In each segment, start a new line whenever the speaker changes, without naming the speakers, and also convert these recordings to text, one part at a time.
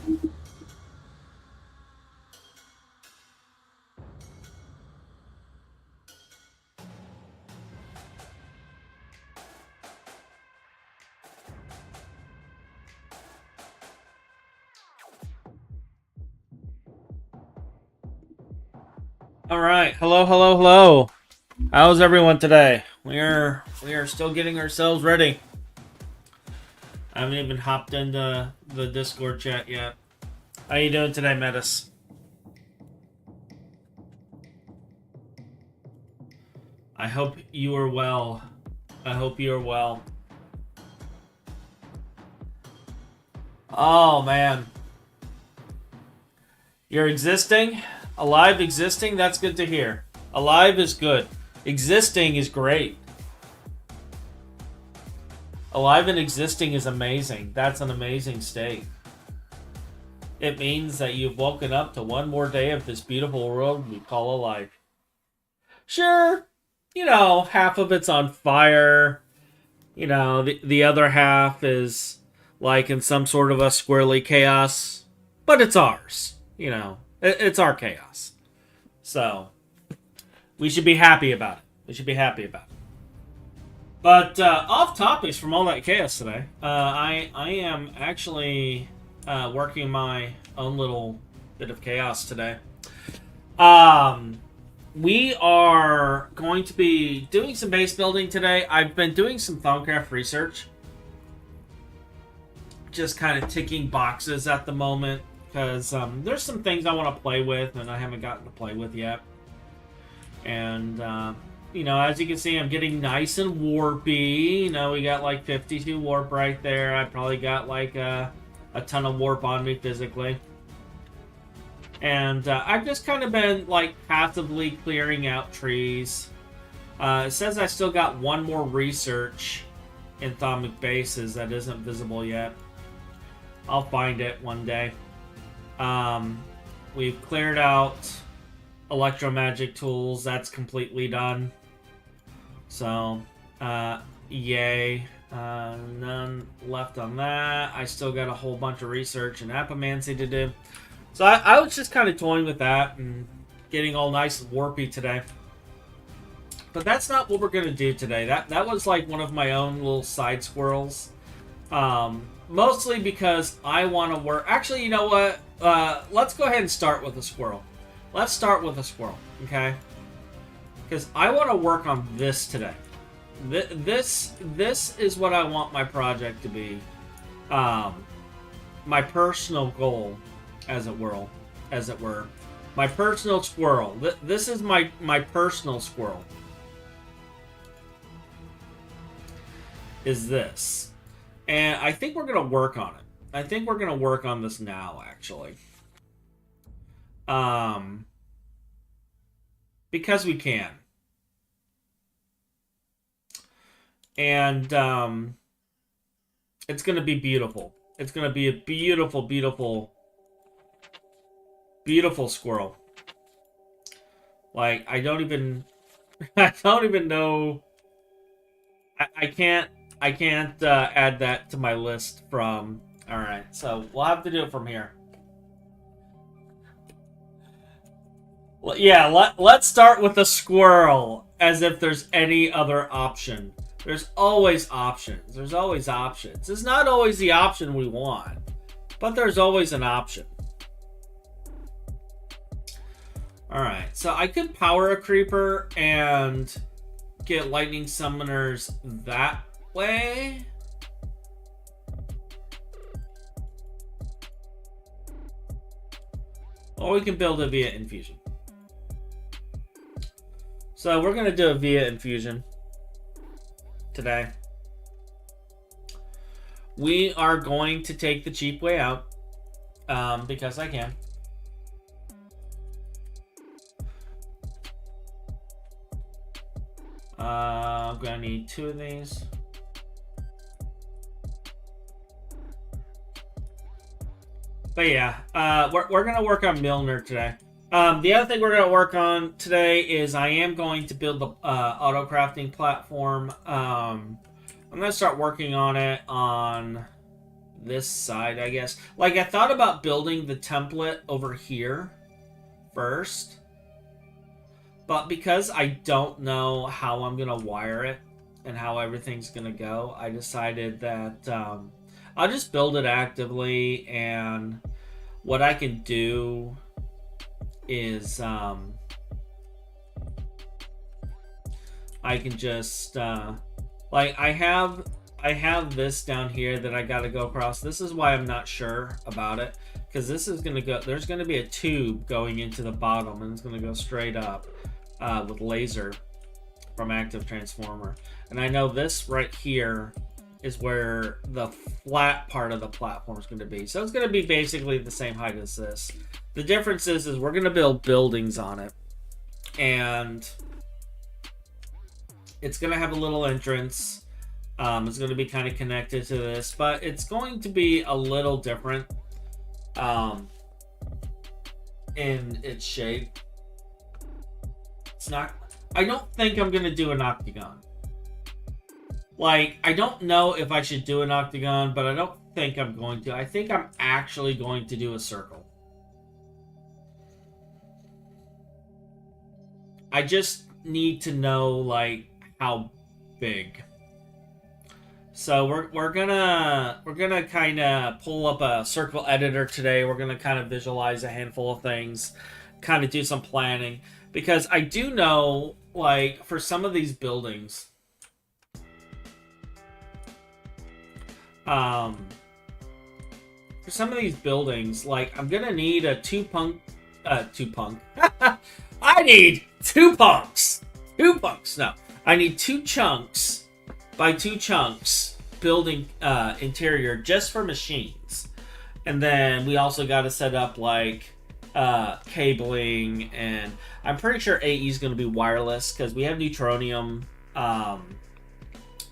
All right, hello, hello, hello. How's everyone today? We are still getting ourselves ready. I haven't even hopped into the Discord chat yet. How you doing today, Metis? I hope you are well. I hope you are well. Oh man, you're existing, alive, existing. That's good to hear. Alive is good. Existing is great. Alive and existing is amazing. That's an amazing state. It means that you've woken up to one more day of this beautiful world we call alive. Sure, you know, half of it's on fire. You know, the other half is like in some sort of a squirrely chaos. But it's ours. You know, it's our chaos. So, we should be happy about it. We should be happy about it. But off topics from all that chaos today, I am actually working my own little bit of chaos today. We are going to be doing some base building today. I've been doing some Thaumcraft research. Just kind of ticking boxes at the moment. Because there's some things I want to play with and I haven't gotten to play with yet. And, you know, as you can see, I'm getting nice and warpy. You know, we got like 52 warp right there. I probably got like a ton of warp on me physically. And I've just kind of been like passively clearing out trees. It says I still got one more research in Thaumic bases that isn't visible yet. I'll find it one day. We've cleared out electromagic tools. That's completely done. So, yay. None left on that. I still got a whole bunch of research and apomancy to do. So I was just kind of toying with that and getting all nice and warpy today. But that's not what we're going to do today. That was like one of my own little side squirrels. Mostly because I want to work... Actually, you know what? Let's go ahead and start with a squirrel. Let's start with a squirrel, okay? Because I want to work on this today. This is what I want my project to be. My personal goal, as it were. My personal squirrel. This is my personal squirrel. Is this. And I think we're going to work on it. I think we're going to work on this now, actually. Because we can. And it's going to be beautiful. It's going to be a beautiful, beautiful, beautiful squirrel. Like, I don't even know. I can't add that to my list from... Alright, so we'll have to do it from here. Well, yeah, let's start with the squirrel, as if there's any other option. There's always options. There's always options. It's not always the option we want, but there's always an option. Alright, so I could power a creeper and get lightning summoners that way. Or we can build it via infusion. So we're going to do it via infusion today. We are going to take the cheap way out because I can. I'm going to need 2 of these. But yeah, we're going to work on Milner today. The other thing we're going to work on today is I am going to build the autocrafting platform. I'm going to start working on it on this side, I guess. Like, I thought about building the template over here first. But because I don't know how I'm going to wire it and how everything's going to go, I decided that I'll just build it actively. And what I can do is I can just like I have this down here that I got to go across. This is why I'm not sure about it, because this is going to go, there's going to be a tube going into the bottom, and it's going to go straight up with laser from active transformer. And I know this right here is where the flat part of the platform is going to be. So it's going to be basically the same height as this. The difference is we're going to build buildings on it, and it's going to have a little entrance. It's going to be kind of connected to this, but it's going to be a little different in its shape. It's not, I don't think I'm going to do an octagon. Like, I don't know if I should do an octagon, but I don't think I'm going to. I think I'm actually going to do a circle. I just need to know, like, how big. So we're gonna kind of pull up a circle editor today. We're gonna kind of visualize a handful of things, kind of do some planning, because I do know, like, for some of these buildings, like, I'm gonna need a two punk. I need two punks. No, I need 2 chunks by 2 chunks building interior just for machines. And then we also got to set up, like, cabling, and I'm pretty sure AE is going to be wireless because we have neutronium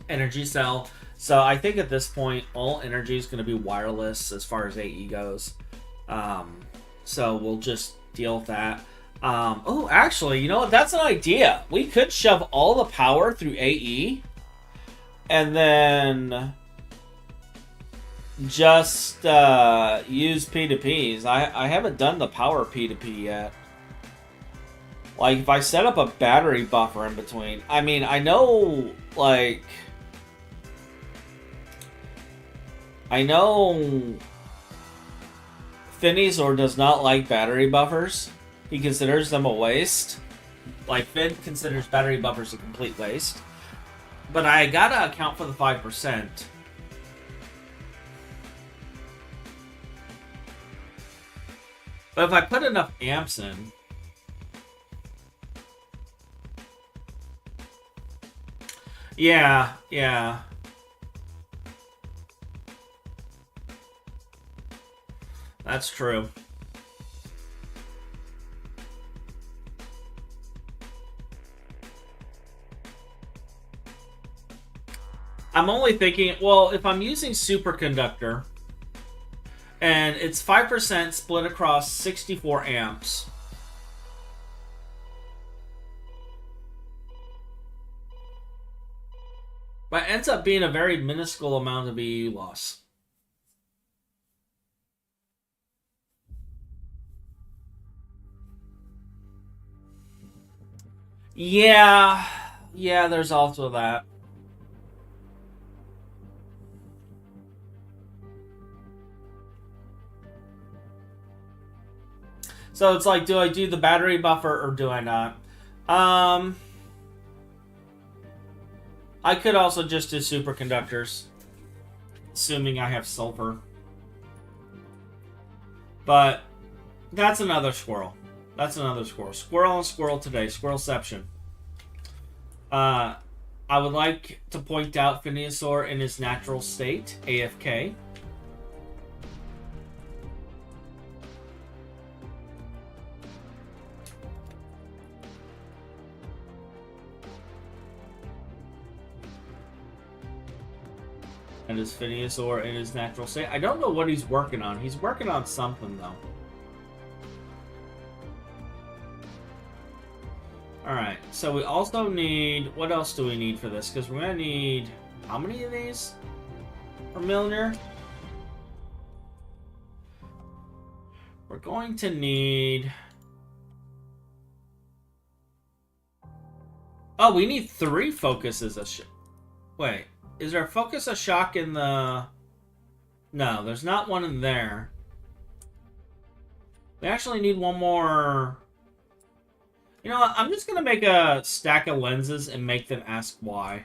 energy cell. So I think at this point all energy is going to be wireless as far as AE goes. So we'll just deal with that. Oh, actually, you know what? That's an idea. We could shove all the power through AE and then just use P2Ps. I haven't done the power P2P yet. Like, if I set up a battery buffer in between. I mean, I know, like, Finizor does not like battery buffers. He considers them a waste. Like, Finn considers battery buffers a complete waste. But I gotta account for the 5%. But if I put enough amps in... Yeah. That's true. I'm only thinking, well, if I'm using superconductor and it's 5% split across 64 amps. But it ends up being a very minuscule amount of EU loss. Yeah, there's also that. So it's like, do I do the battery buffer or do I not? I could also just do superconductors, assuming I have sulfur. But that's another squirrel. Squirrel and squirrel today. Squirrelception. I would like to point out Finizor in his natural state, AFK. And is Finizor in his natural state? I don't know what he's working on. He's working on something, though. Alright, so we also need... What else do we need for this? Because we're going to need... How many of these? Per Milner? we're going to need... Oh, we need 3 focuses of Wait, is there a focus of shock in the... No, there's not one in there. We actually need one more... You know what? I'm just going to make a stack of lenses and make them ask why.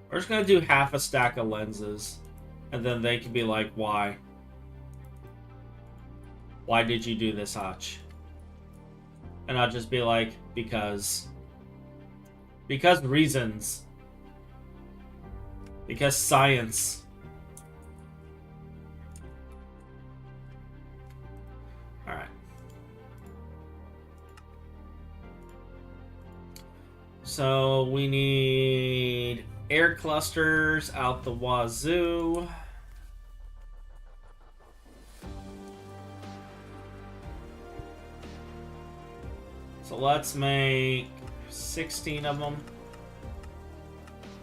We're just going to do half a stack of lenses. And then they can be like, why? Why did you do this, Hotch? And I'll just be like, because. Because reasons. Because science. Alright. So we need air clusters out the wazoo. So let's make 16 of them.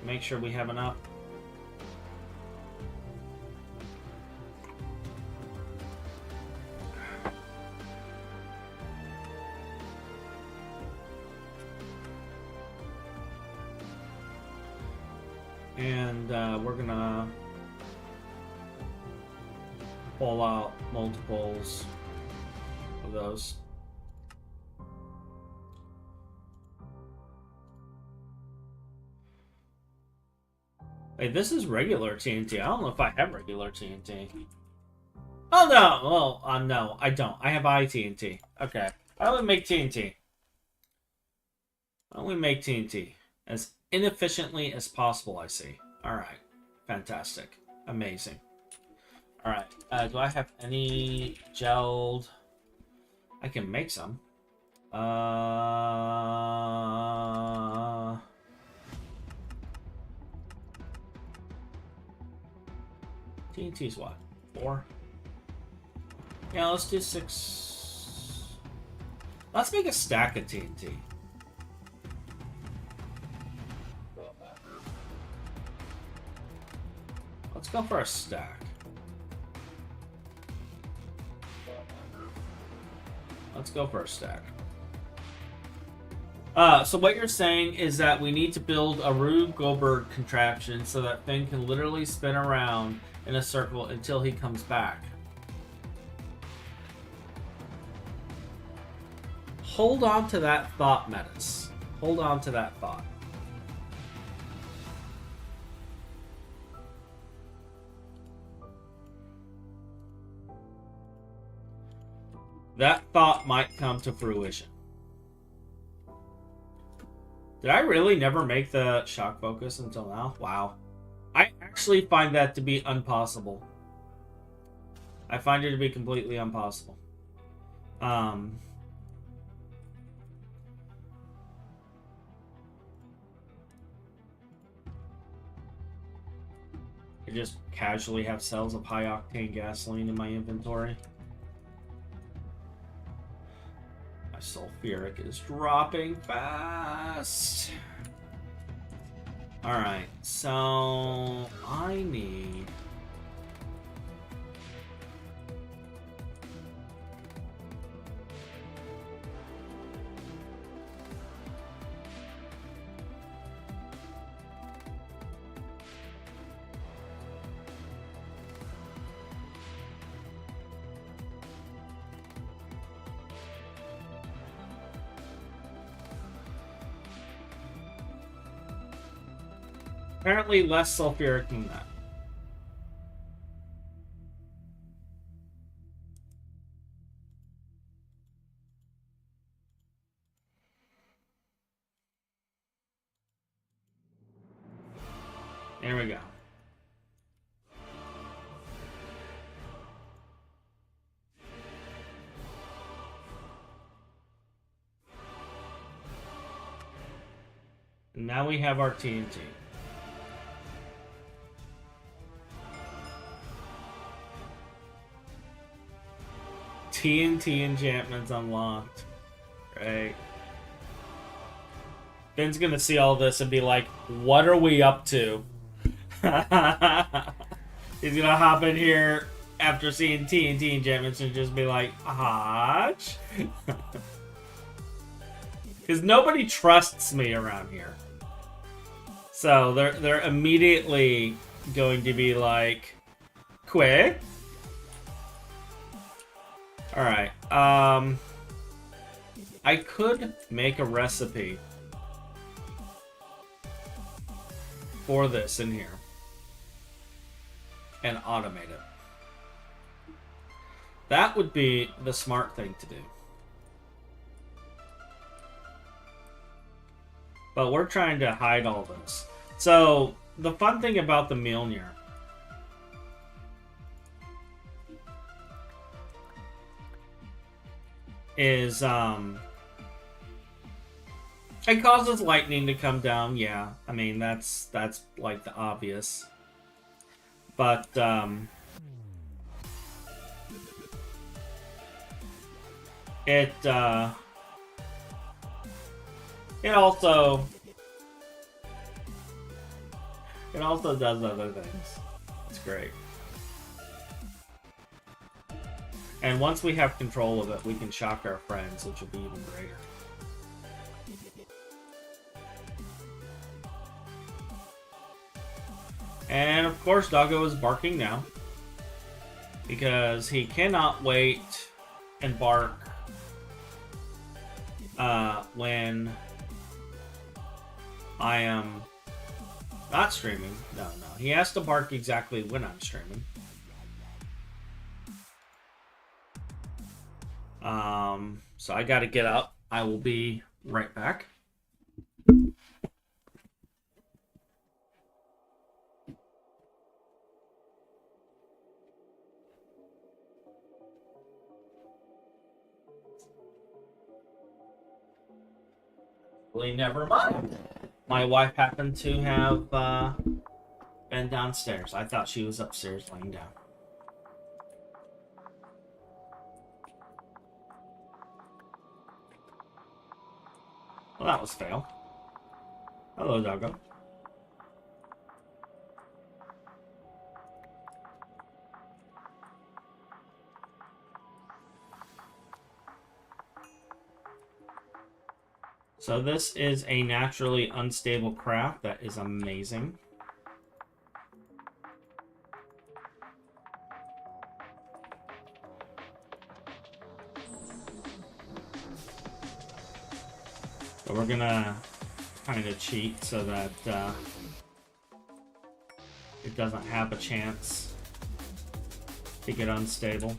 Make sure we have enough. And we're gonna pull out multiples of those. Hey, this is regular TNT. I don't know if I have regular TNT. Oh no! Well, no, I don't. I have iTNT. Okay. I only make TNT. I only make TNT. As inefficiently as possible, I see. Alright. Fantastic. Amazing. Alright. Do I have any gelled... I can make some. TNT's what? 4? Yeah, let's do 6. Let's make a stack of TNT. Let's go for a stack. Let's go for a stack. So what you're saying is that we need to build a Rube Goldberg contraption so that Finn can literally spin around in a circle until he comes back. Hold on to that thought, Metis. Hold on to that thought. That thought might come to fruition. Did I really never make the shock focus until now? Wow. I actually find that to be impossible. I find it to be completely impossible. I just casually have cells of high-octane gasoline in my inventory. My sulfuric is dropping fast. Alright, so I need... apparently less sulfuric than that. There we go. And now we have our TNT. TNT enchantments unlocked. Right. Ben's gonna see all this and be like, what are we up to? He's gonna hop in here after seeing TNT enchantments and just be like, Hotch? Because nobody trusts me around here. So they're immediately going to be like, Quay? Alright, I could make a recipe for this in here and automate it. That would be the smart thing to do. But we're trying to hide all this. So, the fun thing about the Mjolnir is, it causes lightning to come down, yeah. I mean, that's like the obvious. But, it also does other things. It's great. And once we have control of it, we can shock our friends, which will be even greater. And of course, Doggo is barking now, because he cannot wait and bark when I am not streaming. No. He has to bark exactly when I'm streaming. So I gotta get up. I will be right back. Never mind. My wife happened to have been downstairs. I thought she was upstairs laying down. Well, that was fail. Hello, Doggo. So this is a naturally unstable craft that is amazing. So we're gonna kind of cheat so that it doesn't have a chance to get unstable.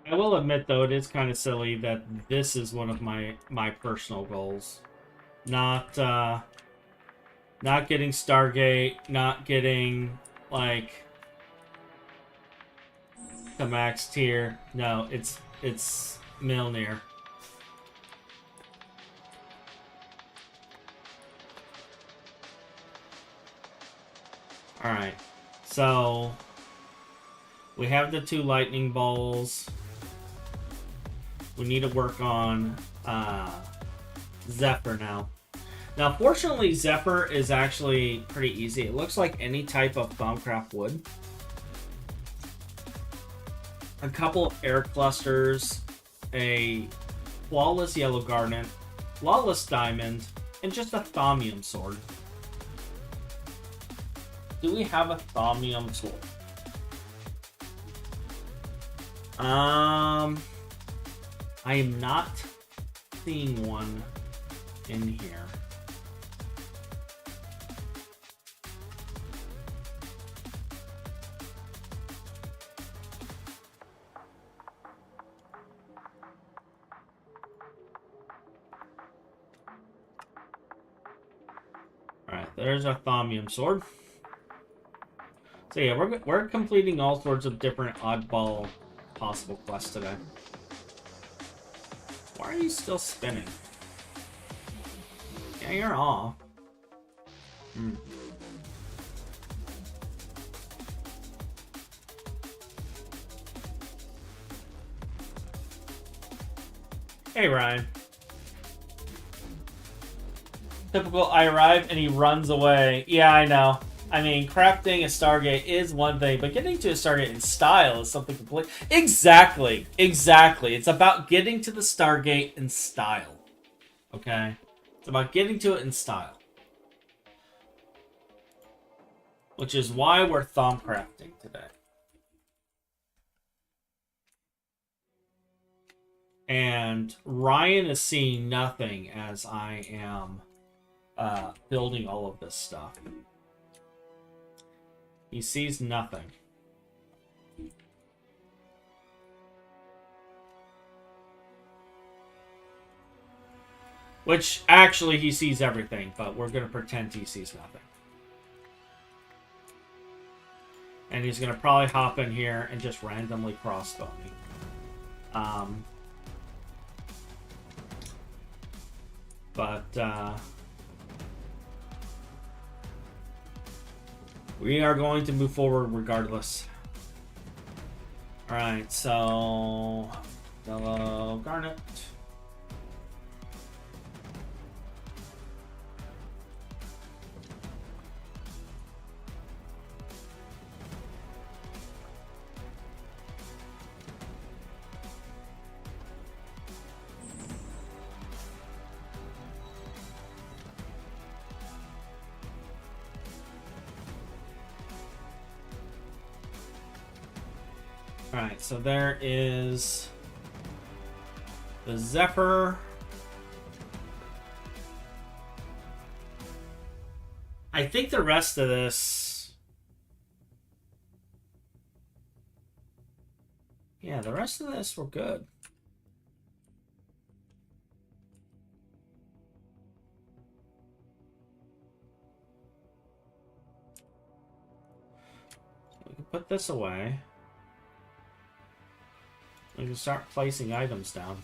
I will admit, though, it is kind of silly that this is one of my personal goals. Not getting Stargate, not getting, like, the max tier. No, it's Mjolnir. Alright, so we have the 2 lightning balls. We need to work on Zephyr now. Now, fortunately, Zephyr is actually pretty easy. It looks like any type of Thaumcraft wood. A couple of air clusters, a flawless yellow garnet, flawless diamond, and just a thaumium sword. Do we have a thaumium sword? I am not seeing one in here. Alright, there's our thaumium sword. So yeah, we're completing all sorts of different oddball possible quests today. Why are you still spinning? Yeah, you're off. Hmm. Hey, Ryan. Typical, I arrive and he runs away. Yeah, I know. I mean, crafting a Stargate is one thing, but getting to a Stargate in style is something complete. Exactly. Exactly. It's about getting to the Stargate in style. Okay? It's about getting to it in style. Which is why we're thumb crafting today. And Ryan is seeing nothing as I am building all of this stuff. He sees nothing. Which, actually, he sees everything, but we're going to pretend he sees nothing. And he's going to probably hop in here and just randomly crossbow me. We are going to move forward regardless. Alright, so... Yellow garnet. Alright, so there is the Zephyr. I think the rest of this... Yeah, the rest of this we're good. So we can put this away. We can start placing items down.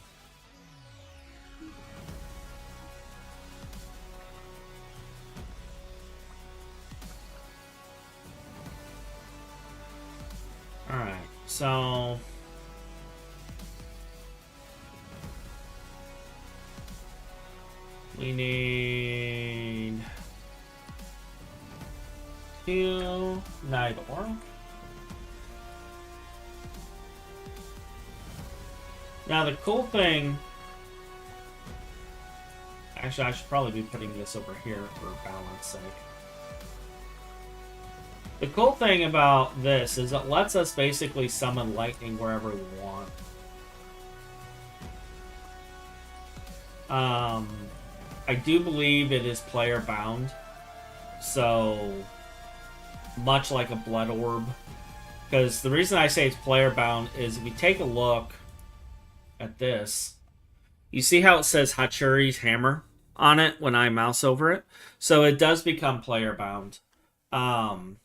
Alright, so... We need... 2 night ore. Now the cool thing... Actually, I should probably be putting this over here for balance sake. The cool thing about this is it lets us basically summon lightning wherever we want. I do believe it is player bound. So, much like a blood orb. Because the reason I say it's player bound is if we take a look at this, you see how it says Hachiuri's hammer on it when I mouse over it? So it does become player bound. And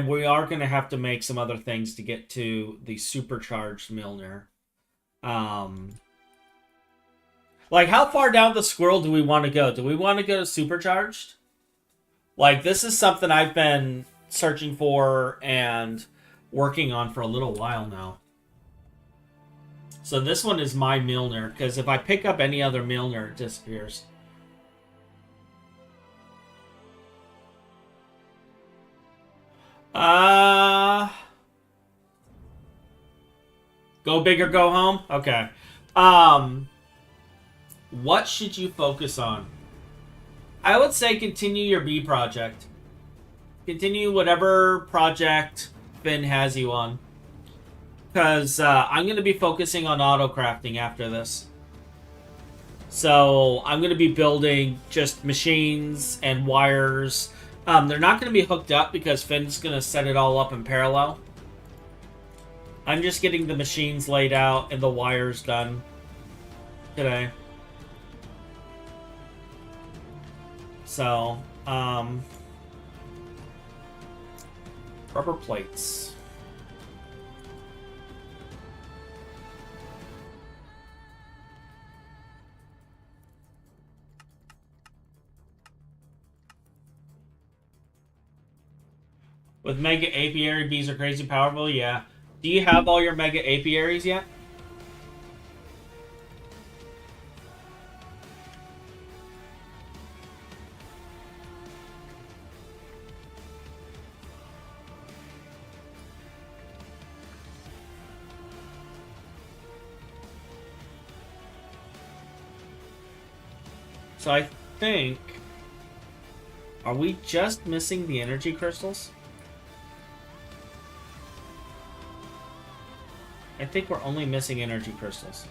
we are going to have to make some other things to get to the supercharged Mjolnir. Like, how far down the Squirrel do we want to go? Do we want to go to supercharged? Like, this is something I've been searching for and working on for a little while now. So this one is my Mjolnir, because if I pick up any other Mjolnir, it disappears. Go big or go home? Okay. What should you focus on? I would say continue your B project. Continue whatever project Finn has you on. Because I'm going to be focusing on autocrafting after this. So I'm going to be building just machines and wires. They're not going to be hooked up because Finn's going to set it all up in parallel. I'm just getting the machines laid out and the wires done today. Rubber plates. With Mega Apiary, bees are crazy powerful, yeah. Do you have all your Mega Apiaries yet? So I think... Are we just missing the energy crystals? I think we're only missing energy crystals.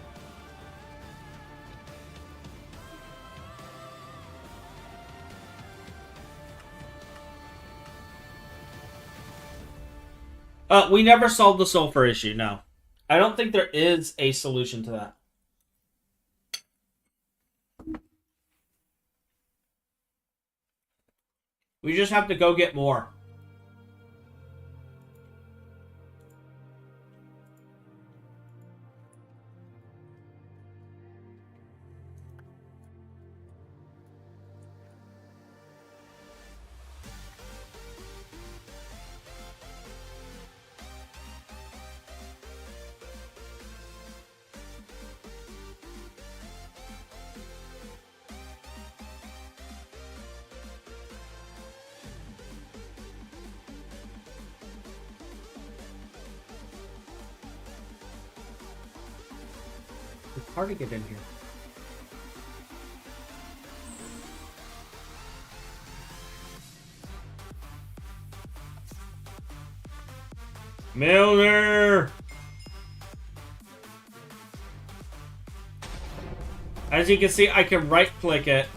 We never solved the sulfur issue, no. I don't think there is a solution to that. We just have to go get more. It's hard to get in here. Milner! As you can see, I can right-click it.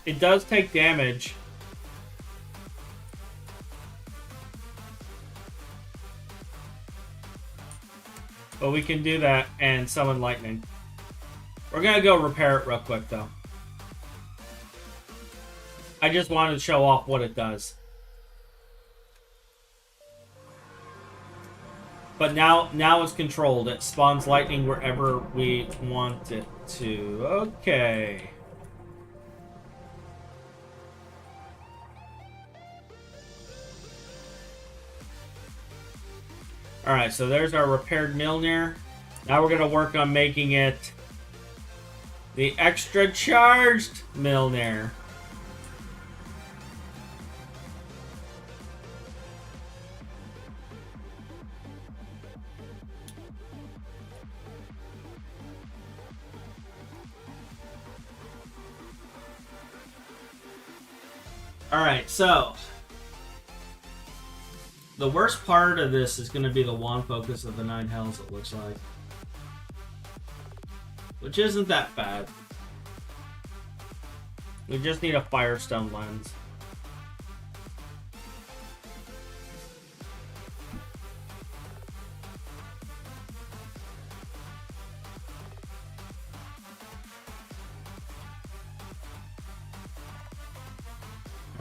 It does take damage. But we can do that and summon lightning. We're gonna go repair it real quick, though. I just wanted to show off what it does. But now it's controlled. It spawns lightning wherever we want it to. Okay. Alright, so there's our repaired Milner. Now we're going to work on making it the extra charged Milner. Alright, so the worst part of this is going to be the wand focus of the 9 hells, it looks like. Which isn't that bad. We just need a Firestone lens.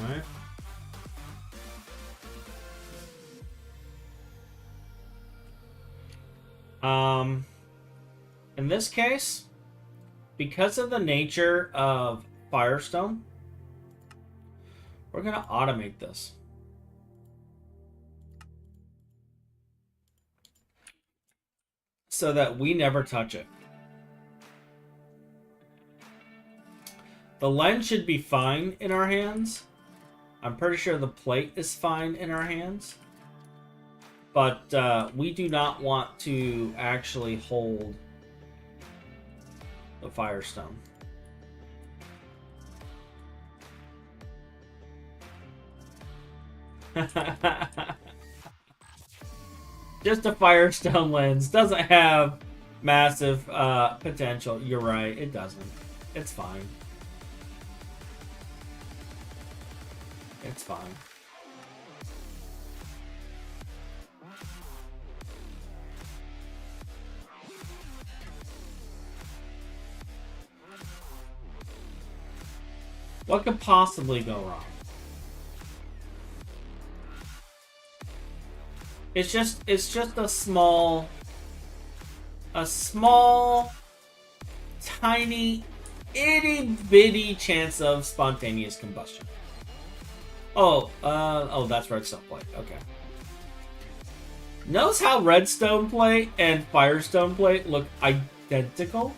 Alright. In this case, because of the nature of Firestone, we're going to automate this. So that we never touch it. The lens should be fine in our hands. I'm pretty sure the plate is fine in our hands. But we do not want to actually hold the Firestone. Just a Firestone lens doesn't have massive potential. You're right, it doesn't. It's fine. It's fine. What could possibly go wrong? It's just a small, tiny, itty bitty chance of spontaneous combustion. Oh, that's redstone plate. Okay. Notice how redstone plate and firestone plate look identical?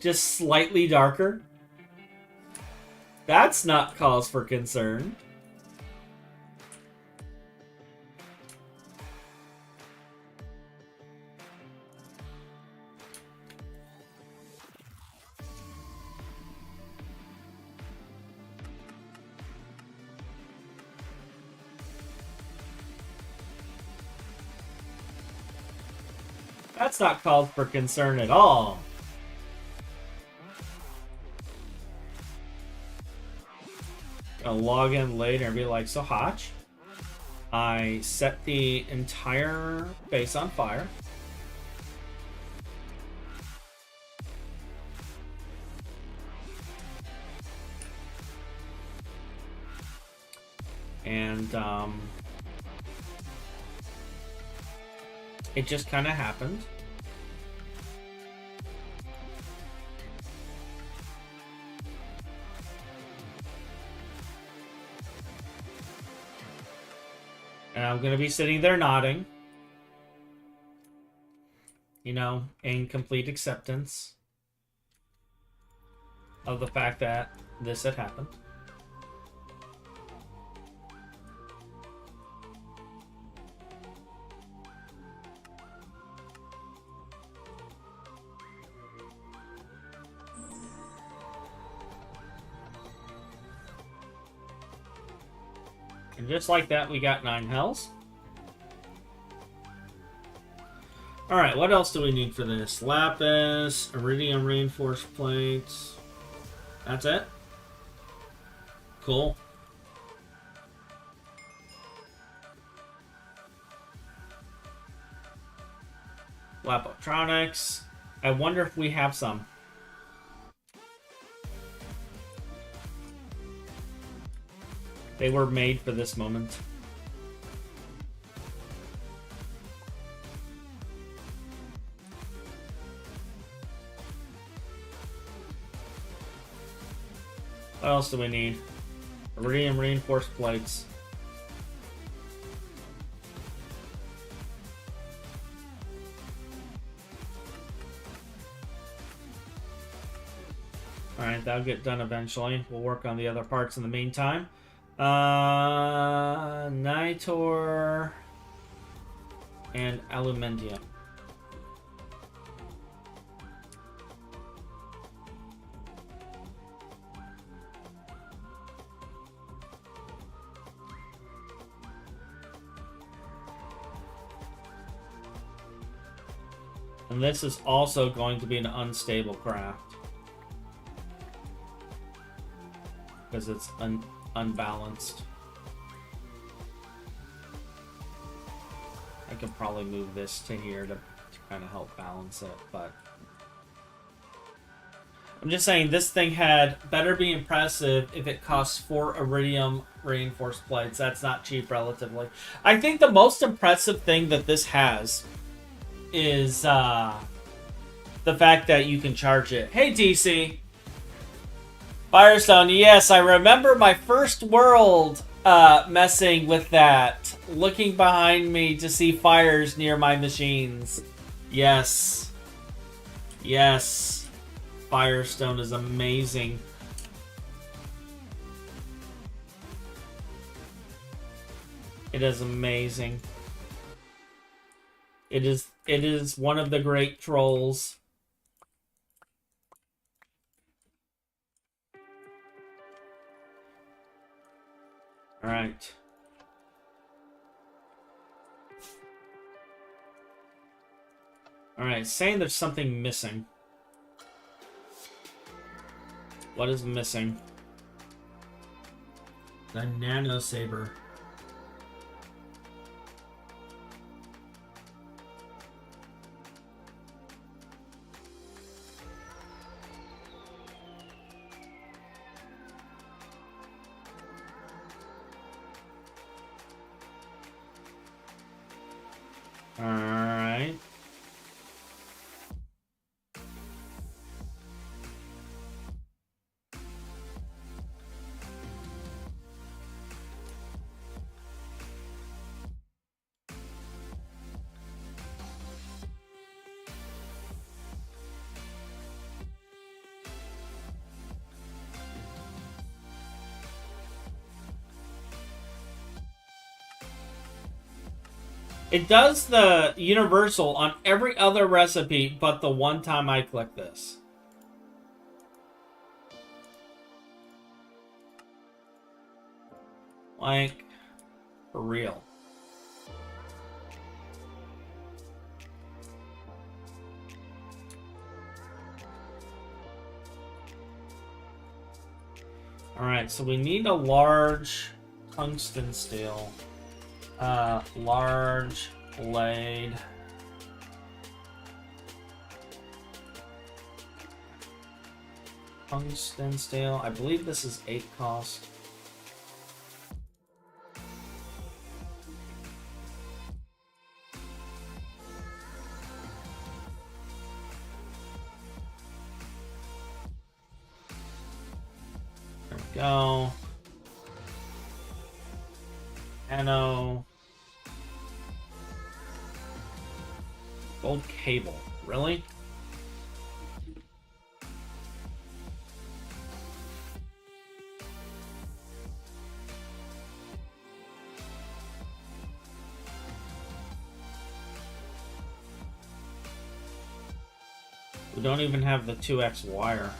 Just slightly darker. That's not cause for concern. That's not cause for concern at all. I'll log in later and be like, so Hotch, I set the entire base on fire. And it just kind of happened. And I'm going to be sitting there nodding. You know, in complete acceptance of the fact that this had happened. And just like that, we got 9 hells. Alright, what else do we need for this? Lapis, iridium reinforced plates. That's it? Cool. Lapotronics. I wonder if we have some. They were made for this moment. What else do we need? Iridium reinforced plates. Alright, that'll get done eventually. We'll work on the other parts in the meantime. Nitor and aluminium. And this is also going to be an unstable craft. Because it's unbalanced. I can probably move this to here to kind of help balance it, but I'm just saying this thing had better be impressive if it costs 4 iridium reinforced plates. That's not cheap relatively. I think the most impressive thing that this has is the fact that you can charge it. Hey DC! Firestone, yes, I remember my first world messing with that. Looking behind me to see fires near my machines. Yes. Yes. Firestone is amazing. It is amazing. It is one of the great trolls. All right. All right, saying there's something missing. What is missing? The nano saber. It does the universal on every other recipe but the one time I click this. Like, for real. Alright, so we need a large tungsten steel. Large blade. Tungsten steel. I believe this is 8 cost. There we go. Nano. Gold cable. Really? We don't even have the 2x wire.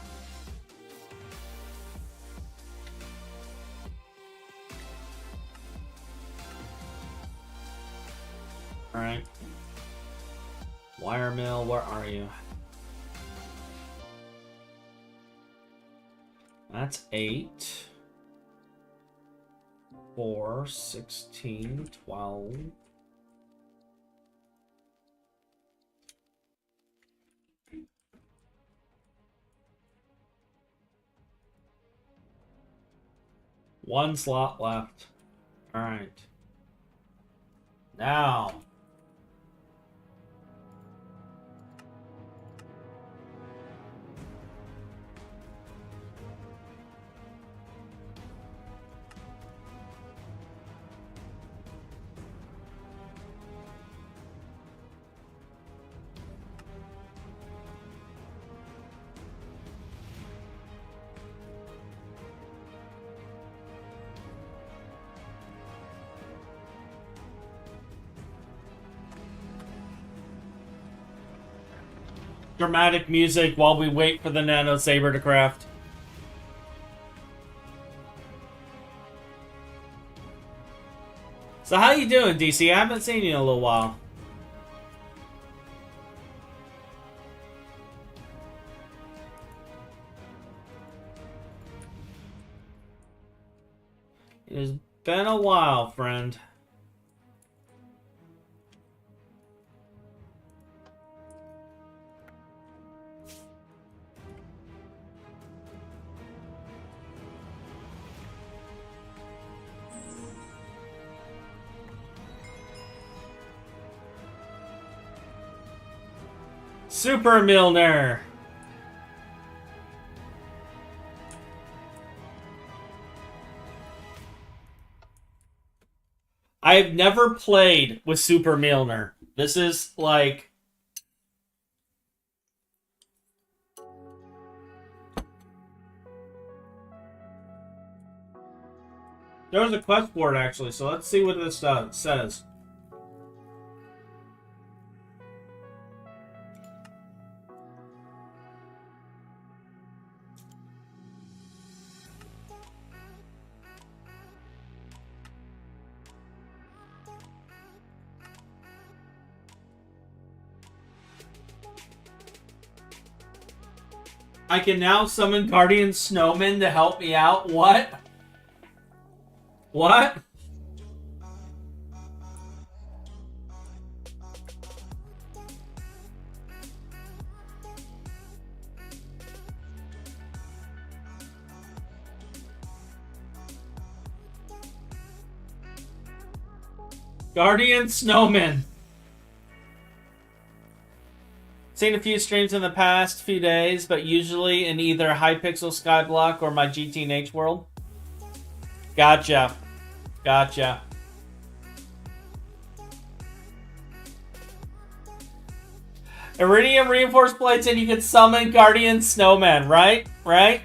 Alright. Wire mill, where are you? That's 8. 4, 16, 12. One slot left. Alright. Now. Dramatic music while we wait for the nano saber to craft. So how you doing, DC? I haven't seen you in a little while. It has been a while, friend. Super Milner. I've never played with Super Milner. This is like... There's a quest board actually, so let's see what this says. I can now summon Guardian Snowmen to help me out? What? What? Guardian Snowmen. Seen a few streams in the past few days, but usually in either Hypixel Skyblock or my GTNH world. Gotcha. Gotcha. Iridium reinforced plates and you can summon Guardian Snowmen, right? Right?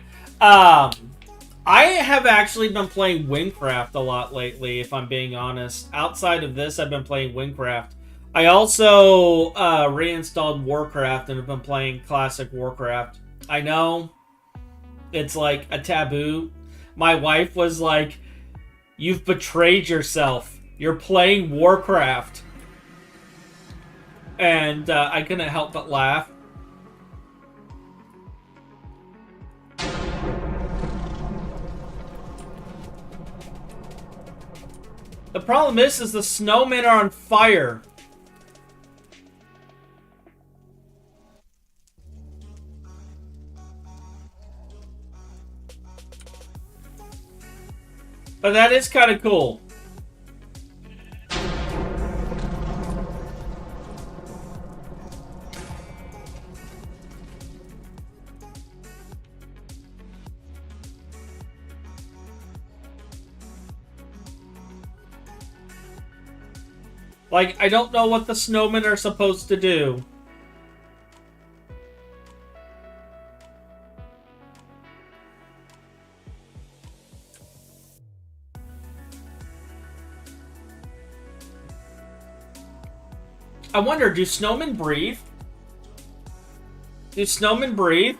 I have actually been playing Wingcraft a lot lately, if I'm being honest. Outside of this, I've been playing Wingcraft. I also reinstalled Warcraft and have been playing classic Warcraft. I know it's like a taboo. My wife was like, "You've betrayed yourself. You're playing Warcraft." And I couldn't help but laugh. The problem is the snowmen are on fire. But that is kind of cool. Like, I don't know what the snowmen are supposed to do. I wonder, do snowmen breathe? Do snowmen breathe?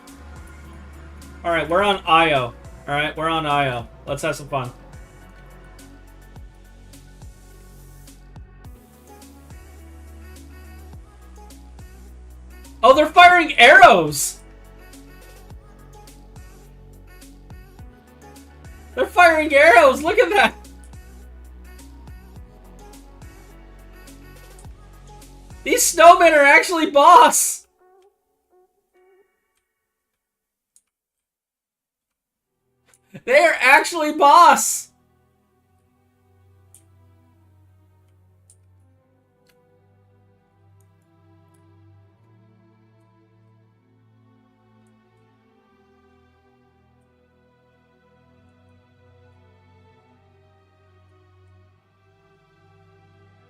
Alright, we're on Io. Alright, we're on Io. Let's have some fun. Oh, they're firing arrows! They're firing arrows! Look at that! These snowmen are actually boss! They are actually boss!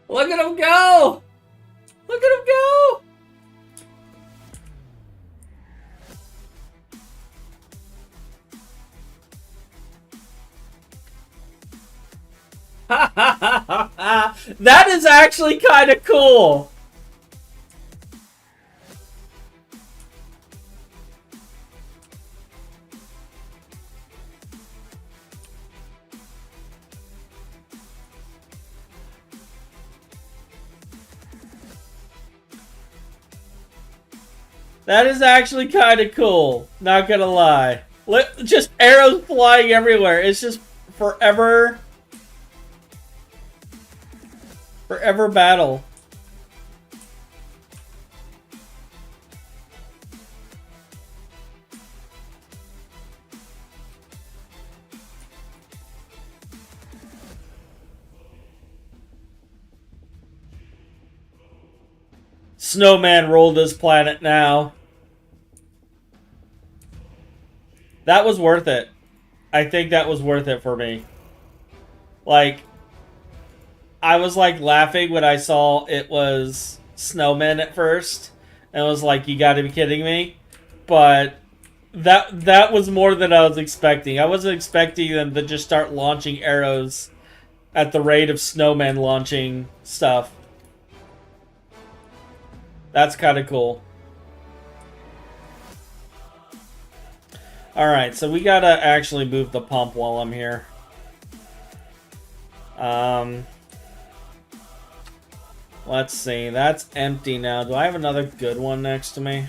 Look at him go! Look at him go! That is actually kind of cool. That is actually kind of cool. Not gonna lie. Just arrows flying everywhere. It's just forever battle. Snowman rolled this planet now. That was worth it. I think that was worth it for me. Like, I was like laughing when I saw it was snowmen at first. And was like, you gotta be kidding me. But that was more than I was expecting. I wasn't expecting them to just start launching arrows at the rate of snowmen launching stuff. That's kind of cool. Alright, so we gotta actually move the pump while I'm here. Let's see. That's empty now. Do I have another good one next to me?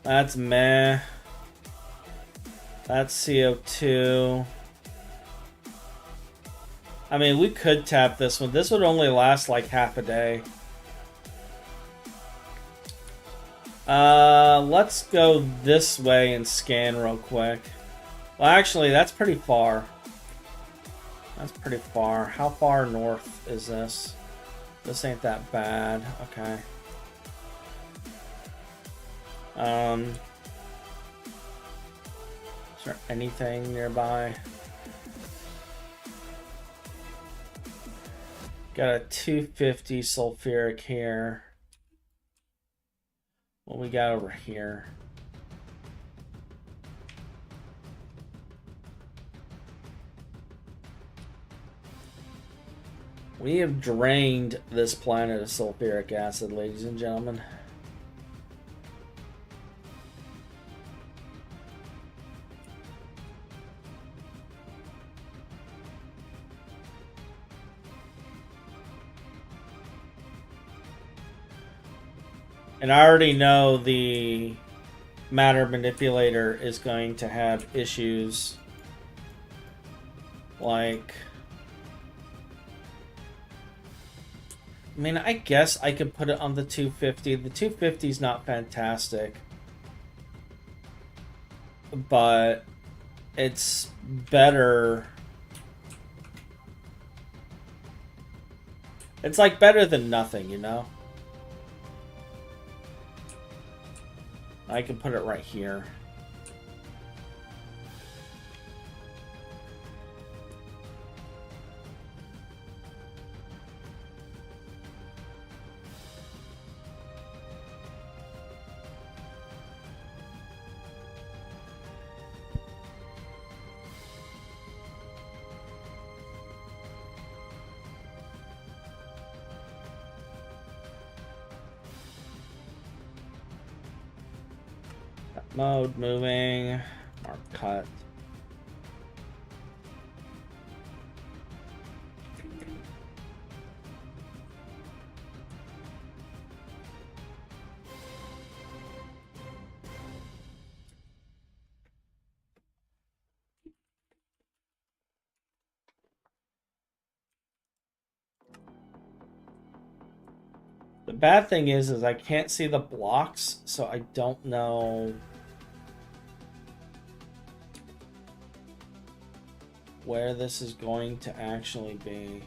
That's meh. That's CO2. I mean, we could tap this one. This would only last like half a day. Let's go this way and scan real quick. Well, actually, that's pretty far. That's pretty far. How far north is this? This ain't that bad. Okay. Is there anything nearby? Got a 250 sulfuric here. What we got over here? We have drained this planet of sulfuric acid, ladies and gentlemen. And I already know the matter manipulator is going to have issues like... I mean, I guess I could put it on the 250. The 250 is not fantastic, but it's better. It's like better than nothing, you know? I can put it right here. Mode, moving, mark cut. The bad thing is I can't see the blocks, so I don't know where this is going to actually be.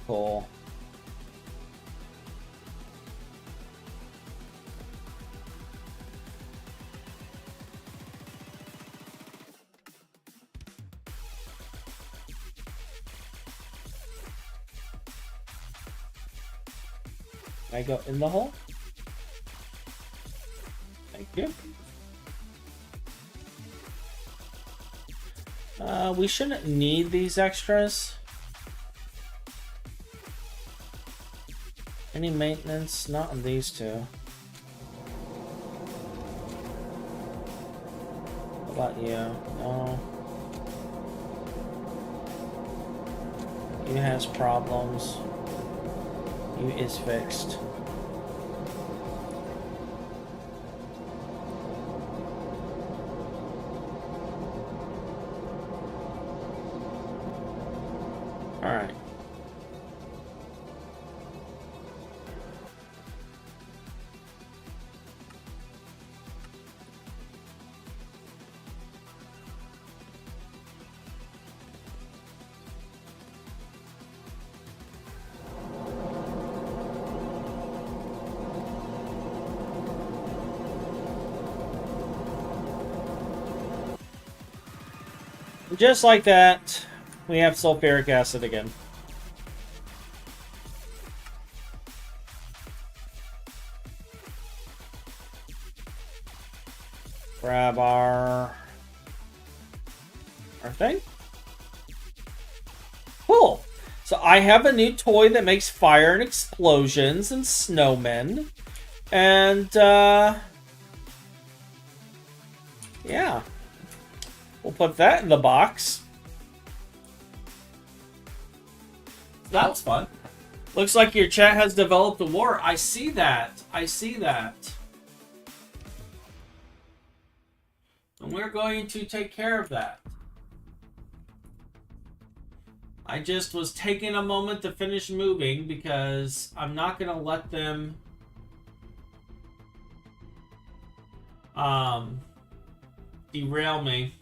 Cool. Can I go in the hole? Thank you. We shouldn't need these extras. Any maintenance? Not on these two. How about you? No. You has problems. You is fixed. Alright. Just like that, we have sulfuric acid again. Grab our thing. Cool. So I have a new toy that makes fire and explosions and snowmen. And, yeah. We'll put that in the box. That was fun. Looks like your chat has developed a war. I see that. I see that. And we're going to take care of that. I just was taking a moment to finish moving because I'm not going to let them derail me.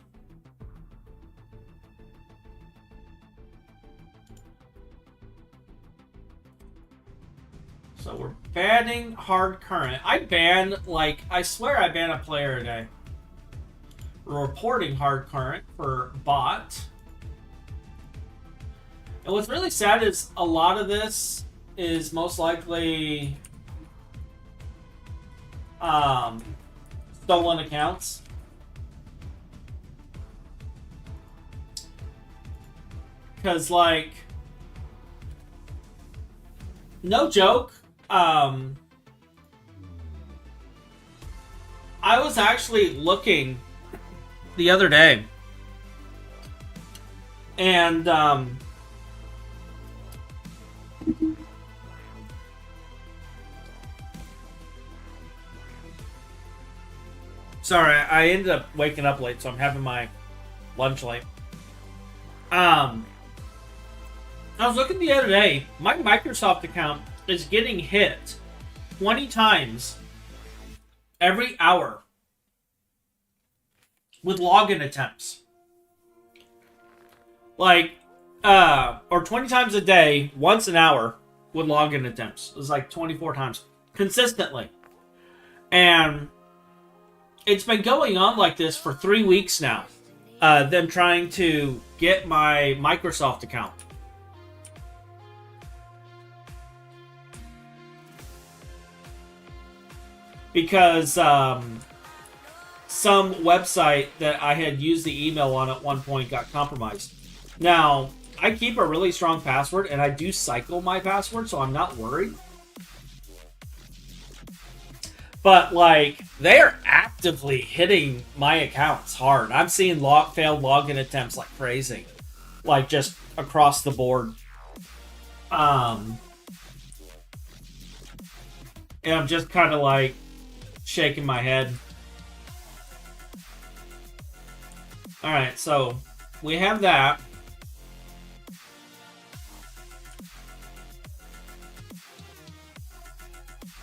So we're banning hard current. I ban, like, I swear I ban a player a day. reporting hard current for bot. And what's really sad is a lot of this is most likely stolen accounts. Because, like, no joke, I was actually looking the other day, and sorry, I ended up waking up late, so I'm having my lunch late. I was looking the other day, my Microsoft account is getting hit 20 times every hour with login attempts. Like, or 20 times a day, once an hour with login attempts. It was like 24 times. Consistently. And it's been going on like this for 3 weeks now. Them trying to get my Microsoft account. Because some website that I had used the email on at one point got compromised. Now, I keep a really strong password, and I do cycle my password, so I'm not worried. But, like, they are actively hitting my accounts hard. I'm seeing failed login attempts like crazy. Like, just across the board. And I'm just kind of, like, shaking my head. Alright, so we have that.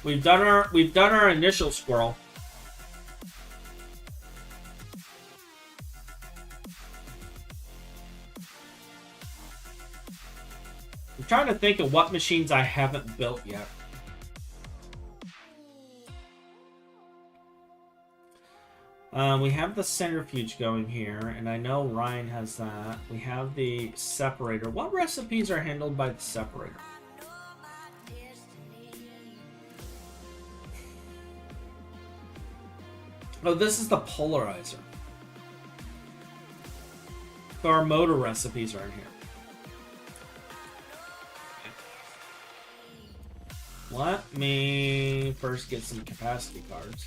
We've done our initial squirrel. I'm trying to think of what machines I haven't built yet. We have the centrifuge going here, and I know Ryan has that. We have the separator. What recipes are handled by the separator? Oh, this is the polarizer. So our motor recipes are in here. Let me first get some capacity cards.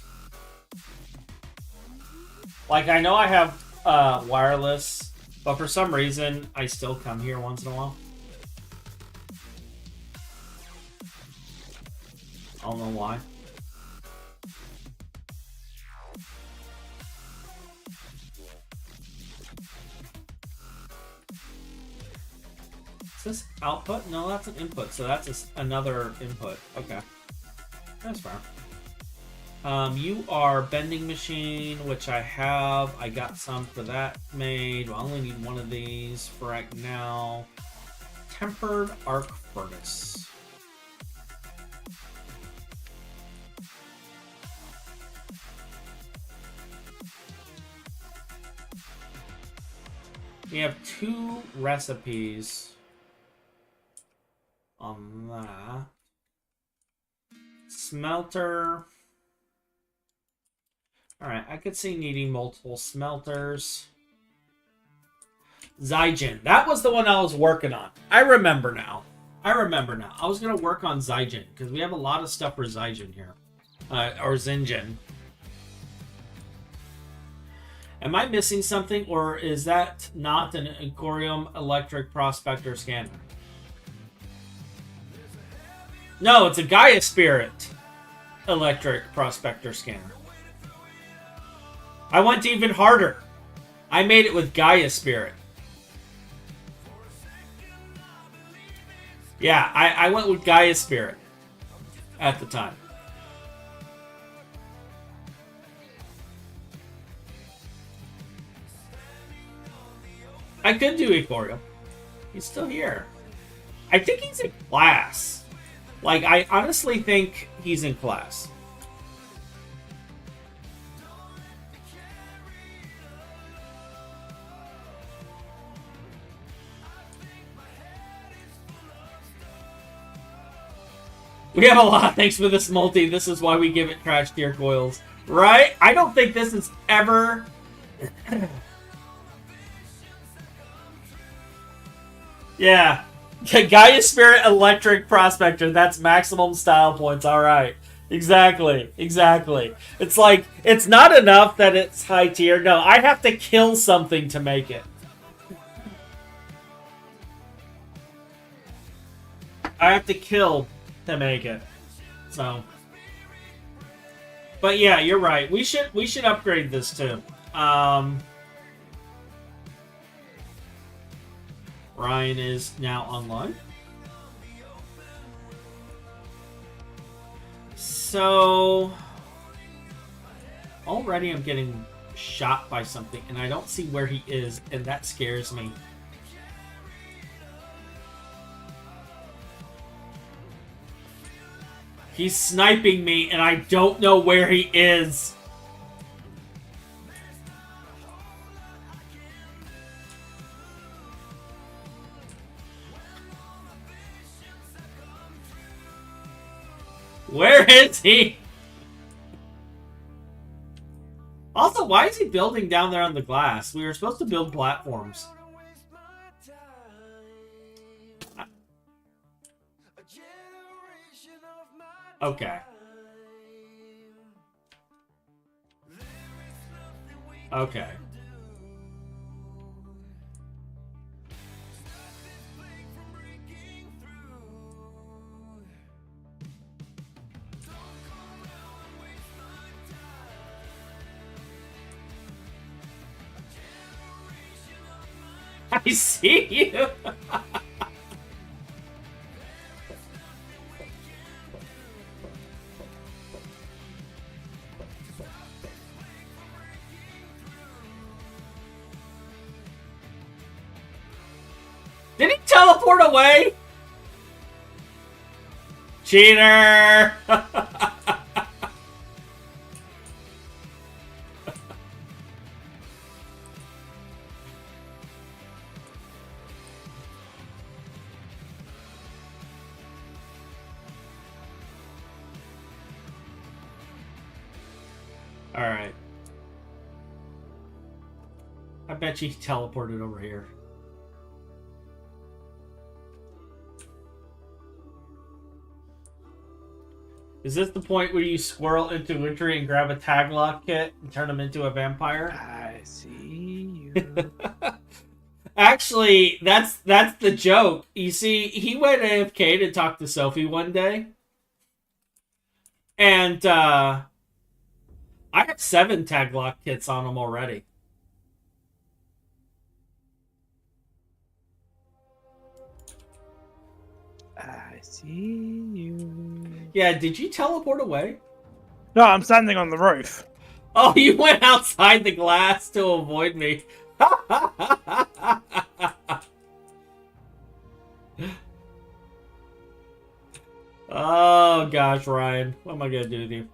Like, I know I have wireless, but for some reason, I still come here once in a while. I don't know why. Is this output? No, that's an input, so that's another input. Okay. That's fair. You are bending machine, which I have. I got some for that made. I only need one of these for right now. Tempered arc furnace. We have 2 recipes on that. Smelter. Alright, I could see needing multiple smelters. Zygen. That was the one I was working on. I remember now. I was going to work on Zygen, because we have a lot of stuff for Zygen here. Or Zingen. Am I missing something, or is that not an Incorium electric prospector scanner? No, it's a Gaia Spirit electric prospector scanner. I went even harder. I made it with Gaia Spirit. Yeah, I went with Gaia Spirit at the time. I could do Ikorio. He's still here. I think he's in class. Like, I honestly think he's in class. We have a lot. Thanks for this multi. This is why we give it trash tier coils. Right? I don't think this is ever... Yeah. Gaia Spirit Electric Prospector. That's maximum style points. Alright. Exactly. Exactly. It's like, it's not enough that it's high tier. No, I have to kill something to make it. I have to kill to make it. So. But yeah, you're right. We should upgrade this too. Ryan is now online. So already I'm getting shot by something and I don't see where he is, and that scares me. He's sniping me and I don't know where he is. Where is he? Also, why is he building down there on the glass? We were supposed to build platforms. Okay. Okay. I see you. Did he teleport away? Cheater! Alright. I bet you he teleported over here. Is this the point where you squirrel into Wintry and grab a tag lock kit and turn him into a vampire?
I see you.
Actually, that's the joke. You see, he went AFK to talk to Sophie one day. And I have 7 tag lock kits on him already.
I see you.
Yeah, did you teleport away?
No, I'm standing on the roof.
Oh, you went outside the glass to avoid me. Oh, gosh, Ryan. What am I going to do with you?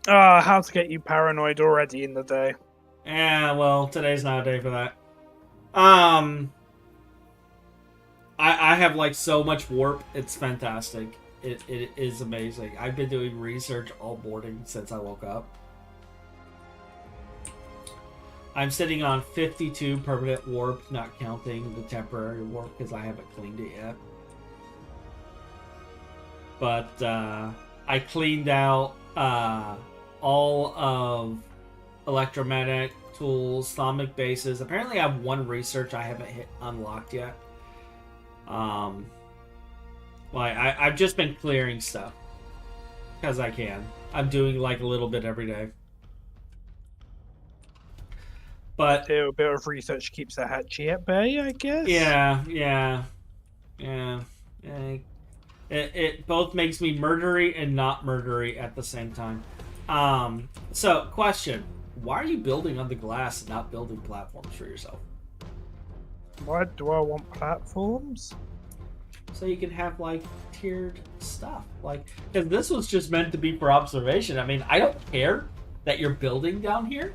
How to get you paranoid already in the day.
Yeah, well, today's not a day for that. I have, like, so much warp. It's fantastic. It is amazing. I've been doing research all morning since I woke up. I'm sitting on 52 permanent warp, not counting the temporary warp because I haven't cleaned it yet. But I cleaned out all of electromagnetic tools, sonic bases. Apparently I have one research I haven't hit unlocked yet. I've just been clearing stuff because I can. I'm doing like a little bit every day. But
a little bit of research keeps the hatchy at bay, I guess.
Yeah. It both makes me murdery and not murdery at the same time. So, question. Why are you building on the glass and not building platforms for yourself?
Why do I want platforms?
So you can have, like, tiered stuff. Like, because this was just meant to be for observation. I mean, I don't care that you're building down here.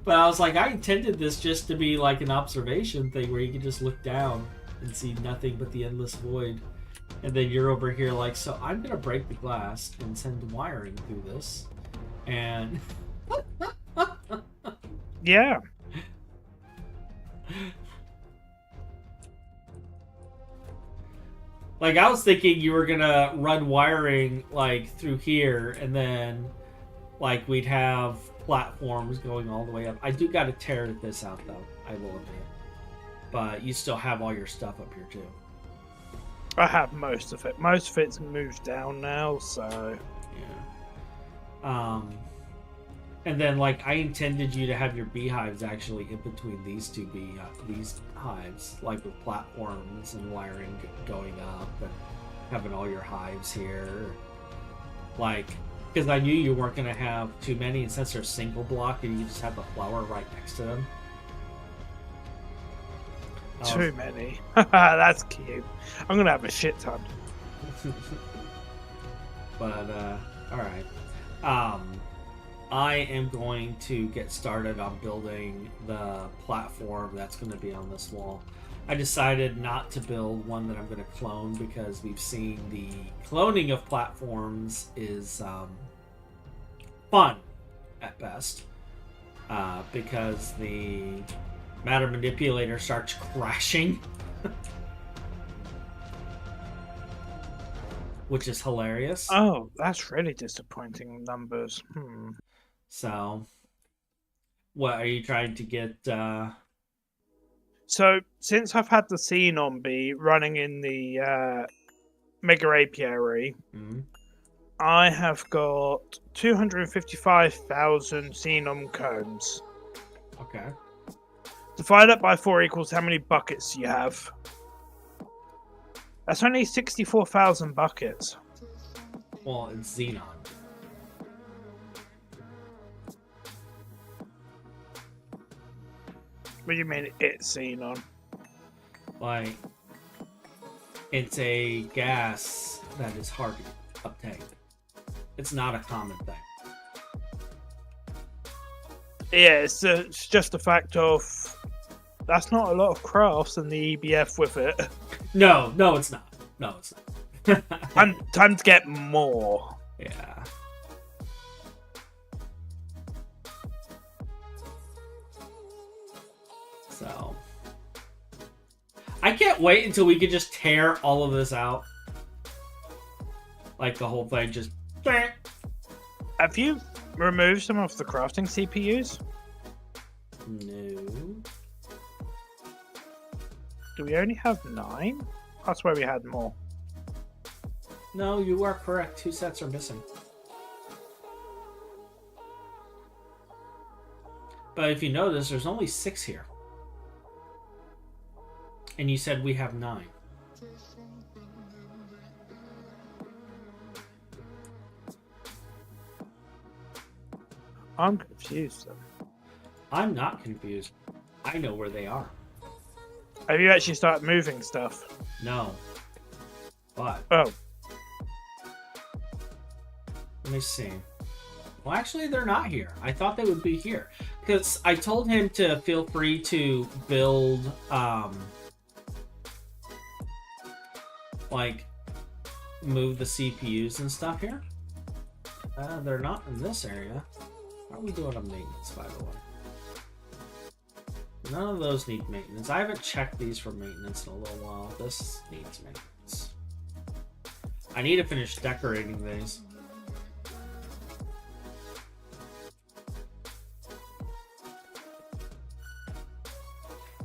But I was like, I intended this just to be, like, an observation thing where you can just look down and see nothing but the endless void. And then you're over here like, so I'm gonna break the glass and send wiring through this. And
Yeah.
like I was thinking you were gonna run wiring like through here, and then like we'd have platforms going all the way up. I do gotta tear this out though, I will admit. But you still have all your stuff up here too.
I have most of it. Most of it's moved down now, so
yeah. And then like I intended you to have your beehives actually in between these two these hives, like with platforms and wiring going up and having all your hives here. Like, because I knew you weren't gonna have too many, and since they're single block, and you just have the flower right next to them.
Too many. That's cute. I'm gonna have a shit ton.
But alright. I am going to get started on building the platform that's going to be on this wall. I decided not to build one that I'm going to clone because we've seen the cloning of platforms is fun at best, because the matter manipulator starts crashing, which is hilarious.
Oh, that's really disappointing numbers.
So, what are you trying to get?
So, since I've had the Xenon be running in the Mega Apiary, I have got 255,000 Xenon cones.
Okay.
Divide that by 4 equals how many buckets you have. That's only 64,000 buckets.
Well, it's Xenon.
What do you mean it's Xenon?
Like, it's a gas that is hard to obtain. It's not a common thing.
Yeah, it's just a fact of that's not a lot of crafts in the EBF with it.
No, it's not. No, it's not.
Time to get more.
Yeah. So, I can't wait until we can just tear all of this out. Like the whole thing just...
Have you removed some of the crafting CPUs?
No.
Do we only have 9? That's where we had more.
No, you are correct. 2 sets are missing. But if you notice, there's only 6 here. And you said we have 9.
I'm confused then.
I'm not confused. I know where they are.
Have you actually started moving stuff?
No. But,
Oh.
let me see. Well, actually, they're not here. I thought they would be here. Because I told him to feel free to build, like, move the CPUs and stuff here. They're not in this area. How are we doing on maintenance, by the way? None of those need maintenance. I haven't checked these for maintenance in a little while. This needs maintenance. I need to finish decorating these.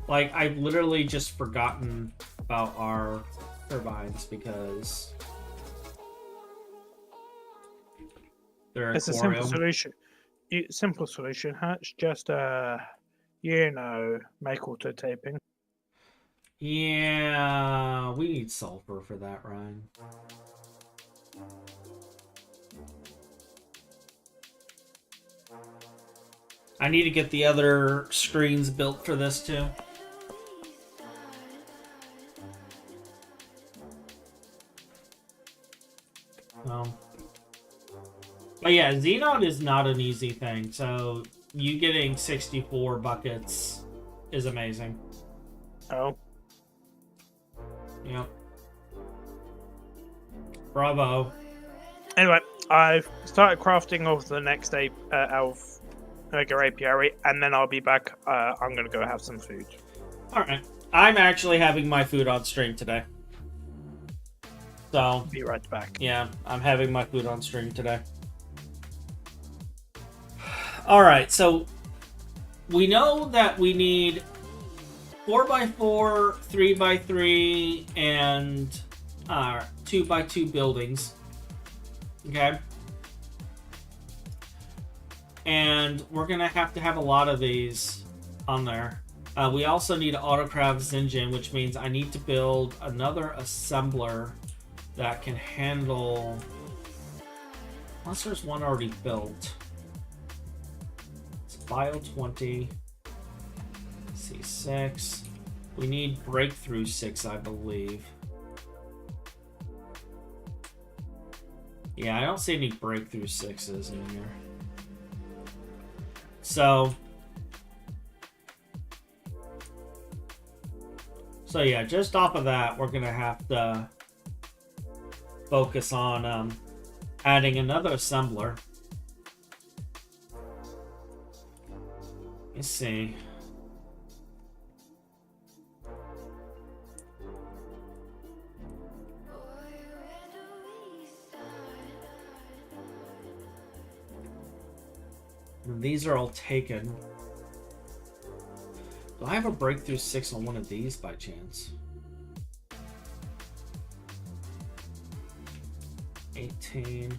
Like, I've literally just forgotten about our turbines because they're
It's a simple solution. Simple solution, Hatch. Just make auto taping.
Yeah, we need sulfur for that, Ryan. I need to get the other screens built for this too. But yeah, Xenon is not an easy thing, so you getting 64 buckets is amazing.
Oh.
Yep. Bravo.
Anyway, I've started crafting of the next elf mega apiary, and then I'll be back. I'm gonna go have some food.
All right. I'm actually having my food on stream today. So
Be right back.
yeah, I'm having my food on stream today. All right, so we know that we need 4x4, 3x3, and 2x2 buildings. Okay. And we're going to have a lot of these on there. We also need an autocraft engine, which means I need to build another assembler that can handle... Unless there's one already built. It's Bio 20. C6. We need Breakthrough 6, I believe. Yeah, I don't see any Breakthrough 6s in here. So yeah, just off of that, we're going to have to focus on adding another assembler. Let's see. These are all taken. Do I have a Breakthrough 6 on one of these by chance? 18.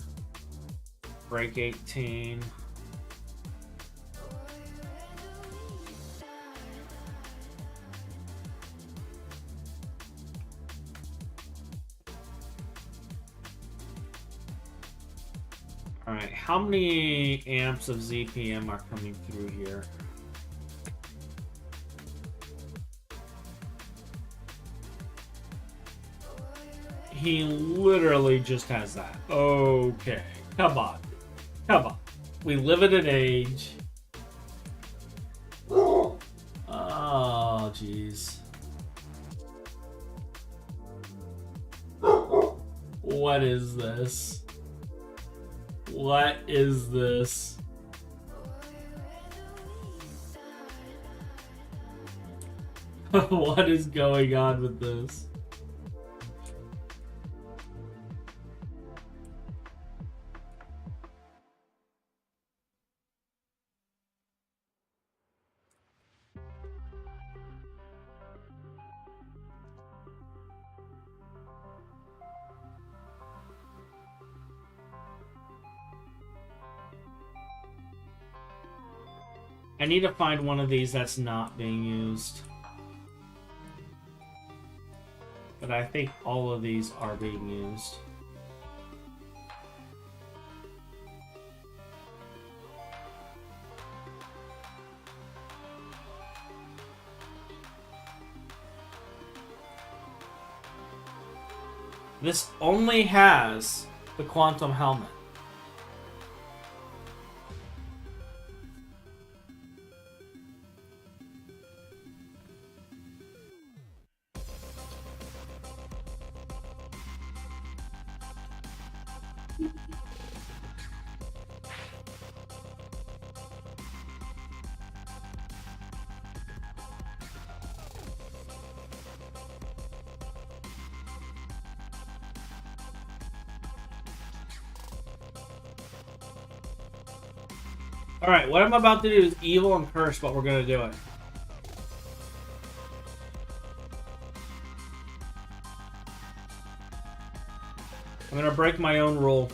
Break 18. Alright, how many amps of ZPM are coming through here? He literally just has that. Okay, come on. Come on. We live in an age. Oh, jeez. What is this? What is this? What is going on with this? I need to find one of these that's not being used. But I think all of these are being used. This only has the quantum helmet. Alright, what I'm about to do is evil and curse, but we're going to do it. I'm going to break my own rule.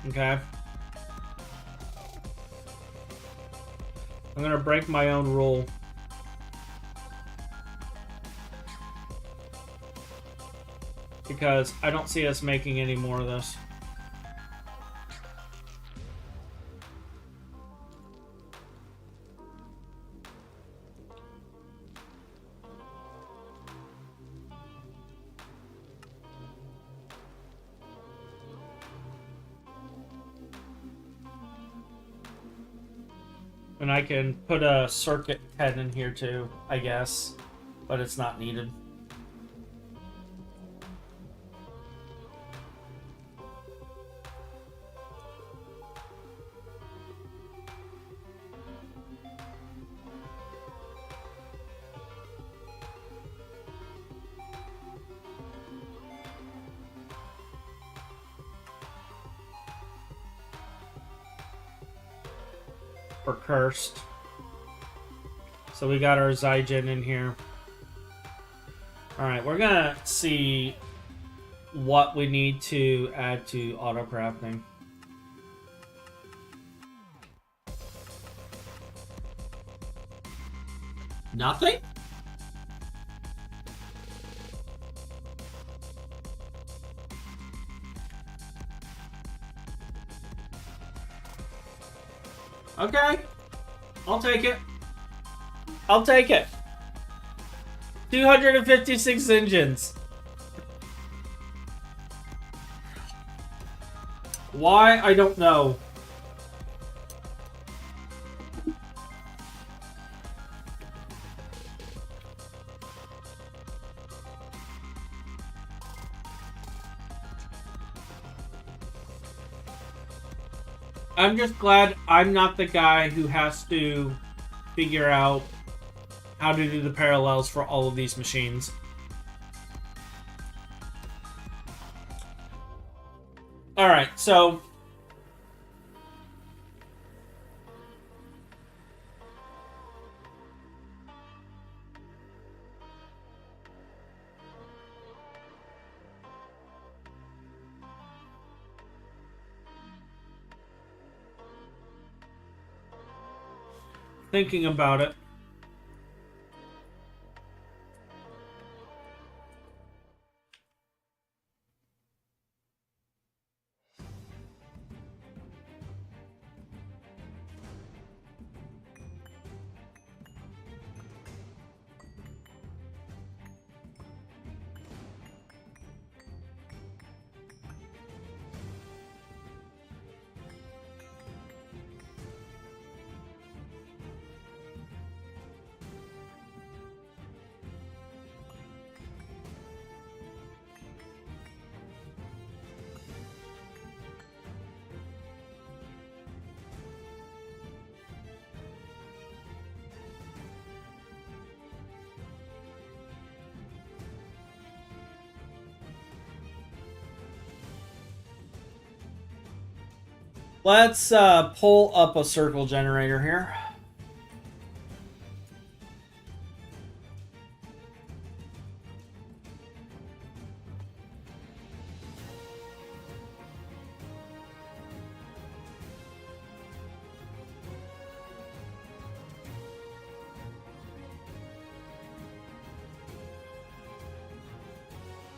Okay? I'm going to break my own rule. Because I don't see us making any more of this. And I can put a circuit head in here too, I guess. But it's not needed. or cursed. So we got our Zygen in here. Alright, we're gonna see what we need to add to autocrafting. Nothing? Okay. I'll take it. I'll take it. 256 engines. Why? I don't know. I'm just glad I'm not the guy who has to figure out how to do the parallels for all of these machines. Alright, so... thinking about it. Let's pull up a circle generator here.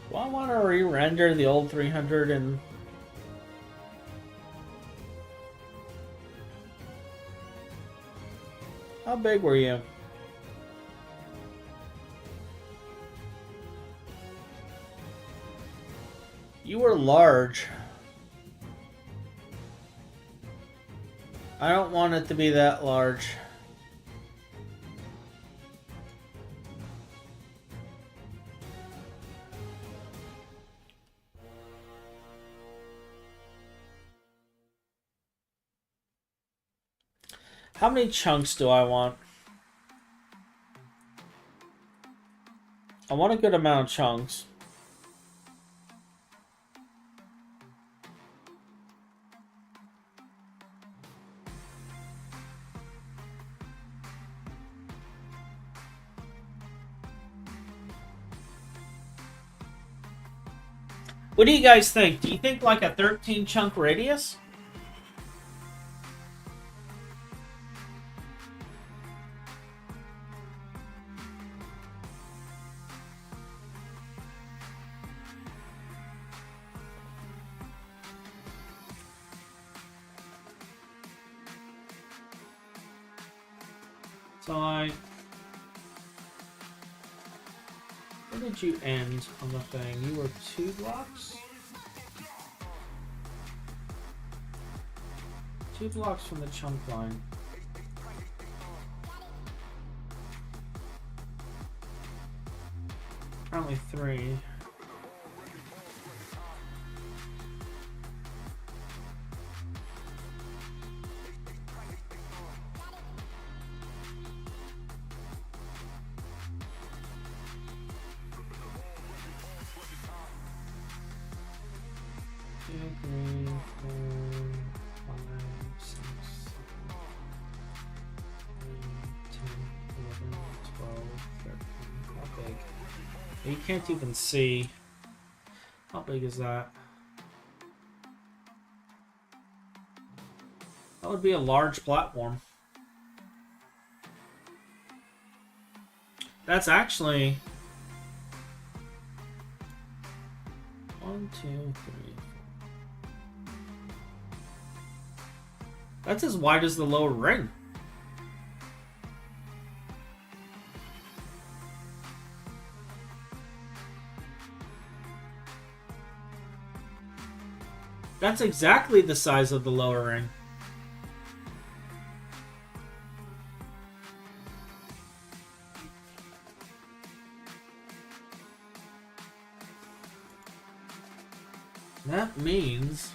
Do I want to re-render the old 300 and... How big were you? You were large. I don't want it to be that large. How many chunks do I want? I want a good amount of chunks. What do you guys think? Do you think like a 13 chunk radius? So where did you end on the thing? You were 2 blocks? 2 blocks from the chunk line. Apparently 3. You can't even see. How big is that? That would be a large platform. That's actually 1, 2, 3, 4. That's as wide as the lower ring. That's exactly the size of the lower ring. That means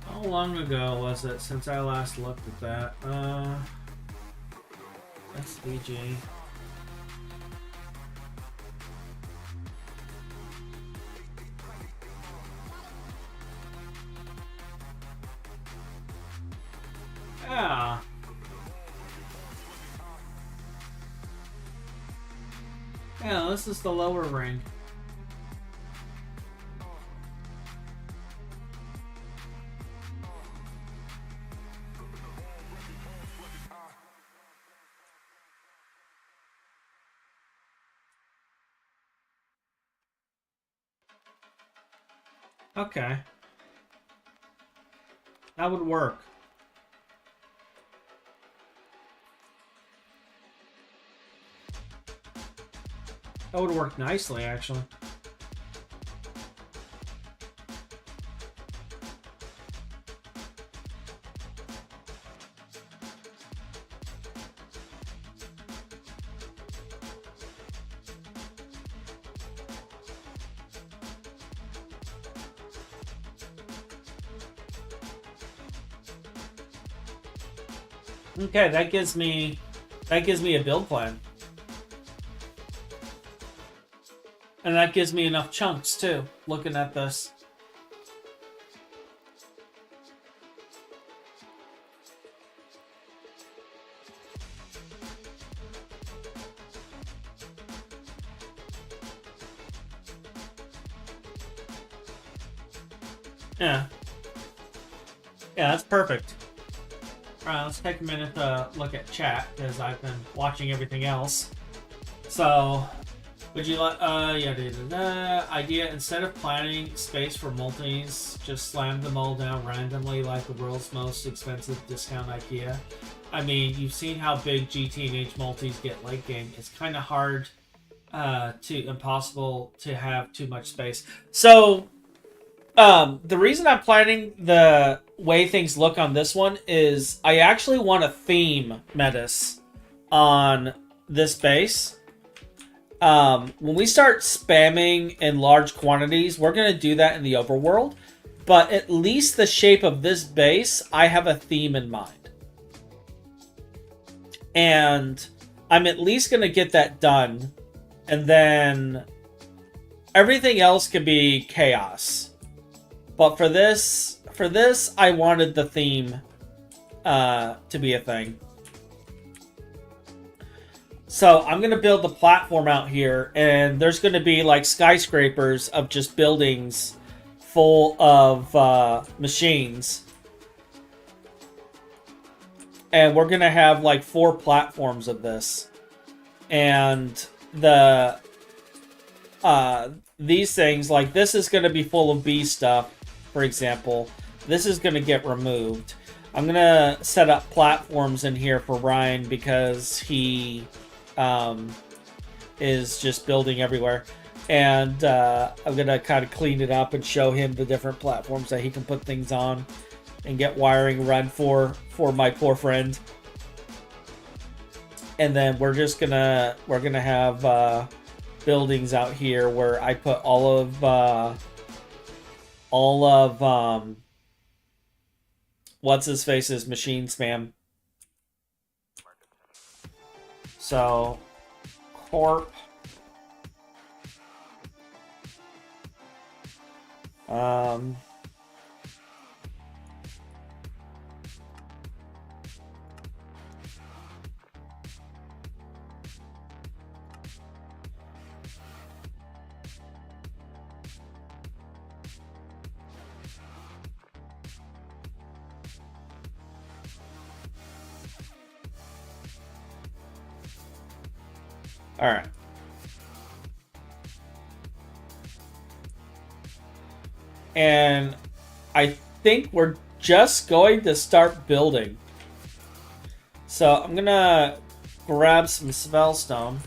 how long ago was it since I last looked at that? SVG. Yeah. Yeah, this is the lower ring. Okay. That would work. That would work nicely, actually. Okay, that gives me a build plan. And that gives me enough chunks too, looking at this. Yeah. Yeah, that's perfect. Alright, let's take a minute to look at chat, because I've been watching everything else. So, would you like, idea, instead of planning space for multis, just slam them all down randomly like the world's most expensive discount IKEA? I mean, you've seen how big GT and H multis get late game. It's kind of hard impossible to have too much space. So, the reason I'm planning the way things look on this one is I actually want to theme Metis on this base. When we start spamming in large quantities, we're going to do that in the overworld. But at least the shape of this base, I have a theme in mind. And I'm at least going to get that done. And then everything else can be chaos. But for this, I wanted the theme to be a thing. So I'm going to build the platform out here, and there's going to be like skyscrapers of just buildings full of machines. And we're going to have like 4 platforms of this. And these things, like this is going to be full of bee stuff, for example. This is going to get removed. I'm going to set up platforms in here for Ryan because he is just building everywhere. And I'm going to kind of clean it up and show him the different platforms that he can put things on and get wiring run for my poor friend. And then we're gonna have buildings out here where I put all of what's his face's machine spam. So corp Um, all right. And I think we're just going to start building. So I'm gonna grab some spellstone.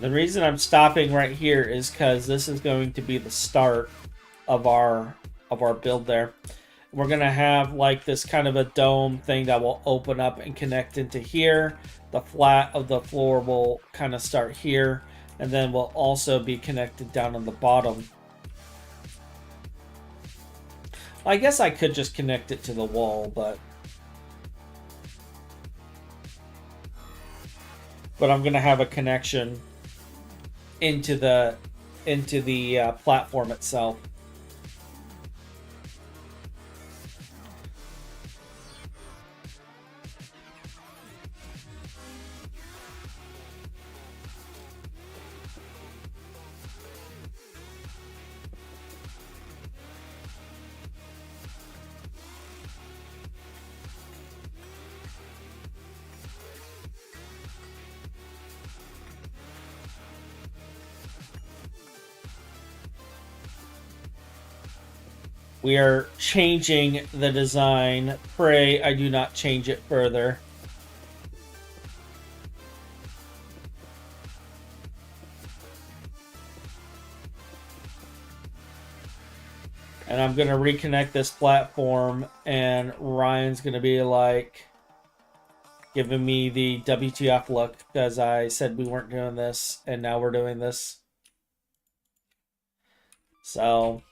The reason I'm stopping right here is because this is going to be the start of our build there. We're going to have like this kind of a dome thing that will open up and connect into here. The flat of the floor will kind of start here, and then will also be connected down on the bottom. I guess I could just connect it to the wall, but I'm going to have a connection into the platform itself. We are changing the design. Pray I do not change it further. And I'm going to reconnect this platform, and Ryan's going to be like giving me the WTF look because I said we weren't doing this, and now we're doing this. So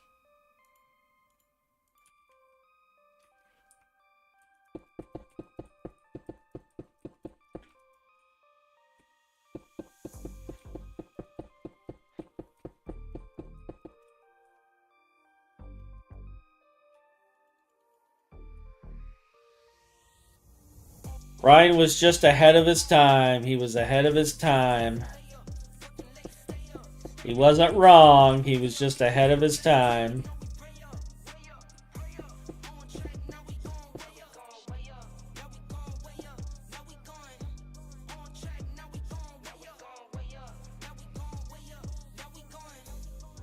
Ryan was just ahead of his time. He was ahead of his time. He wasn't wrong. He was just ahead of his time.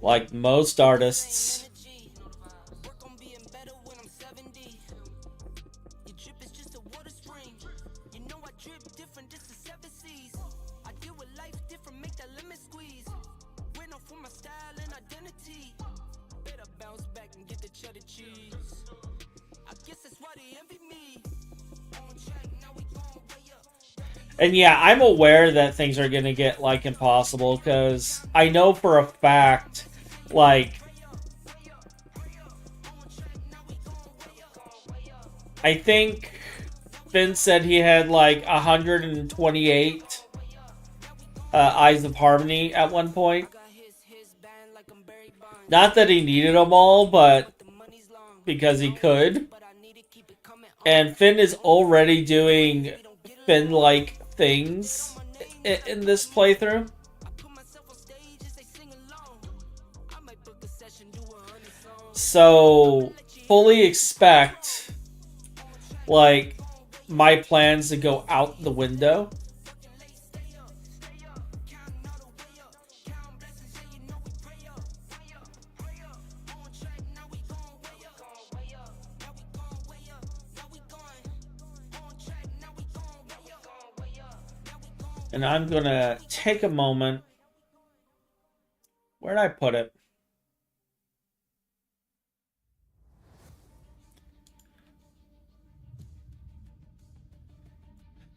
Like most artists. And yeah, I'm aware that things are going to get, like, impossible, because I know for a fact, like, I think Finn said he had, like, 128 Eyes of Harmony at one point. Not that he needed them all, but because he could. And Finn is already doing Finn-like things in this playthrough. So fully expect, like, my plans to go out the window. And I'm going to take a moment. Where'd I put it?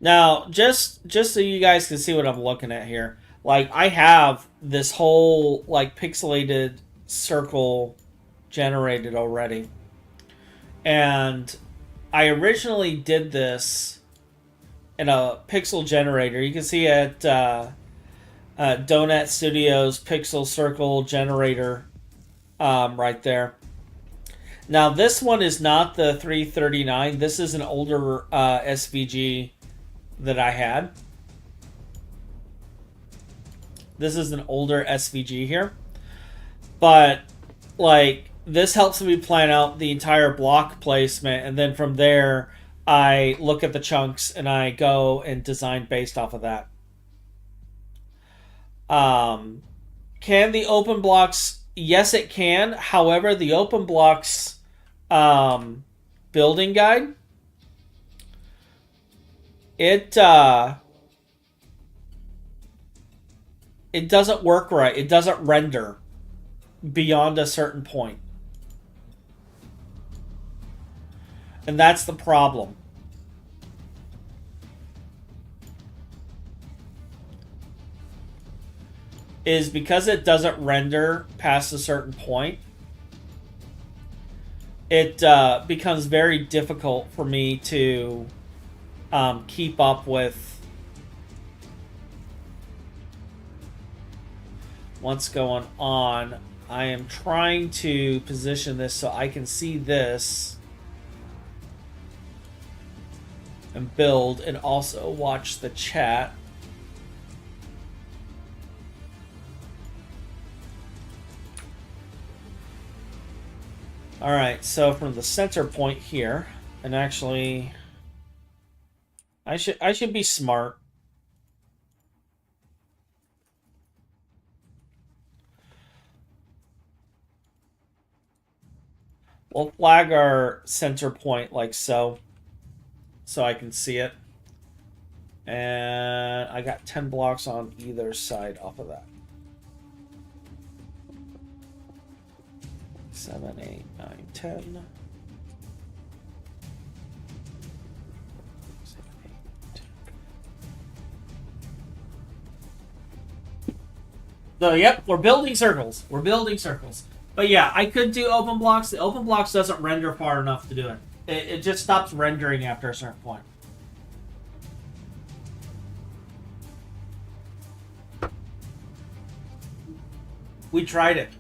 Now, just so you guys can see what I'm looking at here, like I have this whole like pixelated circle generated already, and I originally did this in a pixel generator. You can see at Donut Studios pixel circle generator right there. Now this one is not the 339. This is an older SVG that I had. This is an older SVG here. But, like, this helps me plan out the entire block placement, and then from there, I look at the chunks and I go and design based off of that. Can the open blocks? Yes, it can. However, the open blocks building guide, it doesn't work right. It doesn't render beyond a certain point. And that's the problem. Is because it doesn't render past a certain point, it becomes very difficult for me to keep up with what's going on. I am trying to position this so I can see this and build and also watch the chat. Alright, so from the center point here, and actually I should be smart. We'll flag our center point like so I can see it. And I got 10 blocks on either side off of that. 7, 8, 9, 10. 7, 8, 10. So, yep, we're building circles. We're building circles. But yeah, I could do open blocks. The open blocks doesn't render far enough to do it. It just stops rendering after a certain point. We tried it.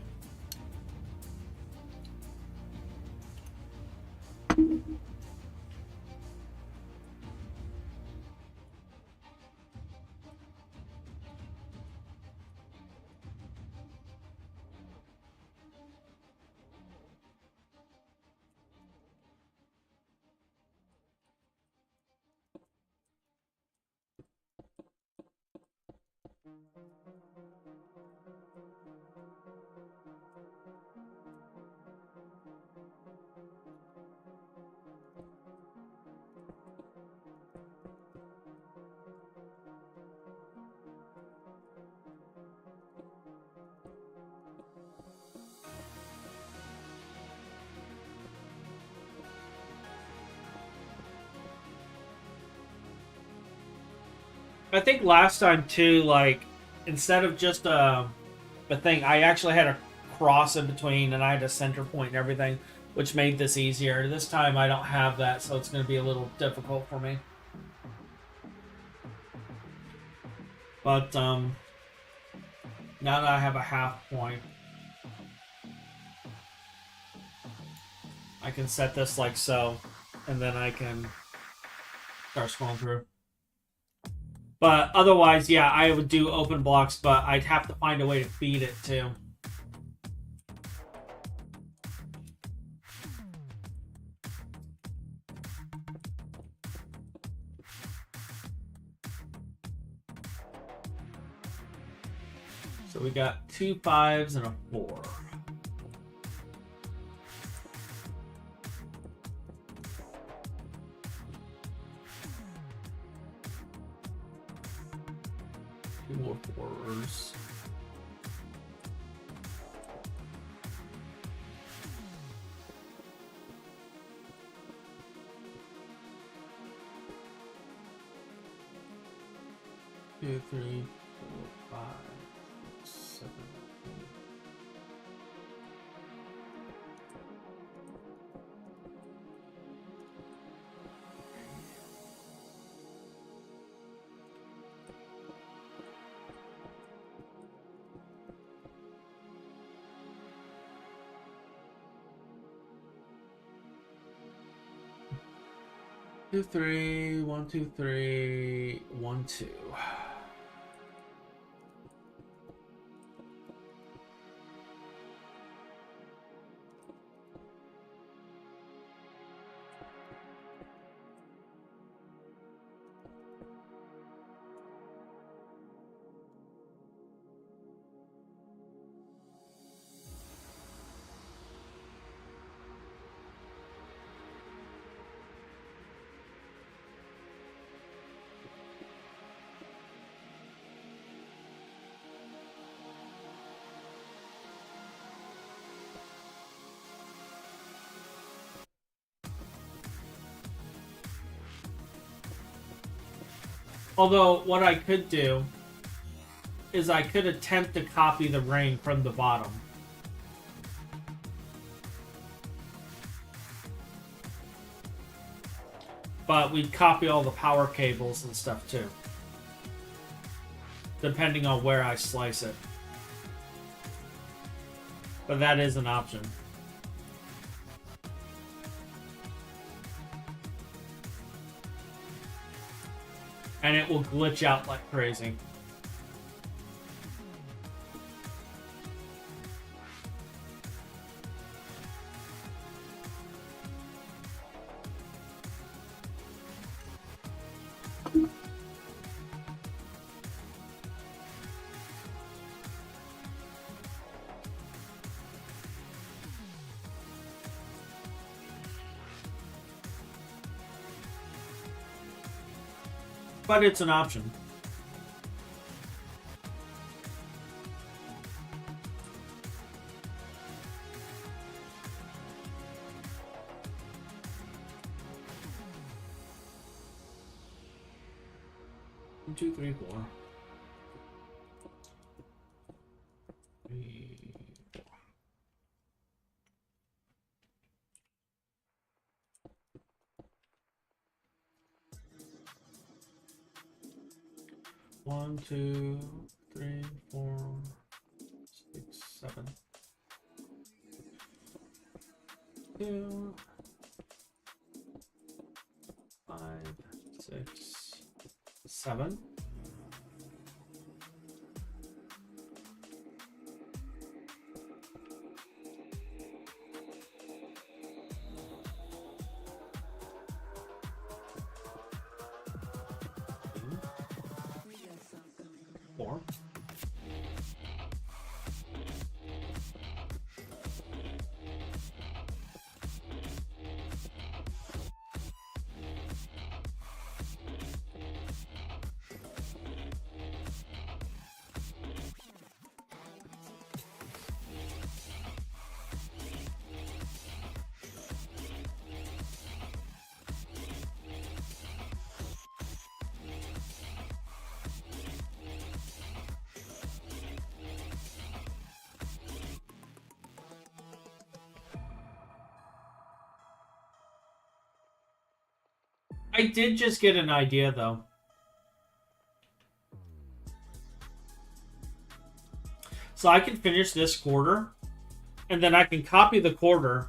I think last time too, like, instead of just a thing, I actually had a cross in between and I had a center point and everything, which made this easier. This time I don't have that, so it's going to be a little difficult for me. But now that I have a half point, I can set this like so, and then I can start scrolling through. But otherwise, yeah, I would do open blocks, but I'd have to find a way to feed it too. So we got 2 5s and a 4. More 4s. 2, 3, 4, 5, 7, 8. Two, 3, 1, 2, 3, 1, 2. Although, what I could do is I could attempt to copy the ring from the bottom. But we'd copy all the power cables and stuff too. Depending on where I slice it. But that is an option. And it will glitch out like crazy. But it's an option. One, 2, 3, 4. 3, 4. One, 2, 3, 4, 6, 7. 2, 5, 6, 7. Four. I did just get an idea, though. So I can finish this quarter, and then I can copy the quarter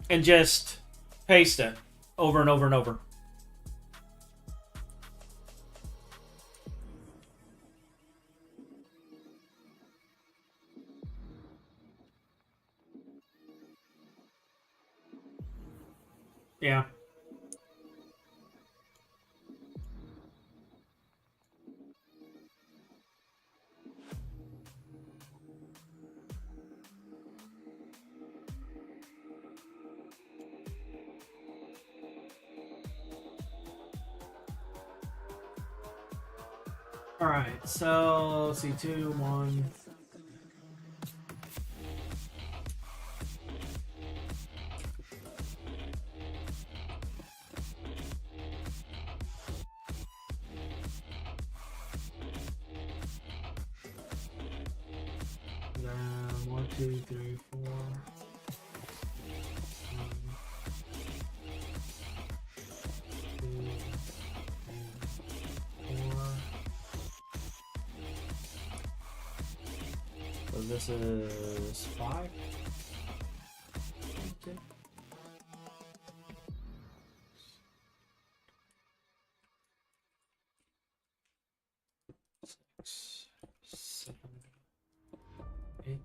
and just paste it over and over and over. Yeah. All right, so let's see, 2, 1. 2, 3, 4. 1, 2, 3, 4. So this is 5. Okay. 6, 7, 8.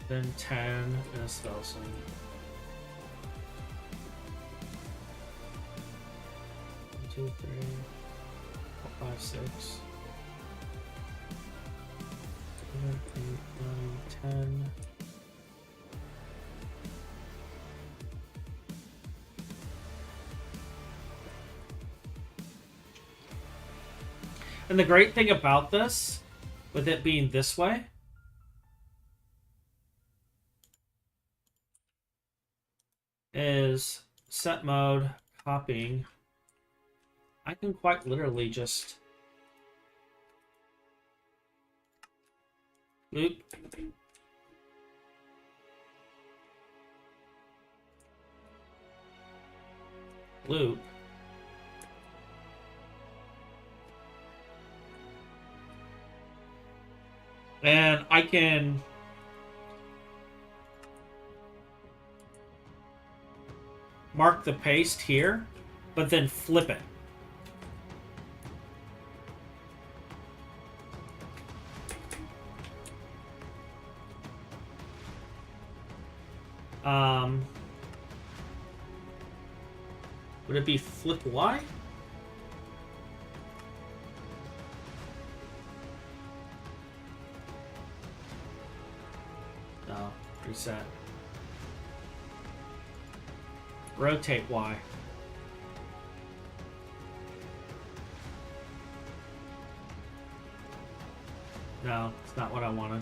Then 10 and a spell sling. 1, 2, 3, 4, 5, 6. 7, 8, 9, 10. And the great thing about this, with it being this way, is set mode, copying. I can quite literally just loop, loop, and I can mark the paste here, but then flip it. Would it be flip Y? No, reset. Rotate Y. No, it's not what I wanted.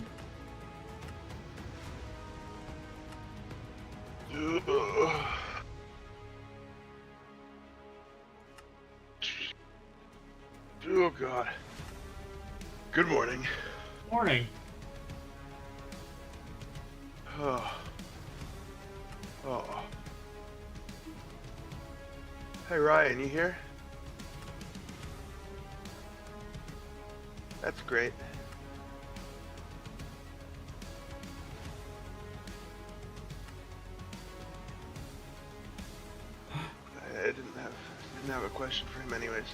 Oh God. Good morning.
Morning.
Oh. Oh. Hey Ryan, you here? That's great. I didn't have a question for him anyways.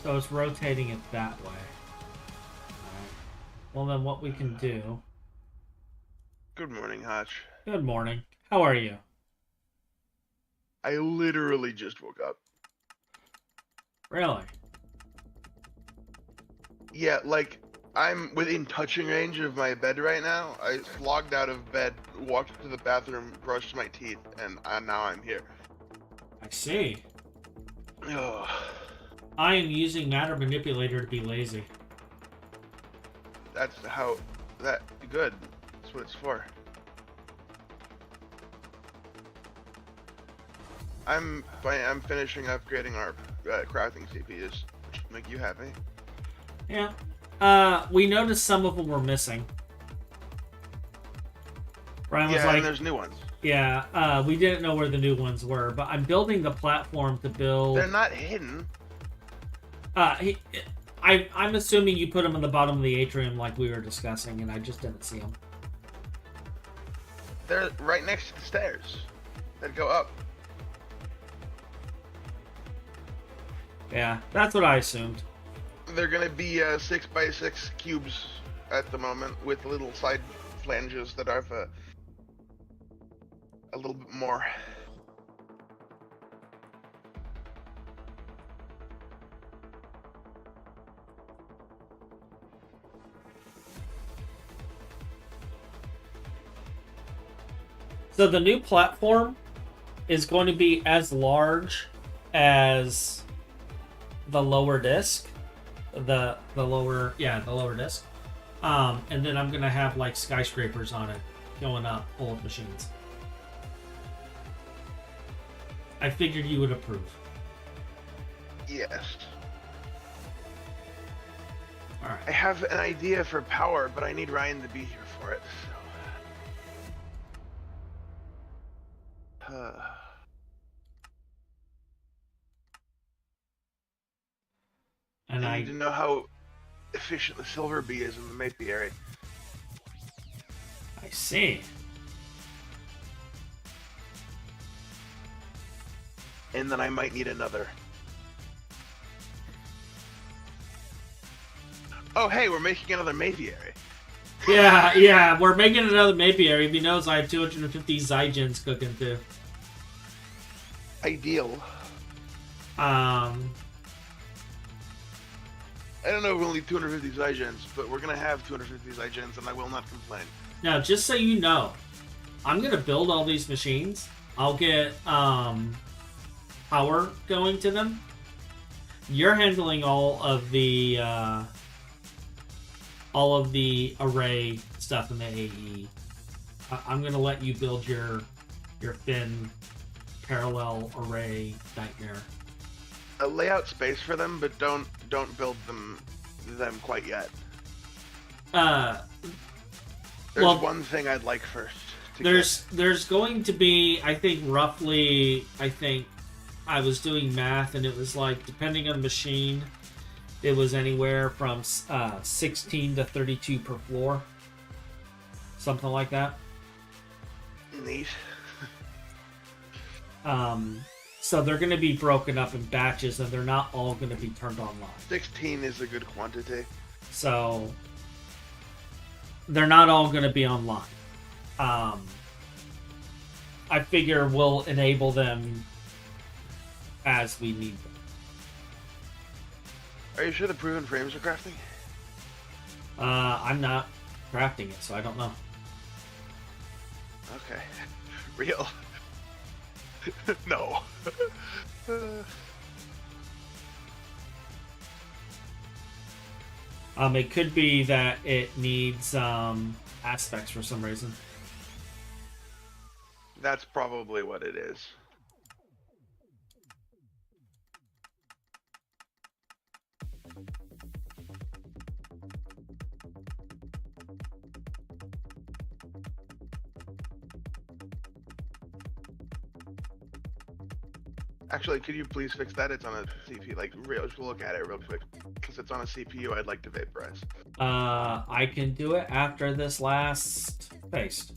So it's rotating it that way. Alright. Well, then what we can do...
Good morning, Hotch.
Good morning. How are you?
I literally just woke up.
Really?
Yeah, like, I'm within touching range of my bed right now. I logged out of bed, walked to the bathroom, brushed my teeth, and now I'm here.
I see.
Ugh.
I am using Matter Manipulator to be lazy.
That's good. That's what it's for. I'm finishing upgrading our crafting CPUs, which will make you happy.
Yeah. We noticed some of them were missing. Brian was like,
and there's new ones.
Yeah, we didn't know where the new ones were, but I'm building the platform to build...
They're not hidden.
I'm assuming you put them in the bottom of the atrium like we were discussing, and I just didn't see them.
They're right next to the stairs that go up.
Yeah, that's what I assumed.
They're gonna be 6x6 cubes at the moment with little side flanges that are a little bit more.
So the new platform is going to be as large as the lower disc, the lower disc, and then I'm gonna have like skyscrapers on it going up full of machines. I figured you would approve.
Yes.
All right.
I have an idea for power, but I need Ryan to be here for it. So.
And
I
I
need to know how efficient the silver bee is in the Mapiary.
I see.
And then I might need another. Oh, hey, we're making another Mapiary.
Yeah, we're making another Mapiary. If he knows I have 250 Zygens cooking too.
Ideal. I don't know if we'll need 250 Zygens, but we're gonna have 250 Zygens, and I will not complain.
Now, just so you know, I'm gonna build all these machines. I'll get power going to them. You're handling all of the array stuff in the AE. I'm gonna let you build your thin parallel array nightmare.
Lay out space for them, but don't build them quite yet. There's one thing I'd like first.
There's going to be, I think I was doing math, and it was like, depending on the machine, it was anywhere from 16 to 32 per floor. Something like that.
Neat.
So they're going to be broken up in batches, and they're not all going to be turned online.
16 is a good quantity.
So they're not all going to be online. I figure we'll enable them as we need them.
Are you sure the proven frames are crafting?
I'm not crafting it, so I don't know.
Okay. Real. No.
It could be that it needs aspects for some reason.
That's probably what it is. Actually, could you please fix that? It's on a CPU, just look at it real quick. Because it's on a CPU I'd like to vaporize.
I can do it after this last paste.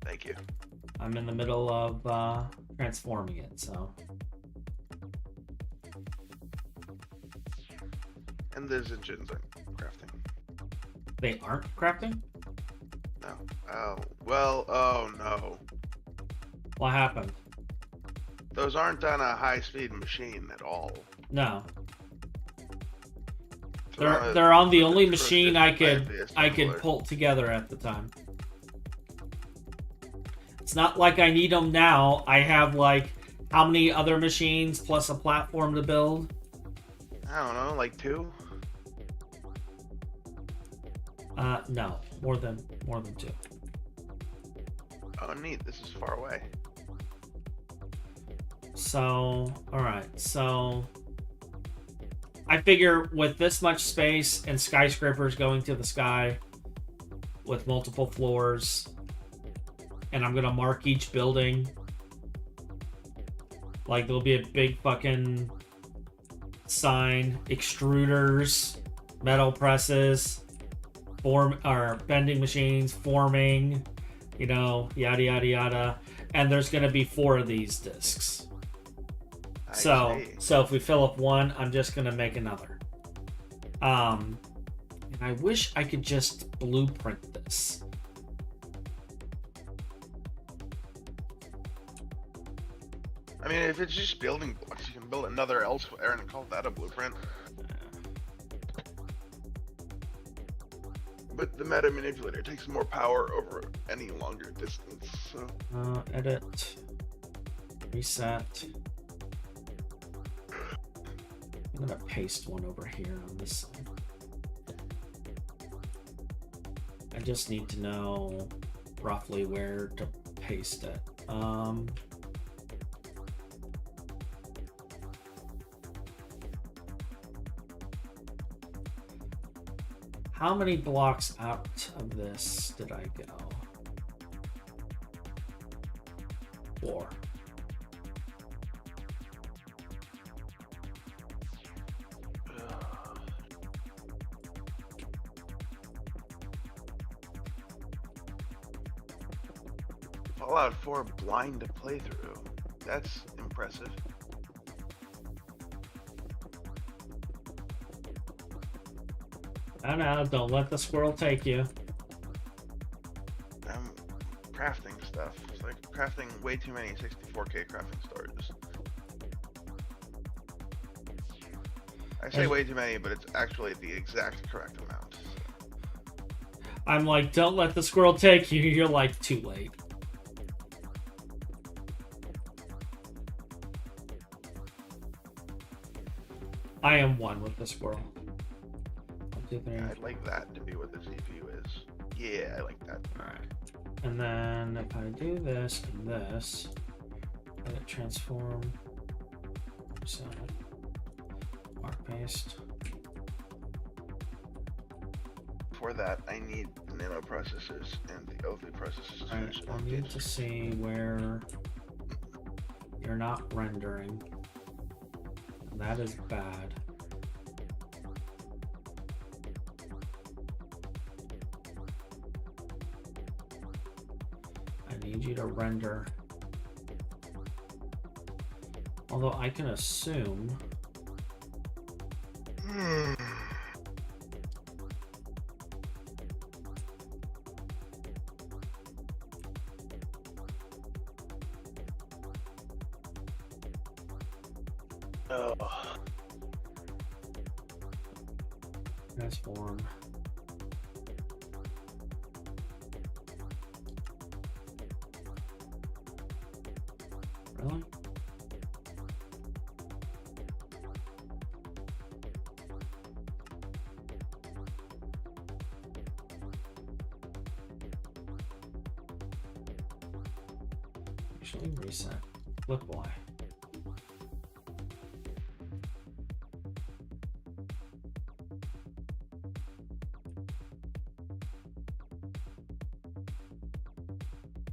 Thank you.
I'm in the middle of transforming it, so.
And those engines aren't crafting.
They aren't crafting?
No. Oh, well, oh no.
What happened?
Those aren't on a high-speed machine at all.
No. They're on the only machine I could pull together at the time. It's not like I need them now. I have how many other machines plus a platform to build?
I don't know, like 2?
No, more than 2.
Oh, neat. This is far away.
So, alright, so I figure with this much space and skyscrapers going to the sky with multiple floors, and I'm gonna mark each building, like there'll be a big fucking sign, extruders, metal presses, bending machines, forming, you know, yada yada yada, and there's gonna be 4 of these discs. So if we fill up one, I'm just gonna make another. And I wish I could just blueprint this.
I mean, if it's just building blocks, you can build another elsewhere and call that a blueprint. But the meta manipulator takes more power over any longer distance, so...
Edit. Reset. I'm gonna paste one over here on this side. I just need to know roughly where to paste it. How many blocks out of this did I go? 4.
Fallout 4 blind playthrough. That's impressive.
No, don't let the squirrel take you.
I'm crafting stuff. It's like crafting way too many 64K crafting storages. I say way too many, but it's actually the exact correct amount.
I'm like, don't let the squirrel take you. You're like, too late. I am one with the squirrel. 1, 2, 3.
I'd like that to be what the CPU is. Yeah, I like that.
Alright. And then if I do this and this, let it transform. So, mark paste.
For that, I need nano processors and the OV processors.
Alright, I need to see where you're not rendering. That is bad. I need you to render. Although I can assume. Transform. Really? Actually, reset. Flip Y.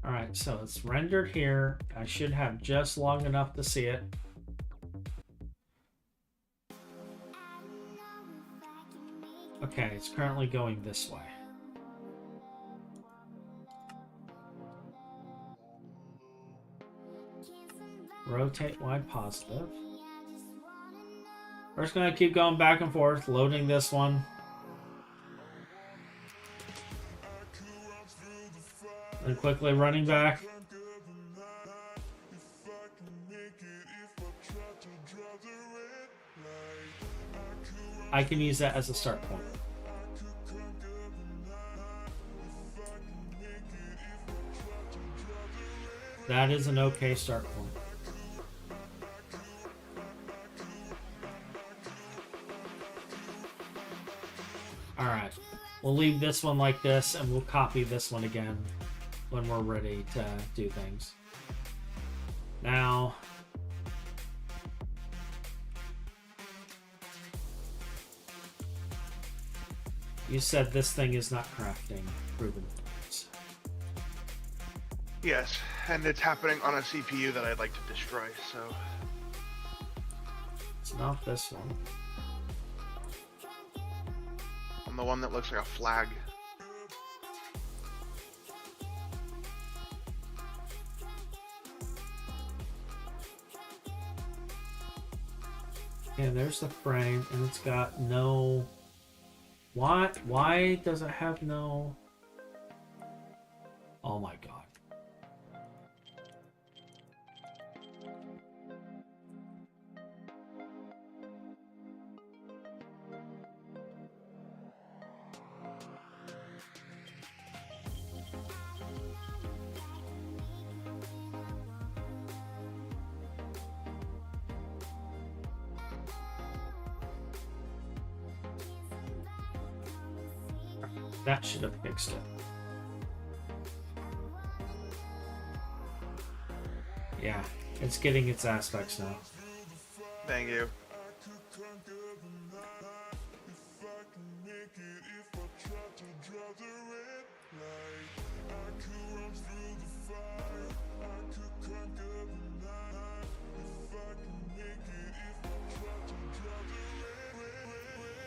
Alright, so it's rendered here. I should have just long enough to see it. Okay, it's currently going this way. Rotate Y positive. We're just gonna keep going back and forth, loading this one. And quickly running back. I can use that as a start point. That is an okay start point. Alright, we'll leave this one like this and we'll copy this one again when we're ready to do things. Now, You said this thing is not crafting. Proven.
Yes, and it's happening on a CPU that I'd like to destroy, so...
It's not this one.
On the one that looks like a flag.
Yeah, there's the frame, and it's got no... What? Why does it have no... Oh my god. That should have fixed it. Yeah, it's getting its aspects now.
Thank you.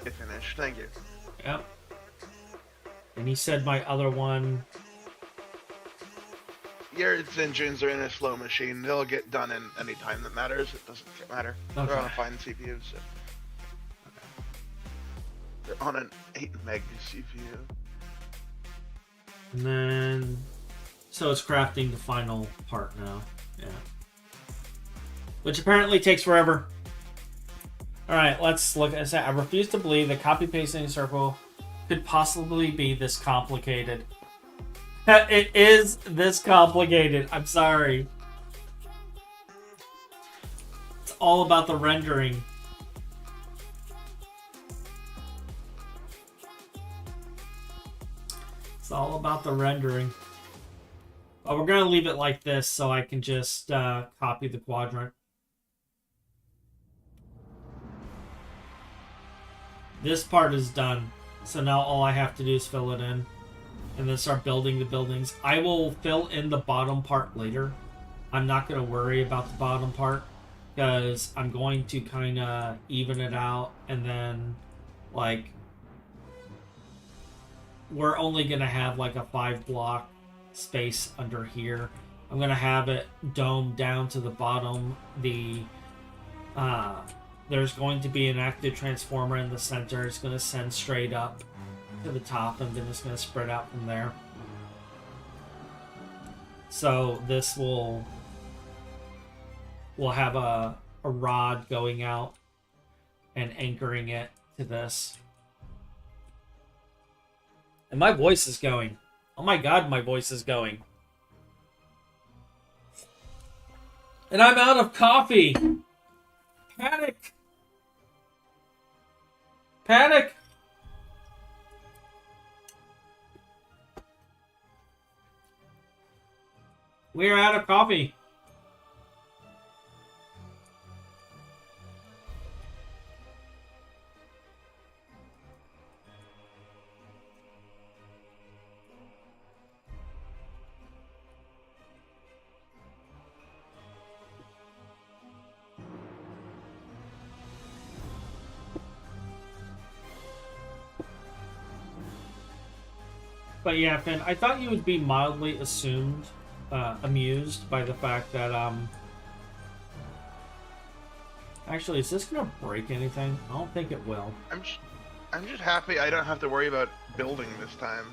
It finished. Thank you.
Yep. And he said my other one...
Your engines are in a slow machine. They'll get done in any time that matters. It doesn't matter.
Okay.
They're on a fine CPU, so... They're on an 8 meg CPU.
And then... So it's crafting the final part now. Yeah. Which apparently takes forever. Alright, let's look at that. I refuse to believe that copy-pasting a circle could possibly be this complicated. It is this complicated. I'm sorry. It's all about the rendering. It's all about the rendering. But we're going to leave it like this so I can just copy the quadrant. This part is done. So now all I have to do is fill it in. And then start building the buildings. I will fill in the bottom part later. I'm not going to worry about the bottom part. Because I'm going to kind of even it out. And then, like... We're only going to have like a 5-block space under here. I'm going to have it domed down to the bottom. There's going to be an active transformer in the center. It's going to send straight up to the top, and then it's going to spread out from there. So this will have a rod going out and anchoring it to this. And my voice is going. Oh my god, my voice is going. And I'm out of coffee. Panic. Panic. We are out of coffee. But yeah, Finn, I thought you would be mildly amused by the fact that, Actually, is this gonna break anything? I don't think it will.
I'm just happy I don't have to worry about building this time.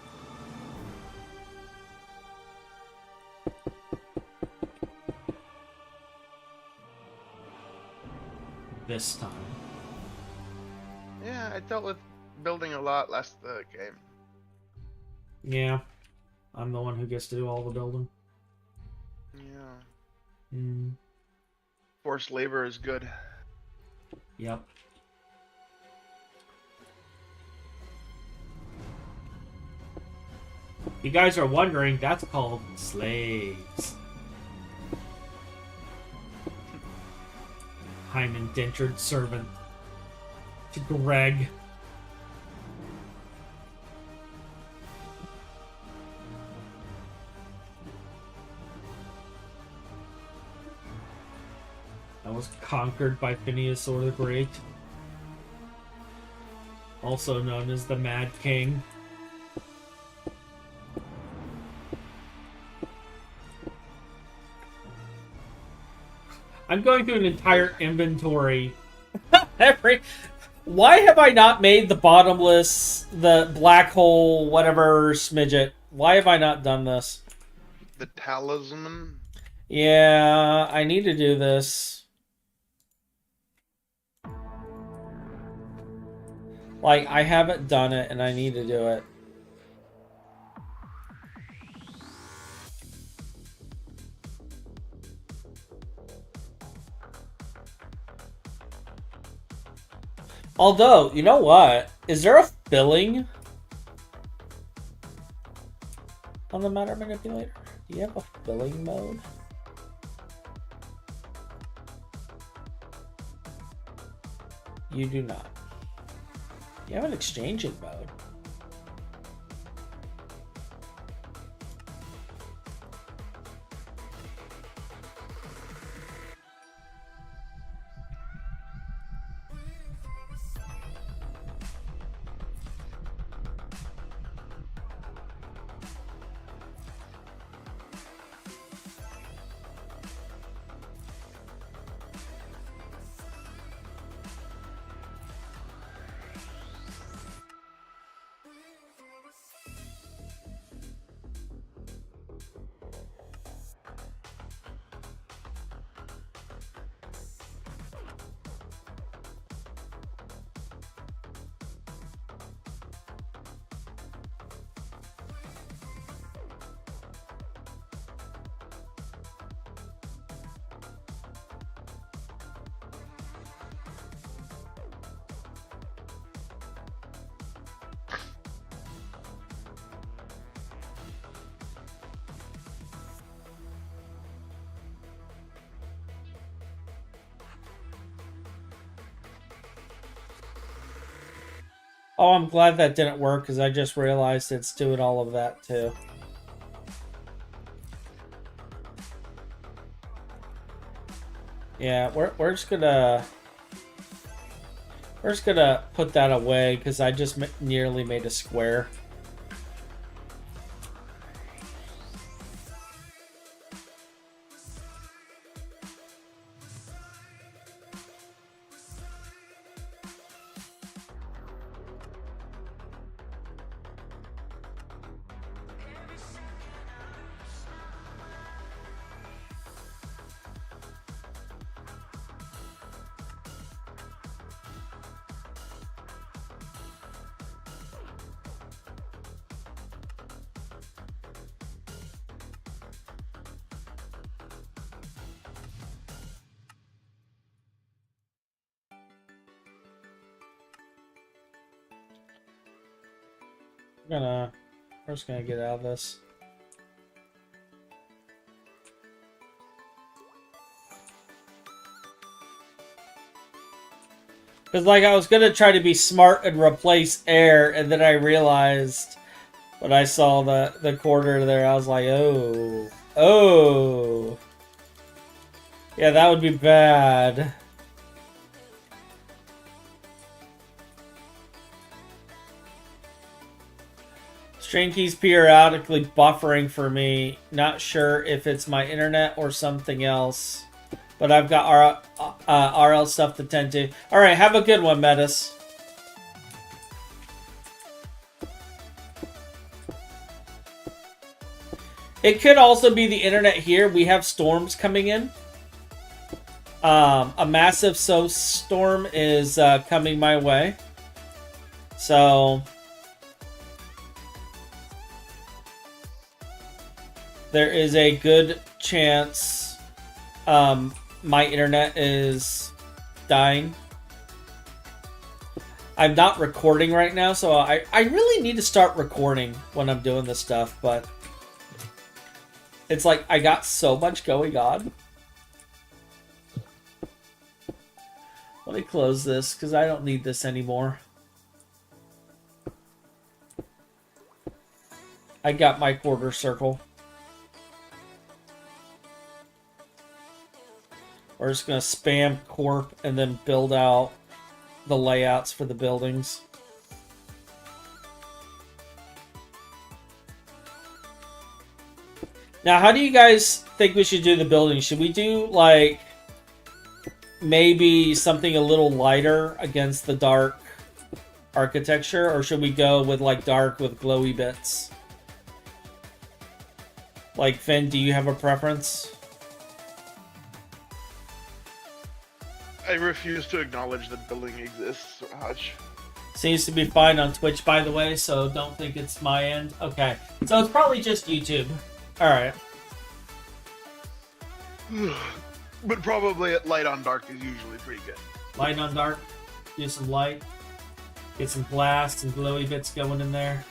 This time.
Yeah, I dealt with building a lot last game.
Yeah. I'm the one who gets to do all the building.
Yeah.
Mm.
Forced labor is good.
Yep. You guys are wondering, that's called slaves. I'm indentured servant to Greg. was conquered by Phineas or the Great, also known as the Mad King. I'm going through an entire inventory. Why have I not made the bottomless, the black hole, whatever smidget? Why have I not done this?
The talisman?
Yeah, I need to do this. Like, I haven't done it, and I need to do it. Although, you know what? Is there a filling on the matter manipulator? Do you have a filling mode? You do not. You have an exchanging mode. Oh, I'm glad that didn't work, because I just realized it's doing all of that, too. Yeah, we're just gonna... We're just gonna put that away, because I just nearly made a square. We're just gonna get out of this. Because, like, I was gonna try to be smart and replace air, and then I realized when I saw the quarter there, I was like, oh. Oh. Yeah, that would be bad. String keys periodically buffering for me. Not sure if it's my internet or something else. But I've got RL stuff to tend to. Alright, have a good one, Metis. It could also be the internet here. We have storms coming in. A massive storm is coming my way. So... there is a good chance my internet is dying. I'm not recording right now, so I really need to start recording when I'm doing this stuff, but it's like I got so much going on. Let me close this, because I don't need this anymore. I got my quarter circle. We're just gonna spam corp and then build out the layouts for the buildings. Now, how do you guys think we should do the building? Should we do, like, maybe something a little lighter against the dark architecture? Or should we go with, like, dark with glowy bits? Like, Finn, do you have a preference?
I refuse to acknowledge that building exists, Hutch.
Seems to be fine on Twitch, by the way, so don't think it's my end. Okay, so it's probably just YouTube. Alright.
But probably light on dark is usually pretty good.
Light on dark. Do some light. Get some glass and glowy bits going in there.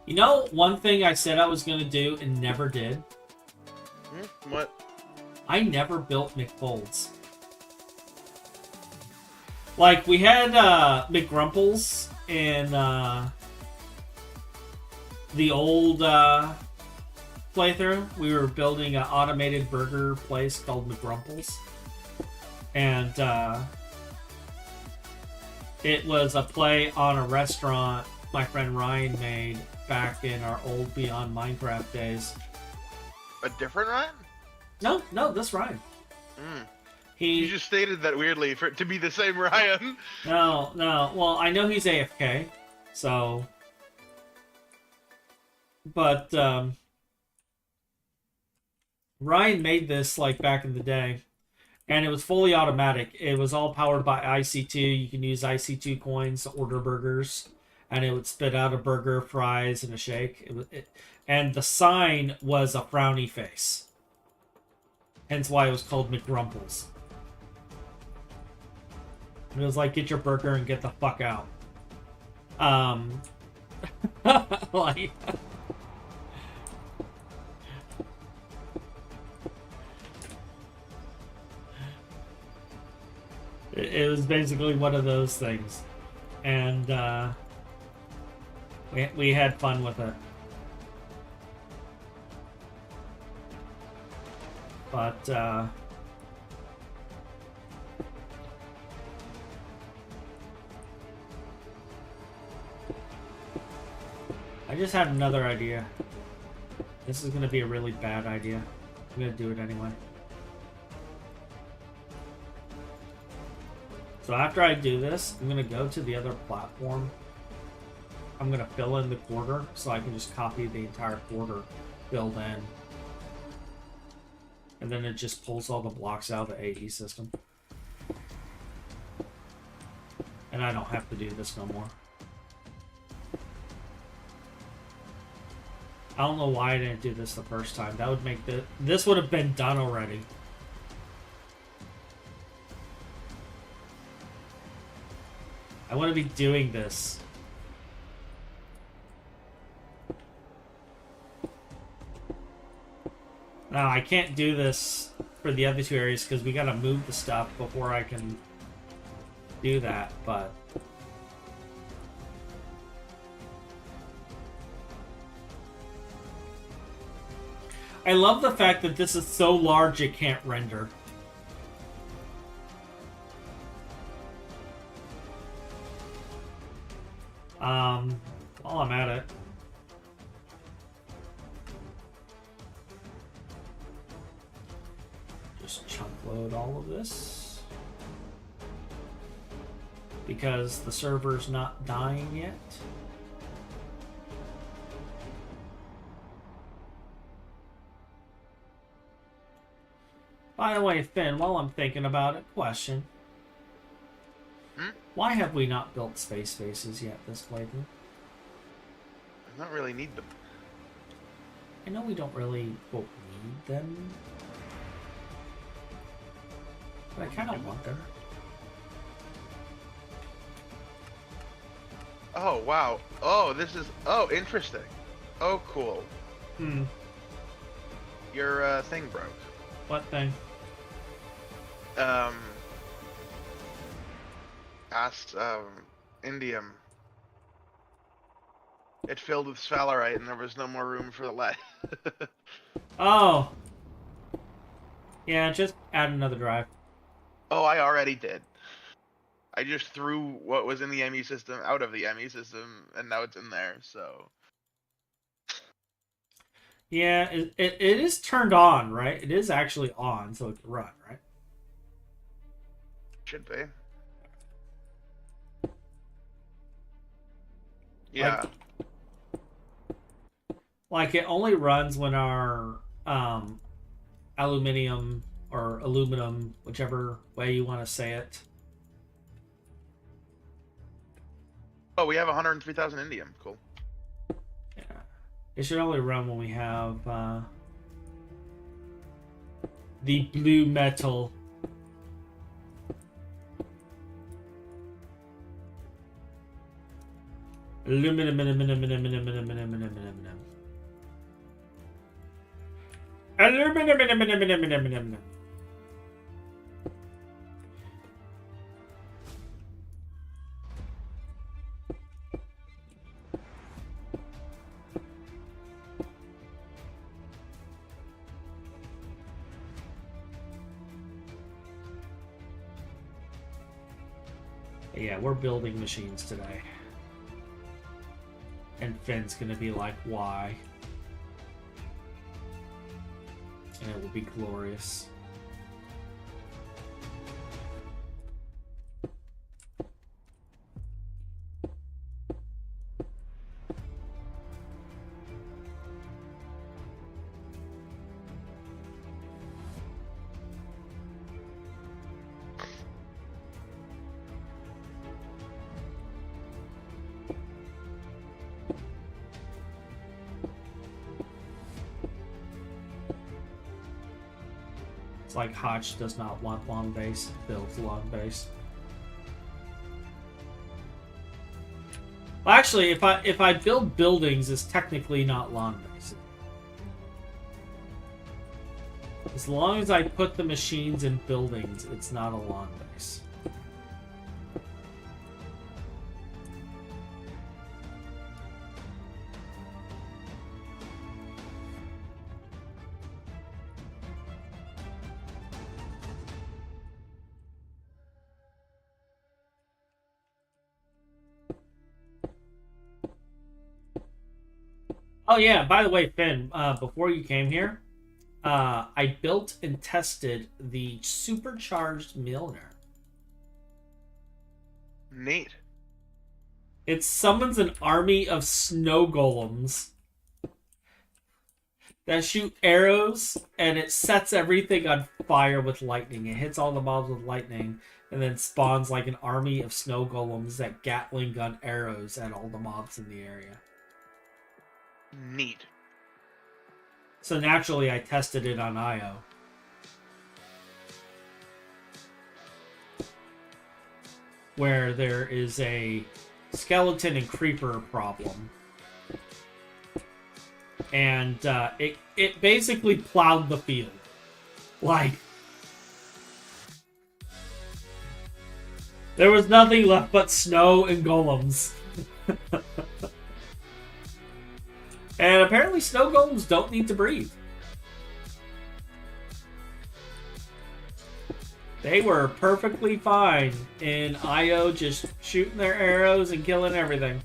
You know, one thing I said I was going to do and never did?
What?
I never built McFolds. Like, we had McGrumples in the old playthrough. We were building an automated burger place called McGrumples. And it was a play on a restaurant my friend Ryan made back in our old Beyond Minecraft days.
A different Ryan?
No, this Ryan.
You just stated that weirdly for it to be the same Ryan.
No. Well, I know he's AFK, so... But, Ryan made this, like, back in the day, and it was fully automatic. It was all powered by IC2. You can use IC2 coins to order burgers, and it would spit out a burger, fries, and a shake. And the sign was a frowny face. Hence why it was called McGrumples. It was like, get your burger and get the fuck out. Like... It was basically one of those things. And, we had fun with it. But, I just had another idea. This is going to be a really bad idea. I'm going to do it anyway. So after I do this, I'm going to go to the other platform. I'm going to fill in the quarter so I can just copy the entire quarter filled in. And then it just pulls all the blocks out of the AE system. And I don't have to do this no more. I don't know why I didn't do this the first time. That would make this would have been done already. I want to be doing this. Now, I can't do this for the other two areas because we gotta move the stuff before I can do that, but... I love the fact that this is so large it can't render. While I'm at it. Just chunk load all of this. Because the server's not dying yet. By the way, Finn, while I'm thinking about it, question. Why have we not built space bases yet this playthrough?
I don't really need them.
I know we don't really, quote, need them. But I kind of want them.
Oh, wow. Oh, this is... Oh, interesting. Oh, cool. Your thing broke.
What thing?
Asked, indium. It filled with sphalerite and there was no more room for the lead.
Oh, Yeah, just add another drive.
Oh, I already did. I just threw what was in the ME system out of the ME system, and now it's in there, so...
Yeah, it is turned on, right? It is actually on, so it can run, right?
Should be. Yeah.
Like it only runs when our aluminum or aluminum, whichever way you want to say it.
Oh, we have 103,000 indium. Cool.
Yeah. It should only run when we have the blue metal. Aluminum. Yeah, we're building machines today. And Finn's gonna be like, why? And it will be glorious. It's like Hotch does not want long base, builds long base. Well, actually, if I build buildings, it's technically not long base. As long as I put the machines in buildings, it's not a long base. Oh yeah, by the way, Finn, before you came here, I built and tested the supercharged milliner.
Neat.
It summons an army of snow golems that shoot arrows, and it sets everything on fire with lightning. It hits all the mobs with lightning, and then spawns like an army of snow golems that Gatling gun arrows at all the mobs in the area.
Neat.
So naturally, I tested it on IO. Where there is a skeleton and creeper problem. And it basically plowed the field. Like, there was nothing left but snow and golems. And apparently snow golems don't need to breathe. They were perfectly fine in IO, just shooting their arrows and killing everything.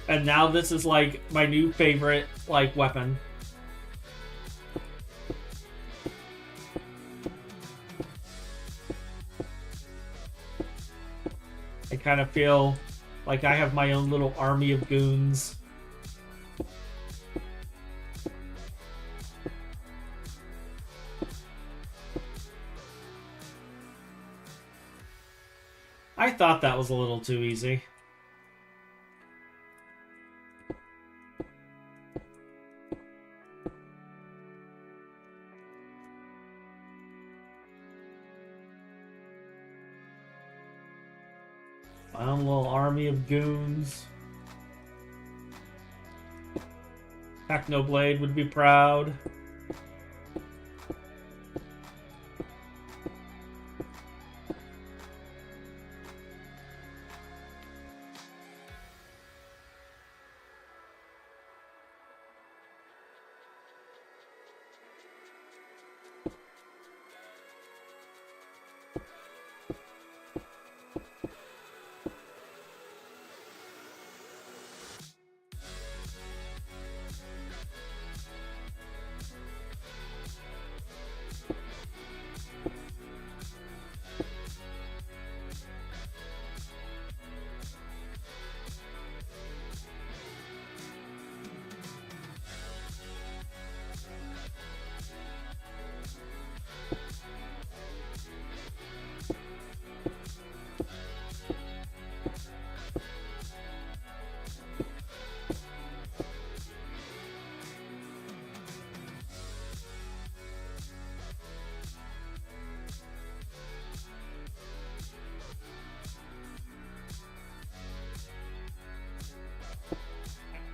And now this is like my new favorite like weapon. I kind of feel like I have my own little army of goons. I thought that was a little too easy. My own little army of goons. Technoblade would be proud.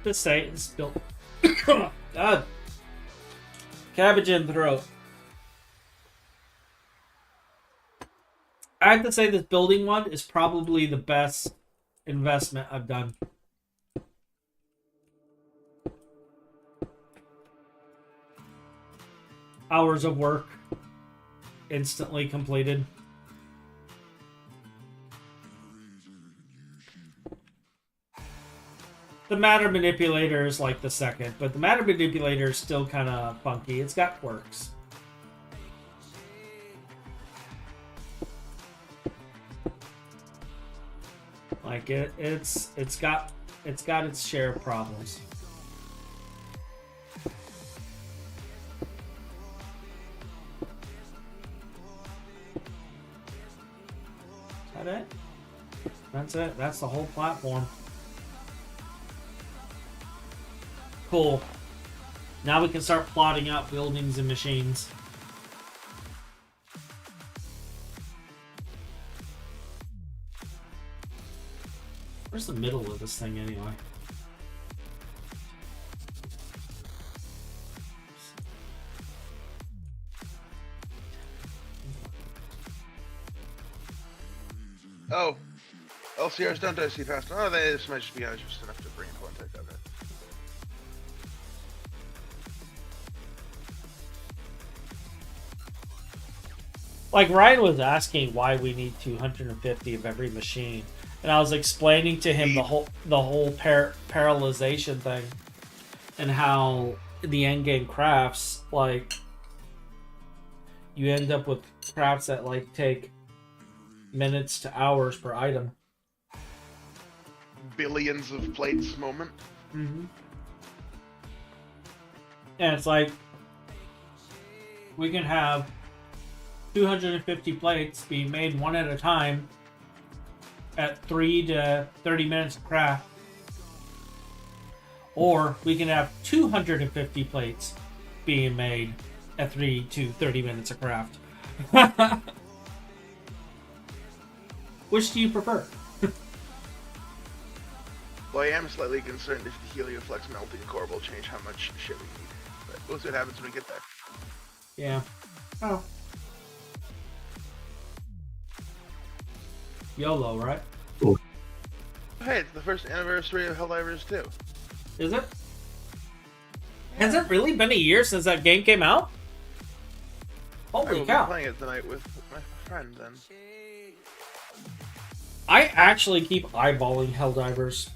to say it's built. God. Cabbage in throat. I have to say this building one is probably the best investment I've done. Hours of work instantly completed. The matter manipulator is like the second, but the matter manipulator is still kind of funky. It's got quirks. Like it's got its share of problems. Is that it? That's it. That's the whole platform. Cool. Now we can start plotting out buildings and machines. Where's the middle of this thing anyway?
Oh, LCRs don't die see fast. Oh, this might just be just enough to bring in contact. Okay.
Like Ryan was asking why we need 250 of every machine, and I was explaining to him the whole parallelization thing, and how the endgame crafts, like, you end up with crafts that like take minutes to hours per item.
Billions of plates moment.
Mm-hmm. And it's like we can have 250 plates being made one at a time at 3 to 30 minutes of craft. Or we can have 250 plates being made at 3 to 30 minutes of craft. Which do you prefer?
Well, I am slightly concerned if the Helioflex melting core will change how much shit we need. But we'll see what happens when we get there.
Yeah. Oh. YOLO, right?
Ooh. Hey, it's the first anniversary of Helldivers 2.
Is it? Has it really been a year since that game came out? Holy cow.
I will be playing it tonight with my friend then.
I actually keep eyeballing Helldivers.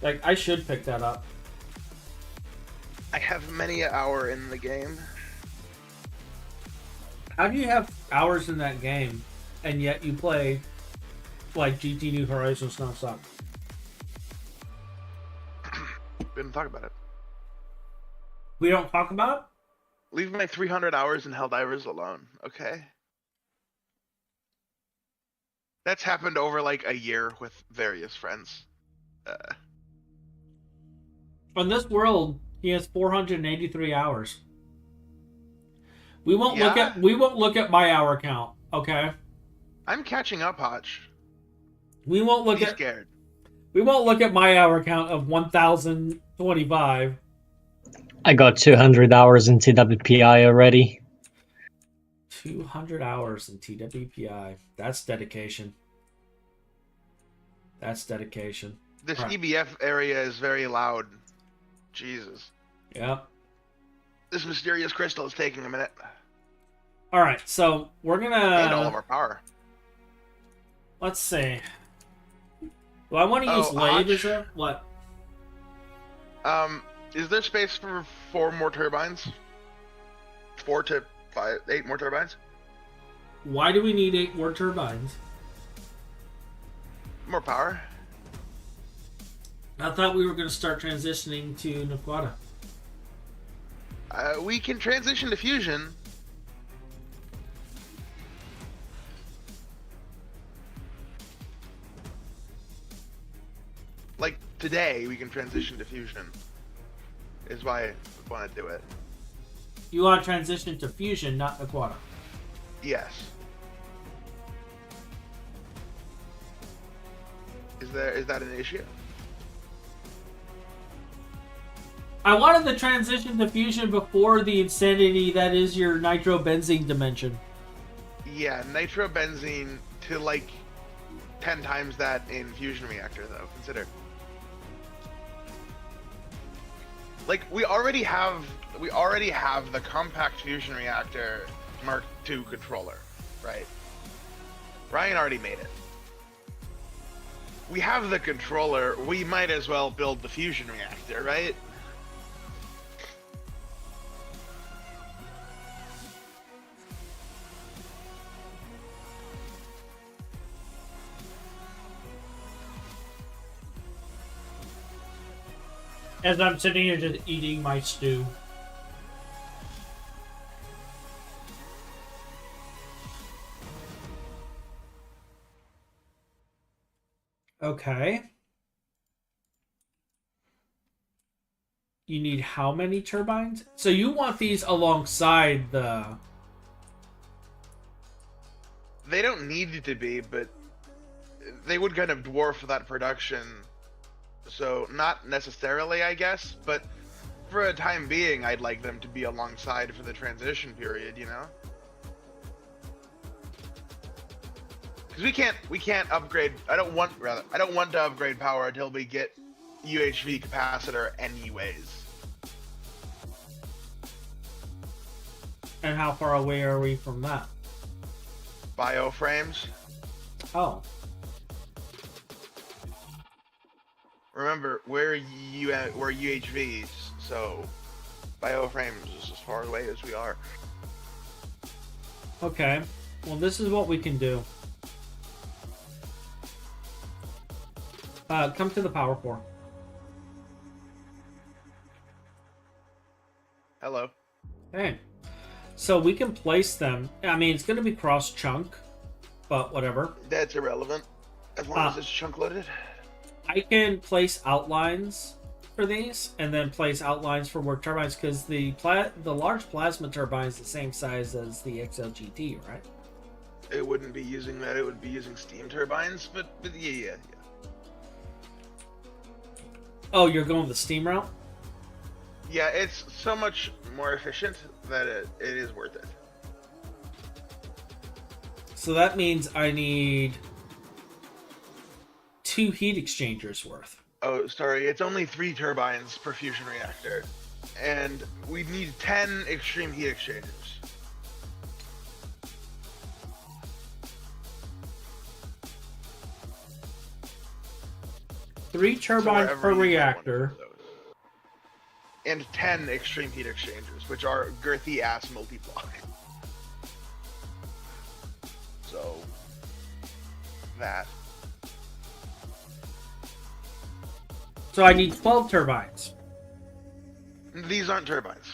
Like, I should pick that up.
I have many an hour in the game.
How do you have hours in that game, and yet you play, like, GT New Horizons nonstop?
We didn't talk about it.
We don't talk about it?
Leave my 300 hours in Helldivers alone, okay? That's happened over, like, a year with various friends.
On this world, he has 483 hours. We won't look at my hour count, okay?
I'm catching up, Hotch.
We won't look
Be
at
scared.
We won't look at my hour count of 1,025.
I got 200 hours in TWPI already.
200 hours in TWPI. That's dedication. That's dedication.
This
right.
EBF area is very loud. Jesus.
Yep.
This mysterious crystal is taking a minute.
Alright, so we're gonna...
And all of our power.
Let's see. Do I want to use lathe as a... What?
Is there space for 4 more turbines? 4 to 5, 8 more turbines?
Why do we need 8 more turbines?
More power.
I thought we were going to start transitioning to Naquata.
We can transition to fusion. Like today, we can transition to fusion. Is why I want to do it.
You want to transition to fusion, not Naquata.
Yes. Is that an issue?
I wanted the transition to fusion before the insanity that is your nitrobenzene dimension.
Yeah, nitrobenzene to like 10 times that in fusion reactor, though. Consider. Like we already have the compact fusion reactor Mark II controller, right? Ryan already made it. We have the controller. We might as well build the fusion reactor, right?
As I'm sitting here just eating my stew. Okay. You need how many turbines? So you want these alongside the...
They don't need to be, but they would kind of dwarf that production. So not necessarily, I guess, but for a time being, I'd like them to be alongside for the transition period, you know? Because we can't upgrade. I don't want to upgrade power until we get UHV capacitor anyways.
And how far away are we from that?
Bioframes.
Oh.
Remember, we're UHVs, so bioframes is as far away as we are.
Okay. Well, this is what we can do. Come to the power core.
Hello.
Hey. So we can place them. I mean, it's going to be cross-chunk, but whatever.
That's irrelevant, as long as it's chunk loaded.
I can place outlines for these, and then place outlines for work turbines, because the large plasma turbine is the same size as the XLGT, right?
It wouldn't be using that. It would be using steam turbines, but yeah.
Oh, you're going the steam route?
Yeah, it's so much more efficient that it is worth it.
So that means I need 2 heat exchangers worth.
Oh, sorry, it's only 3 turbines per fusion reactor. And we need 10 extreme heat exchangers.
Three turbines per reactor.
And 10 extreme heat exchangers, which are girthy ass multi-block. So, that.
So I need 12 turbines.
These aren't turbines.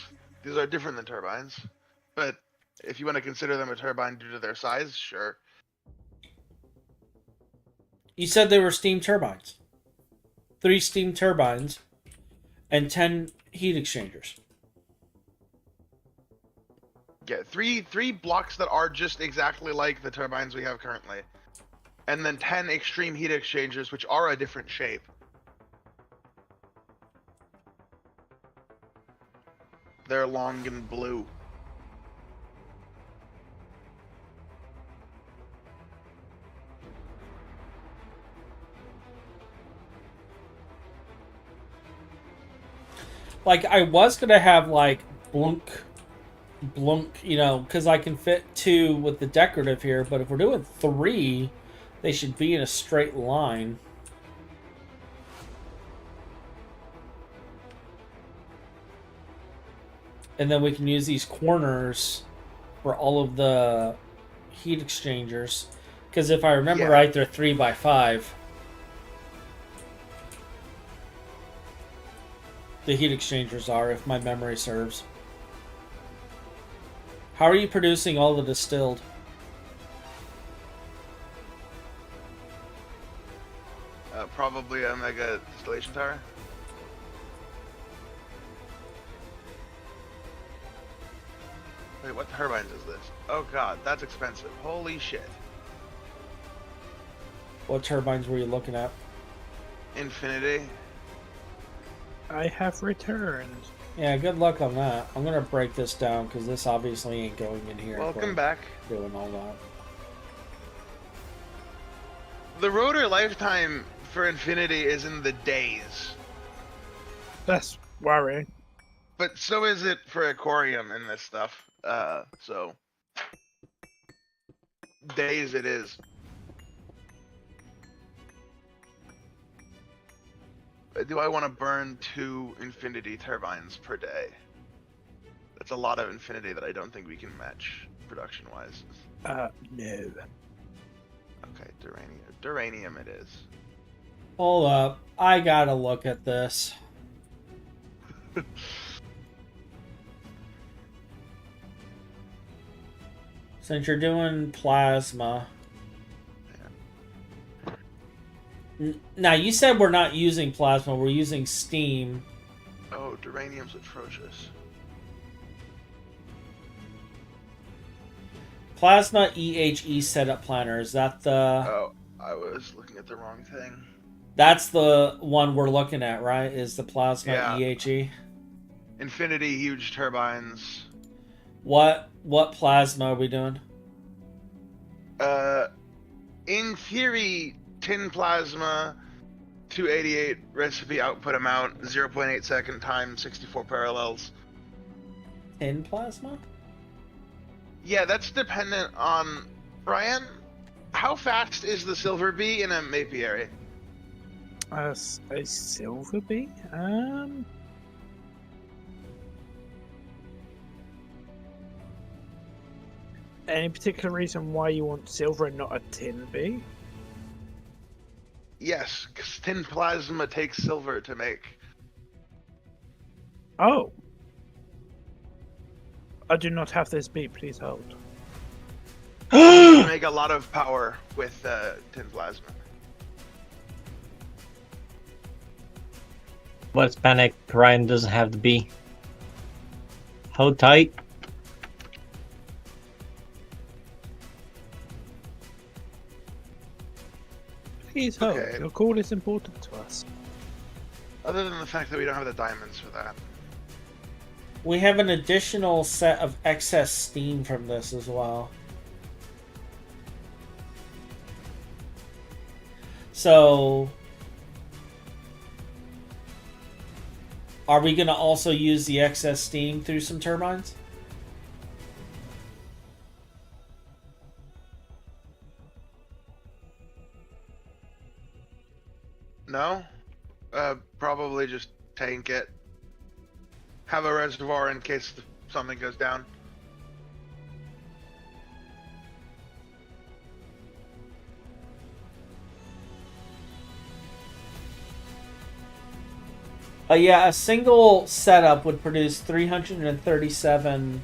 These are different than turbines. But if you want to consider them a turbine due to their size, sure.
You said they were steam turbines. 3 steam turbines and 10 heat exchangers.
Yeah, three blocks that are just exactly like the turbines we have currently. And then 10 extreme heat exchangers, which are a different shape. They're long and blue.
Like, I was going to have, like, blunk, you know, because I can fit 2 with the decorative here, but if we're doing 3, they should be in a straight line. And then we can use these corners for all of the heat exchangers. Because if I remember right, they're 3x5. The heat exchangers are, if my memory serves. How are you producing all the distilled?
Probably a mega distillation tower. Wait, what turbines is this? Oh god, that's expensive. Holy shit.
What turbines were you looking at?
Infinity.
I have returned.
Yeah, good luck on that. I'm gonna break this down because this obviously ain't going in here.
Welcome back.
Doing all that.
The rotor lifetime for Infinity is in the days.
That's worrying.
But so is it for Aquarium in this stuff. So days it is. Do I want to burn 2 Infinity turbines per day? That's a lot of Infinity that I don't think we can match production-wise.
No.
Okay, Duranium it is.
Hold up. I gotta look at this. Since you're doing plasma. Now, you said we're not using plasma, we're using steam.
Oh, Duranium's atrocious.
Plasma EHE setup planner, is that the...
Oh, I was looking at the wrong thing.
That's the one we're looking at, right? Is the plasma
Yeah.
EHE?
Infinity huge turbines.
What plasma are we doing?
In theory, tin plasma, 288 recipe output amount, 0.8 second time, 64 parallels.
Tin plasma?
Yeah, that's dependent on... Brian, how fast is the silver bee in a apiary?
A silver bee? Any particular reason why you want silver and not a tin bee?
Yes, because tin plasma takes silver to make.
Oh. I do not have this bee, please hold.
You make a lot of power with tin plasma.
What's panic? Ryan doesn't have the bee. Hold tight.
Please hold.
Okay.
Your call is important to us.
Other than the fact that we don't have the diamonds for that.
We have an additional set of excess steam from this as well. So, are we going to also use the excess steam through some turbines?
No? Probably just tank it. Have a reservoir in case something goes down.
Yeah, a single setup would produce 337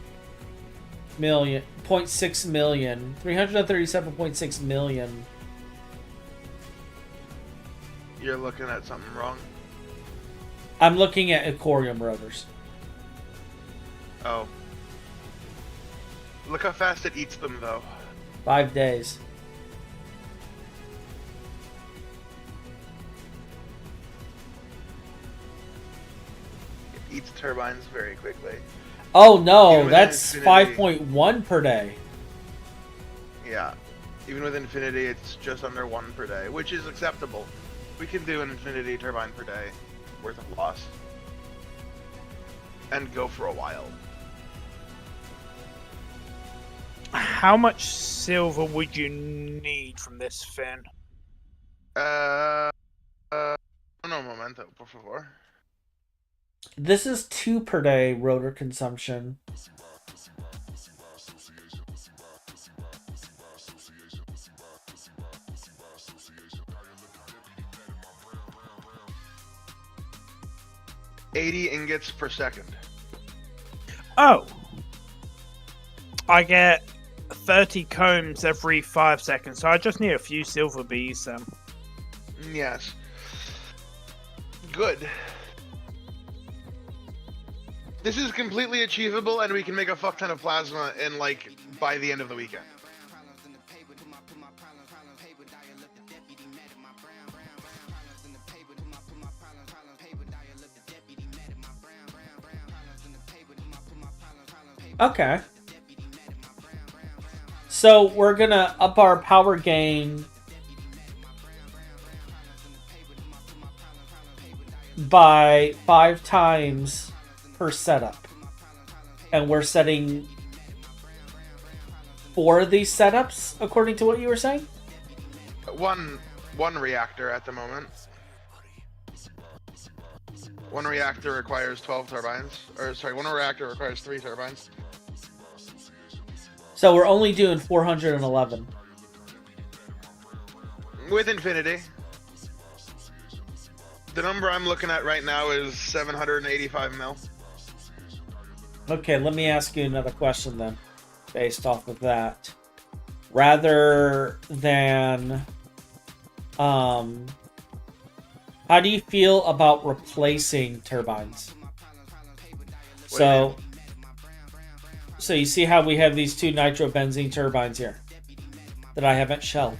million, 0.6 million, 337.6 million.
You're looking at something wrong.
I'm looking at aquarium rotors.
Oh. Look how fast it eats them, though.
5 days.
It eats turbines very quickly.
Oh no,
Even with
that's
Infinity.
5.1 per day.
Yeah. Even with Infinity, it's just under 1 per day, which is acceptable. We can do an Infinity turbine per day worth of loss. And go for a while.
How much silver would you need from this, Finn?
No momento, por favor.
This is 2 per day rotor consumption.
$80 ingots per second.
Oh! I get 30 combs every 5 seconds, so I just need a few silver bees then.
Yes. Good. This is completely achievable, and we can make a fuck ton of plasma in, like, by the end of the weekend.
Okay. So we're gonna up our power gain by 5 times per setup. And we're setting 4 of these setups, according to what you were saying?
One reactor at the moment. One reactor requires 12 turbines. Or sorry, one reactor requires 3 turbines.
So we're only doing 411.
With infinity. The number I'm looking at right now is 785 mil.
Okay, let me ask you another question then, based off of that. Rather than, how do you feel about replacing turbines? So you see how we have these 2 nitrobenzene turbines here that I haven't shelled.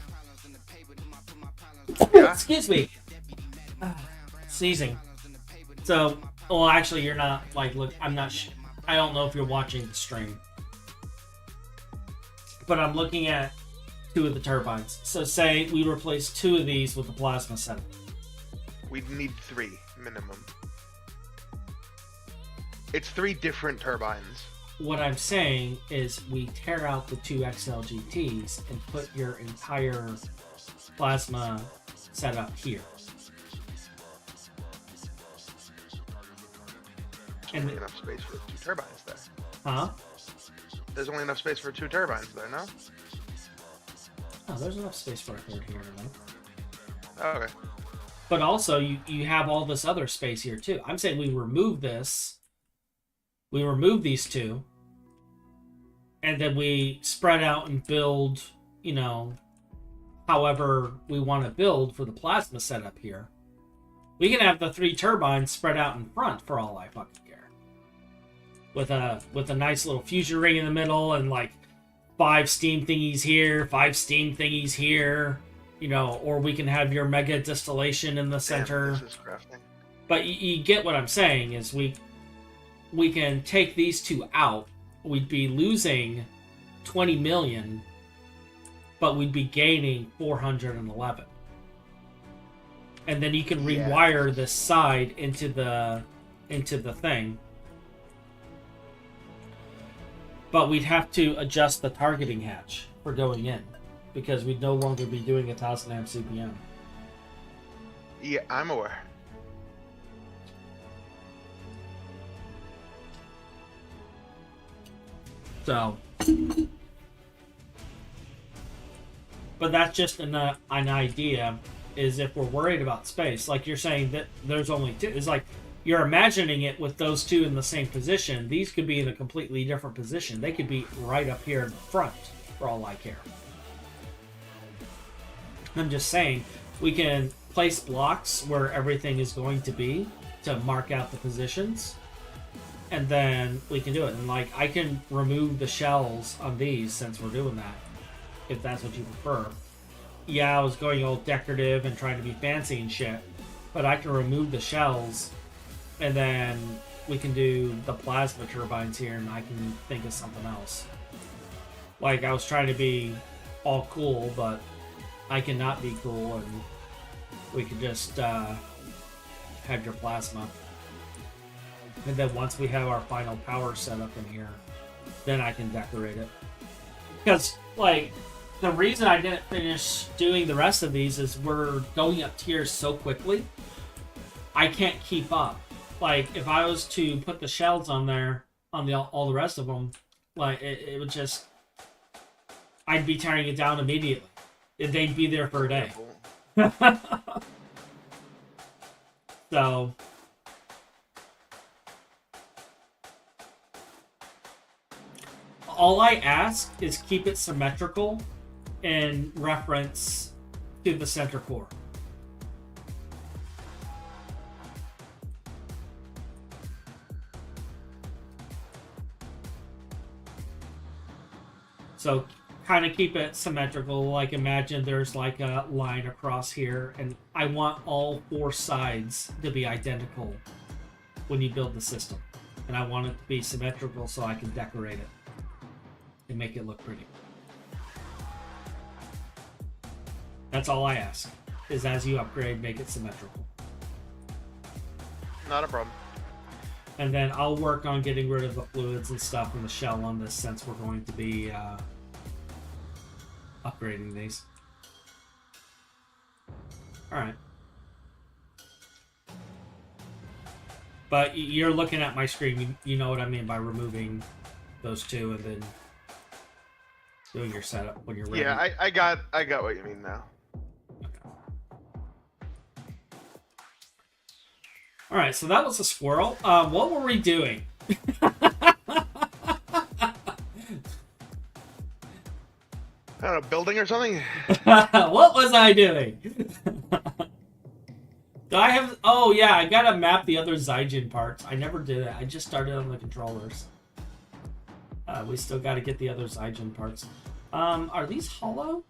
Yeah.
Excuse me. Sneezing. So, well, actually, you're not, like, look, I'm not, I don't know if you're watching the stream. But I'm looking at 2 of the turbines. So say we replace 2 of these with the plasma setup.
We'd need 3 minimum. It's 3 different turbines.
What I'm saying is we tear out the 2 XLGTs and put your entire plasma setup here.
There's only enough space for 2 turbines there.
Huh?
There's only enough space for 2 turbines there, no?
Oh, there's enough space for a third here, right?
Oh, okay.
But also, you have all this other space here, too. I'm saying we remove this. We remove these 2. And then we spread out and build, you know, however we want to build for the plasma setup here. We can have the 3 turbines spread out in front for all I fucking care. With a nice little fusion ring in the middle and like 5 steam thingies here, 5 steam thingies here, you know, or we can have your mega distillation in the center.
Damn, this is crafting.
But you get what I'm saying is we can take these 2 out. We'd be losing 20 million, but we'd be gaining 411. And then you can rewire this side into the thing. But we'd have to adjust the targeting hatch for going in, because we'd no longer be doing 1000 amp CPM.
Yeah, I'm aware.
So, but that's just an idea. Is if we're worried about space, like you're saying that there's only 2. It's like you're imagining it with those 2 in the same position. These could be in a completely different position. They could be right up here in the front, for all I care. I'm just saying we can place blocks where everything is going to be to mark out the positions, and then we can do it. And like I can remove the shells on these since we're doing that, if that's what you prefer. Yeah, I was going all decorative and trying to be fancy and shit, but I can remove the shells, and then we can do the plasma turbines here, and I can think of something else. Like, I was trying to be all cool, but I cannot be cool, and we could just have your plasma. And then once we have our final power set up in here, then I can decorate it. Because, like, the reason I didn't finish doing the rest of these is we're going up tiers so quickly, I can't keep up. Like, if I was to put the shells on there, on all the rest of them, like, it would just... I'd be tearing it down immediately. They'd be there for a day. So... all I ask is keep it symmetrical in reference to the center core. So kind of keep it symmetrical. Like imagine there's like a line across here, and I want all 4 sides to be identical when you build the system. And I want it to be symmetrical so I can decorate it and make it look pretty. That's all I ask, is as you upgrade, make it symmetrical.
Not a problem.
And then I'll work on getting rid of the fluids and stuff in the shell on this, since we're going to be upgrading these. Alright. But you're looking at my screen, you know what I mean by removing those two and then doing your setup when you're ready.
Yeah, I got what you mean now.
Alright, so that was a squirrel. What were we doing?
I don't know, building or something?
What was I doing? Do I have... Oh, yeah, I gotta map the other Zygen parts. I never did it. I just started on the controllers. We still gotta get the other Zygen parts. Are these hollow?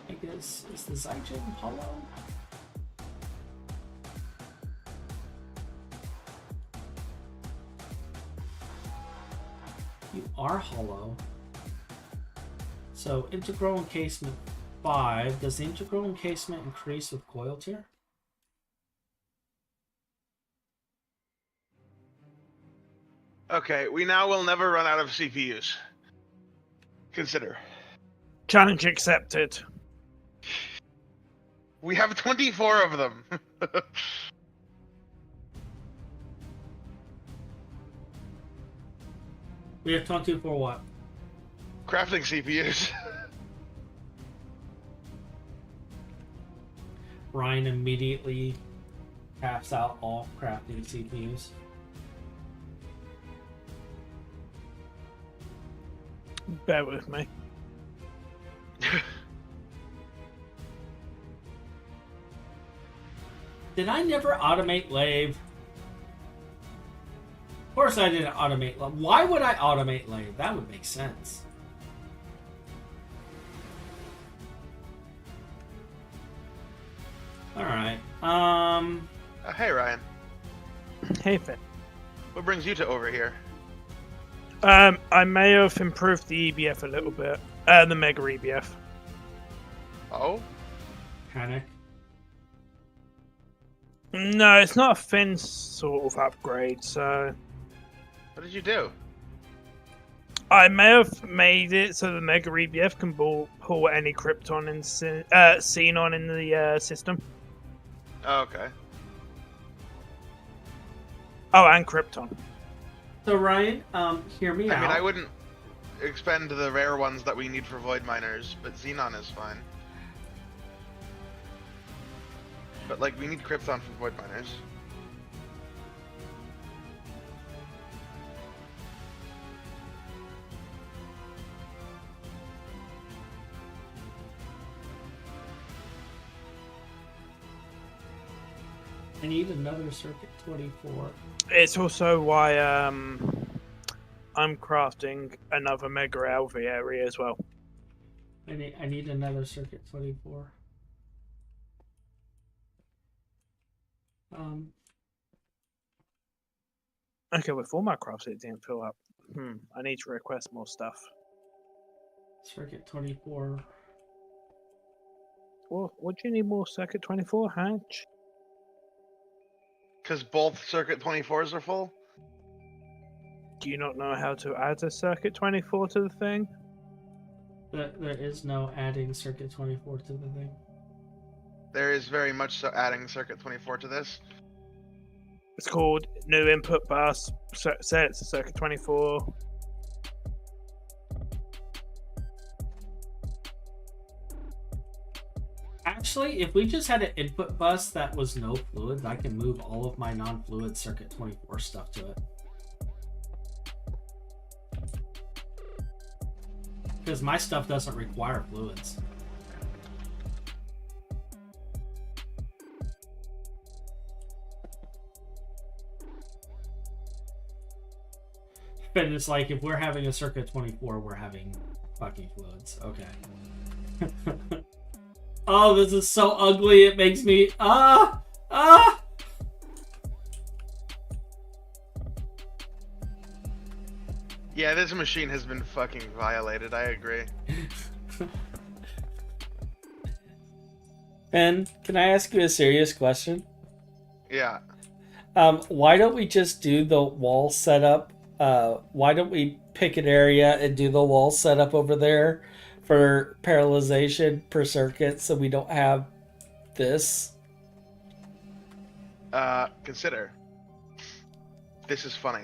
I guess... Is the Zygen hollow? You are hollow. So, integral encasement 5. Does the integral encasement increase with coil tier?
Okay, we now will never run out of CPUs. Consider.
Challenge accepted.
We have 24 of them.
We have 22 for what?
Crafting CPUs.
Ryan immediately taps out all crafting CPUs.
Bear with me.
Did I never automate Lave? Of course I didn't automate Lave. Why would I automate Lave? That would make sense. Alright.
Hey, Ryan.
Hey, Finn.
What brings you to over here?
I may have improved the EBF a little bit. The Mega EBF.
Oh?
Panic.
No, it's not a Finn sort of upgrade, so...
What did you do?
I may have made it so the Mega EBF can pull any Krypton and Xenon in the system.
Oh, okay.
Oh, and Krypton.
So Ryan, hear me out.
I mean, I wouldn't expend the rare ones that we need for Void Miners, but Xenon is fine. But, like, we need Krypton for Void Miners.
I need another Circuit 24.
It's also why I'm crafting another Mega LV area as well.
I need another Circuit 24.
Okay, with all my crafts it didn't fill up. I need to request more stuff.
Circuit 24.
Well, what do you need more Circuit 24, Hatch?
Because both Circuit 24s are full?
Do you not know how to add a Circuit 24 to the thing?
There is no adding Circuit 24 to the thing.
There is very much so adding Circuit 24 to this.
It's called New Input Bus. Say it's a Circuit 24.
Actually, if we just had an input bus that was no fluids, I can move all of my non-fluid Circuit 24 stuff to it. Because my stuff doesn't require fluids. But it's like, if we're having a Circuit 24, we're having fucking fluids. Okay. Oh, this is so ugly, it makes me...
Yeah, this machine has been fucking violated. I agree.
Ben, can I ask you a serious question?
Yeah.
Why don't we just do the wall setup? Why don't we pick an area and do the wall setup over there for parallelization per circuit so we don't have this?
Consider. This is funny.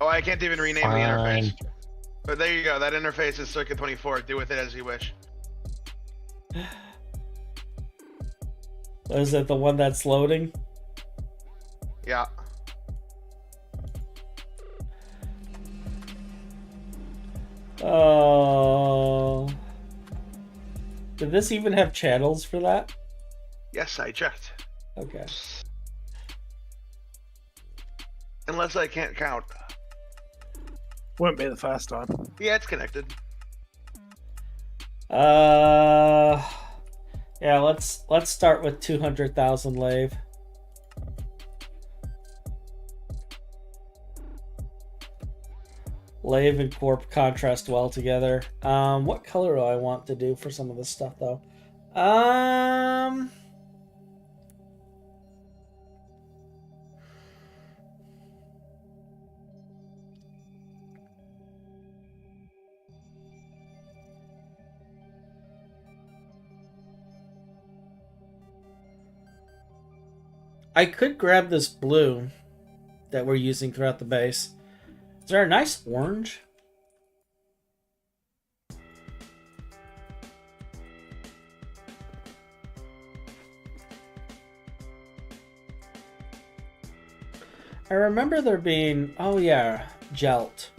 Oh, I can't even rename the interface. But there you go. That interface is Circuit 24. Do with it as you wish.
Is it the one that's loading?
Yeah.
Oh. Did this even have channels for that?
Yes, I checked.
Okay.
Unless I can't count.
Won't be the first time.
Yeah, it's connected.
Yeah, let's start with 200,000 lave. Lave and Corp contrast well together. What color do I want to do for some of this stuff though? I could grab this blue that we're using throughout the base. Is there a nice orange? I remember there being, oh yeah, Gelt.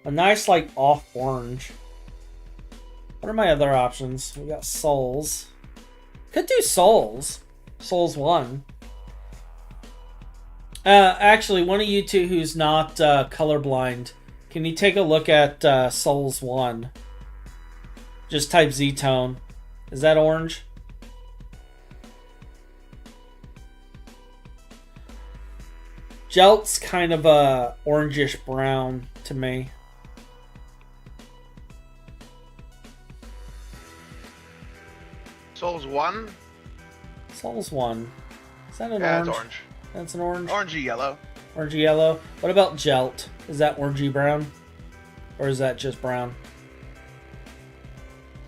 A nice like off orange. What are my other options? We got souls. Could do souls. Souls 1. Actually, one of you two who's not colorblind, can you take a look at Souls 1? Just type Z-tone. Is that orange? Gelt's kind of a orangish brown to me.
Souls 1?
Souls 1. Is that an
Yeah,
orange?
it's orange.
That's an orange?
Orangey yellow.
Orangey yellow. What about Gelt? Is that orangey brown? Or is that just brown?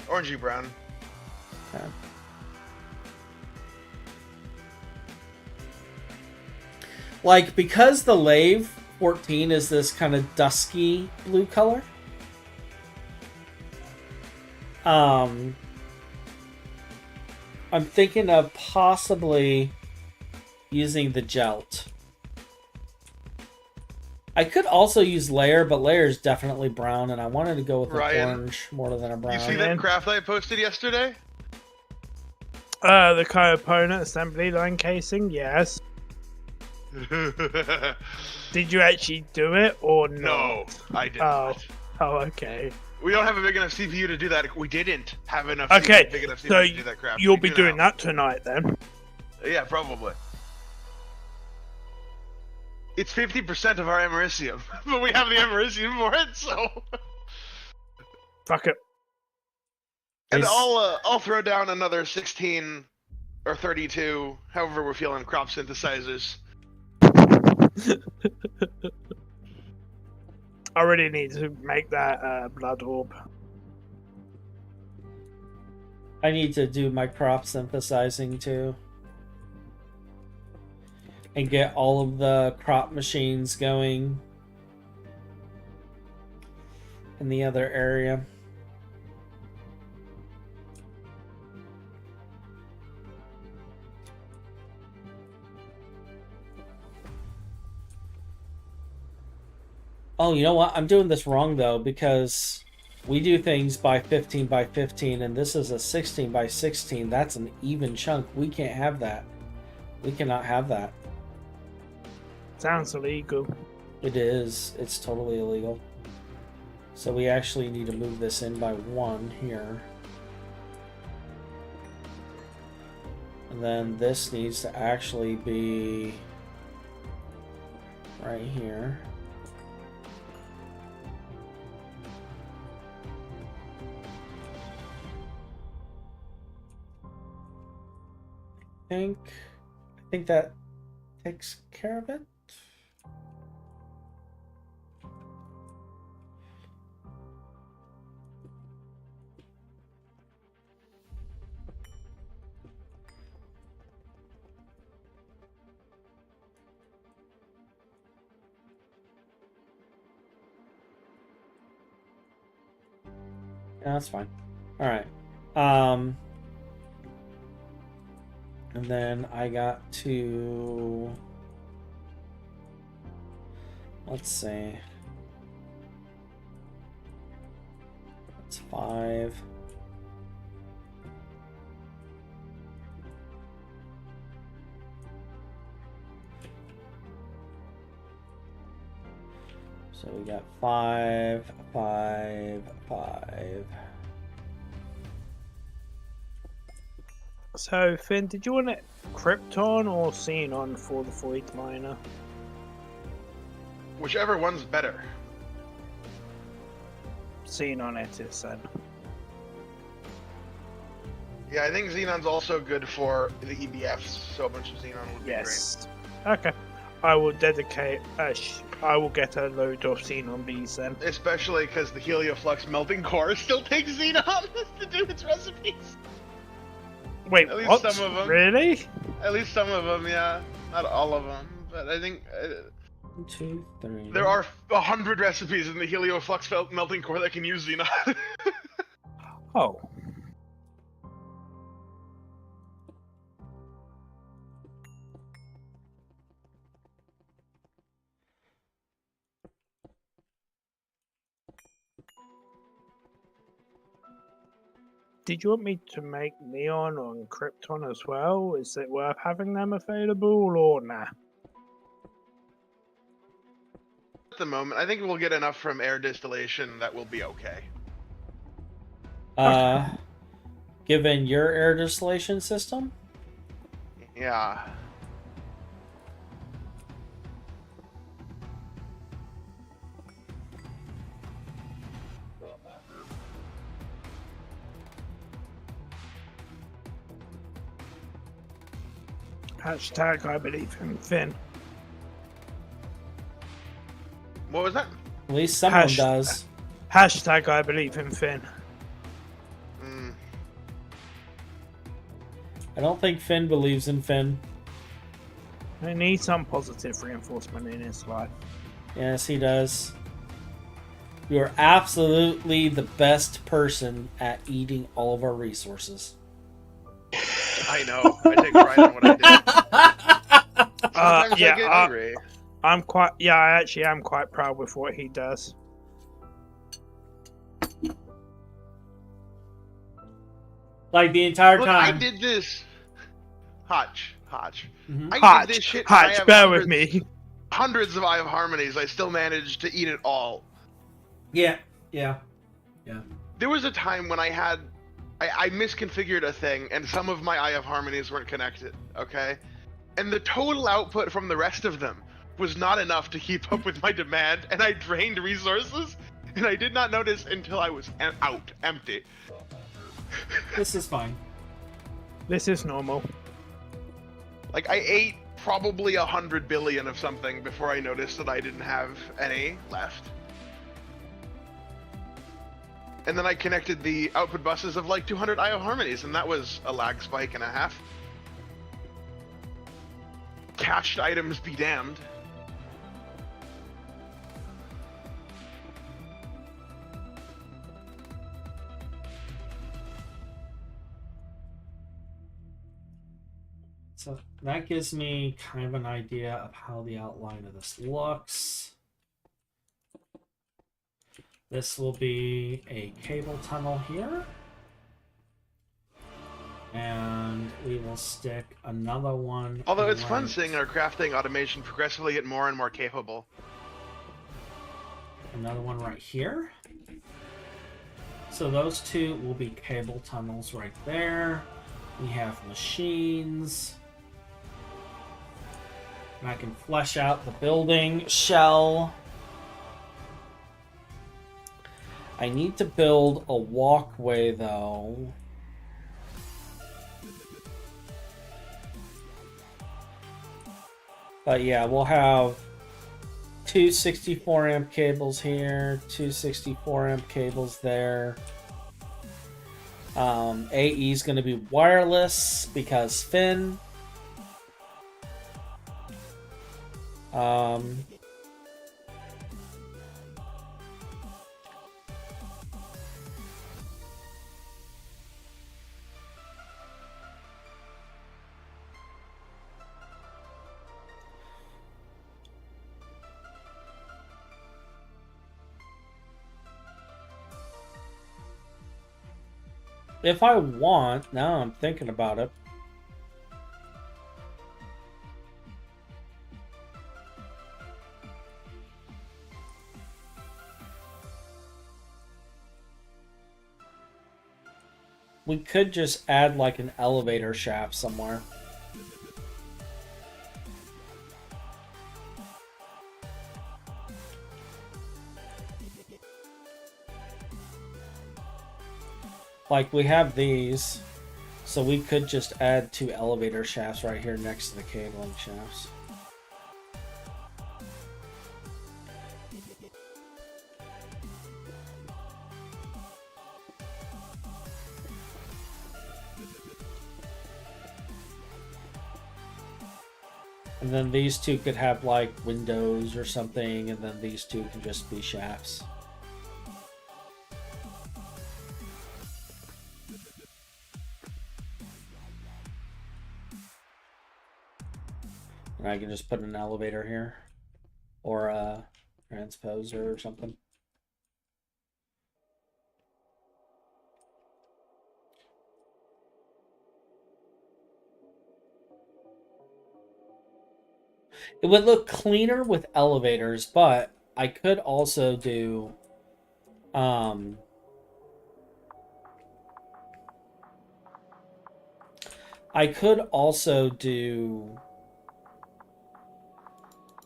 Orangey brown.
Okay. Like, because the Lave 14 is this kind of dusky blue color, I'm thinking of possibly using the Gelt. I could also use Layer, but Layer is definitely brown, and I wanted to go with an orange more than a brown.
You see that craft I posted yesterday?
The component assembly line casing, yes. Did you actually do it or not?
No, I did not.
Oh, okay.
We don't have a big enough CPU to do that. We didn't have enough
Okay,
big enough CPU
so
to do that crap.
you'll be doing that tonight then?
Yeah, probably. It's 50% of our Americium, but we have the Americium for it, so...
Fuck it.
And I'll throw down another 16 or 32, however we're feeling, crop synthesizers.
I really need to make that blood orb.
I need to do my crop synthesizing too. And get all of the crop machines going in the other area. Oh, you know what? I'm doing this wrong though, because we do things by 15 by 15 and this is a 16 by 16. That's an even chunk. We can't have that. We cannot have that.
Sounds illegal.
It is. It's totally illegal. So we actually need to move this in by 1 here. And then this needs to actually be right here. I think that takes care of it. Yeah, that's fine. All right. And then I got to, let's see. That's 5. So we got 5, 5, 5.
So, Finn, did you want it Krypton or Xenon for the Void Miner?
Whichever one's better.
Xenon it is then.
Yeah, I think Xenon's also good for the EBFs, so a bunch of Xenon would be
Yes. Okay. I will dedicate. I will get a load of Xenon bees then.
great. Especially because the Helioflux melting core still takes Xenon to do its recipes.
Wait,
At least
what?
some of them.
Really?
At least some of them, yeah. Not all of them, but I think
1, 2, 3.
there are 100 recipes in the Helioflux melting core that can use Xenon.
Oh. Did you want me to make Neon on Krypton as well? Is it worth having them available or nah?
At the moment, I think we'll get enough from air distillation that will be okay.
Given your air distillation system?
Yeah.
Hashtag I believe in Finn.
What was that?
At least someone
Hash-
does.
Hashtag I believe in Finn.
I don't think Finn believes in Finn.
He needs some positive reinforcement in his life.
Yes, he does. You are absolutely the best person at eating all of our resources.
I know. I take pride in what I do. Sometimes I get angry.
I actually am quite proud with what he does.
Like the entire
Look,
time.
I did this. Hotch.
Mhm.
I did this shit. and I
Hotch,
have
bear with me.
Hundreds of Eye of Harmonies. I still managed to eat it all.
Yeah.
There was a time when I misconfigured a thing, and some of my Eye of Harmonies weren't connected. Okay, and the total output from the rest of them was not enough to keep up with my demand, and I drained resources, and I did not notice until I was empty.
This is fine.
This is normal.
Like, I ate probably 100 billion of something before I noticed that I didn't have any left. And then I connected the output buses of like 200 IO Harmonies, and that was a lag spike and a half. Cached items be damned.
So that gives me kind of an idea of how the outline of this looks. This will be a cable tunnel here. And we will stick another one.
Although it's fun
right-
seeing our crafting automation progressively get more and more capable.
another one right here. So those two will be cable tunnels right there. We have machines. And I can flesh out the building shell. I need to build a walkway though. But yeah, we'll have two 64 amp cables here, two 64 amp cables there. AE is going to be wireless because Finn. If I want, now I'm thinking about it. We could just add like an elevator shaft somewhere. Like we have these, so we could just add two elevator shafts right here next to the cabling shafts. And then these two could have like windows or something, and then these two can just be shafts. And I can just put an elevator here, or a transposer or something. It would look cleaner with elevators, but I could also do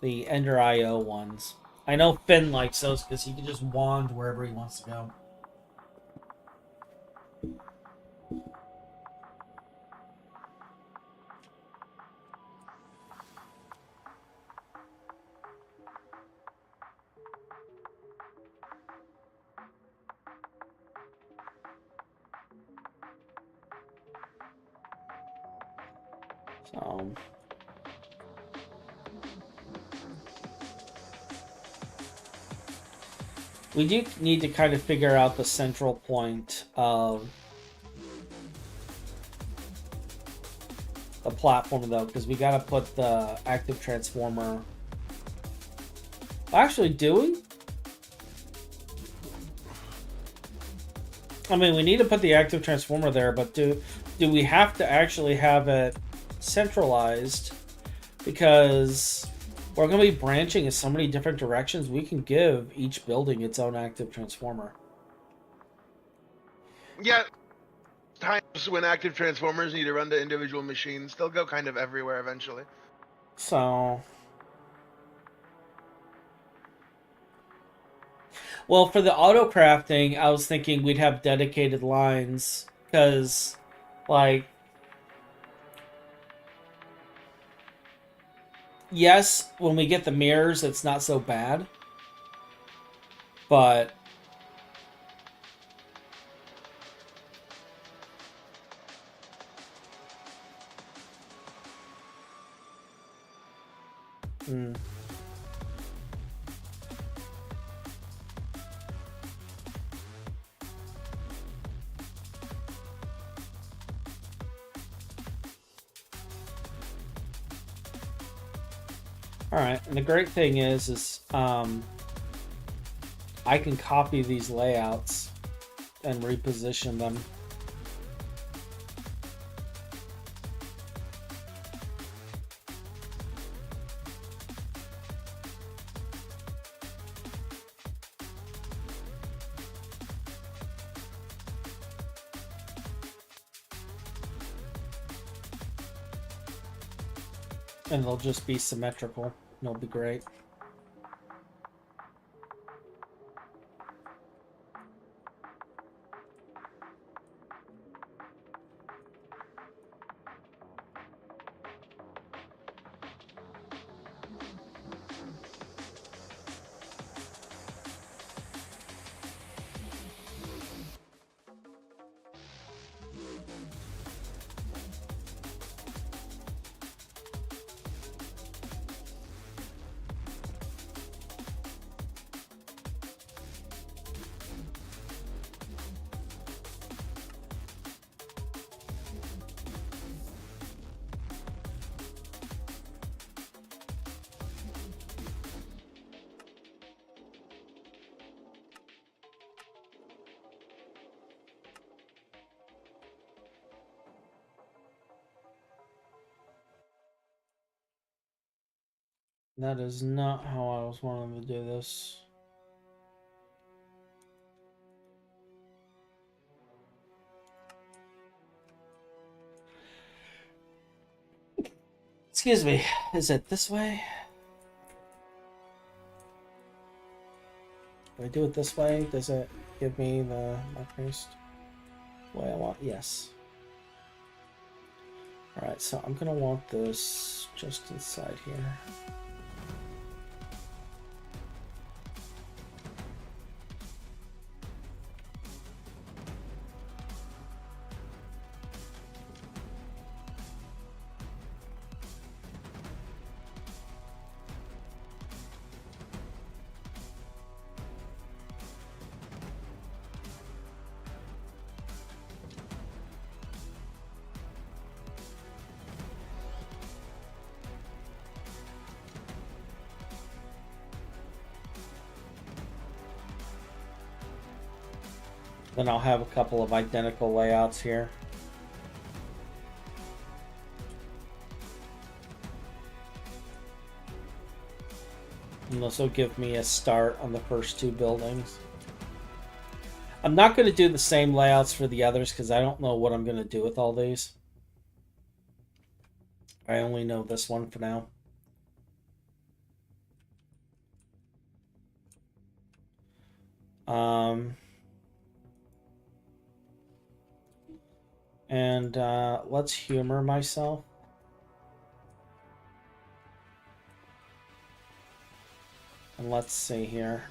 the Ender IO ones. I know Finn likes those because he can just wand wherever he wants to go. So we do need to kind of figure out the central point of the platform, though, because we got to put the active transformer. Actually, do we? I mean, we need to put the active transformer there, but do we have to actually have it centralized? Because we're going to be branching in so many different directions. We can give each building its own active transformer.
Yeah, times when active transformers need to run to individual machines, they'll go kind of everywhere eventually.
So, well, for the autocrafting, I was thinking we'd have dedicated lines, because, like, yes, when we get the mirrors, it's not so bad, but Alright, and the great thing is I can copy these layouts and reposition them. And they'll just be symmetrical. And it'll be great. That is not how I was wanting to do this. Excuse me, is it this way? If I do it this way, does it give me the markers the way I want? Yes. Alright, so I'm gonna want this just inside here. Then I'll have a couple of identical layouts here. And this will give me a start on the first two buildings. I'm not going to do the same layouts for the others because I don't know what I'm going to do with all these. I only know this one for now. And let's humor myself. And let's see here.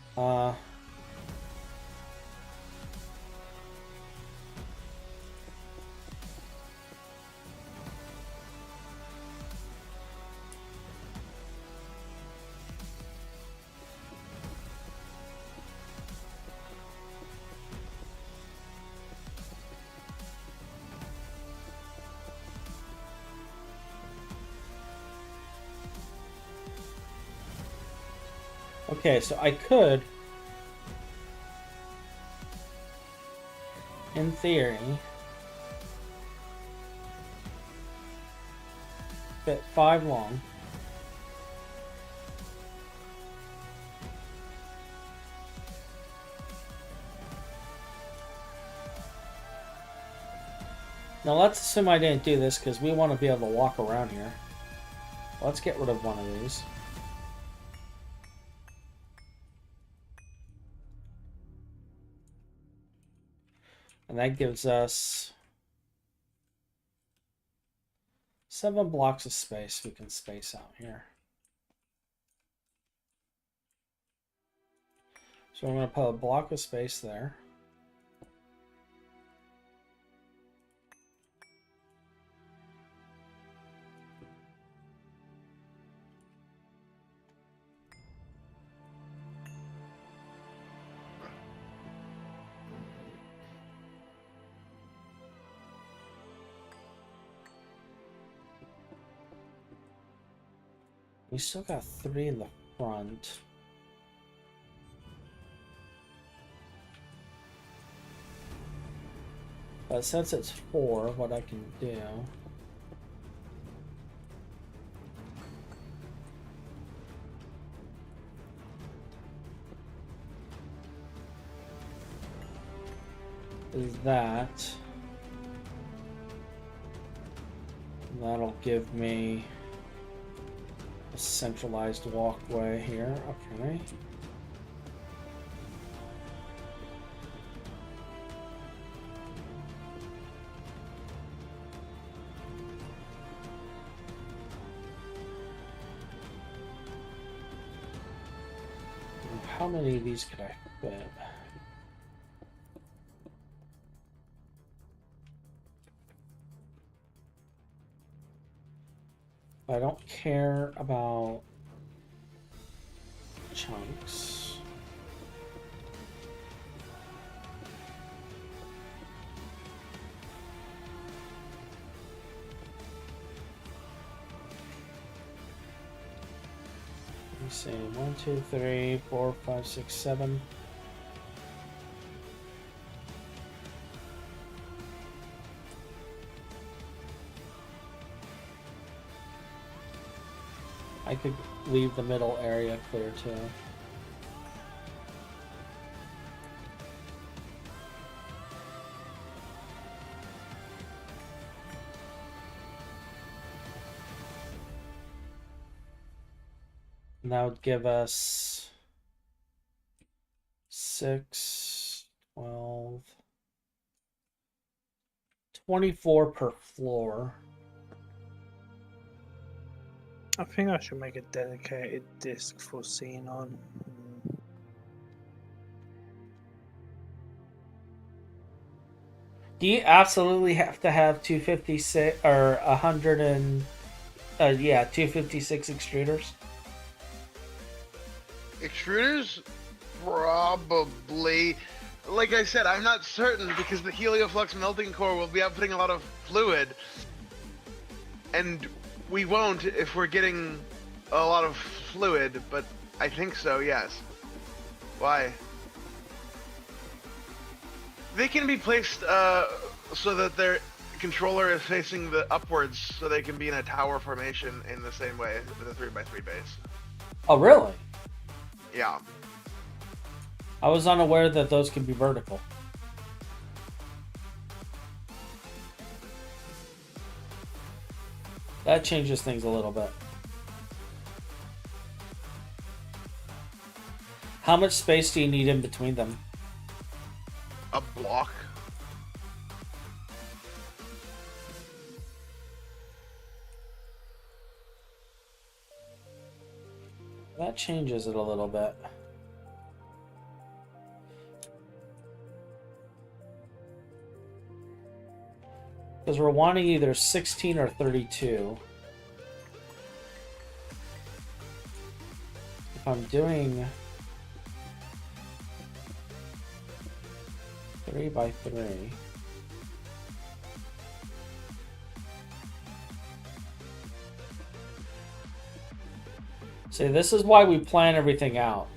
Okay, so I could, in theory, fit 5 long. Now let's assume I didn't do this because we want to be able to walk around here. Let's get rid of one of these. And that gives us 7 blocks of space we can space out here. So I'm going to put a block of space there. We still got 3 in the front. But since it's 4, what I can do is that. That'll give me a centralized walkway here. Okay. How many of these could I fit? I don't care about chunks. Let me see. 1, 2, 3, 4, 5, 6, 7. I could leave the middle area clear too. And that would give us 6, 12, 24 per floor.
I think I should make a dedicated disc for Xenon.
Do you absolutely have to have 256 or 100 and 256 extruders?
Extruders? Probably. Like I said, I'm not certain because the helioflux melting core will be outputting a lot of fluid. And we won't if we're getting a lot of fluid, but I think so, yes. Why? They can be placed so that their controller is facing the upwards so they can be in a tower formation in the same way with a 3x3 base.
Oh, really?
Yeah.
I was unaware that those could be vertical. That changes things a little bit. How much space do you need in between them?
A block.
That changes it a little bit. Because we're wanting either 16 or 32. If I'm doing 3x3. See, this is why we plan everything out.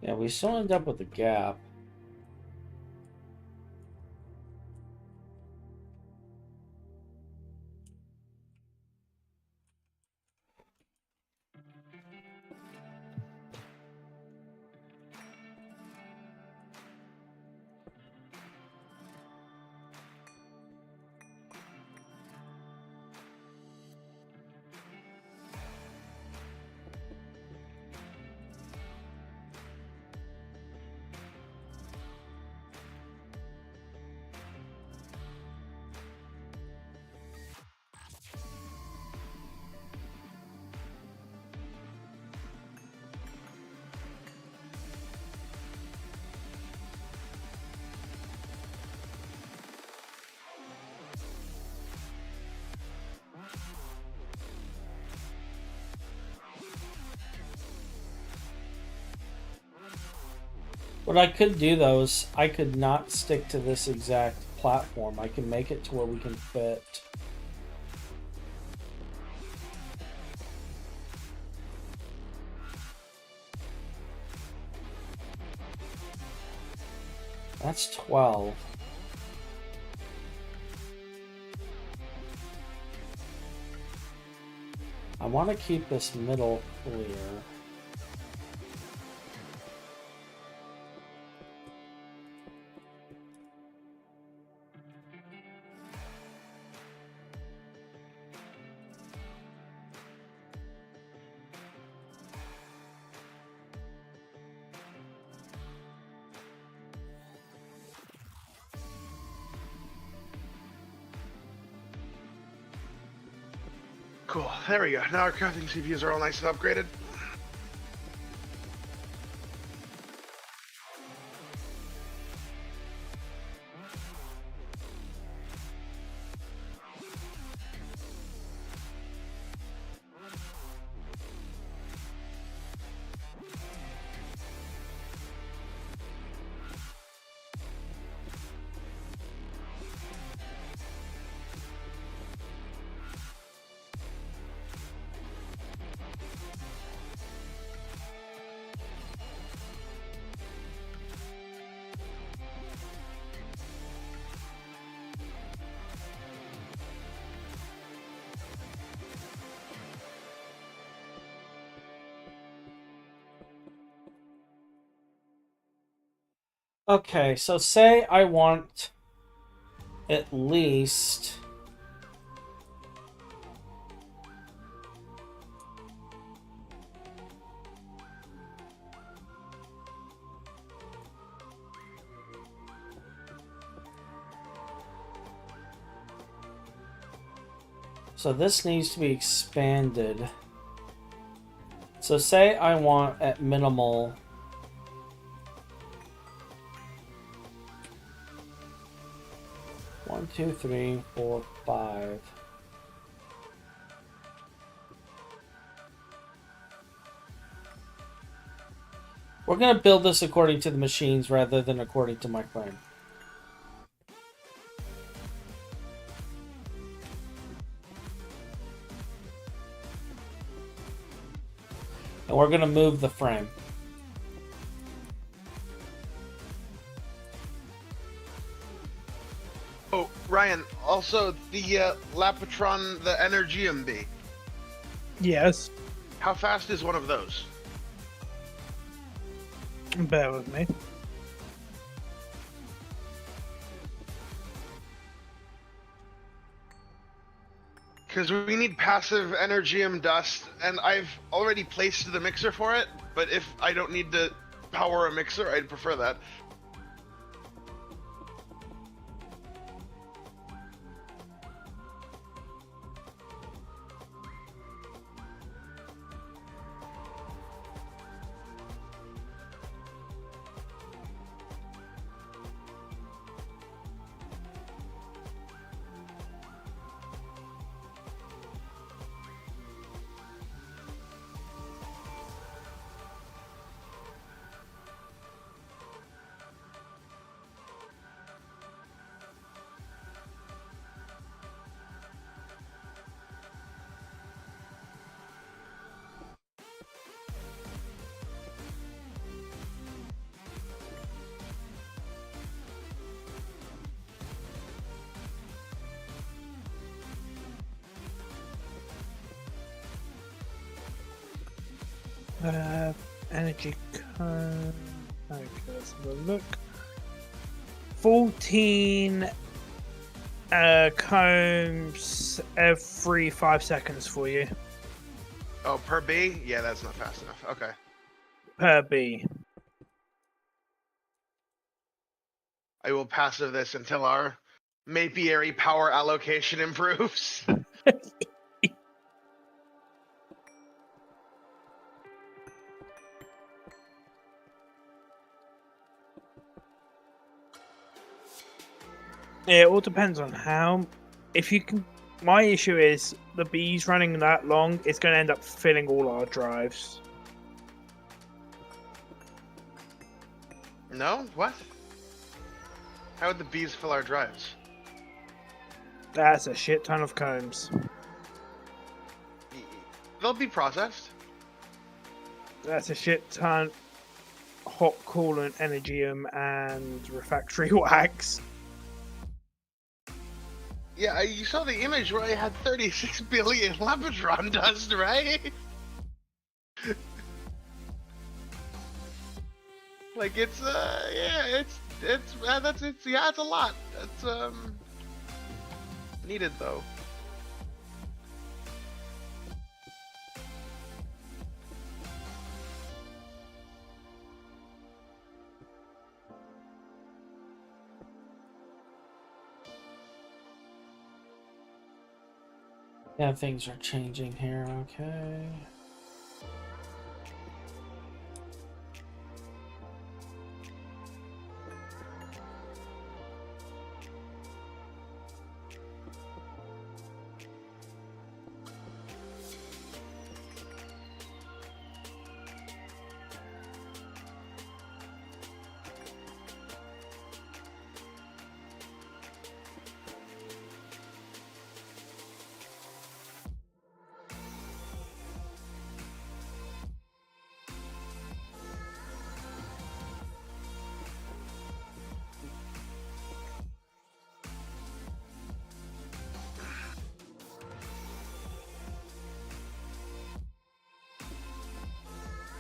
Yeah, we still end up with a gap. What I could do though is I could not stick to this exact platform. I can make it to where we can fit. That's 12. I want to keep this middle clear.
Cool. There we go. Now our crafting CPUs are all nice and upgraded.
Okay, so say I want at least so this needs to be expanded. So say I want at minimal 1, 2, 3, 4, 5. We're going to build this according to the machines rather than according to my frame. And we're going to move the frame.
Oh, Ryan, also the Lapatron, the Energium bee.
Yes.
How fast is one of those?
Bear with me.
Because we need passive Energium dust, and I've already placed the mixer for it, but if I don't need to power a mixer, I'd prefer that.
Energy cone. Okay, let's have a look. 14 combs every 5 seconds for you.
Oh, per bee? Yeah, that's not fast enough. Okay.
Per bee.
I will passive this until our Mapiary power allocation improves.
Yeah, it all depends on how. If you can. My issue is the bees running that long, it's going to end up filling all our drives.
No? What? How would the bees fill our drives?
That's a shit ton of combs.
They'll be processed.
That's a shit ton hot coolant, energium, and refractory wax.
Yeah, you saw the image where I had 36 billion Lapotron dust, right? Like it's yeah, it's a lot. That's needed though.
Yeah, things are changing here, okay.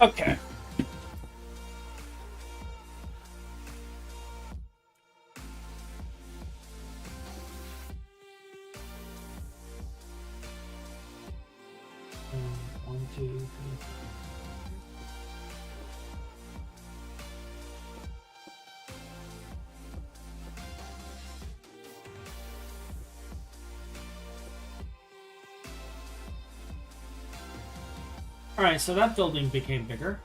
Okay. One, two, three. All right, so that building became bigger.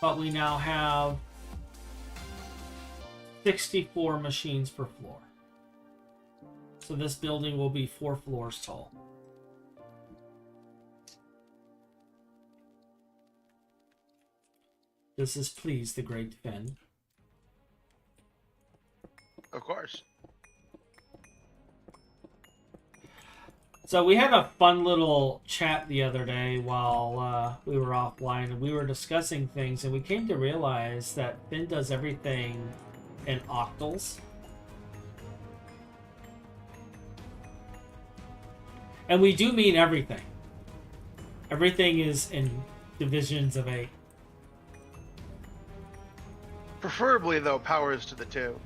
But we now have 64 machines per floor. So this building will be 4 floors tall. Does this please the great Finn?
Of course.
So we had a fun little chat the other day while we were offline, and we were discussing things, and we came to realize that Finn does everything in octals. And we do mean everything. Everything is in divisions of 8.
Preferably though, powers to the 2.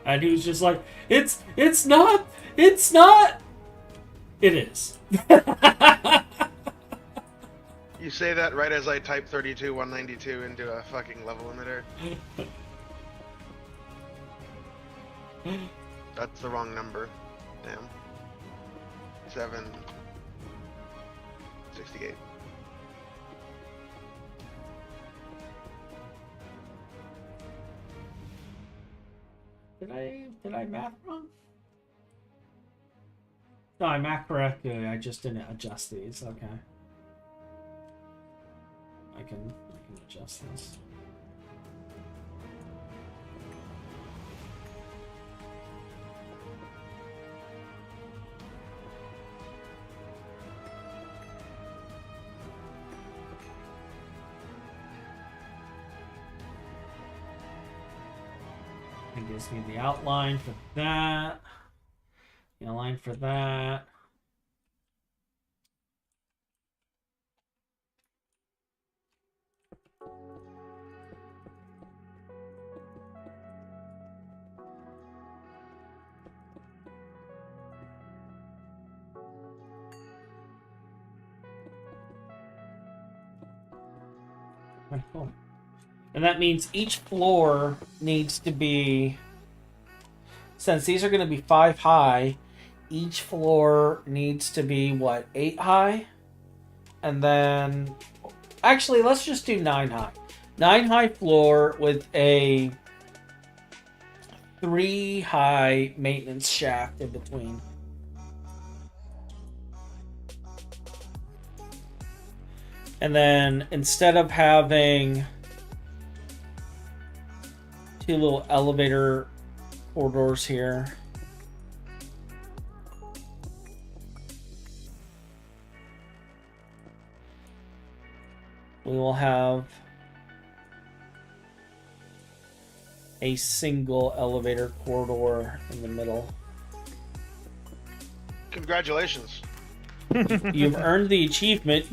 And he was just like, it's not, it is.
You say that right as I type 32,192 into a fucking level limiter. That's the wrong number. Damn. 768.
Did I math wrong? No, I math correctly. I just didn't adjust these. Okay. I can adjust this. It gives me the outline for that. The outline for that. Right, cool. And that means each floor needs to be, since these are going to be 5 high, each floor needs to be, what, 8 high? And then, actually, let's just do 9 high. 9 high floor with a 3 high maintenance shaft in between. And then instead of having 2 little elevator corridors here, we will have a single elevator corridor in the middle.
Congratulations.
You've earned the achievement.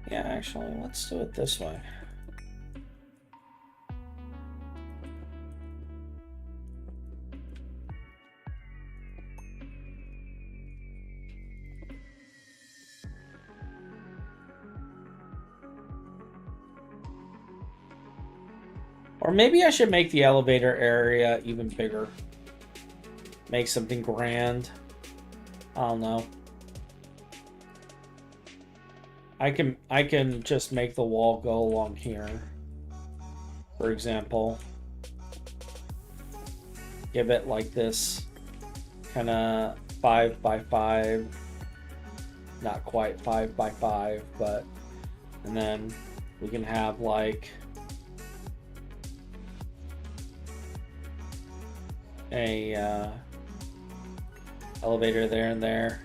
Yeah, actually, let's do it this way. Or maybe I should make the elevator area even bigger. Make something grand. I don't know. I can just make the wall go along here. For example. Give it like this. Kind of 5 by 5. Not quite 5 by 5, but... And then we can have like... a elevator there and there,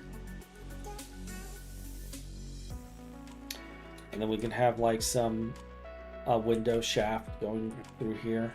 and then we can have like some window shaft going through here.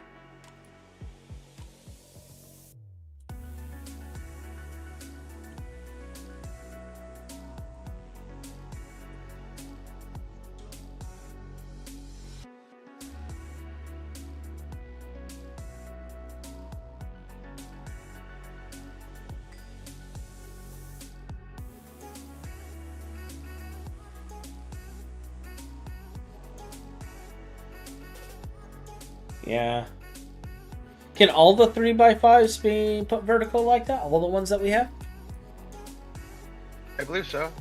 Yeah. Can all the 3x5s be put vertical like that? All the ones that we have?
I believe so.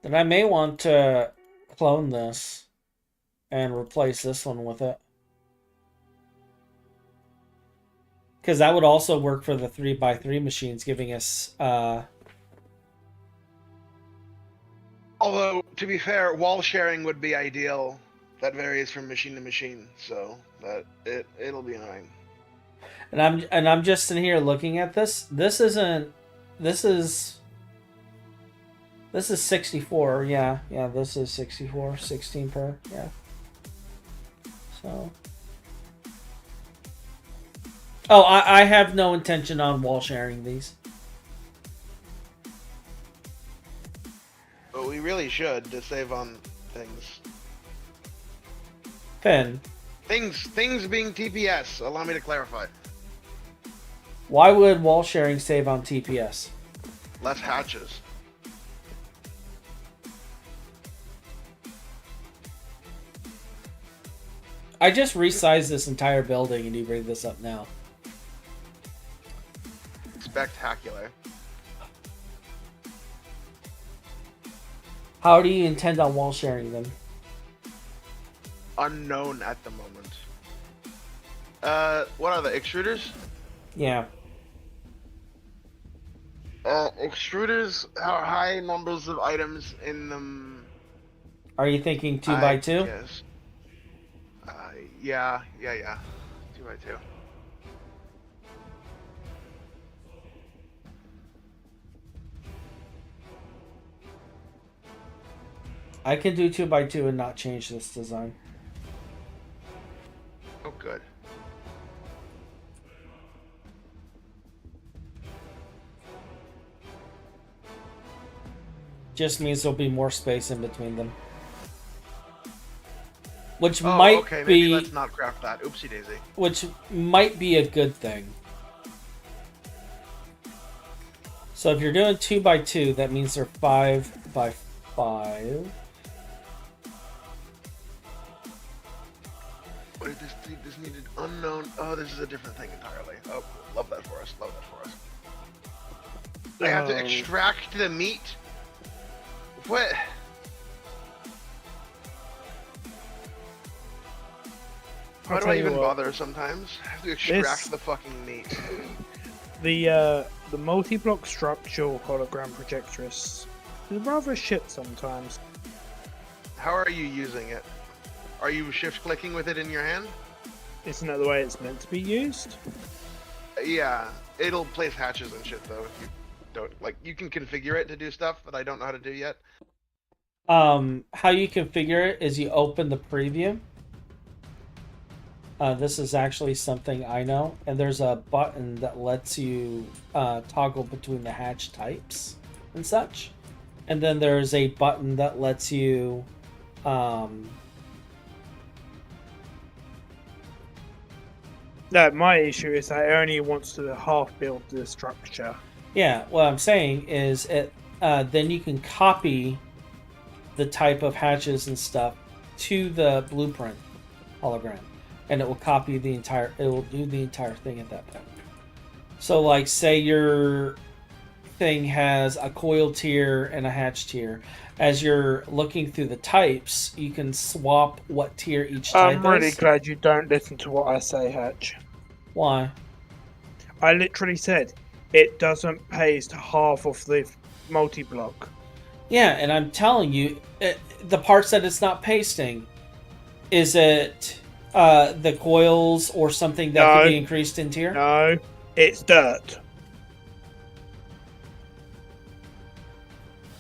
Then I may want to clone this and replace this one with it. Because that would also work for the 3x3 machines, giving us...
Although, to be fair, wall sharing would be ideal. That varies from machine to machine, so that it'll be annoying.
And I'm just in here looking at this. This is 64. Yeah, this is 64, 16 per. Yeah. So. Oh, I have no intention on wall sharing these.
But we really should to save on things.
Finn.
Things being TPS. Allow me to clarify.
Why would wall sharing save on TPS?
Less hatches.
I just resized this entire building and you bring this up now.
Spectacular.
How do you intend on wall sharing them?
Unknown at the moment. What are the extruders?
Yeah.
Extruders are high numbers of items in them.
Are you thinking 2x2?
Yes. Yeah. 2x2.
I can do 2x2 and not change this design.
Oh, good.
Just means there'll be more space in between them. Which
Oh,
might
okay, maybe
be...
let's not craft that. Oopsie daisy.
Which might be a good thing. So if you're doing 2x2, that means they're 5x5.
Wait, this needed unknown. Oh, this is a different thing entirely. Oh, love that for us. Love that for us. I have to extract the meat. What? Why do
tell
I
you
even
what,
bother sometimes? I have to extract the fucking meat.
the multi-block structural hologram projectress is rather shit sometimes.
How are you using it? Are you shift clicking with it in your hand?
Isn't that the way it's meant to be used?
Yeah, it'll place hatches and shit though if you don't like. You can configure it to do stuff that I don't know how to do yet.
How you configure it is you open the preview. This is actually something I know, and there's a button that lets you toggle between the hatch types and such. And then there's a button that lets you
No, my issue is that it only wants to half build the structure.
yeah, what I'm saying is it then you can copy the type of hatches and stuff to the blueprint hologram, and it will copy the entire. It will do the entire thing at that point. So, like, say your thing has a coil tier and a hatch tier. As you're looking through the types, you can swap what tier each type
I'm really
is.
glad you don't listen to what I say, Hatch.
Why?
I literally said it doesn't paste half of the multi-block.
Yeah, and I'm telling you, the parts that it's not pasting, is it the coils or something that could be increased in tier?
No, it's dirt.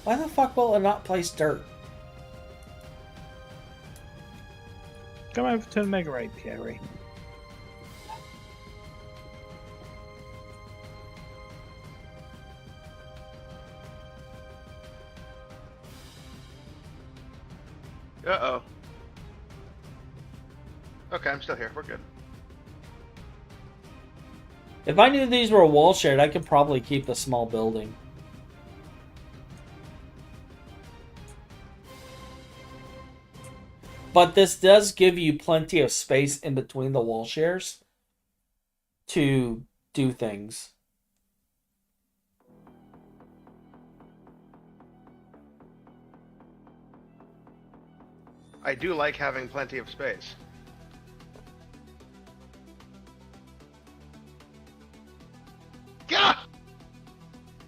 Why the fuck will it not place dirt?
Come over to the Mega Apiary.
Uh-oh. Okay, I'm still here. We're good.
If I knew these were wall shared, I could probably keep the small building. But this does give you plenty of space in between the wall shares to do things.
I do like having plenty of space. Yeah!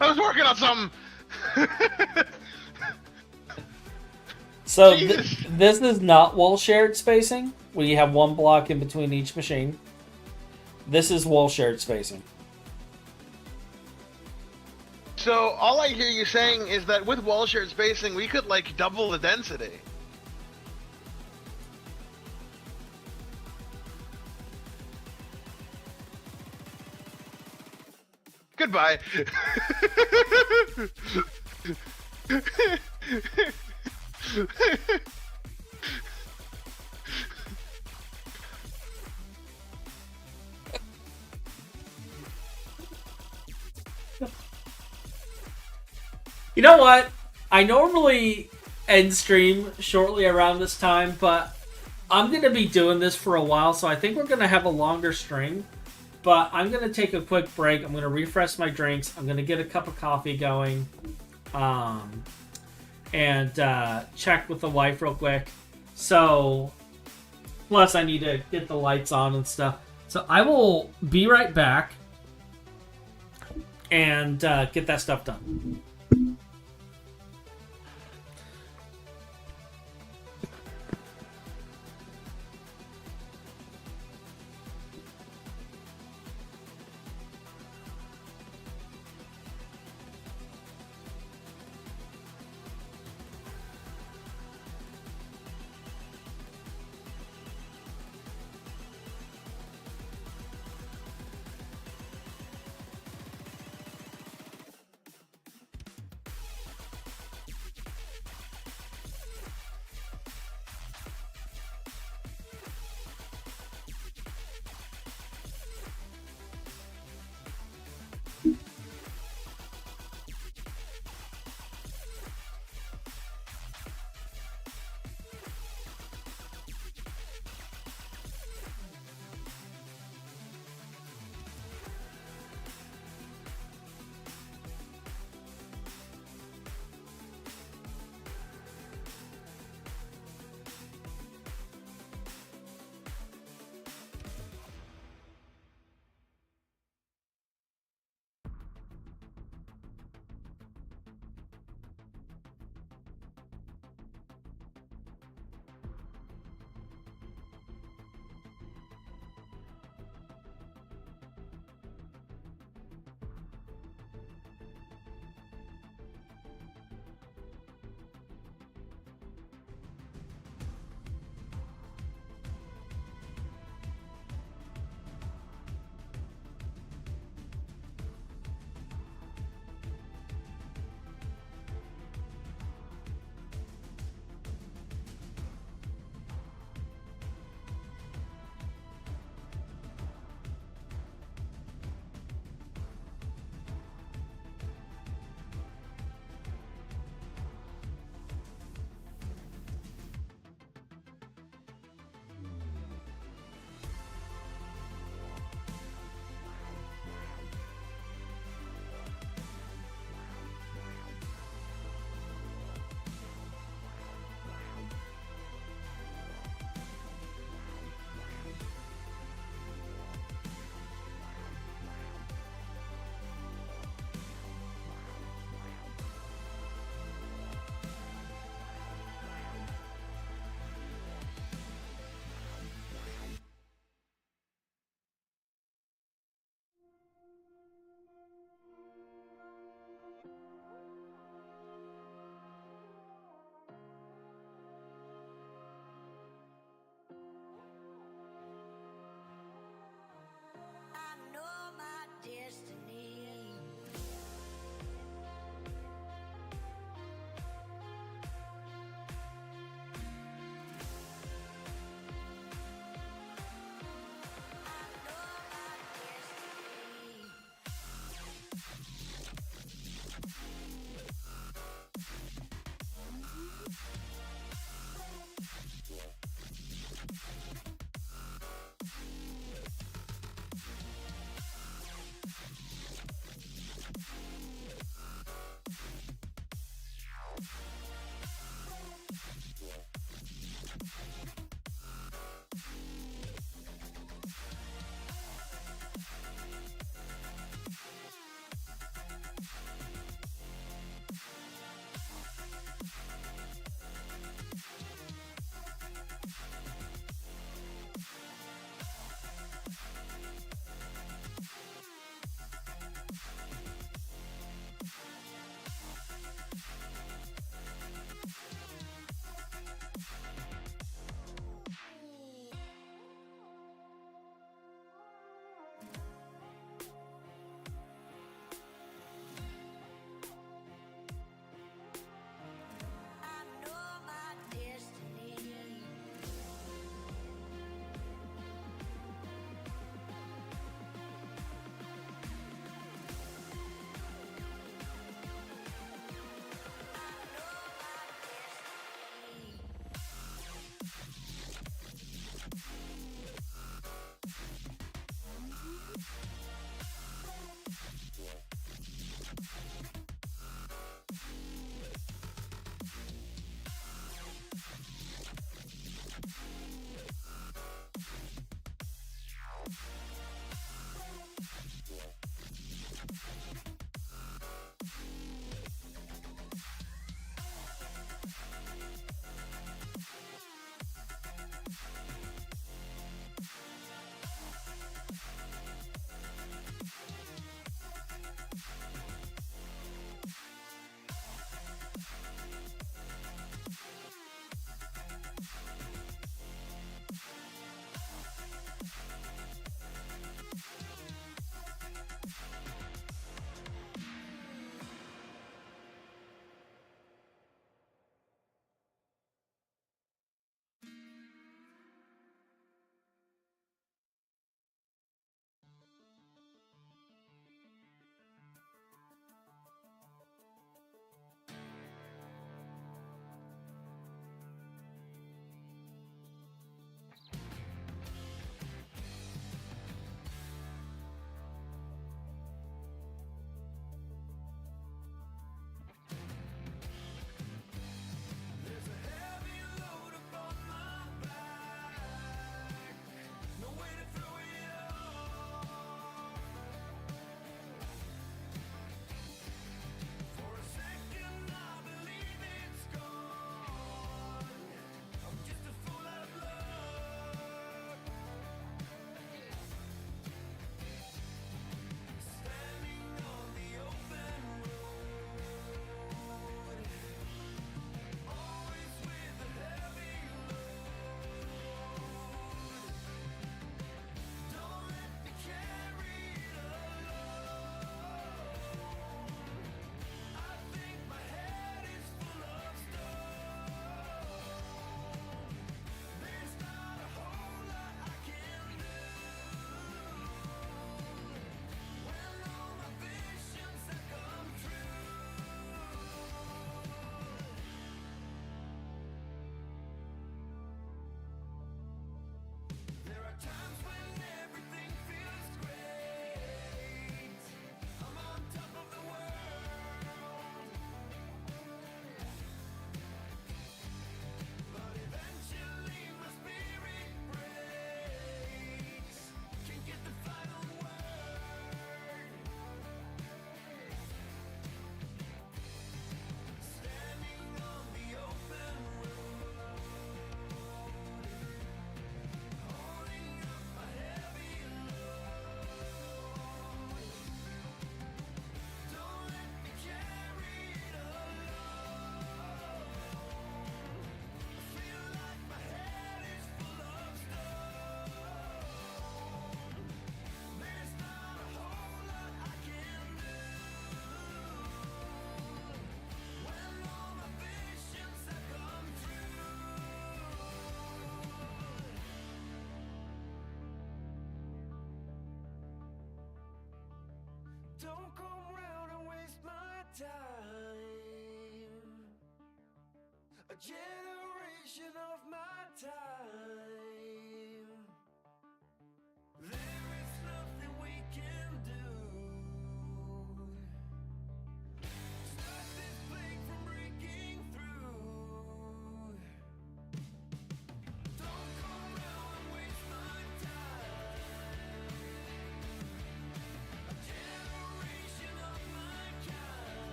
I was working on something!
So
Jesus.
this is not wall shared spacing, where you have one block in between each machine. This is wall shared spacing.
So all I hear you saying is that with wall shared spacing, we could like double the density. Goodbye.
You know what? I normally end stream shortly around this time, but I'm going to be doing this for a while, so I think we're going to have a longer stream. But I'm going to take a quick break. I'm going to refresh my drinks. I'm going to get a cup of coffee going. And check with the wife real quick. So, plus I need to get the lights on and stuff. So I will be right back and get that stuff done.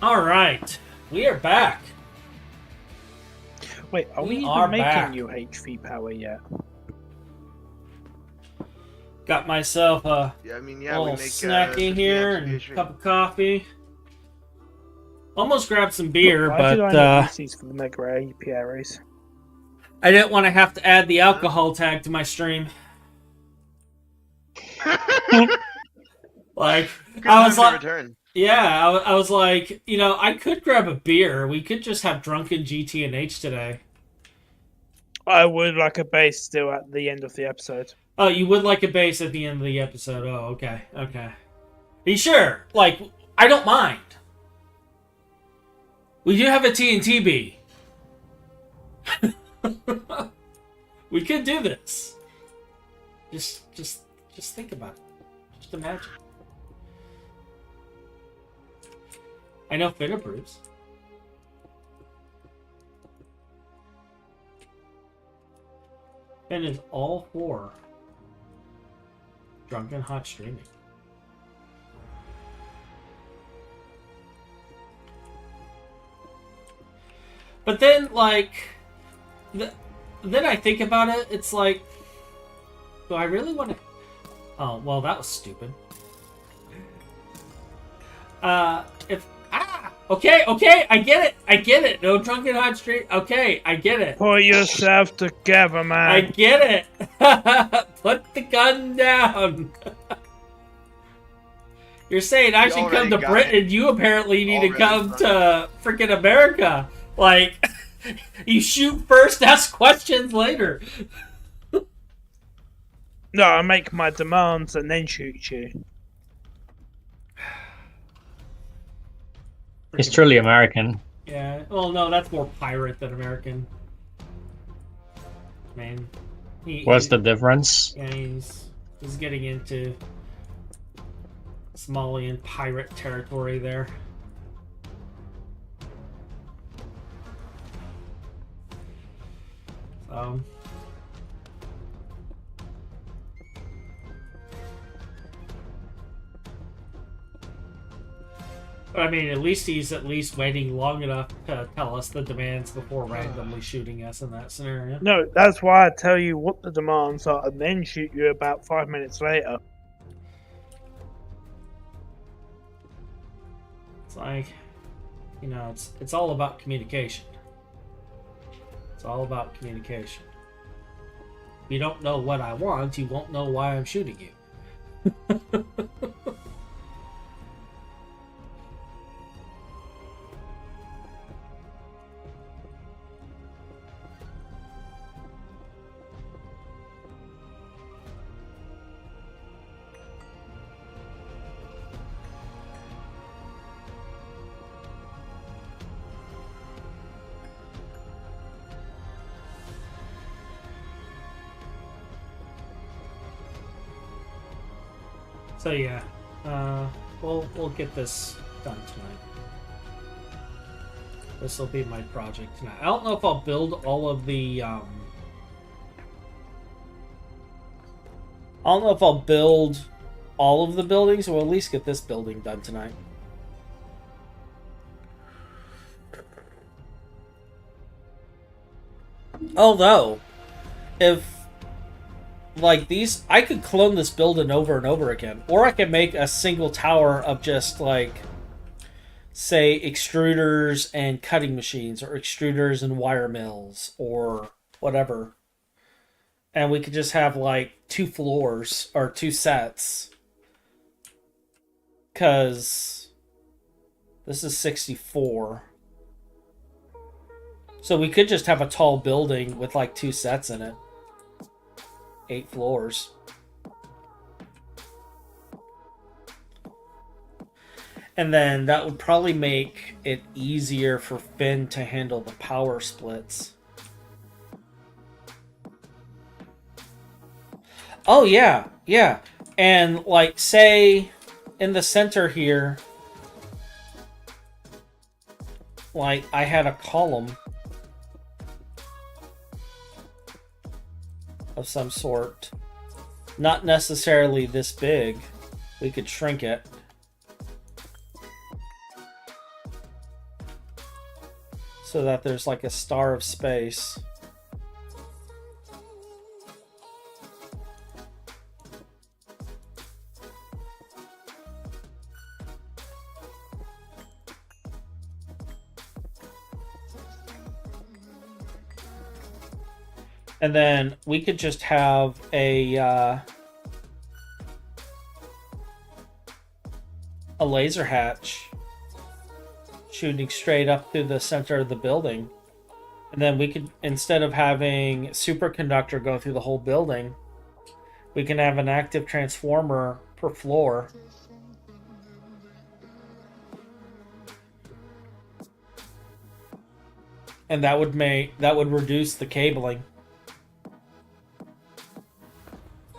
All right, we are back.
Wait, are we
are
even making
back.
new HV power yet?
Got myself a
Yeah, I mean,
little
we make
snacky
50
here
amps
and
of
a cup of coffee. Almost grabbed some beer,
Why did I
but
not use these for the Mega apiaries?
I didn't want to have to add the alcohol tag to my stream. Like,
Good
I was
time
like,
to return.
yeah, I was like, you know, I could grab a beer. We could just have drunken GT and H today.
I would like a base still at the end of the episode.
Oh, you would like a base at the end of the episode. Oh, okay, okay. Are you sure? Like, I don't mind. We do have a TNTB. We could do this. Just think about it. Just imagine. I know Finn approves. Finn is all for drunken hot streaming. But then, like, then I think about it, it's like, do I really want to... Oh, well, that was stupid. Okay, I get it. No drunken hot stream. Okay, I get it.
Put yourself together, man.
I get it. Put the gun down. You're saying I should come to Britain. You apparently need to come to freaking America. Like, you shoot first, ask questions later.
No, I make my demands and then shoot you.
He's truly American.
Yeah, well, no, that's more pirate than American. Man.
What's the difference?
Yeah, he's getting into Somalian pirate territory there. So... But I mean, at least he's waiting long enough to tell us the demands before randomly shooting us in that scenario.
No, that's why I tell you what the demands are and then shoot you about 5 minutes later.
It's like, you know, it's all about communication. It's all about communication. If you don't know what I want, you won't know why I'm shooting you. So yeah, we'll get this done tonight. This will be my project tonight. I don't know if I'll build all of the I don't know if I'll build all of the buildings, or at least get this building done tonight. Although, if like these, I could clone this building over and over again, or I could make a single tower of just like say, extruders and cutting machines, or extruders and wire mills, or whatever. And we could just have like 2 floors or 2 sets. Because this is 64. So we could just have a tall building with like 2 sets in it. 8 floors. And then that would probably make it easier for Finn to handle the power splits. Oh, yeah, yeah. And, like, say, in the center here, like, I had a column of some sort. Not necessarily this big. We could shrink it. So that there's, like, a star of space. And then we could just have a laser hatch shooting straight up through the center of the building. And then we could, instead of having superconductor go through the whole building, we can have an active transformer per floor. And that would reduce the cabling.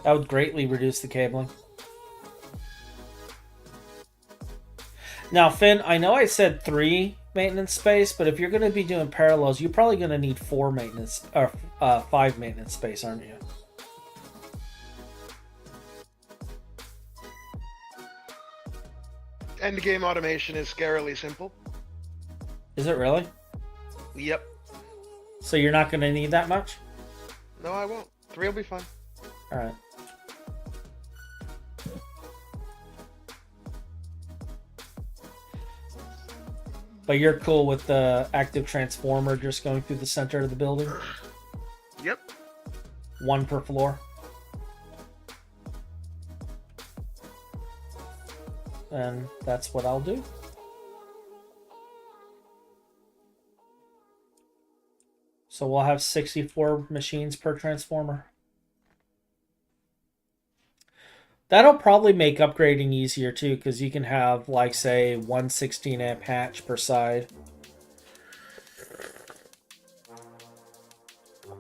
That would greatly reduce the cabling. Now, Finn, I know I said 3 maintenance space, but if you're going to be doing parallels, you're probably going to need 4 maintenance, or 5 maintenance space, aren't you?
End game automation is scarily simple.
Is it really?
Yep.
So you're not going to need that much?
No, I won't. 3 will be fine.
Alright. But you're cool with the active transformer just going through the center of the building?
Yep.
1 per floor? And that's what I'll do. So we'll have 64 machines per transformer. That'll probably make upgrading easier too, because you can have, like, say, 1 16 amp hatch per side.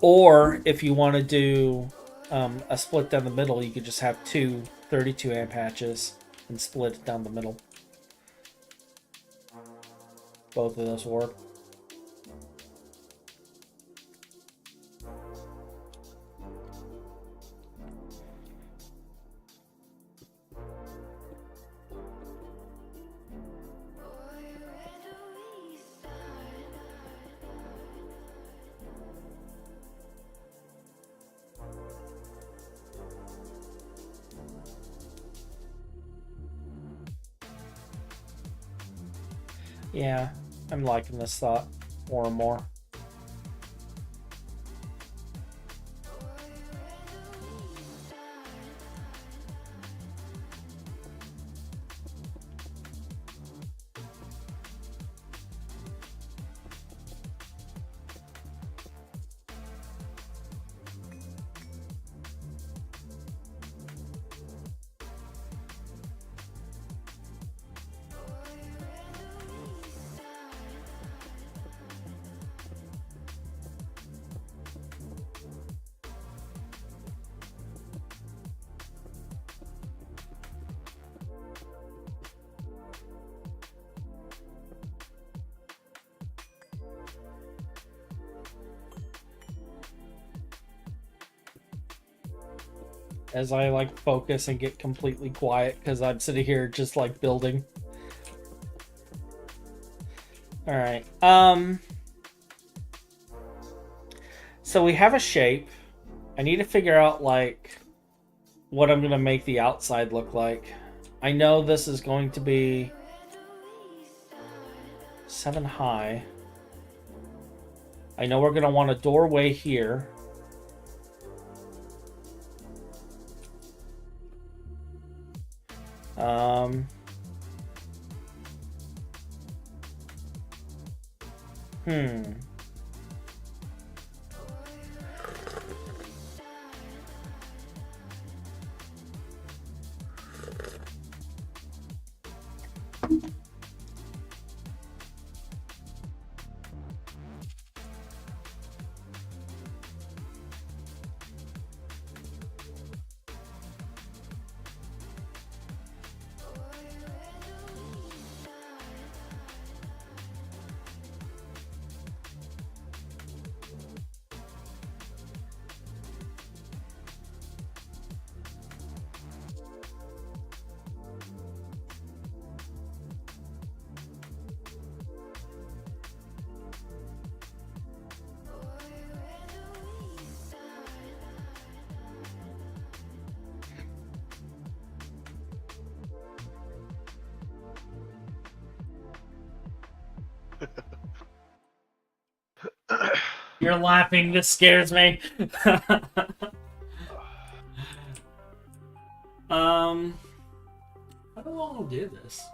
Or if you want to do a split down the middle, you could just have 2 32 amp hatches and split it down the middle. Both of those work. Yeah, I'm liking this thought more and more. As I like focus and get completely quiet because I'm sitting here just like building. All right. So we have a shape. I need to figure out like what I'm gonna make the outside look like. I know this is going to be 7 high. I know we're going to want a doorway here. You're laughing. This scares me. How long will do this?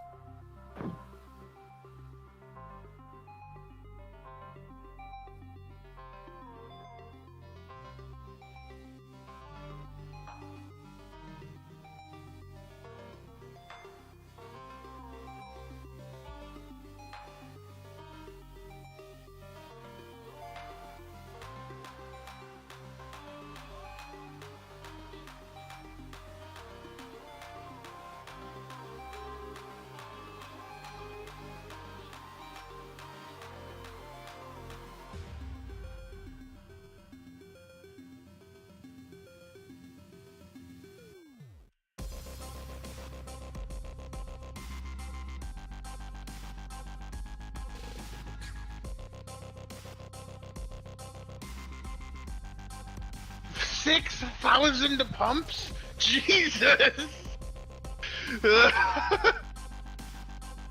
$6,000 pumps? Jesus!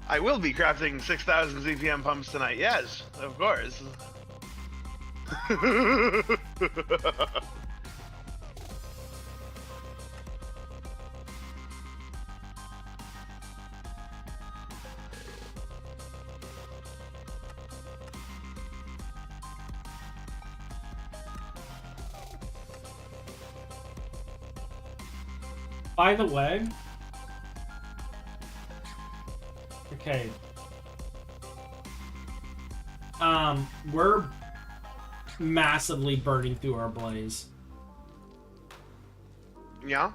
I will be crafting 6,000 ZPM pumps tonight, yes, of course.
By the way, okay, we're massively burning through our blaze.
Yeah?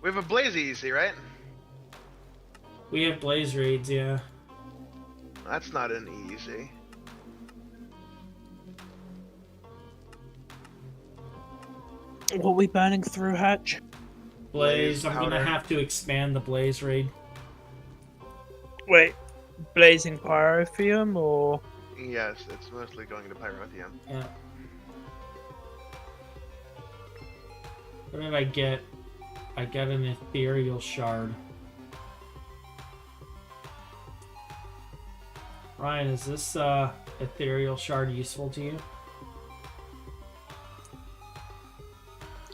We have a blaze easy, right?
We have blaze raids, yeah.
That's not an easy.
What are we burning through, Hatch?
Blaze, I'm
powder.
gonna have to expand the blaze raid.
Wait, blazing pyrotheum or?
Yes, it's mostly going to pyrotheum.
Yeah. What did I get? I got an ethereal shard. Ryan, is this ethereal shard useful to you?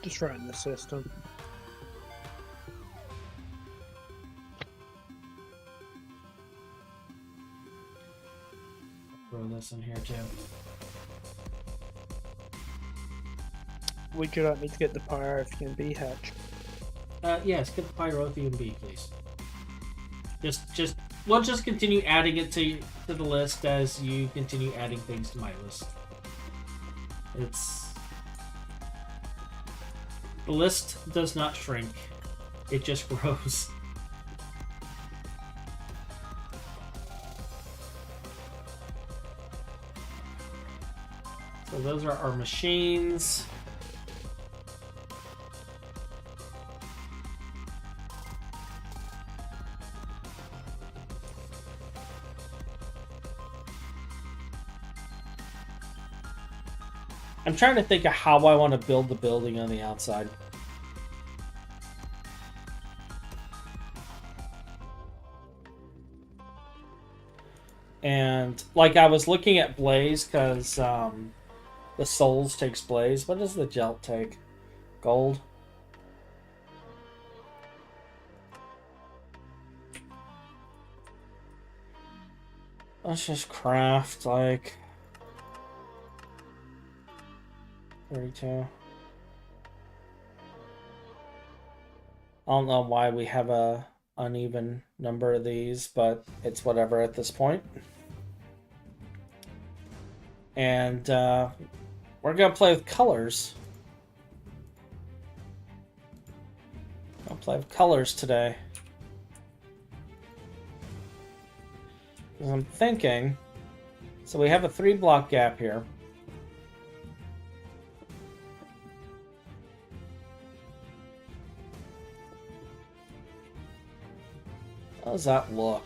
Just right in the system.
Throw this in here too.
Would you like me to get the pyrotheum B, Hatch?
Yes, get the pyrotheum B, please. We'll just continue adding it to the list as you continue adding things to my list. The list does not shrink. It just grows. So those are our machines. I'm trying to think of how I want to build the building on the outside. And like I was looking at Blaze because the Souls takes Blaze. What does the Gelt take? Gold. Let's just craft like 32. I don't know why we have a uneven number of these, but it's whatever at this point. And we're gonna play with colors. I'll play with colors today. Because I'm thinking, so we have a 3-block gap here. How does that look?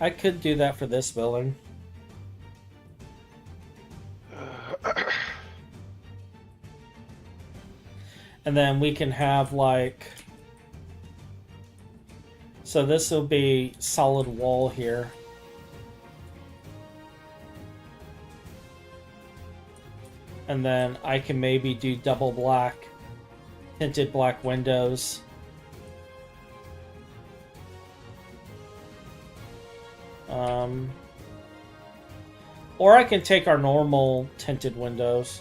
I could do that for this building. And then we can have like... So this will be solid wall here. And then I can maybe do double black, tinted black windows. Or I can take our normal tinted windows.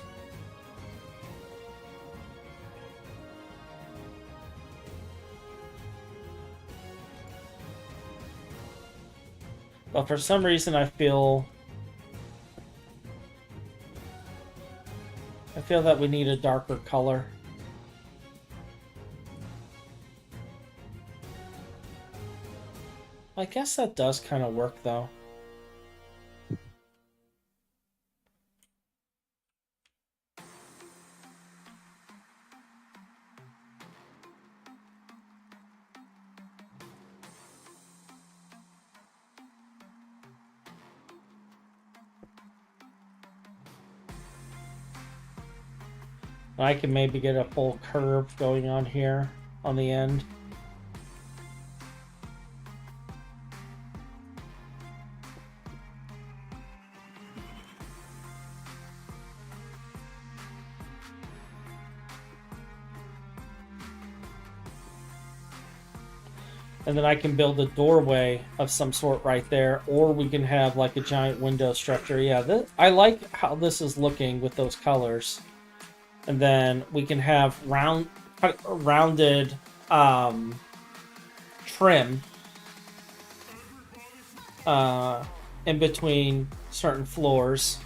But for some reason I feel that we need a darker color. I guess that does kind of work though. I can maybe get a full curve going on here on the end. And then I can build a doorway of some sort right there, or we can have like a giant window structure. Yeah, I like how this is looking with those colors. And then we can have rounded trim in between certain floors.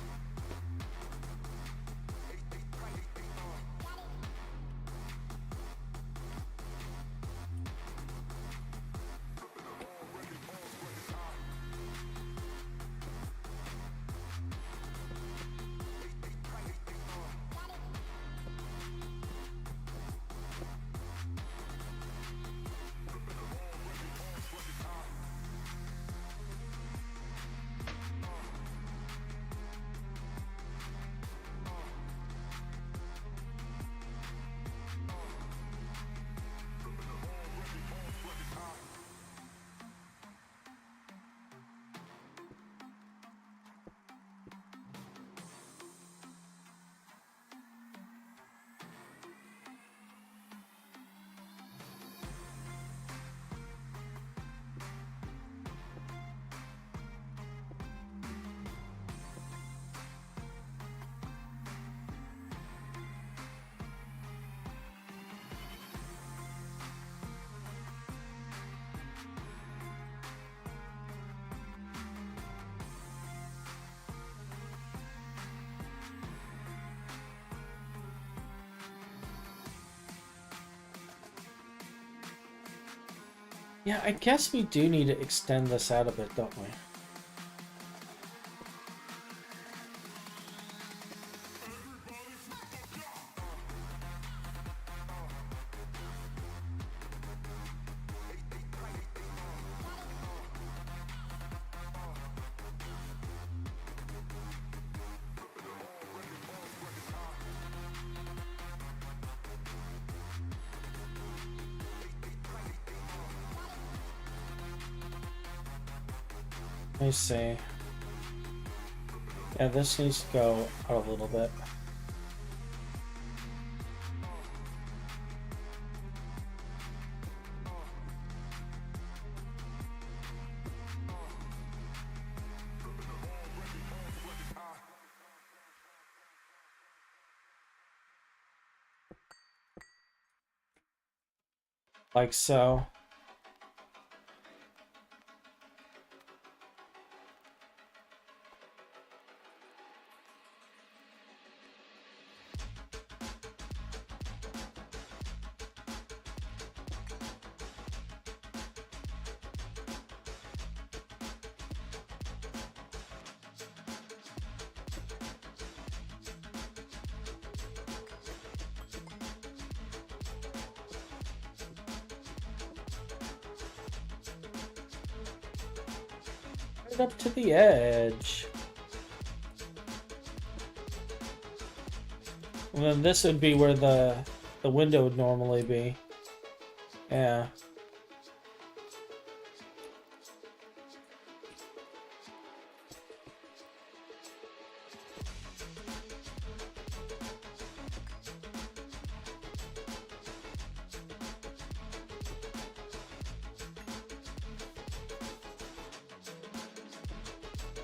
Yeah, I guess we do need to extend this out a bit, don't we? Let me see. Yeah, this needs to go out a little bit. Like so. Up to the edge. And then this would be where the window would normally be. Yeah.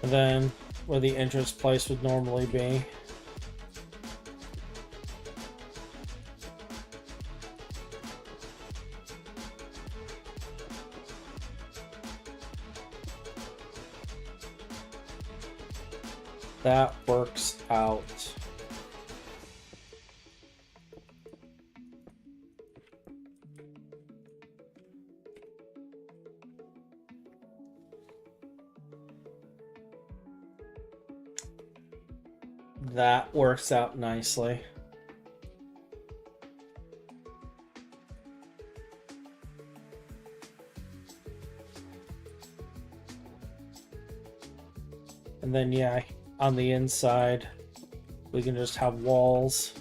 And then where the entrance place would normally be. That works out. That works out nicely. And then, yeah, on the inside, we can just have walls.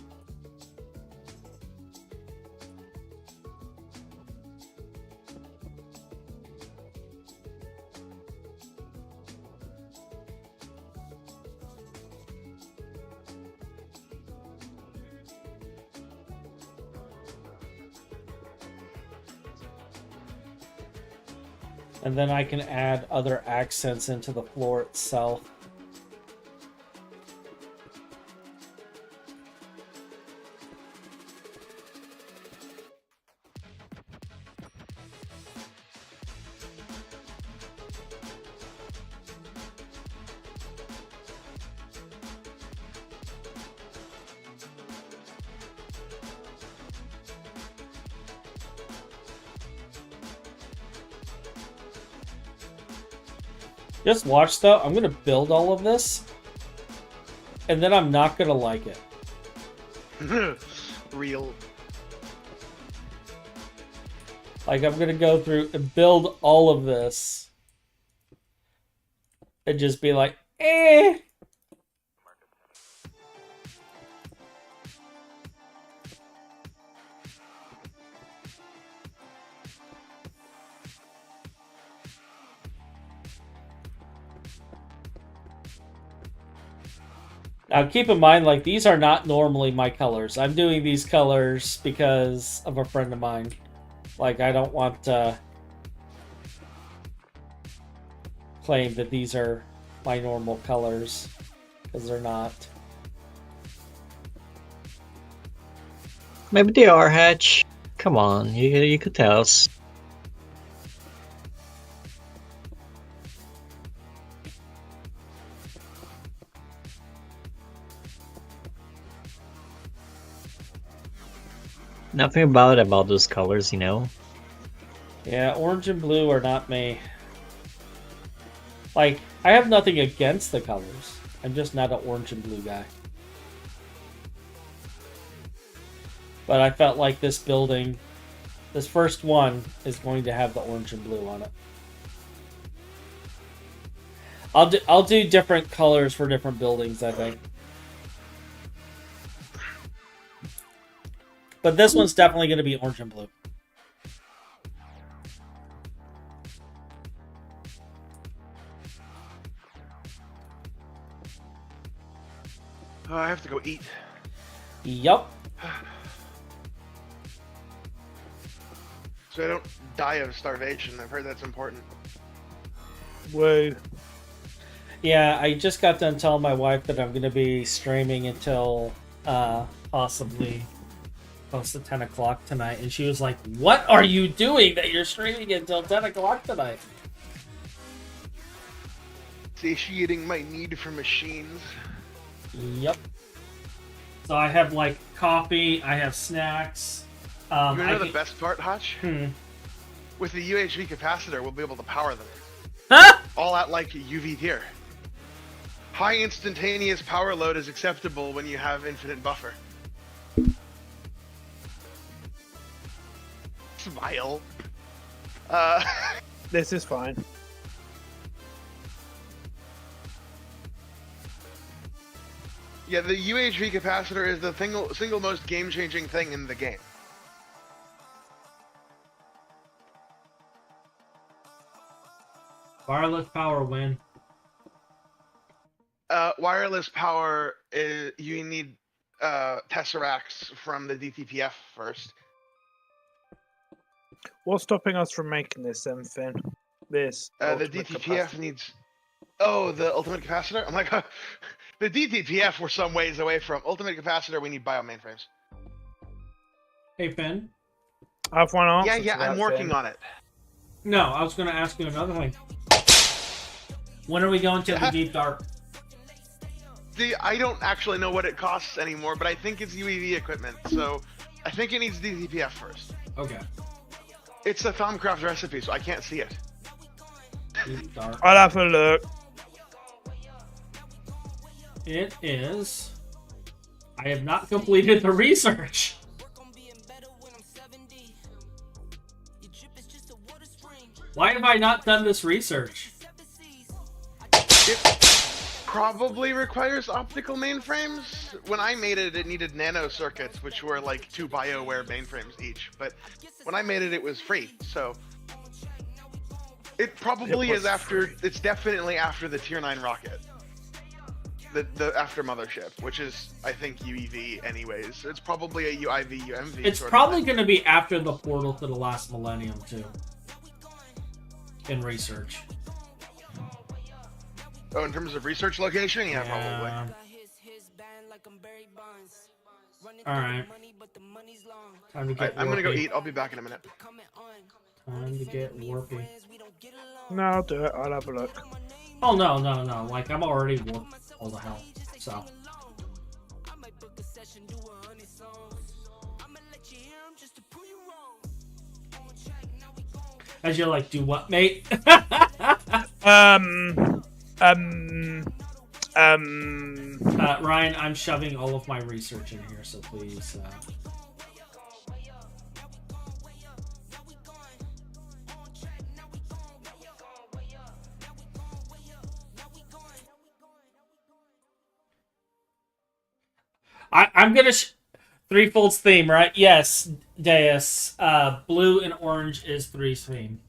And then I can add other accents into the floor itself. Just watch though, I'm gonna build all of this, and then I'm not gonna like it.
Real.
Like, I'm gonna go through and build all of this, and just be like, eh. Now, keep in mind, like, these are not normally my colors. I'm doing these colors because of a friend of mine. Like, I don't want to claim that these are my normal colors, because they're not.
Maybe they are, Hatch. Come on, you could tell us. Nothing about those colors, you know?
Yeah, orange and blue are not me. Like, I have nothing against the colors. I'm just not an orange and blue guy. But I felt like this building, this first one, is going to have the orange and blue on it. I'll do different colors for different buildings, I think. But this one's definitely going to be orange and blue.
I have to go eat.
Yup.
So I don't die of starvation. I've heard that's important.
Woo.
Yeah, I just got done telling my wife that I'm going to be streaming until possibly close to 10 o'clock tonight. And she was like, what are you doing that you're streaming until 10 o'clock tonight?
Satiating my need for machines.
Yep. So I have like coffee, I have snacks.
You know the best part, Hutch? With the UHV capacitor, we'll be able to power them.
Huh?
All at like UV tier. High instantaneous power load is acceptable when you have infinite buffer. Smile.
This is fine.
Yeah, the UHV capacitor is the single most game-changing thing in the game.
Wireless power win.
Wireless power is you need tesseracts from the DTPF first.
What's stopping us from making this then, Finn? This.
The
ultimate
DTPF
capacitor?
needs. Oh, the ultimate capacitor. I'm like, the DTPF we're some ways away from. Ultimate capacitor, we need bio mainframes.
Hey, Finn.
I have one answer.
Yeah, I'm working on it.
No, I was going to ask you another thing. When are we going to the Deep Dark?
See, I don't actually know what it costs anymore, but I think it's UEV equipment, so I think it needs DTPF first.
Okay.
It's a Thaumcraft recipe, so I can't see it.
Deep Dark.
I'll have a look.
It is. I have not completed the research. Why have I not done this research?
It probably requires optical mainframes. When I made it, it needed nano circuits, which were like 2 BioWare mainframes each. But when I made it, it was free. So it probably is after. Free. It's definitely after the Tier 9 rocket. The after mothership, which is I think UEV anyways. It's probably a UIV UMV.
It's probably going to be after the portal to the last millennium too. In research.
Oh, in terms of research location? Yeah, probably.
Alright. Time to get
I'm gonna go
warpy.
eat. I'll be back in a minute.
Time to get warpy.
No, I'll do it. I'll have a look.
Oh, no. Like, I'm already warped all the hell. So. As you're like, do what, mate? Ryan, I'm shoving all of my research in here, so please. I'm gonna Threefold's theme, right? Yes, Deus. Blue and orange is Three's theme.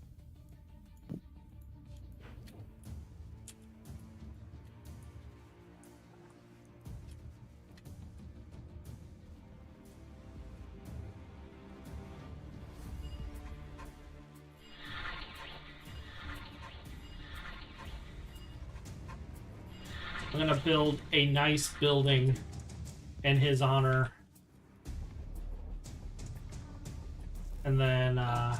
I'm gonna build a nice building in his honor. And then, alright,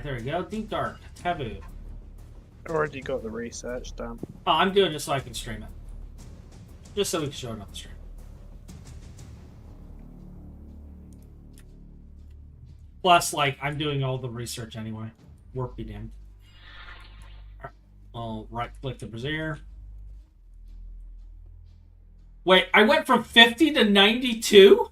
there we go. Deep Dark, Taboo.
Already got the research done.
Oh, I'm doing it so I can stream it. Just so we can show it on the stream. Plus, like, I'm doing all the research anyway. Work be damned. Alright, I'll right-click the brazier. Wait, I went from 50 to 92?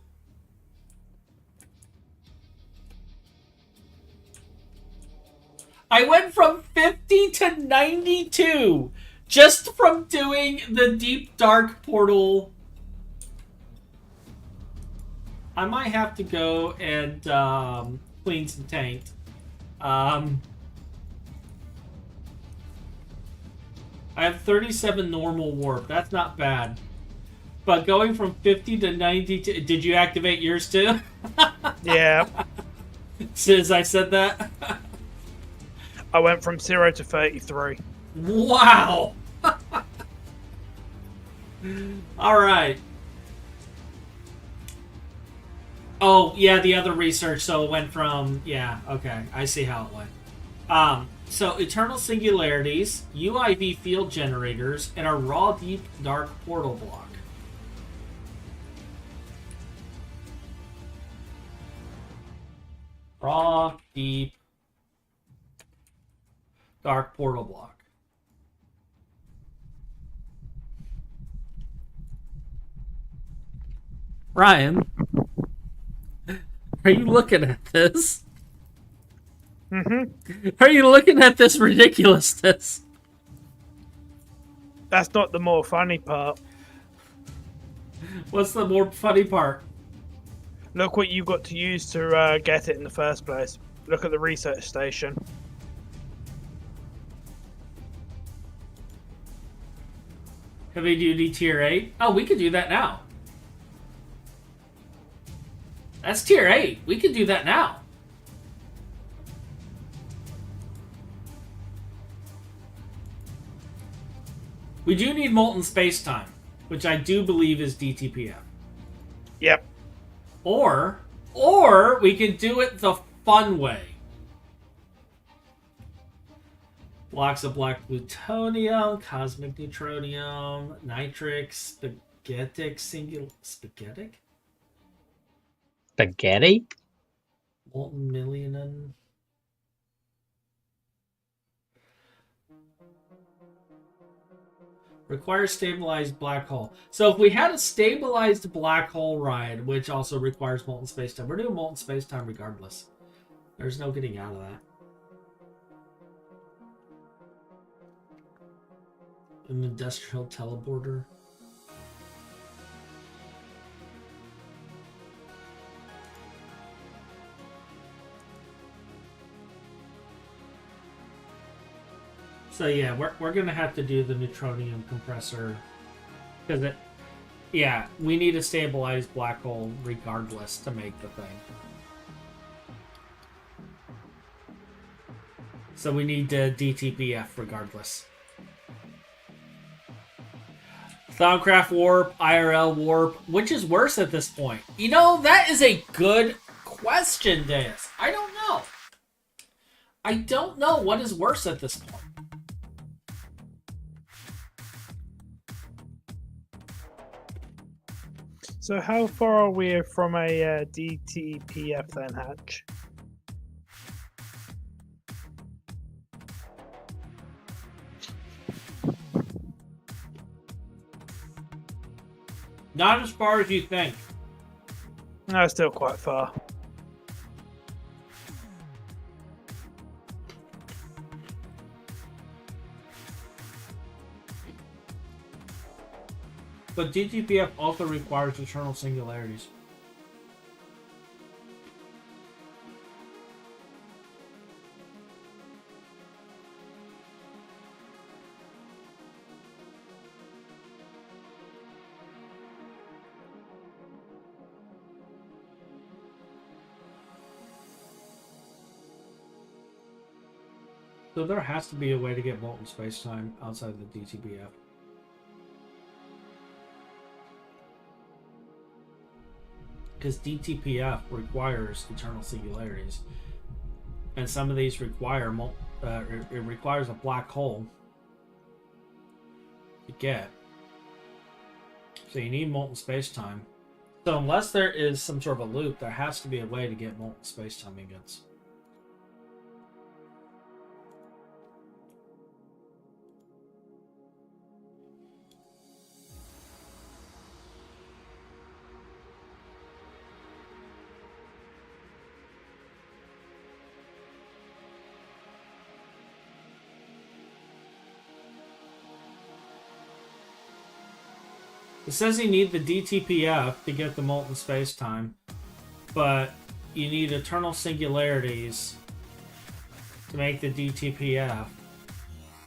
I went from 50 to 92 just from doing the Deep Dark portal. I might have to go and clean some taint. I have 37 normal warp. That's not bad. But going from 50 to 90... Did you activate yours too?
Yeah.
Since I said that?
I went from 0 to 33.
Wow! Alright. Oh, yeah, the other research, so it went from... Yeah, okay. I see how it went. So, Eternal Singularities, UIV Field Generators, and a Raw Deep Dark Portal Block. Raw Deep Dark Portal Block. Ryan, are you looking at this?
Mm-hmm.
Are you looking at this ridiculousness?
That's not the more funny part.
What's the more funny part?
Look what you got to use to get it in the first place. Look at the research station.
Heavy Duty Tier 8? Oh, we could do that now. That's Tier 8. We could do that now. We do need Molten Spacetime, which I do believe is DTPF.
Yep.
Or we can do it the fun way. Blocks of black plutonium, cosmic neutronium, nitric, spaghetic, spaghetic?
Spaghetti?
Molten millionin. Requires stabilized black hole. So if we had a stabilized black hole ride, which also requires molten spacetime, we're doing molten spacetime regardless. There's no getting out of that. An industrial teleporter. So yeah, we're gonna have to do the neutronium compressor because we need a stabilized black hole regardless to make the thing. So we need the DTPF regardless. Thaumcraft warp, IRL warp, which is worse at this point? You know, that is a good question, Deus. I don't know. I don't know what is worse at this point.
So how far are we from a DTPF then, Hatch?
Not as far as you think.
No, still quite far.
But DTPF also requires eternal singularities. So there has to be a way to get molten spacetime outside of the DTPF. Because DTPF requires eternal singularities, and some of these require it requires a black hole to get. So you need molten spacetime. So unless there is some sort of a loop, there has to be a way to get molten spacetime ingots. It says you need the DTPF to get the molten spacetime, but you need eternal singularities to make the DTPF.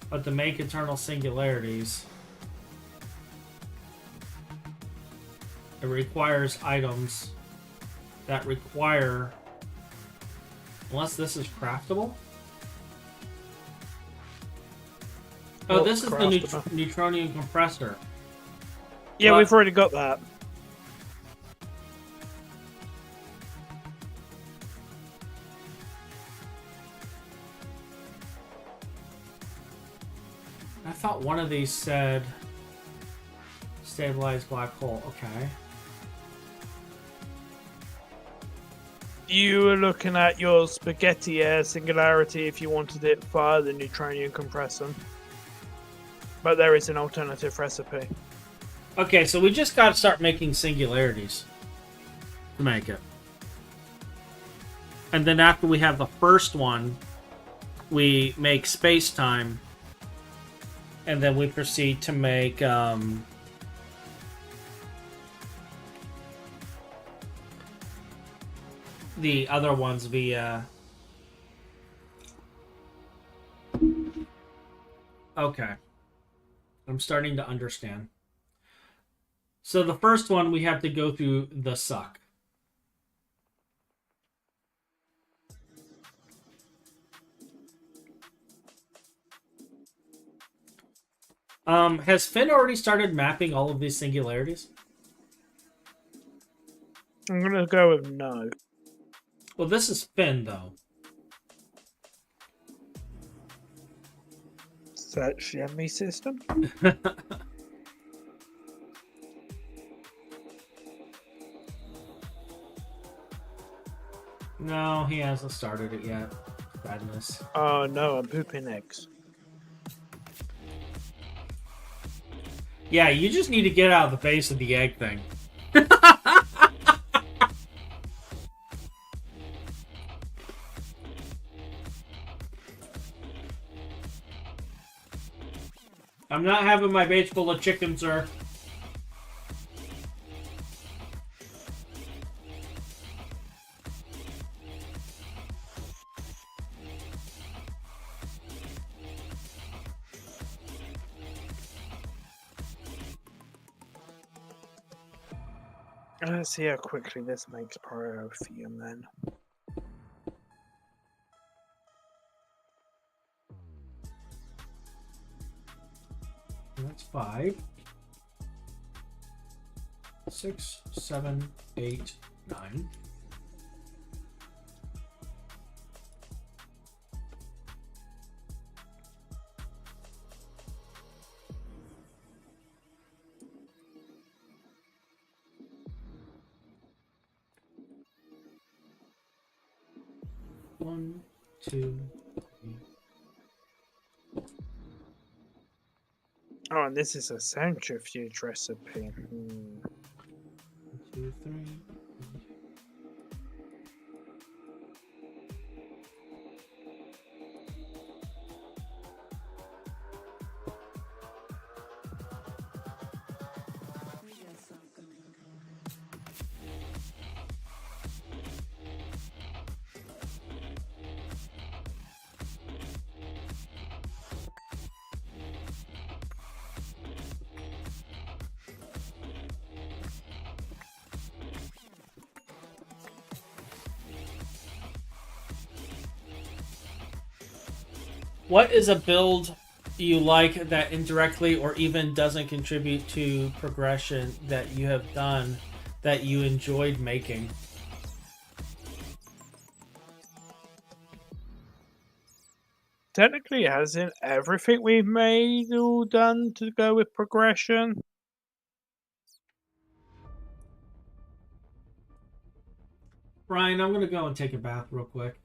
But to make eternal singularities, it requires items that require... Unless this is craftable? Oh,
What's
this is the
craftable?
neutronium compressor.
Yeah,
But-
we've already got that.
I thought one of these said stabilized black hole. Okay.
You were looking at your spaghetti air singularity if you wanted it via the neutronium compressor. But there is an alternative recipe.
Okay, so we just got to start making singularities to make it. And then after we have the first one, we make space-time. And then we proceed to make... the other ones via... Okay. I'm starting to understand. So the first one, we have to go through the suck. Has Finn already started mapping all of these singularities?
I'm going to go with no.
Well, this is Finn, though.
Search the enemy system.
No, he hasn't started it yet. Sadness.
Oh no, I'm pooping eggs.
Yeah, you just need to get out of the face of the egg thing. I'm not having my base full of chicken, sir.
Let's see how quickly this makes pyrotheum then.
That's 5, 6, 7, 8, 9. One, two, three.
Oh, and this is a centrifuge recipe.
1, 2, 3. What is a build you like that indirectly or even doesn't contribute to progression that you have done that you enjoyed making?
Technically, hasn't everything we've made all done to go with progression?
Ryan, I'm gonna go and take a bath real quick.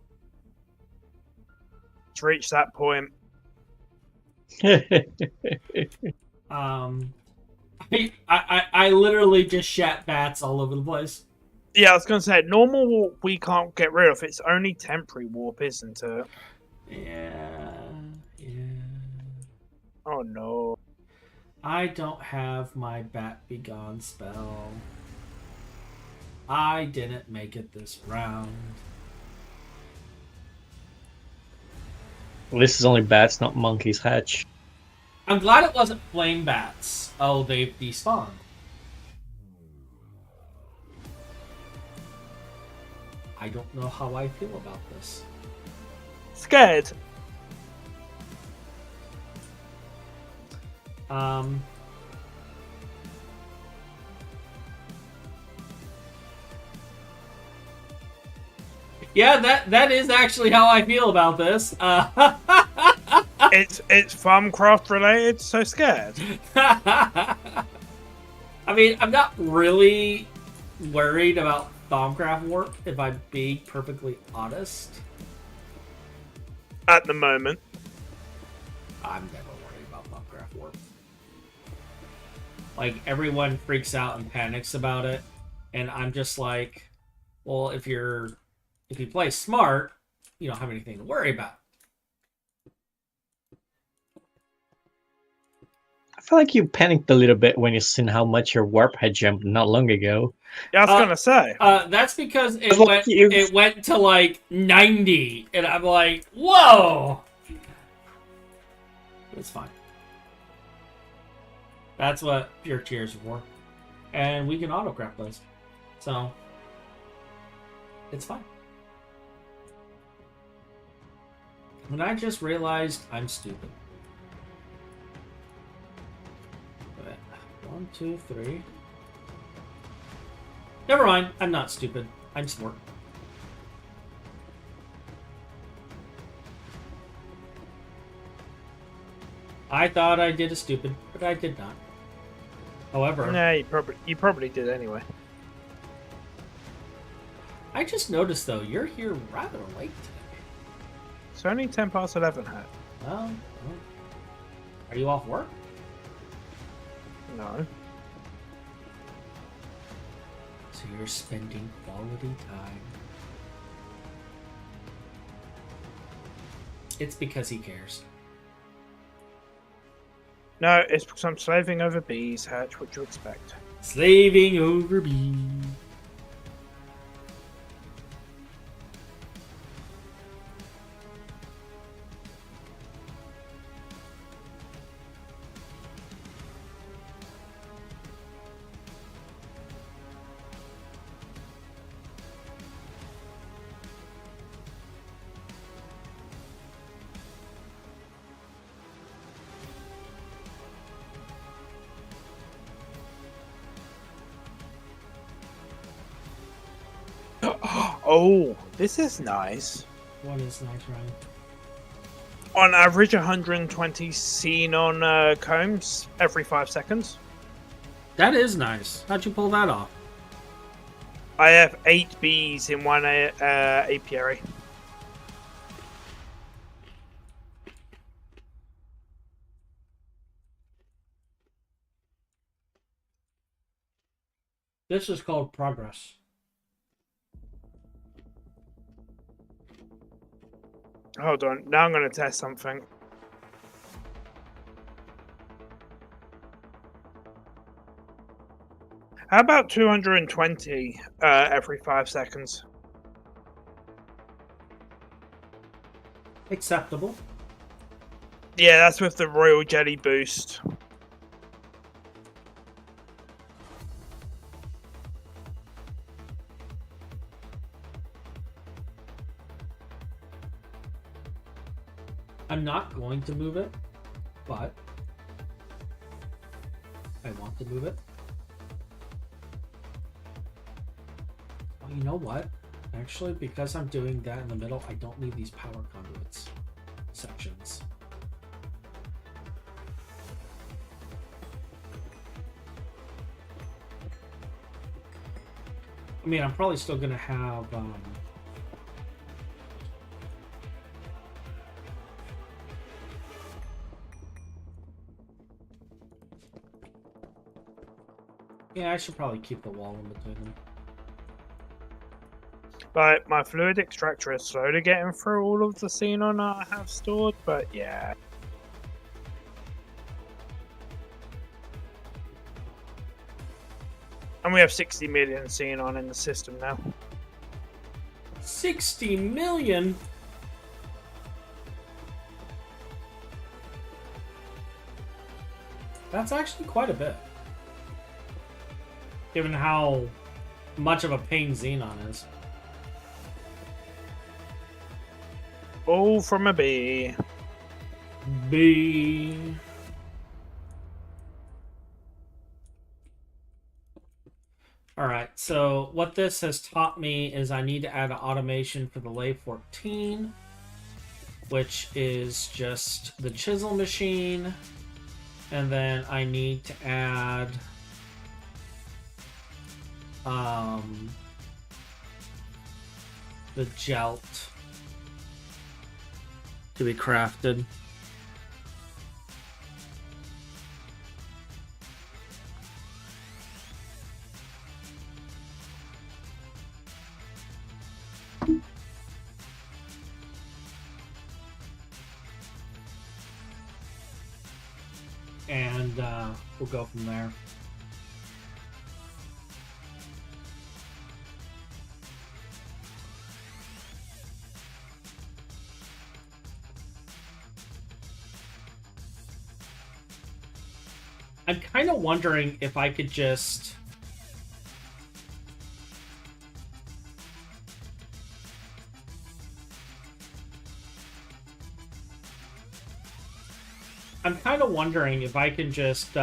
To reach that point.
I literally just shat bats all over the place.
Yeah, I was going to say, normal warp we can't get rid of. It's only temporary warp, isn't it?
Yeah.
Oh no.
I don't have my bat be gone spell. I didn't make it this round.
Well, this is only bats, not monkeys hatch.
I'm glad it wasn't flame bats. Oh, they've despawned. I don't know how I feel about this.
Scared.
Yeah, that is actually how I feel about this.
It's farmcraft related, so scared.
I mean, I'm not really worried about Thaumcraft warp, if I'm being perfectly honest.
At the moment.
I'm never worried about Thaumcraft warp. Like, everyone freaks out and panics about it, and I'm just like, well, if you play smart, you don't have anything to worry about.
I feel like you panicked a little bit when you seen how much your warp had jumped not long ago.
Yeah, I was gonna say.
That's because it went to like 90, and I'm like, whoa! It's fine. That's what pure cheers are for. And we can autocraft those. So, it's fine. And I just realized I'm stupid. 1, 2, 3. Never mind, I'm not stupid. I'm smart. I thought I did a stupid, but I did not. However,
No, you probably did anyway.
I just noticed though, you're here rather late today.
It's only 10 past 11, Hat.
Well, are you off work?
No.
So you're spending quality time. It's because he cares.
No, it's because I'm slaving over bees, Hatch. What do you expect?
Slaving over bees.
Oh, this is nice.
What is nice, Ryan?
On average, 120 xenon combs every 5 seconds.
That is nice. How'd you pull that off?
I have 8 bees in one apiary.
This is called progress.
Hold on, now I'm going to test something. How about 220 every 5 seconds?
Acceptable.
Yeah, that's with the Royal Jelly boost.
I'm not going to move it, but I want to move it. Well, you know what? Actually, because I'm doing that in the middle, I don't need these power conduits sections. I mean, I'm probably still going to have... yeah, I should probably keep the wall in between them.
But my fluid extractor is slow to getting through all of the xenon I have stored, but yeah. And we have 60 million xenon in the system now.
60 million? That's actually quite a bit. Given how much of a pain Xenon is.
All from a bee.
B. Alright, so what this has taught me is I need to add an automation for the Lay 14, which is just the chisel machine, and then I need to add the gelt to be crafted. And we'll go from there. I'm kind of wondering if I could just... I'm kind of wondering if I can just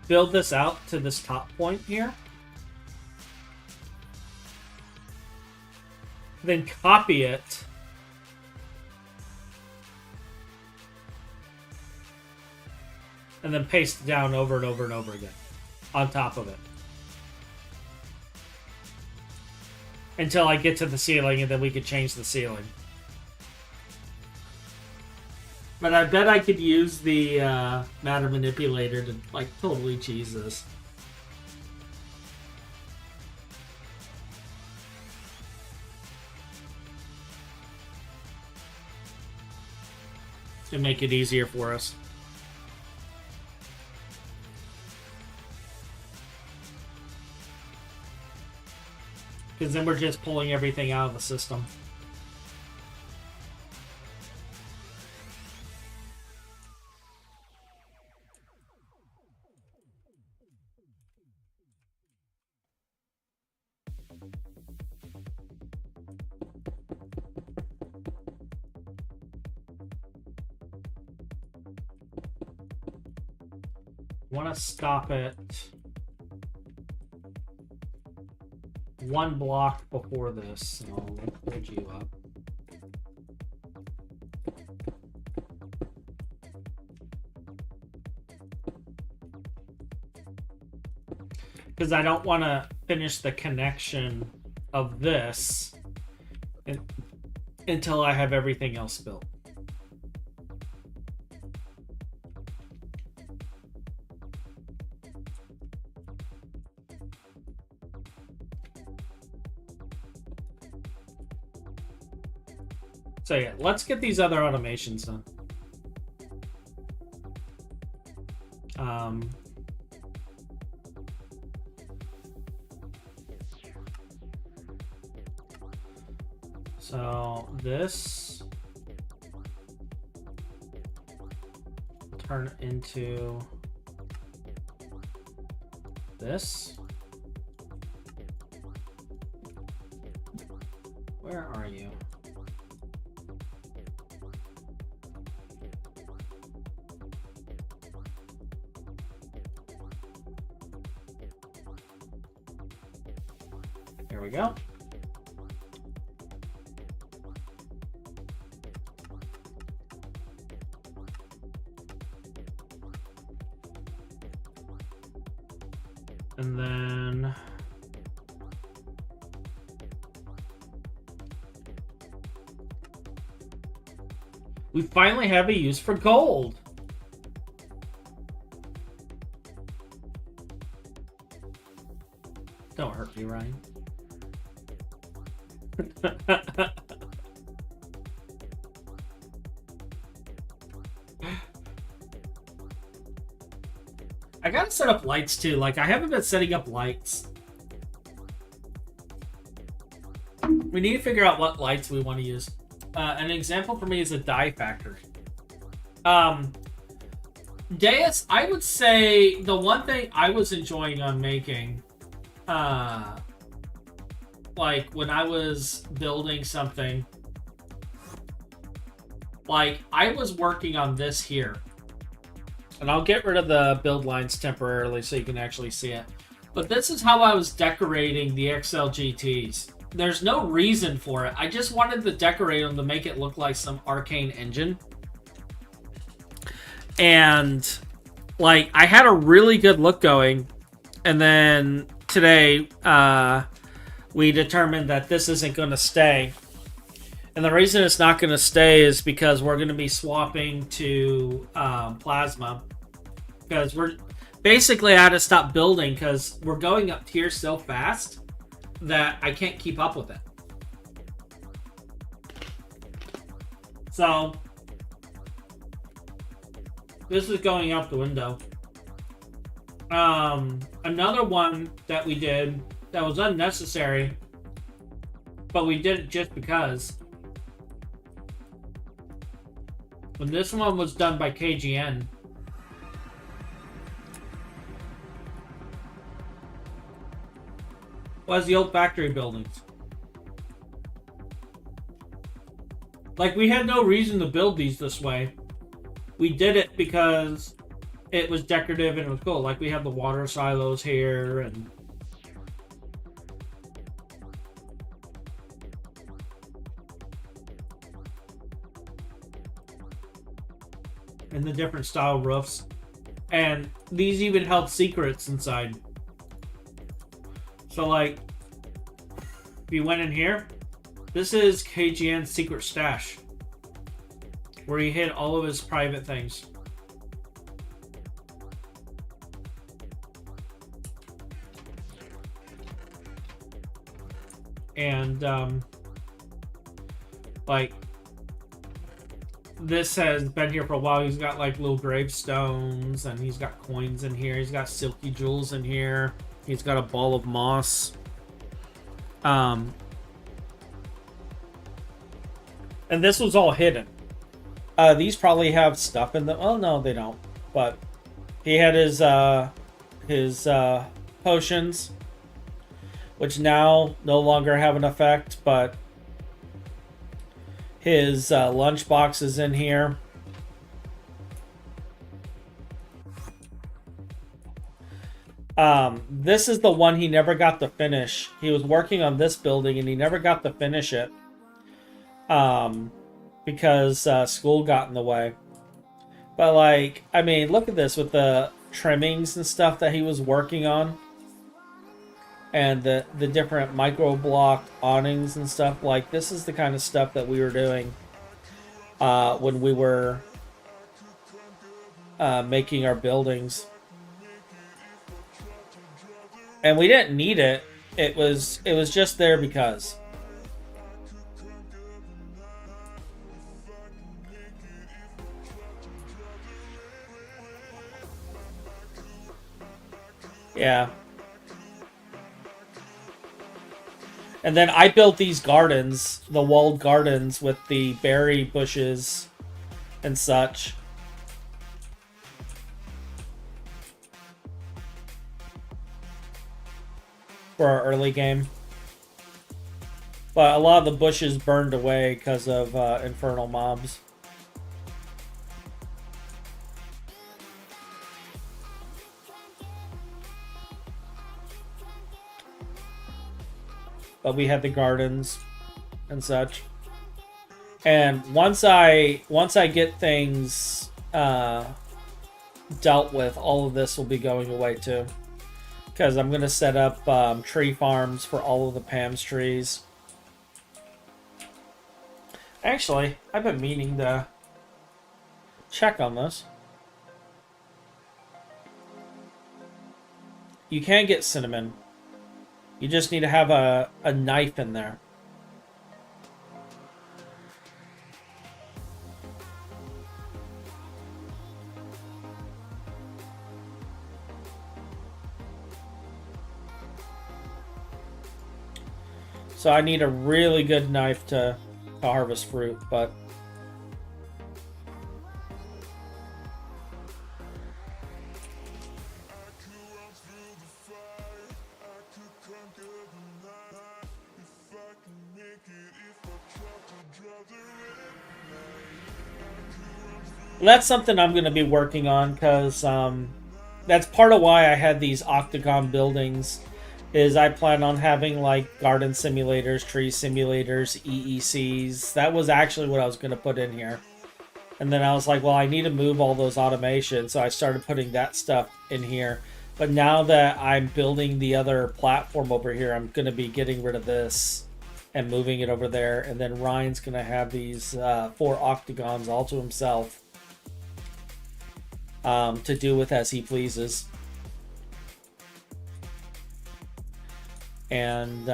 build this out to this top point here. Then copy it. And then paste it down over and over and over again on top of it. Until I get to the ceiling, and then we could change the ceiling. But I bet I could use the matter manipulator to, like, totally cheese this. To make it easier for us. Because then we're just pulling everything out of the system. Want to stop it one block before this, so let's build you up. Because I don't want to finish the connection of this until I have everything else built. So yeah, let's get these other automations done. So this will turn into this. Where are you? There we go. And then we finally have a use for gold. Don't hurt me, Ryan. I gotta set up lights too. Like, I haven't been setting up lights. We need to figure out what lights we want to use. An example for me is a dye factory. Deus, I would say the one thing I was enjoying on making, like when I was building something, like I was working on this here. And I'll get rid of the build lines temporarily so you can actually see it. But this is how I was decorating the XL GTs. There's no reason for it. I just wanted to decorate them to make it look like some arcane engine. And like I had a really good look going. And then today we determined that this isn't going to stay. And the reason it's not going to stay is because we're going to be swapping to plasma. Because we're basically I had to stop building because we're going up tier so fast that I can't keep up with it. So this is going out the window. Another one that we did that was unnecessary, but we did it just because. When this one was done by KGN, was the old factory buildings. Like, we had no reason to build these this way. We did it because it was decorative and it was cool. Like, we have the water silos here and the different style roofs. And these even held secrets inside. So like, if you went in here, this is KGN's secret stash. Where he hid all of his private things. And like, this has been here for a while. He's got like little gravestones and he's got coins in here. He's got silky jewels in here. He's got a ball of moss. And this was all hidden. These probably have stuff in them. Oh no, they don't. But he had his potions, which now no longer have an effect, but his lunchbox is in here. This is the one he never got to finish. He was working on this building and he never got to finish it. Because school got in the way. But like, I mean, look at this with the trimmings and stuff that he was working on. And the different micro block awnings and stuff. Like, this is the kind of stuff that we were doing when we were making our buildings. And we didn't need it. It was just there because. Yeah. And then I built these gardens, the walled gardens with the berry bushes and such. For our early game. But a lot of the bushes burned away because of infernal mobs. But we had the gardens and such. And once I get things dealt with, all of this will be going away too. Because I'm going to set up tree farms for all of the Pam's trees. Actually, I've been meaning to check on this. You can get cinnamon. You just need to have a knife in there. So I need a really good knife to harvest fruit, but That's something I'm going to be working on, because that's part of why I had these octagon buildings. Is I plan on having like garden simulators, tree simulators, EECs. That was actually what I was going to put in here. And then I was like, well, I need to move all those automations, so I started putting that stuff in here. But now that I'm building the other platform over here, I'm going to be getting rid of this and moving it over there. And then Ryan's going to have these 4 octagons all to himself to do with as he pleases. And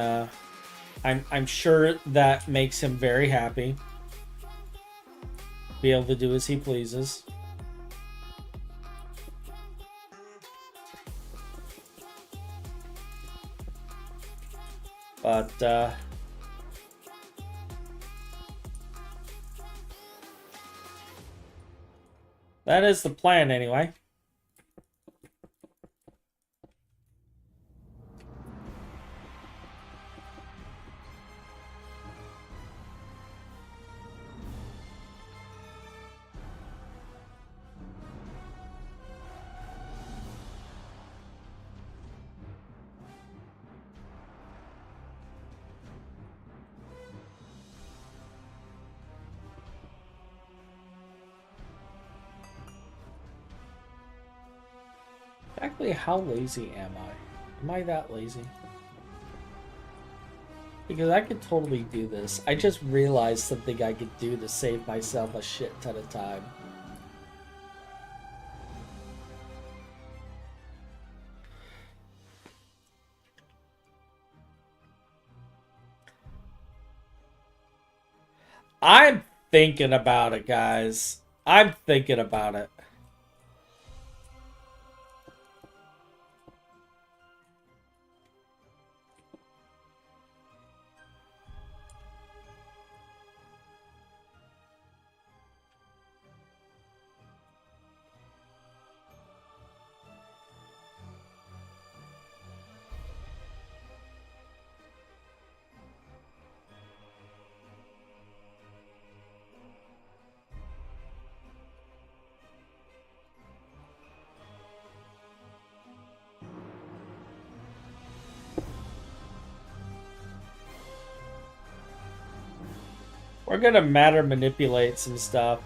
I'm sure that makes him very happy. Be able to do as he pleases. But that is the plan anyway. Exactly how lazy am I? Am I that lazy? Because I could totally do this. I just realized something I could do to save myself a shit ton of time. I'm thinking about it, guys. I'm thinking about it. We're gonna matter manipulate some stuff.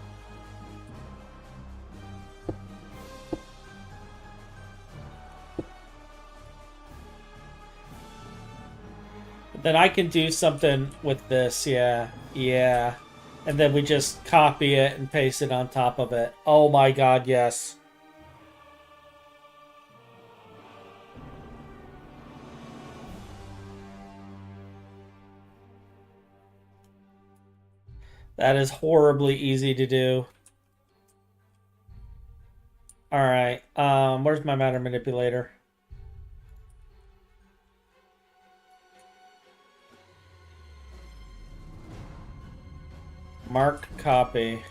But then I can do something with this, yeah. And then we just copy it and paste it on top of it. Oh my god, yes. That is horribly easy to do. Alright, where's my matter manipulator? Mark copy.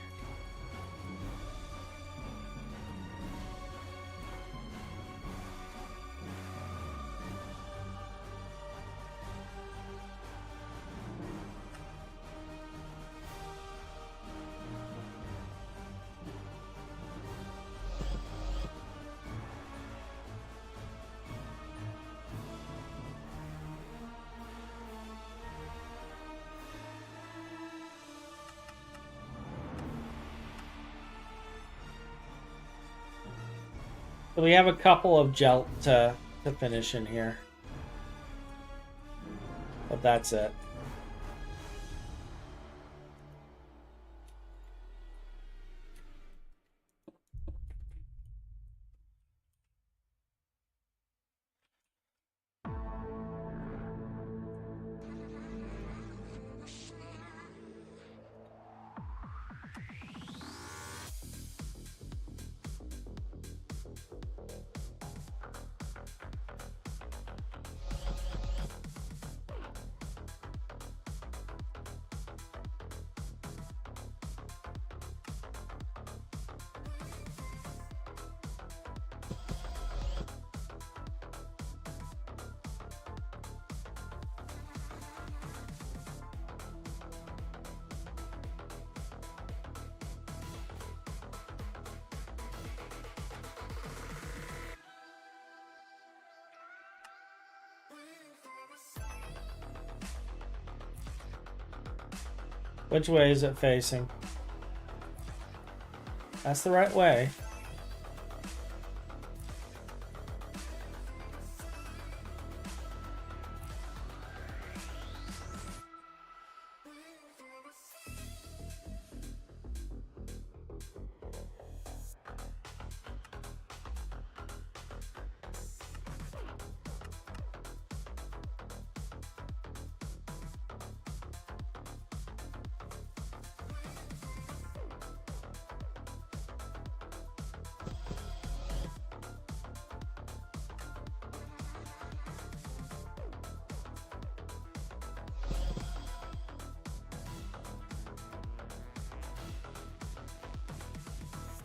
So we have a couple of gel to finish in here. But that's it. Which way is it facing? That's the right way.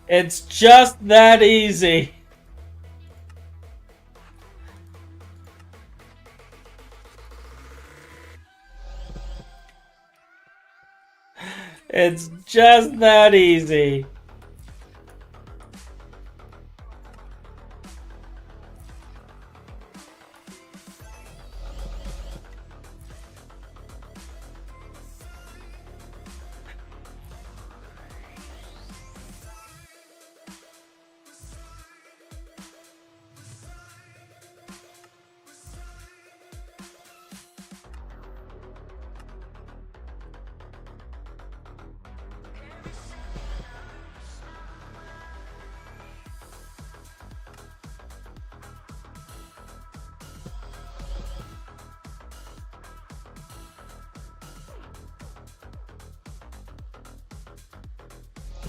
It's just that easy. It's just that easy.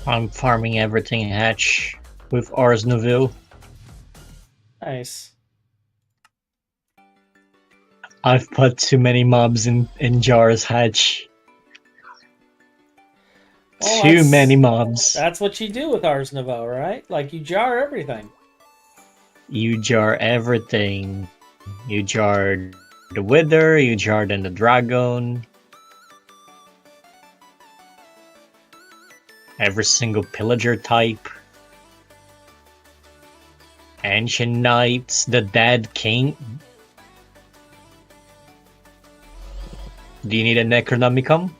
I'm farming everything hatch with Ars Nouveau.
Nice.
I've put too many mobs in jars hatch.
Well,
Too many mobs.
That's what you do with Ars Nouveau, right? Like, you jar everything.
You jar everything. You jarred the Wither, you jarred in the Dragon. Every single pillager type. Ancient Knights, the Dead King. Do you need a Necronomicon?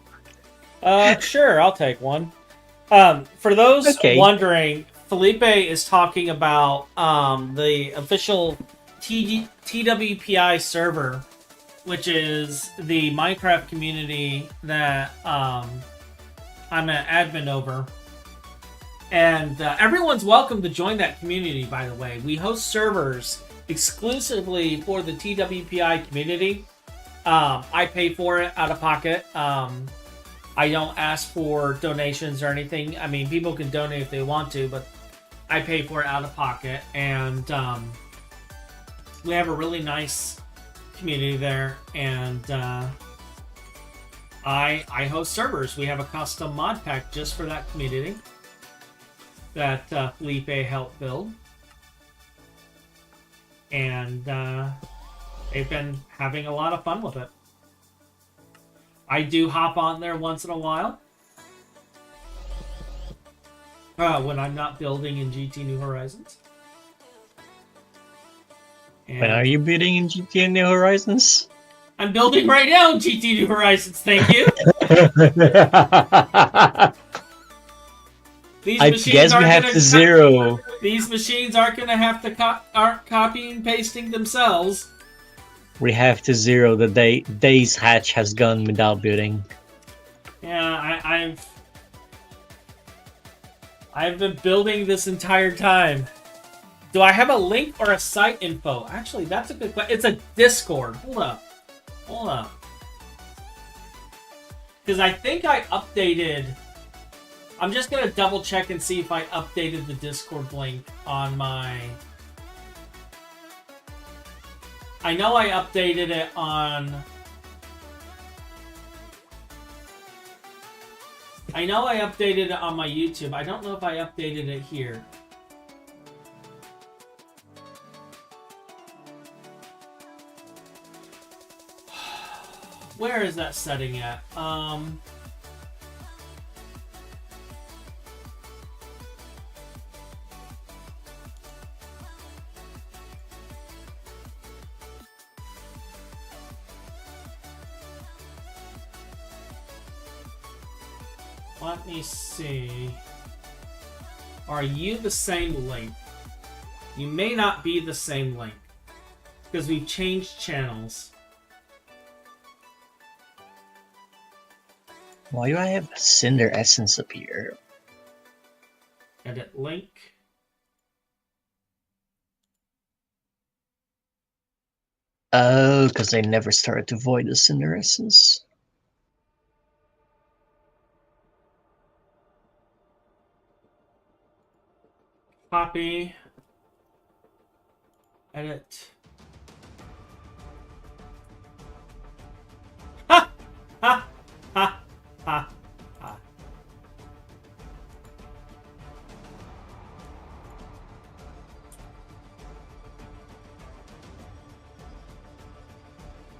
Sure, I'll take one. For those
Okay.
wondering, Felipe is talking about the official TWPI server, which is the Minecraft community that I'm an admin over. And everyone's welcome to join that community, by the way. We host servers exclusively for the TWPI community. I pay for it out of pocket. I don't ask for donations or anything. I mean, people can donate if they want to, but I pay for it out of pocket. And we have a really nice community there. And I host servers. We have a custom mod pack just for that community that Felipe helped build. And they've been having a lot of fun with it. I do hop on there once in a while. When I'm not building in GT New Horizons. And
When are you building in GTA New Horizons?
I'm building right now in GT New Horizons, thank you. These
I
machines
guess we
aren't
have
gonna
to zero.
These machines aren't going to have to aren't copying and pasting themselves.
We have to zero the days hatch has gone without building.
Yeah, I've been building this entire time. Do I have a link or a site info? Actually, that's a good question. It's a Discord. Hold up. Because I think I updated. I'm just going to double check and see if I updated the Discord link on my... I know I updated it on... I know I updated it on my YouTube. I don't know if I updated it here. Where is that setting at? Let me see. Are you the same link? You may not be the same link. Because we've changed channels.
Why do I have Cinder Essence up here?
Edit link.
Oh, because I never started to void the Cinder Essence.
Copy. Edit. Ha! Ha! Ha! Ha! Ha!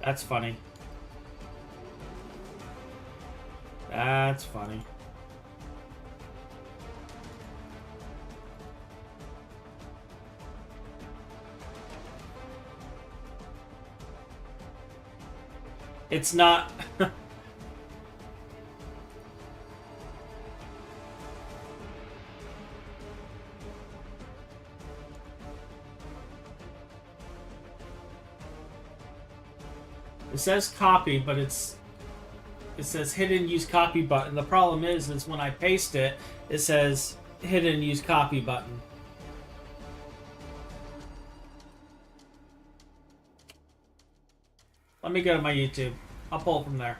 That's funny. That's funny. It's not... It says copy, but it says hidden use copy button. The problem is when I paste it, it says hidden use copy button. Let me go to my YouTube. I'll pull it from there.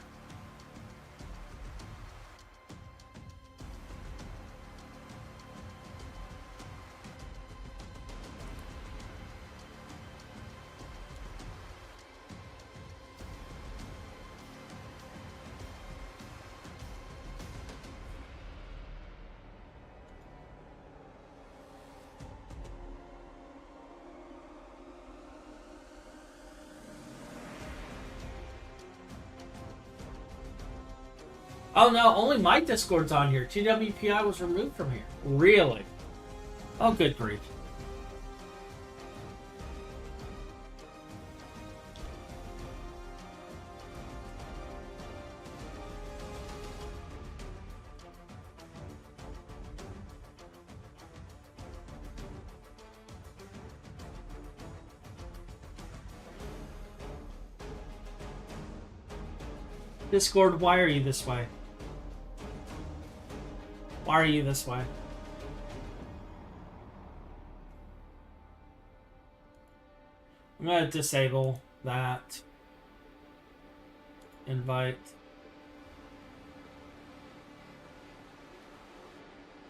Oh no, only my Discord's on here. TWPI was removed from here. Really? Oh, good grief. Discord, why are you this way? Why are you this way? I'm gonna disable that. Invite.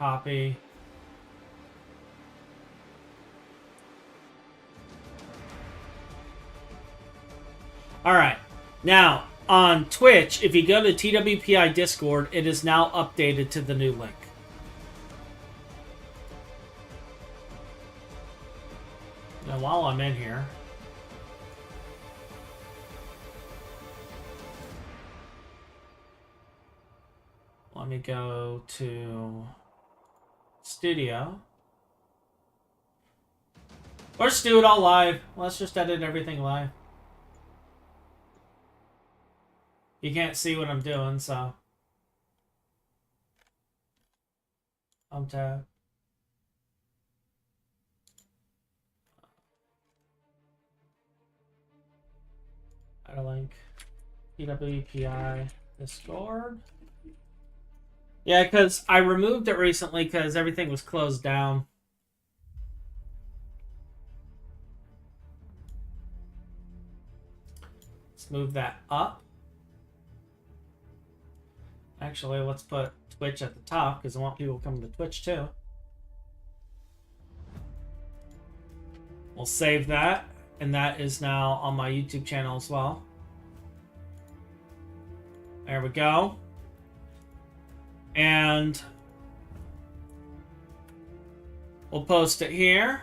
Copy. Alright. Now, on Twitch, if you go to TWPI Discord, it is now updated to the new link. Now, while I'm in here, let me go to Studio. Or just do it all live. Let's just edit everything live. You can't see what I'm doing, so tab. Add a link. TWPI Discord. Yeah, because I removed it recently because everything was closed down. Let's move that up. Actually, let's put Twitch at the top because I want people coming to Twitch too. We'll save that, and that is now on my YouTube channel as well. There we go. And we'll post it here.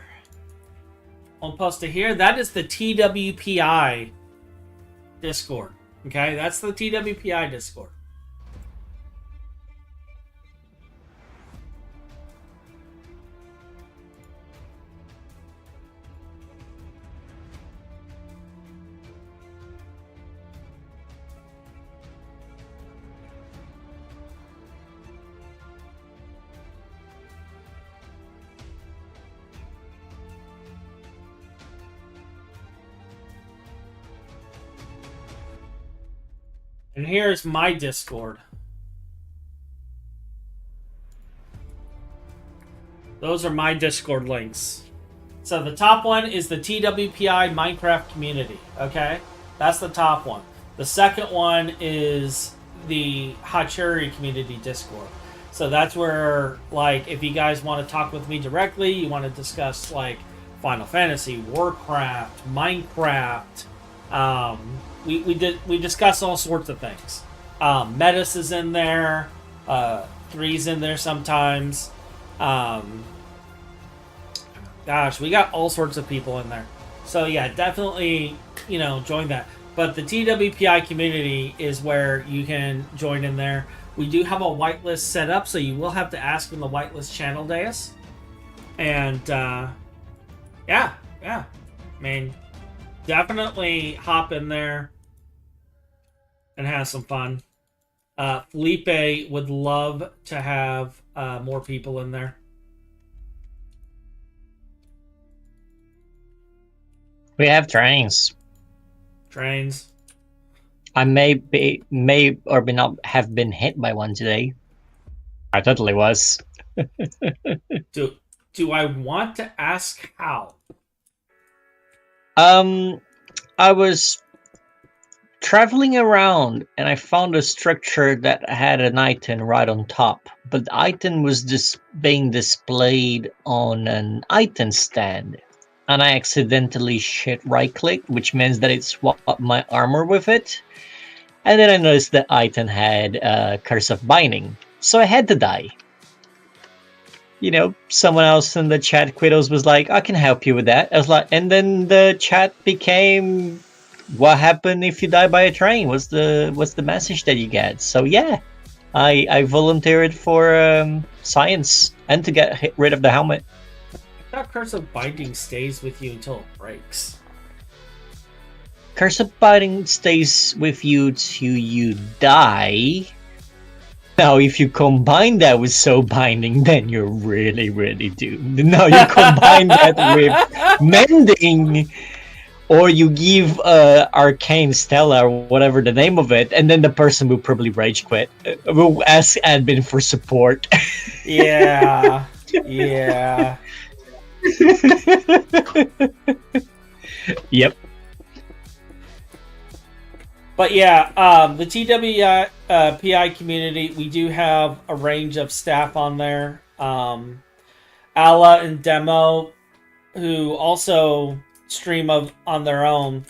We'll post it here. That is the TWPI Discord. Okay, that's the TWPI Discord. And here's my Discord. Those are my Discord links. So the top one is the TWPI Minecraft community, okay? That's the top one. The second one is the Hacherry community Discord. So that's where, like, if you guys want to talk with me directly, you want to discuss, like, Final Fantasy, Warcraft, Minecraft, we discuss all sorts of things. Metis is in there, Three's in there sometimes. Gosh, we got all sorts of people in there. So yeah, definitely, join that. But the TWPI community is where you can join in there. We do have a whitelist set up, so you will have to ask in the whitelist channel days. And, yeah. I mean, definitely hop in there and have some fun. Felipe would love to have more people in there.
We have trains. I may or may not have been hit by one today. I totally was.
Do I want to ask how?
I was traveling around and I found a structure that had an item right on top, but the item was just being displayed on an item stand. And I accidentally hit right click, which means that it swapped up my armor with it. And then I noticed that item had Curse of Binding. So I had to die. Someone else in the chat, Quiddles, was like, I can help you with that. I was like, and then the chat became, what happened if you die by a train? What's the message that you get? So yeah, I volunteered for science and to get rid of the helmet.
I thought Curse of Binding stays with you until it breaks.
Curse of Binding stays with you till you die. Now, if you combine that with Soul Binding, then you're really, really doomed. Now, you combine that with Mending, or you give Arcane Stella, or whatever the name of it, and then the person will probably rage quit. Will ask admin for support.
Yeah.
Yep.
But yeah, the TWPI community, we do have a range of staff on there. Ala and Demo, who also stream on their own,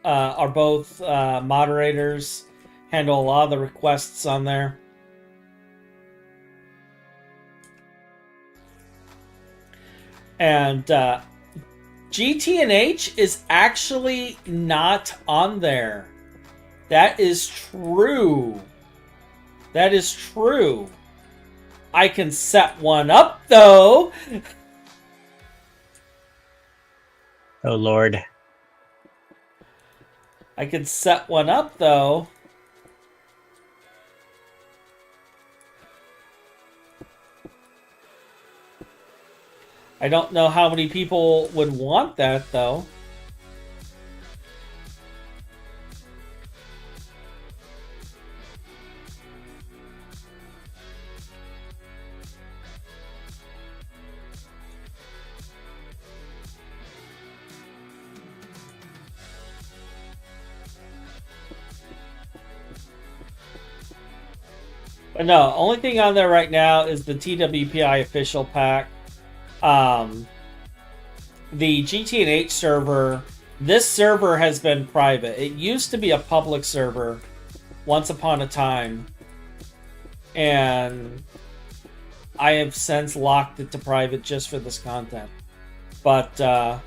are both moderators, handle a lot of the requests on there. And GT&H is actually not on there. That is true. I can set one up, though.
Oh, Lord.
I can set one up, though. I don't know how many people would want that, though. But no, only thing on there right now is the TWPI official pack. The GT&H server, this server has been private. It used to be a public server once upon a time. And I have since locked it to private just for this content. But, yeah,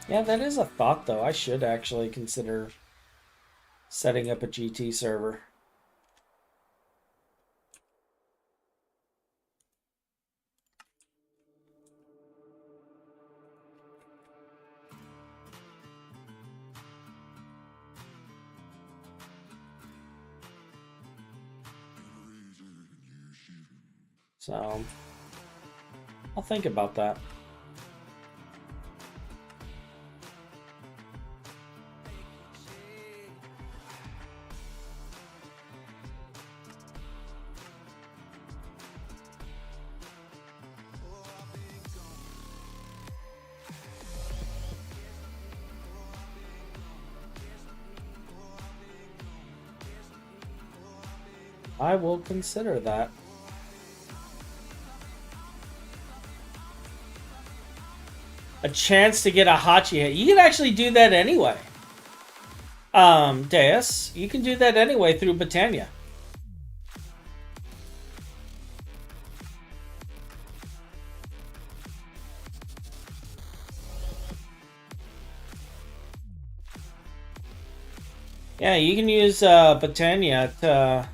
that is a thought, though. I should actually consider setting up a GT server. So, I'll think about that. I will consider that. A chance to get a Hachi hit. You can actually do that anyway. Deus, you can do that anyway through Botania. Yeah, you can use Botania to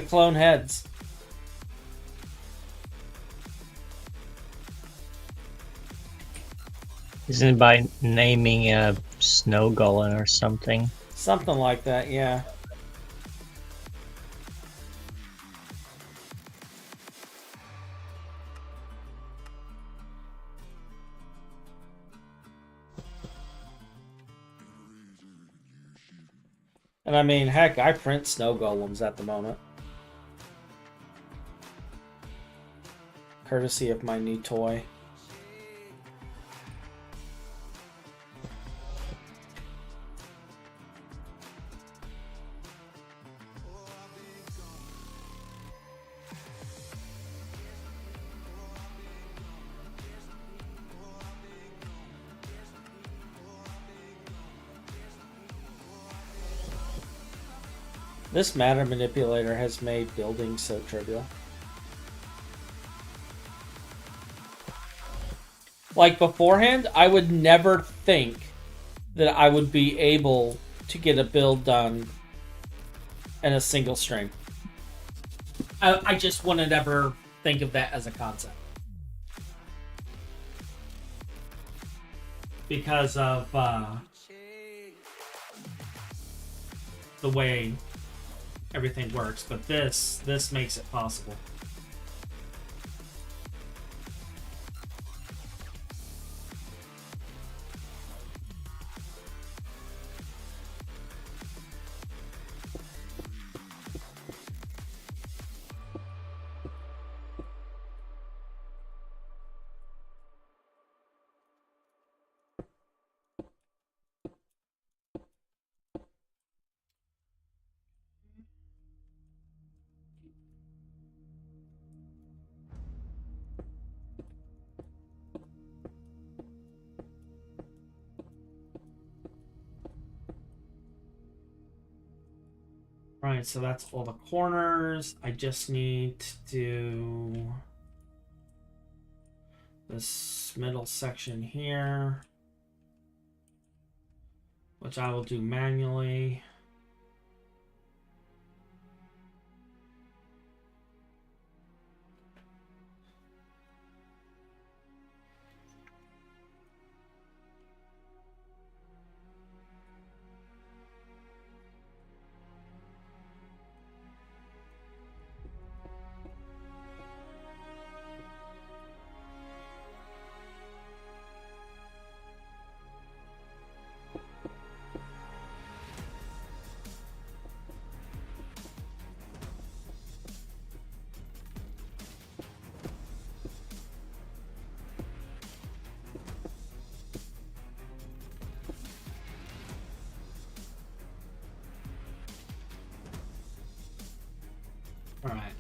clone heads.
Isn't it by naming a snow golem or something?
Something like that, yeah. And I mean, heck, I print snow golems at the moment. Courtesy of my new toy. This matter manipulator has made building so trivial. Like beforehand, I would never think that I would be able to get a build done in a single stream. I just wouldn't ever think of that as a concept. Because of the way everything works, but this makes it possible. Right, so that's all the corners. I just need to do this middle section here, which I will do manually.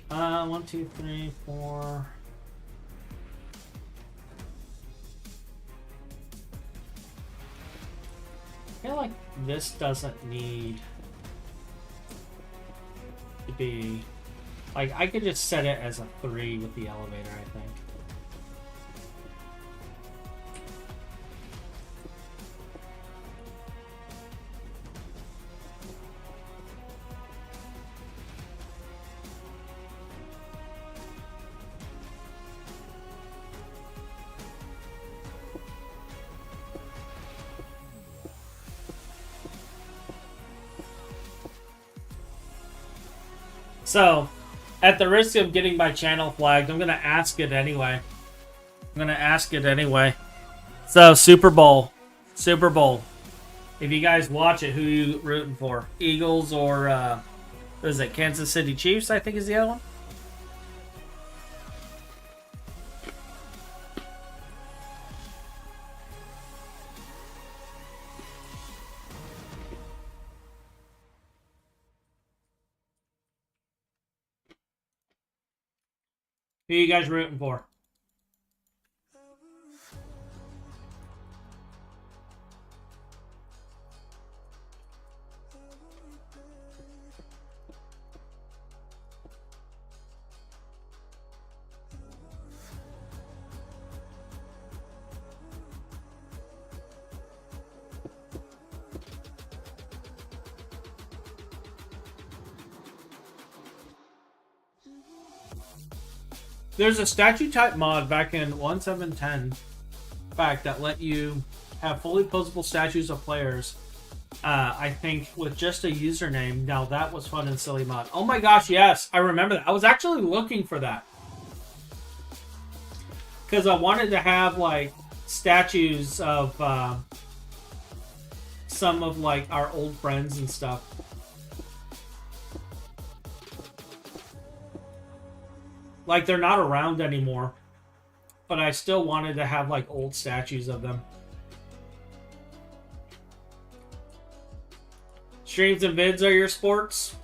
Alright, 1, 2, 3, 4. I feel like this doesn't need to be... Like, I could just set it as a 3 with the elevator, I think. So, at the risk of getting my channel flagged, I'm going to ask it anyway. So, Super Bowl. If you guys watch it, who are you rooting for? Eagles or, what is it, Kansas City Chiefs, I think is the other one? Who you guys rooting for? There's a statue type mod back in 1.7.10 fact that let you have fully posable statues of players. I think with just a username. Now that was fun and silly mod. Oh my gosh, yes, I remember that. I was actually looking for that because I wanted to have like statues of some of like our old friends and stuff. Like, they're not around anymore. But I still wanted to have, like, old statues of them. Streams and vids are your sports?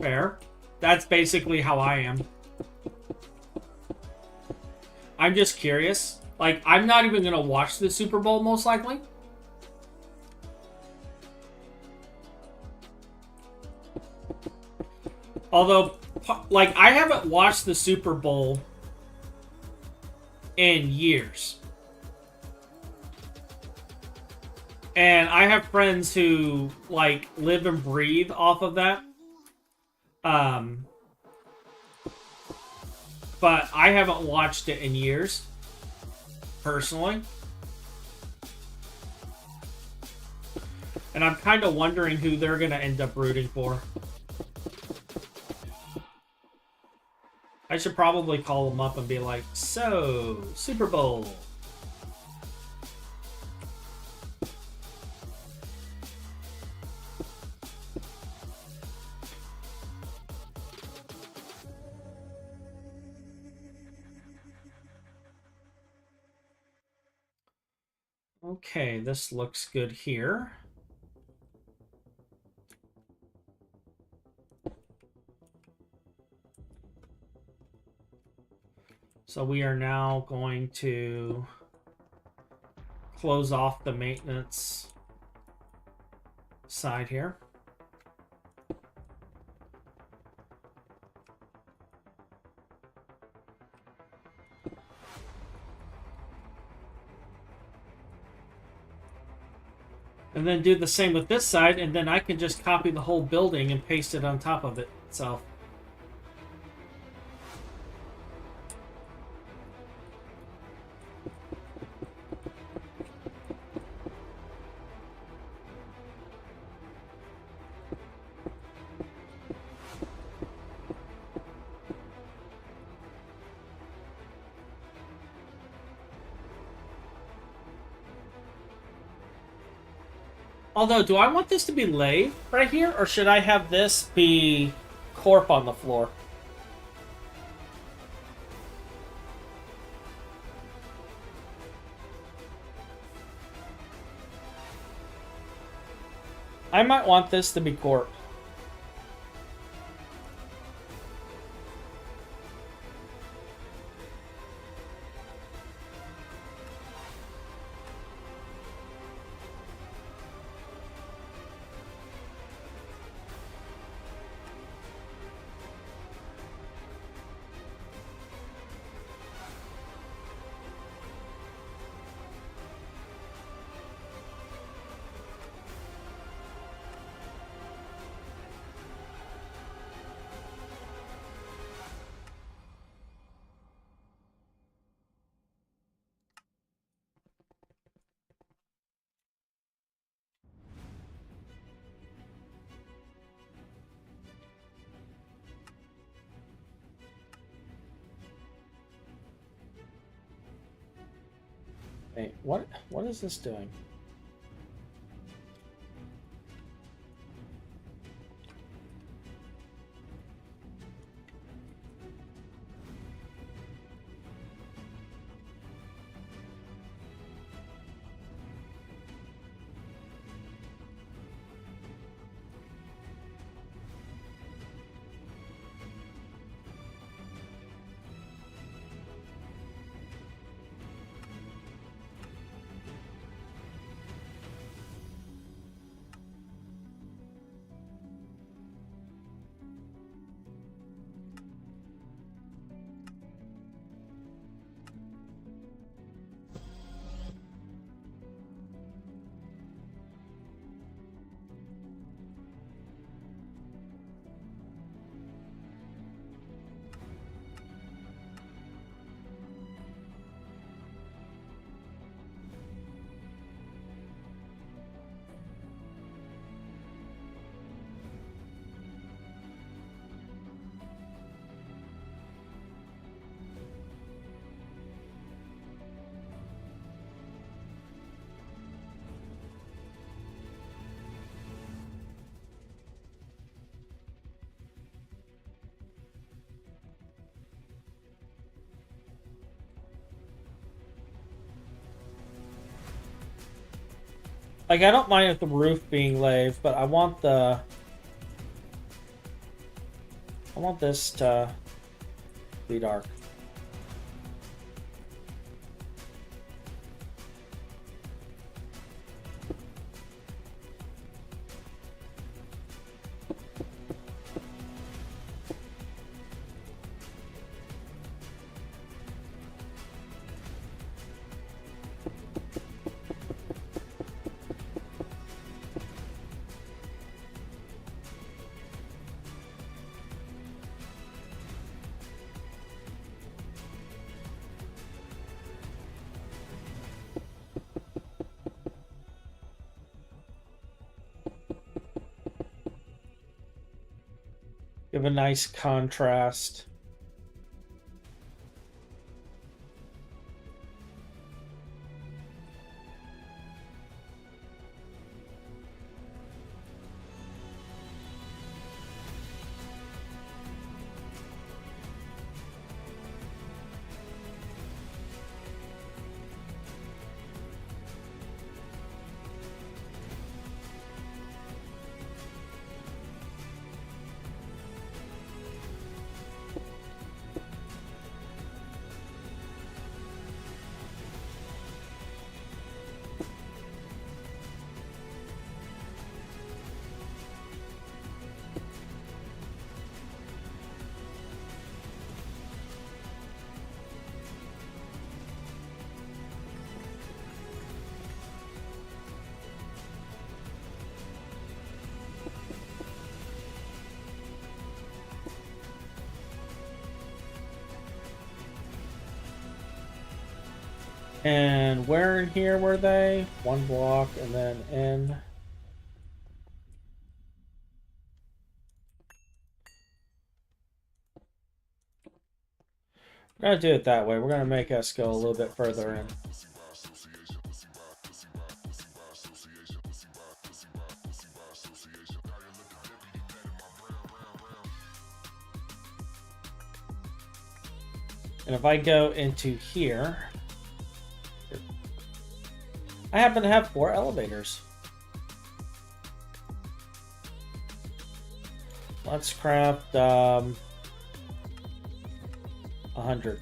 Fair. That's basically how I am. I'm just curious. Like, I'm not even going to watch the Super Bowl, most likely. Although, like, I haven't watched the Super Bowl in years. And I have friends who, like, live and breathe off of that. But I haven't watched it in years, personally. And I'm kind of wondering who they're going to end up rooting for. I should probably call them up and be like, so, Super Bowl. Okay, this looks good here. So we are now going to close off the maintenance side here. And then do the same with this side, and then I can just copy the whole building and paste it on top of it itself. Although, do I want this to be laid right here, or should I have this be corp on the floor? I might want this to be corp. Wait, what is this doing? Like, I don't mind with the roof being laved, but I want this to be dark. Give a nice contrast. And where in here were they? One block and then in. We're gonna do it that way. We're gonna make us go a little bit further in. And if I go into here, I happen to have 4 elevators. Let's craft 100.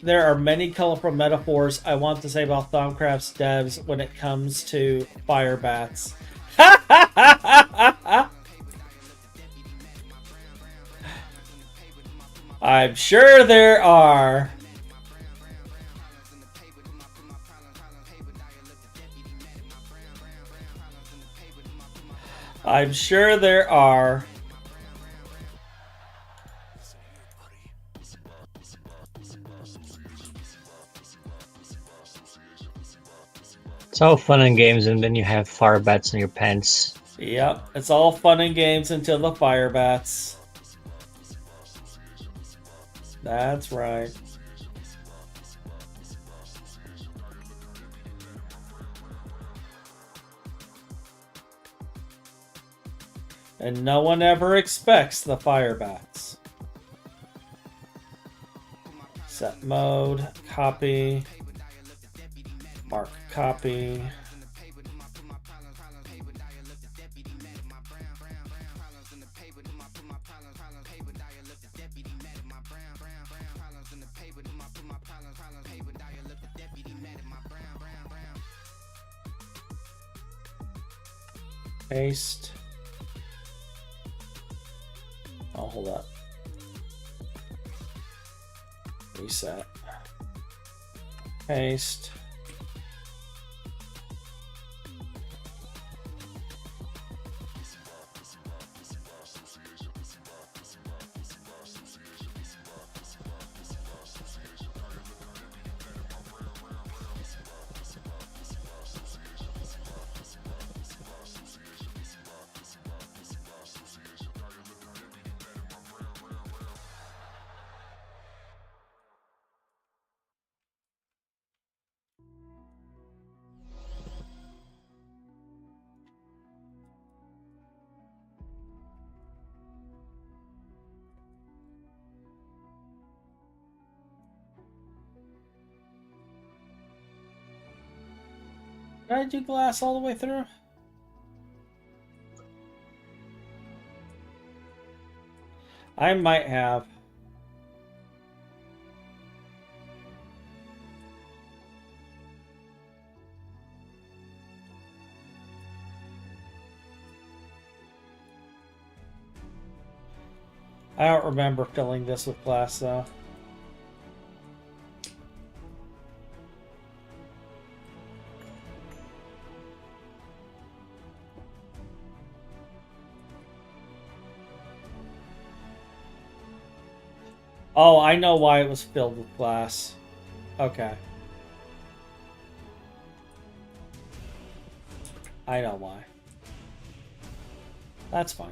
There are many colorful metaphors I want to say about Thaumcraft's devs when it comes to fire bats. I'm sure there are. I'm sure there are.
It's all fun and games, and then you have fire bats in your pants.
Yep, it's all fun and games until the fire bats. That's right. And no one ever expects the fire bats. Set mode, copy, mark copy. Paste. Oh, hold up. Reset. Paste. Did I do glass all the way through? I might have. I don't remember filling this with glass though. Oh, I know why it was filled with glass. Okay. I know why. That's fine.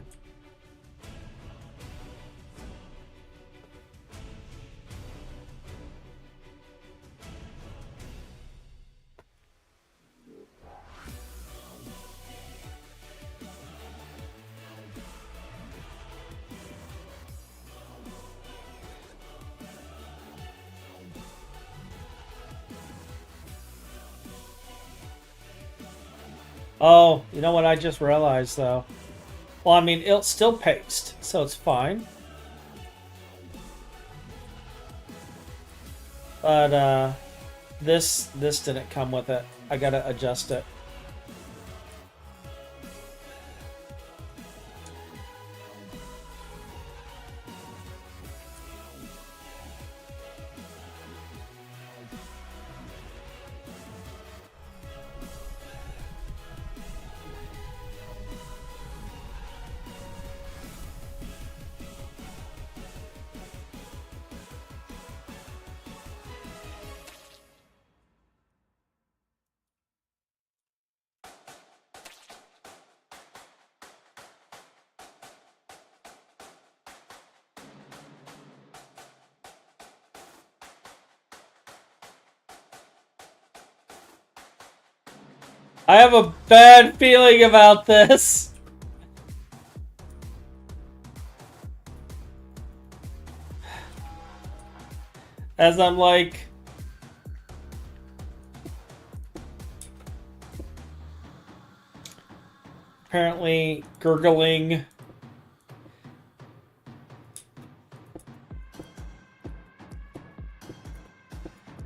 Oh, you know what I just realized though? Well, I mean, it'll still paste, so it's fine. But this didn't come with it. I gotta adjust it. I have a bad feeling about this. As I'm like... apparently gurgling.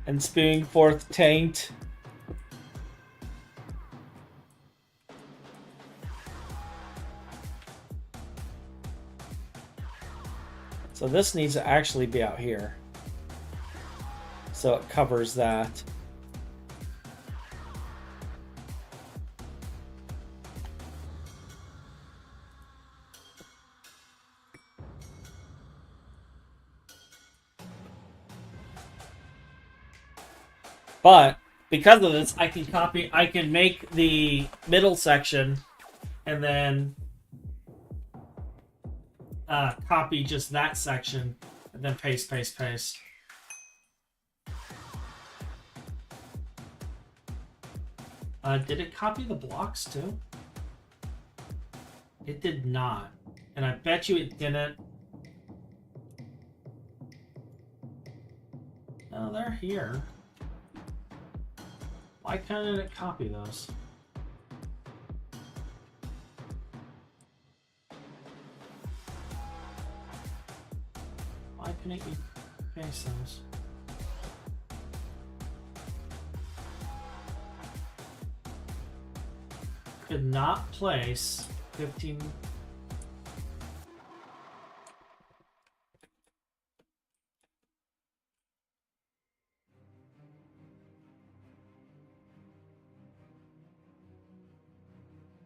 And spewing forth taint. So this needs to actually be out here. So it covers that. But because of this, I can make the middle section and then copy just that section and then paste, paste, paste. Did it copy the blocks too? It did not. And I bet you it didn't. Oh, they're here. Why couldn't it copy those? Why couldn't you paste those? Could not place 15.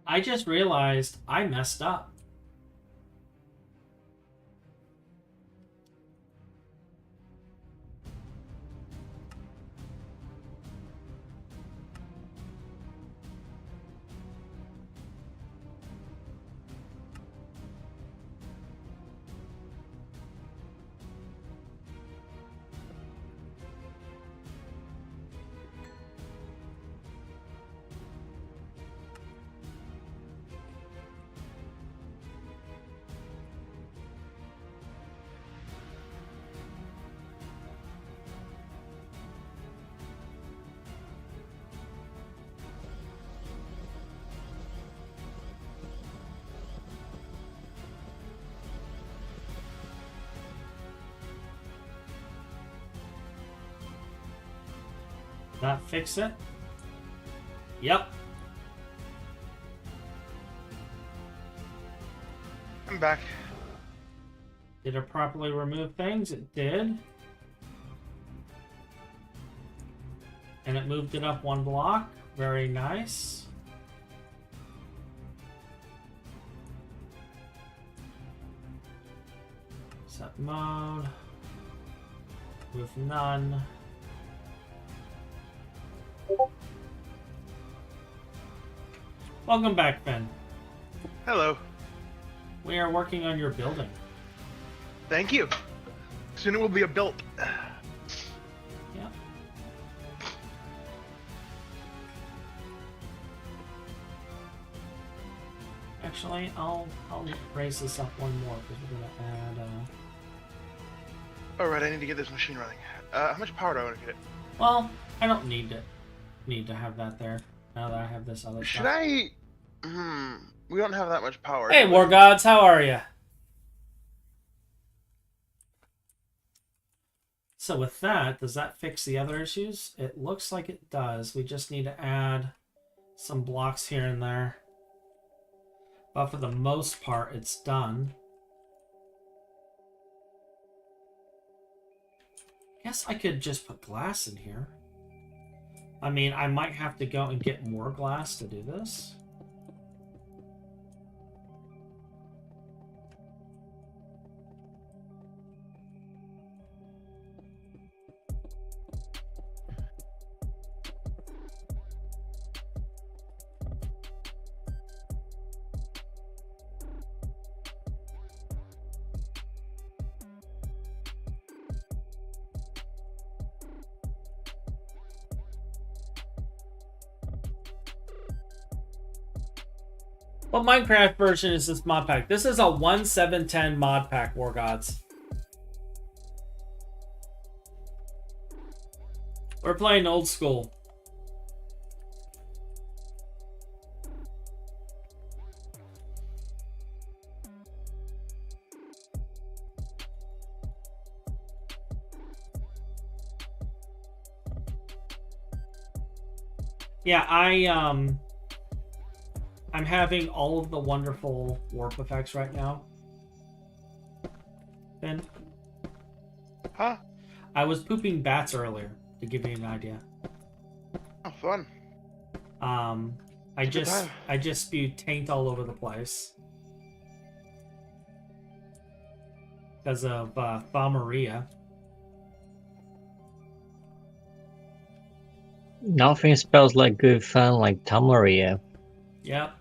I just realized I messed up. Did that fix it? Yep.
I'm back.
Did it properly remove things? It did. And it moved it up 1 block. Very nice. Set mode. With none. Welcome back, Ben.
Hello.
We are working on your building.
Thank you. Soon it will be a built.
Yeah. Actually, I'll raise this up 1 more because we're gonna add.
Alright, I need to get this machine running. How much power do I want to get it?
Well, I don't need to have that there now that I have this other
Should
stuff.
I? We don't have that much power.
Hey, War Gods, how are you? So with that, does that fix the other issues? It looks like it does. We just need to add some blocks here and there. But for the most part, it's done. Guess I could just put glass in here. I mean, I might have to go and get more glass to do this. What Minecraft version is this mod pack? This is a 1.7.10 mod pack, War Gods. We're playing old school. Yeah, I'm having all of the wonderful warp effects right now. Ben?
Huh?
I was pooping bats earlier, to give you an idea.
Oh, fun.
I just spewed taint all over the place. Because of Thaumaria.
Nothing spells like good fun like Tamaria.
Yep.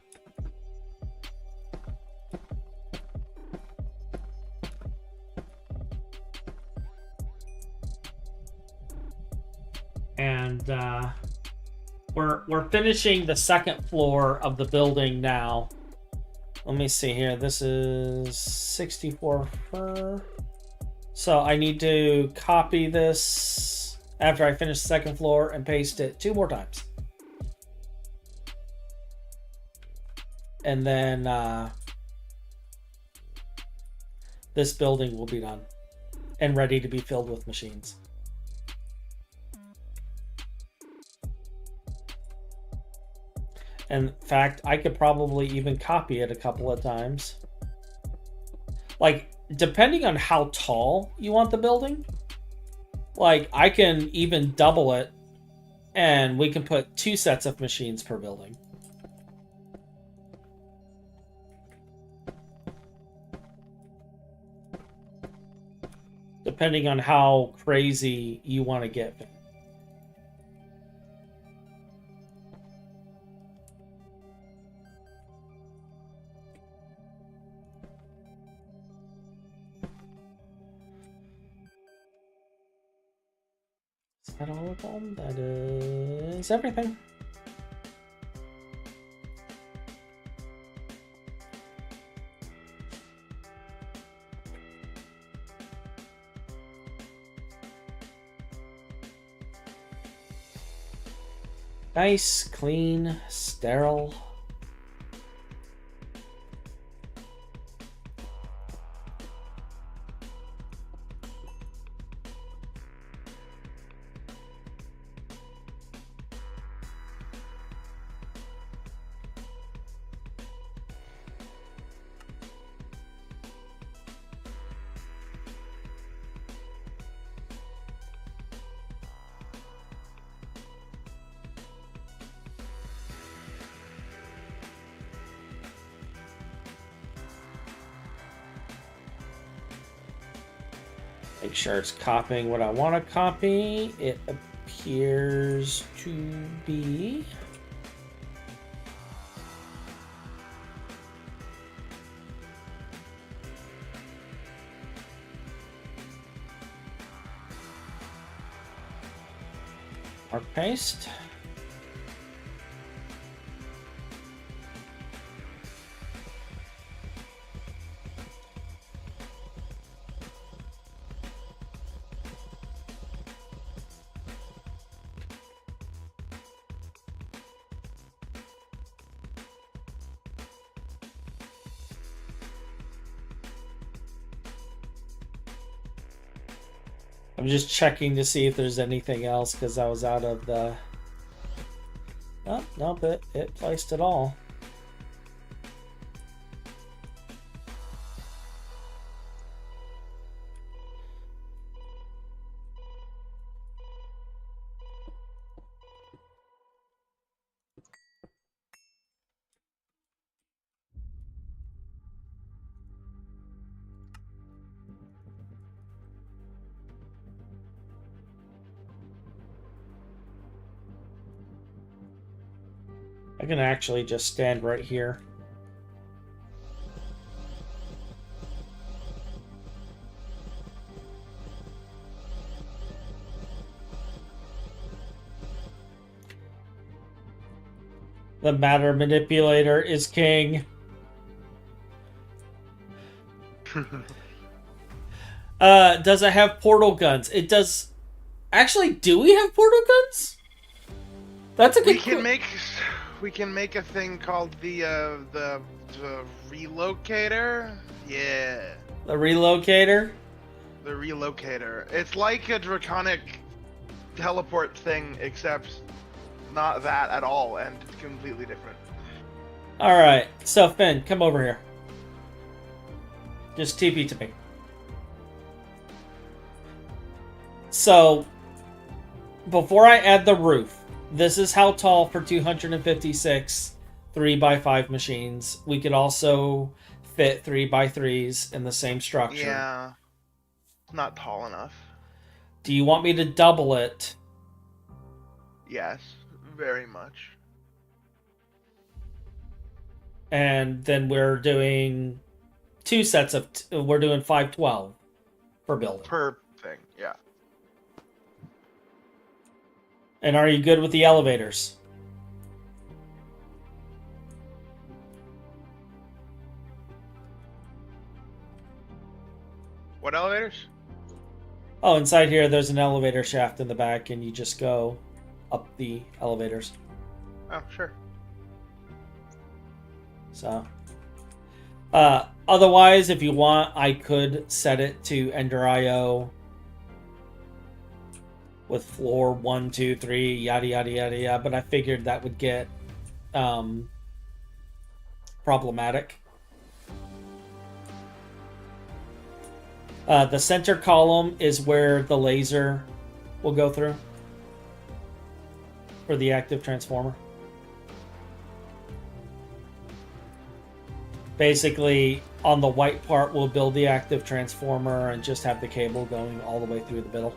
And we're finishing the second floor of the building now. Let me see here. This is 64 fur. So I need to copy this after I finish the second floor and paste it 2 more times. And then this building will be done and ready to be filled with machines. In fact, I could probably even copy it a couple of times. Like, depending on how tall you want the building, like, I can even double it and we can put 2 sets of machines per building. Depending on how crazy you want to get. Is that all of them? That is everything. Nice, clean, sterile. Make sure it's copying what I want to copy. It appears to be. Mark paste. I'm just checking to see if there's anything else because I was out of the... Oh, nope, it placed it all. I can actually just stand right here. The matter manipulator is king. Does it have portal guns? It does. Actually, do we have portal guns? That's a good.
We can make a thing called the relocator. Yeah.
The relocator?
The relocator. It's like a draconic teleport thing, except not that at all, and it's completely different.
Alright, so Finn, come over here. Just TP to me. So, before I add the roof, this is how tall for 256 3x5 machines. We could also fit 3x3s in the same structure.
Yeah. Not tall enough.
Do you want me to double it?
Yes, very much.
And then we're doing two sets of... we're doing 512 per building.
Per thing, yeah.
And are you good with the elevators?
What elevators?
Oh, inside here there's an elevator shaft in the back and you just go up the elevators.
Oh, sure.
So, otherwise, if you want, I could set it to Ender IO with floor 1, 2, 3, yada yada yada yada. But I figured that would get problematic. The center column is where the laser will go through for the active transformer. Basically, on the white part, we'll build the active transformer and just have the cable going all the way through the middle.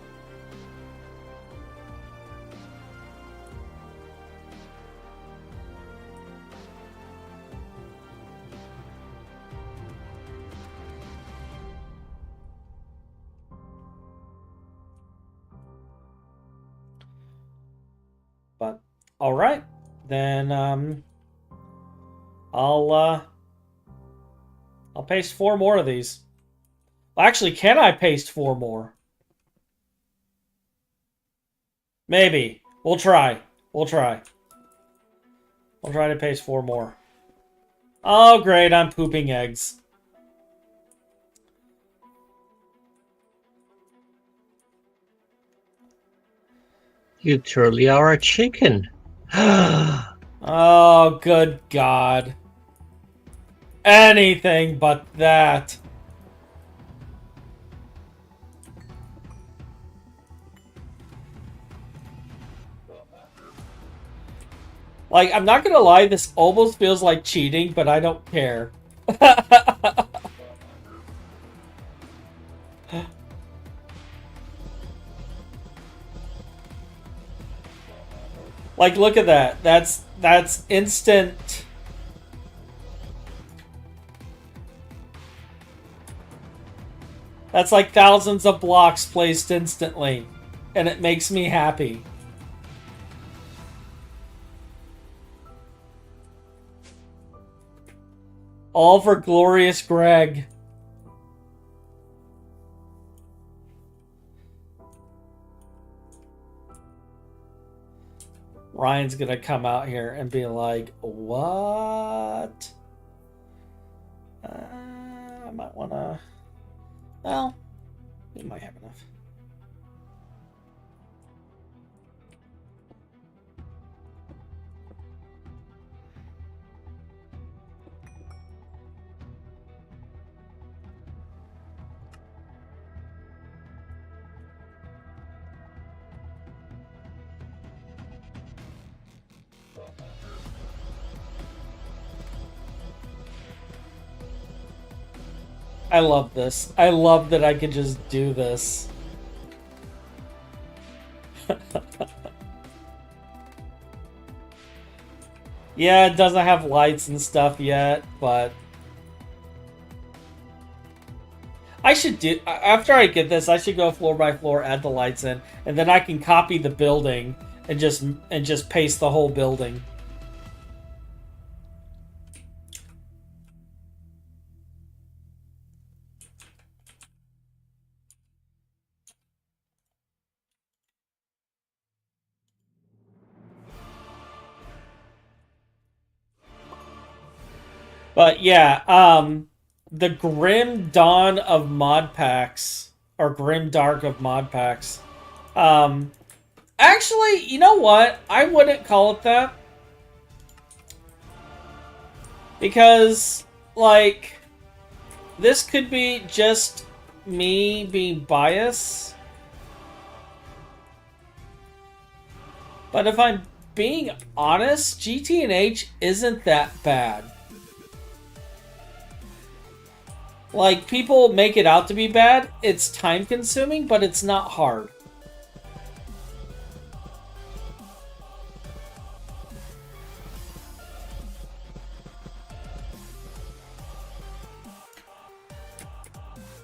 But, alright, then I'll paste 4 more of these. Well, actually, can I paste 4 more? Maybe. We'll try. We'll try. We'll try to paste 4 more. Oh, great. I'm pooping eggs.
You truly are a chicken.
Oh, good God. Anything but that. Like, I'm not gonna lie, this almost feels like cheating, but I don't care. Like, look at that. That's instant. That's like thousands of blocks placed instantly. And it makes me happy. All for glorious Greg. Ryan's gonna come out here and be like, what? I might wanna... Well, we might have enough. I love this. I love that I could just do this. Yeah, it doesn't have lights and stuff yet, but... I should do... After I get this, I should go floor by floor, add the lights in, and then I can copy the building and just paste the whole building. But yeah, the Grim Dawn of mod packs, or Grim Dark of mod packs. Actually, you know what? I wouldn't call it that. Because, like, this could be just me being biased. But if I'm being honest, GT&H isn't that bad. Like, people make it out to be bad. It's time-consuming, but it's not hard.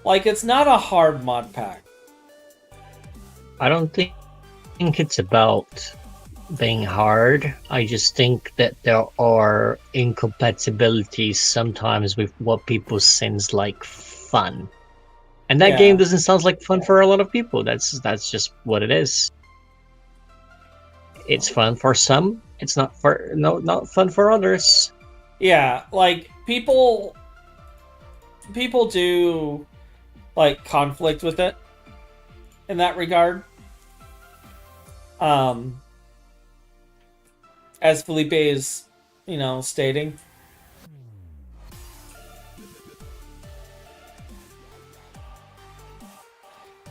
Like, it's not a hard mod pack.
I don't think it's about being hard. I just think that there are incompatibilities sometimes with what people sense like fun. And that game doesn't sound like fun for a lot of people. That's just what it is. It's fun for some. It's not fun for others.
Yeah, like people do like conflict with it in that regard. As Felipe is, stating.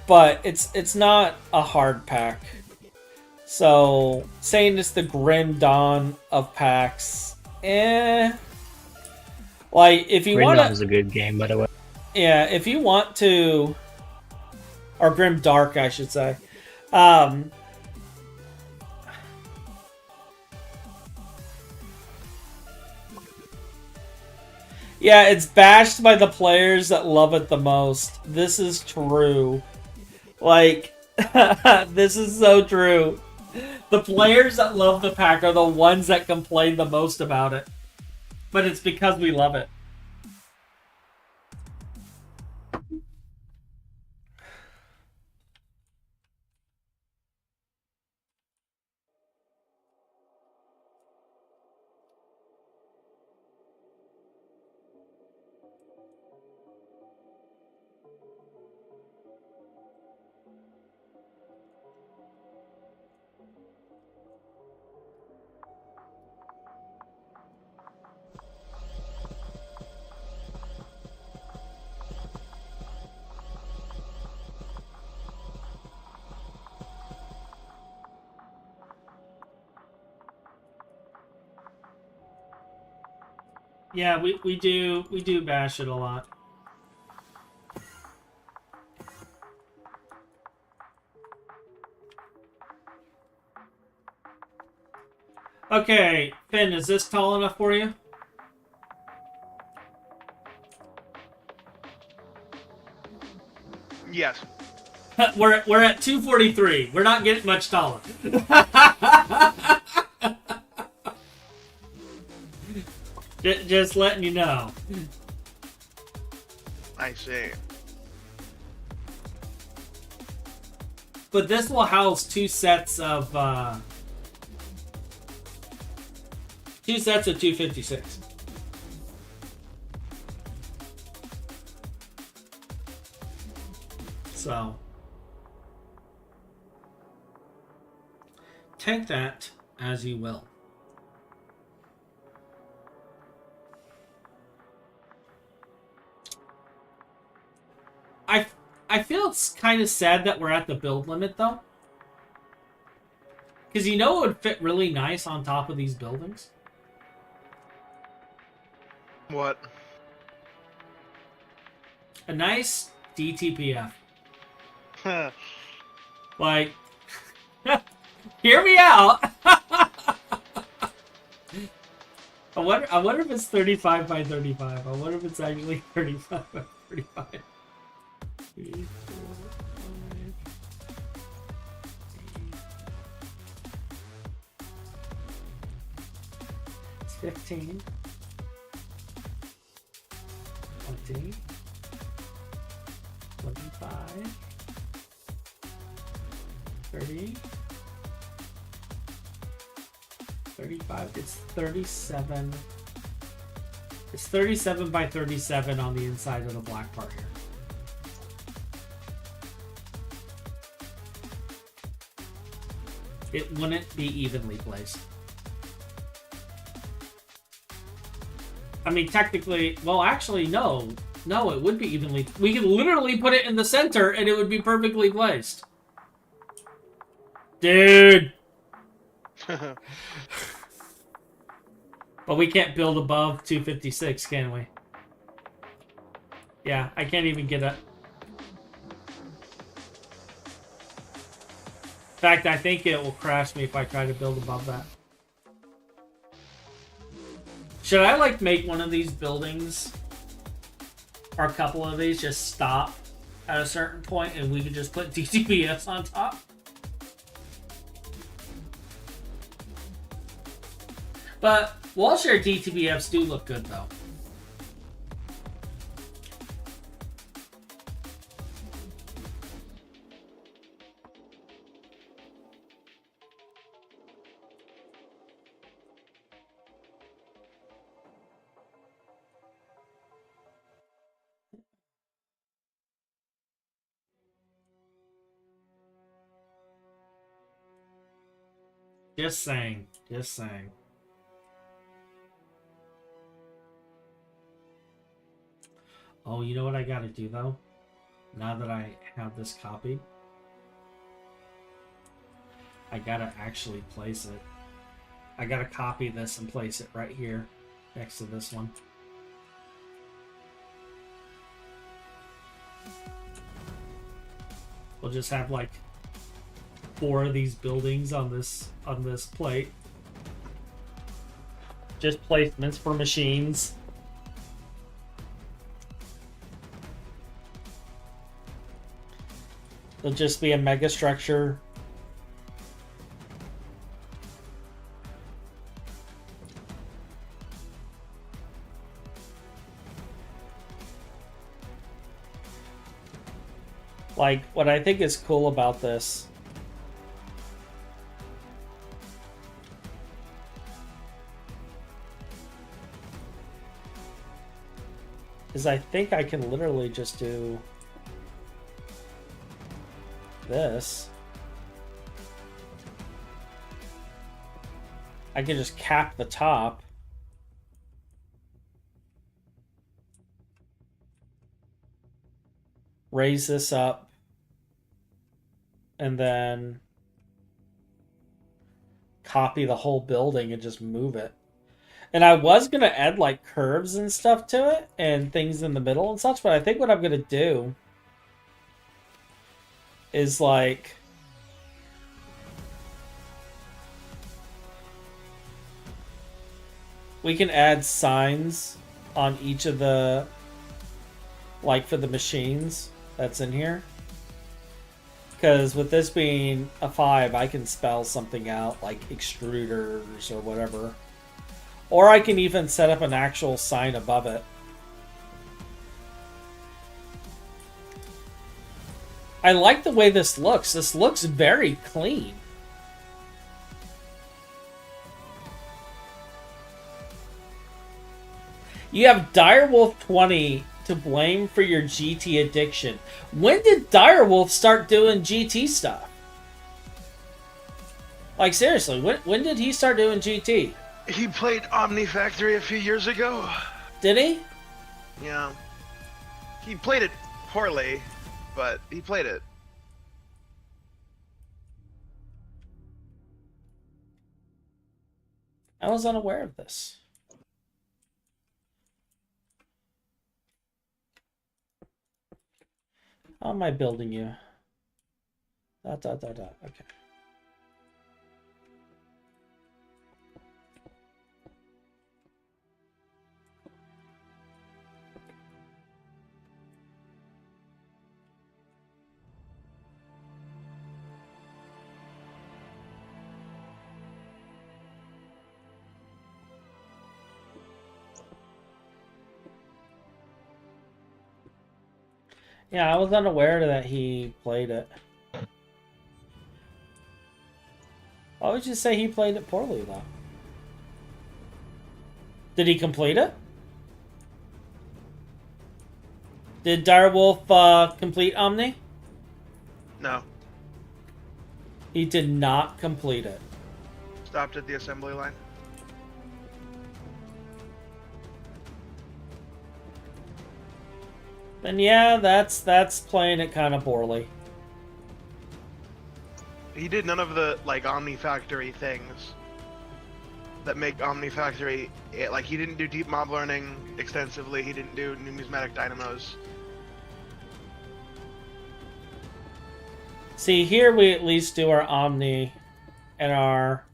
But it's not a hard pack. So saying it's the Grim Dawn of packs, Like, if you want to...
Grim Dawn's a good game, by the way.
Yeah, if you want to... Or Grim Dark, I should say. Yeah, it's bashed by the players that love it the most. This is true. Like, this is so true. The players that love the pack are the ones that complain the most about it. But it's because we love it. Yeah, we do bash it a lot. Okay, Finn, is this tall enough for you?
Yes.
We're at 243. We're not getting much taller. Just letting you know.
I see.
But this will house two sets of 256. So take that as you will. I feel it's kind of sad that we're at the build limit, though. Because you know it would fit really nice on top of these buildings?
What?
A nice DTPF. Like, hear me out! I wonder if it's 35 by 35. I wonder if it's actually 35 by 35. 3, 4, 5, 8. 15, 20, 25, 30, 35. It's 37. It's 37 by 37 on the inside of the black part here. It wouldn't be evenly placed. I mean, technically, well, actually, no. No, it would be evenly. We could literally put it in the center and it would be perfectly placed. Dude! But we can't build above 256, can we? Yeah, I can't even get up. In fact, I think it will crash me if I try to build above that. Should I, like, make one of these buildings, or a couple of these, just stop at a certain point and we could just put DTPS on top? But wall share DTPFs do look good, though. Just saying. Just saying. Oh, you know what I gotta do, though? Now that I have this copied, I gotta actually place it. I gotta copy this and place it right here next to this one. We'll just have like 4 of these buildings on this plate. Just placements for machines. It'll just be a mega structure. Like, what I think is cool about this is I think I can literally just do this. I can just cap the top. Raise this up. And then copy the whole building and just move it. And I was going to add like curves and stuff to it and things in the middle and such, but I think what I'm going to do is like we can add signs on each of the, like for the machines that's in here. Because with this being a 5, I can spell something out like extruders or whatever. Or I can even set up an actual sign above it. I like the way this looks. This looks very clean. You have Direwolf 20 to blame for your GT addiction. When did Direwolf start doing GT stuff? Like, seriously, when did he start doing GT?
He played Omni Factory a few years ago.
Did he?
Yeah. He played it poorly, but he played it.
I was unaware of this. How am I building you? Okay. Yeah, I was unaware that he played it. Why would you say he played it poorly, though? Did he complete it? Did Direwolf complete Omni?
No.
He did not complete it.
Stopped at the assembly line.
Then yeah, that's playing it kind of poorly.
He did none of the like Omni Factory things that make Omni Factory. Like he didn't do deep mob learning extensively. He didn't do numismatic dynamos.
See, here we at least do our Omni and our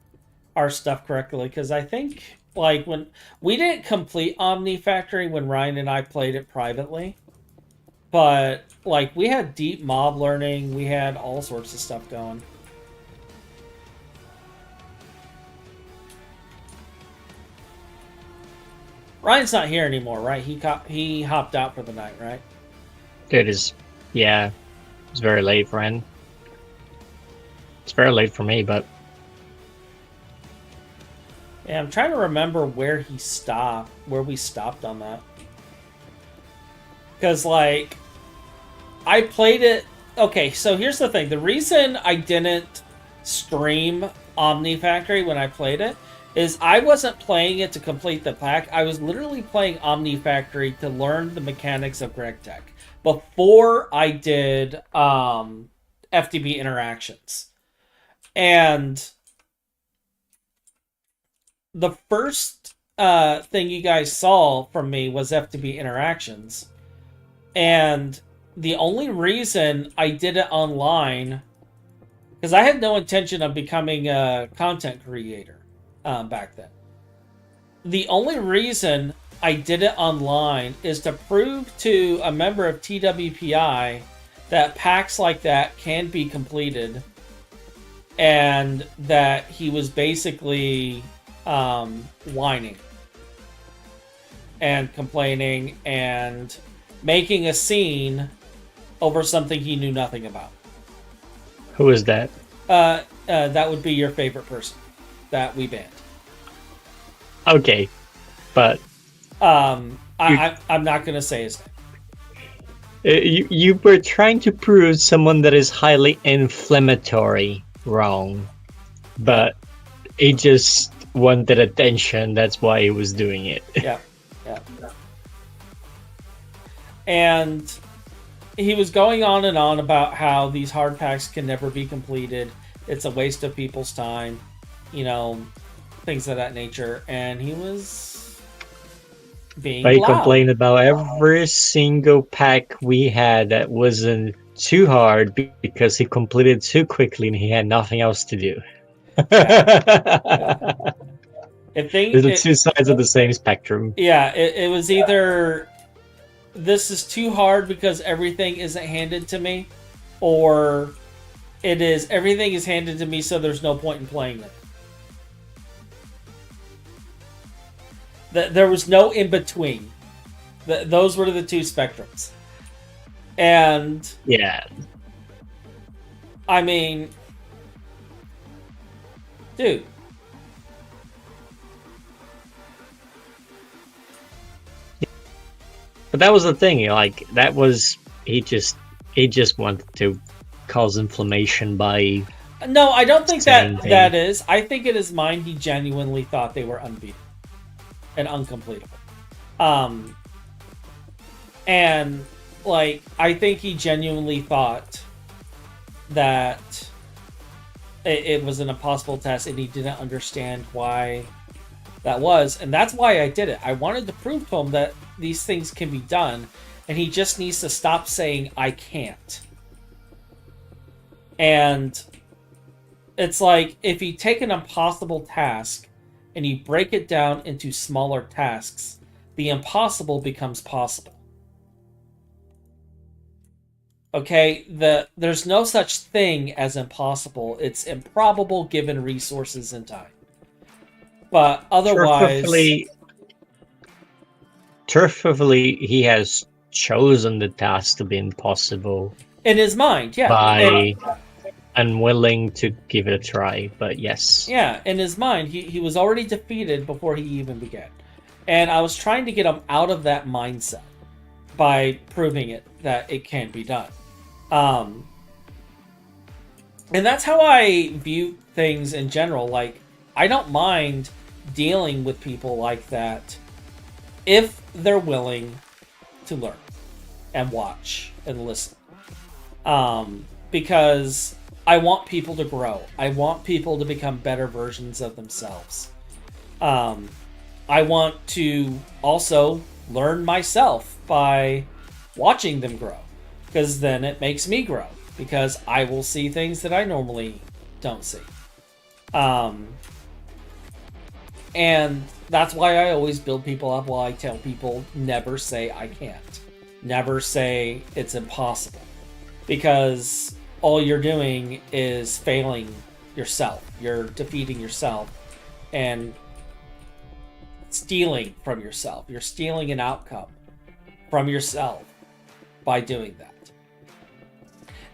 stuff correctly, because I think like when we didn't complete Omni Factory when Ryan and I played it privately. But, like, we had deep mob learning. We had all sorts of stuff going. Ryan's not here anymore, right? He hopped out for the night, right?
It is, yeah. It's very late, friend. It's very late for me, but...
Yeah, I'm trying to remember where we stopped on that. Because, like, I played it... Okay, so here's the thing. The reason I didn't stream Omni Factory when I played it is I wasn't playing it to complete the pack. I was literally playing Omni Factory to learn the mechanics of GregTech before I did FTB interactions. And the first thing you guys saw from me was FTB interactions. And the only reason I did it online, because I had no intention of becoming a content creator back then. The only reason I did it online is to prove to a member of TWPI that packs like that can be completed, and that he was basically whining and complaining and making a scene over something he knew nothing about.
Who is that?
That would be your favorite person that we banned.
Okay, but...
I'm not going to say his
name. You were trying to prove someone that is highly inflammatory wrong, but he just wanted attention, that's why he was doing it.
Yeah. And he was going on and on about how these hard packs can never be completed. It's a waste of people's time, you know, things of that nature. And he was being loud.
He complained about every single pack we had that wasn't too hard because he completed too quickly and he had nothing else to do. They're the two sides of the same spectrum.
Yeah, it was either this is too hard because everything isn't handed to me, or it is everything is handed to me, so there's no point in playing it. There was no in between. Those were the two spectrums. And
yeah,
I mean, dude.
But that was the thing, like that was he just wanted to cause inflammation by.
No, I don't think
saying
that is. I think in his mind he genuinely thought they were unbeatable and uncompletable. And like I think he genuinely thought that it was an impossible test, and he didn't understand why that was, and that's why I did it. I wanted to prove to him that these things can be done, and he just needs to stop saying I can't. And it's like if you take an impossible task and you break it down into smaller tasks, the impossible becomes possible. Okay, there's no such thing as impossible. It's improbable given resources and time. But otherwise,
truthfully, he has chosen the task to be impossible
in his mind, yeah,
by unwilling to give it a try. But yes,
yeah, in his mind, he was already defeated before he even began, and I was trying to get him out of that mindset by proving it that it can be done. And that's how I view things in general. Like, I don't mind dealing with people like that if they're willing to learn and watch and listen. Because I want people to grow. I want people to become better versions of themselves. I want to also learn myself by watching them grow, because then it makes me grow, because I will see things that I normally don't see. And that's why I always build people up while I tell people never say I can't. Never say it's impossible. Because all you're doing is failing yourself. You're defeating yourself and stealing from yourself. You're stealing an outcome from yourself by doing that.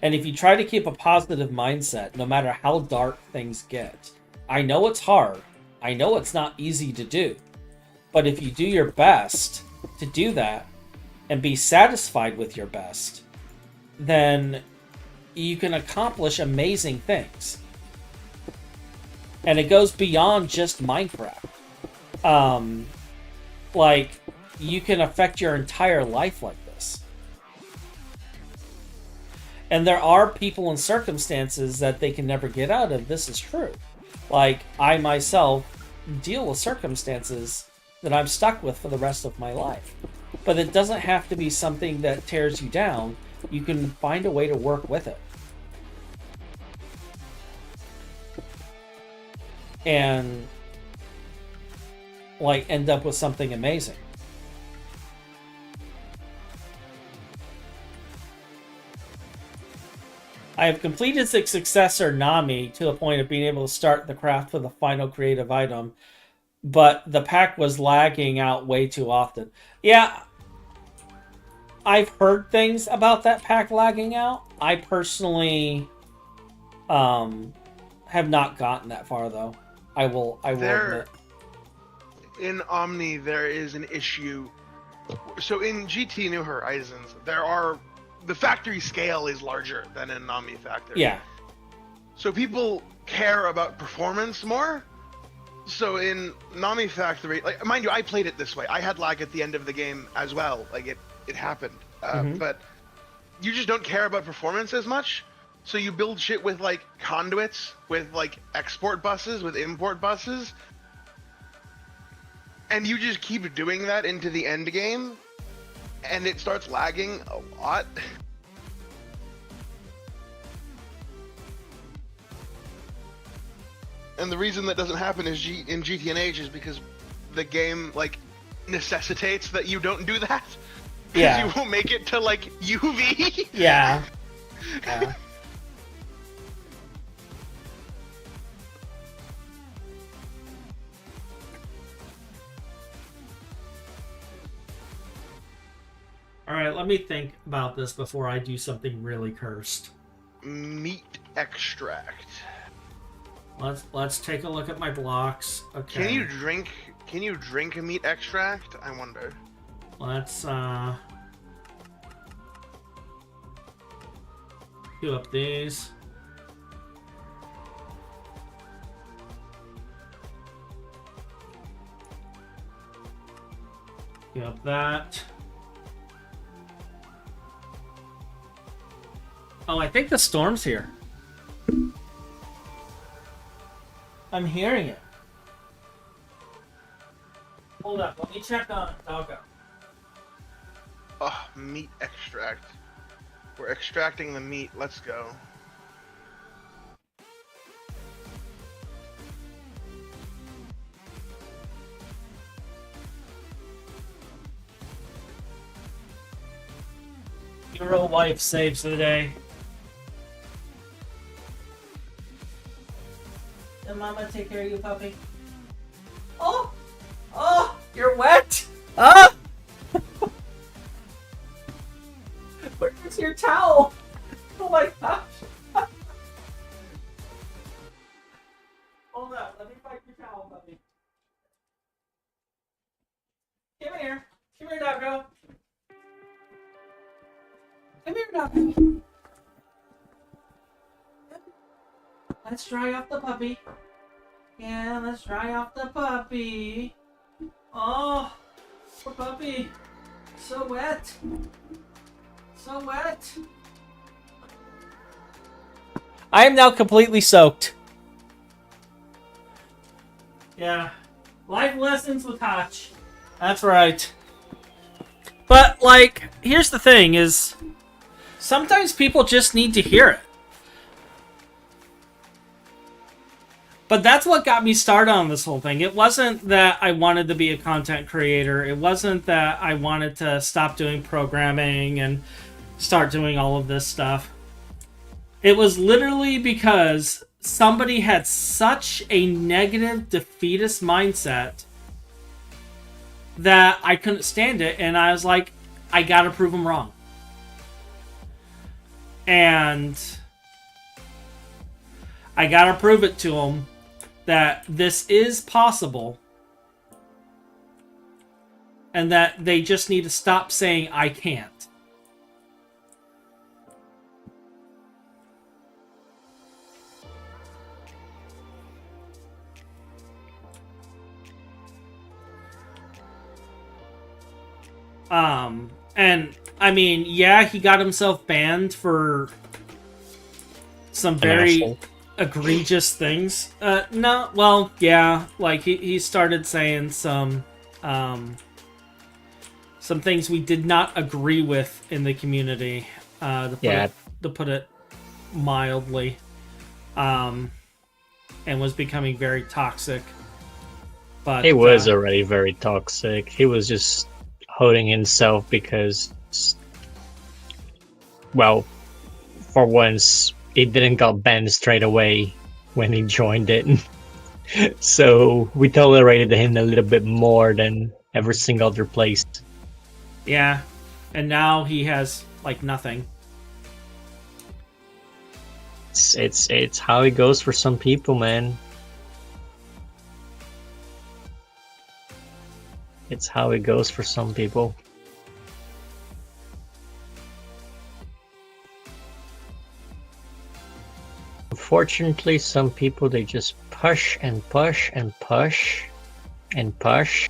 And if you try to keep a positive mindset, no matter how dark things get, I know it's hard. I know it's not easy to do. But if you do your best to do that and be satisfied with your best, then you can accomplish amazing things. And it goes beyond just Minecraft. Like, you can affect your entire life like this. And there are people and circumstances that they can never get out of. This is true. Like, I myself deal with circumstances that I'm stuck with for the rest of my life. But it doesn't have to be something that tears you down. You can find a way to work with it. And, like, end up with something amazing. I have completed the successor Nami to the point of being able to start the craft for the final creative item, but the pack was lagging out way too often. Yeah, I've heard things about that pack lagging out. I personally have not gotten that far, though. I will admit.
In Omni, there is an issue. So in GT New Horizons, the factory scale is larger than in Nami Factory.
Yeah.
So people care about performance more. So in Nami Factory, like, mind you, I played it this way. I had lag at the end of the game as well. Like, it happened. But you just don't care about performance as much. So you build shit with, like, conduits, with, like, export buses, with import buses. And you just keep doing that into the end game. And it starts lagging a lot. And the reason that doesn't happen is in GTNH is because the game like necessitates that you don't do that.
Yeah.
You won't make it to like UV.
Yeah. Yeah. All right, let me think about this before I do something really cursed.
Meat extract.
Let's take a look at my blocks. Okay.
Can you drink a meat extract? I wonder.
Let's queue up these. Queue up that. Oh, I think the storm's here. I'm hearing it. Hold up, let me check on Doggo.
Oh, meat extract. We're extracting the meat. Let's go.
Your wife saves the day. Did Mama take care of you, puppy? Oh! Oh! You're wet! Ah! Where's your towel? Oh my gosh! Hold up, let me find your towel, puppy. Come here. Come here, Doggo. Come here, Doggo. Let's dry off the puppy. Yeah, let's dry off the puppy. Oh, poor puppy. So wet. So wet. I am now completely soaked. Yeah. Life lessons with Hotch. That's right. But, like, here's the thing is, sometimes people just need to hear it. But that's what got me started on this whole thing. It wasn't that I wanted to be a content creator. It wasn't that I wanted to stop doing programming and start doing all of this stuff. It was literally because somebody had such a negative, defeatist mindset that I couldn't stand it. And I was like, I gotta prove them wrong. And I gotta prove it to them that this is possible and that they just need to stop saying I can't. And I mean, yeah, he got himself banned for some very egregious things. No, well, yeah, like he started saying some things we did not agree with in the community, to put it mildly, and was becoming very toxic. But
he was already very toxic. He was just holding himself because, well, for once, he didn't got banned straight away when he joined it. So we tolerated him a little bit more than every single other place.
Yeah, and now he has like nothing.
It's how it goes for some people, man. It's how it goes for some people. Unfortunately, some people, they just push and push and push and push.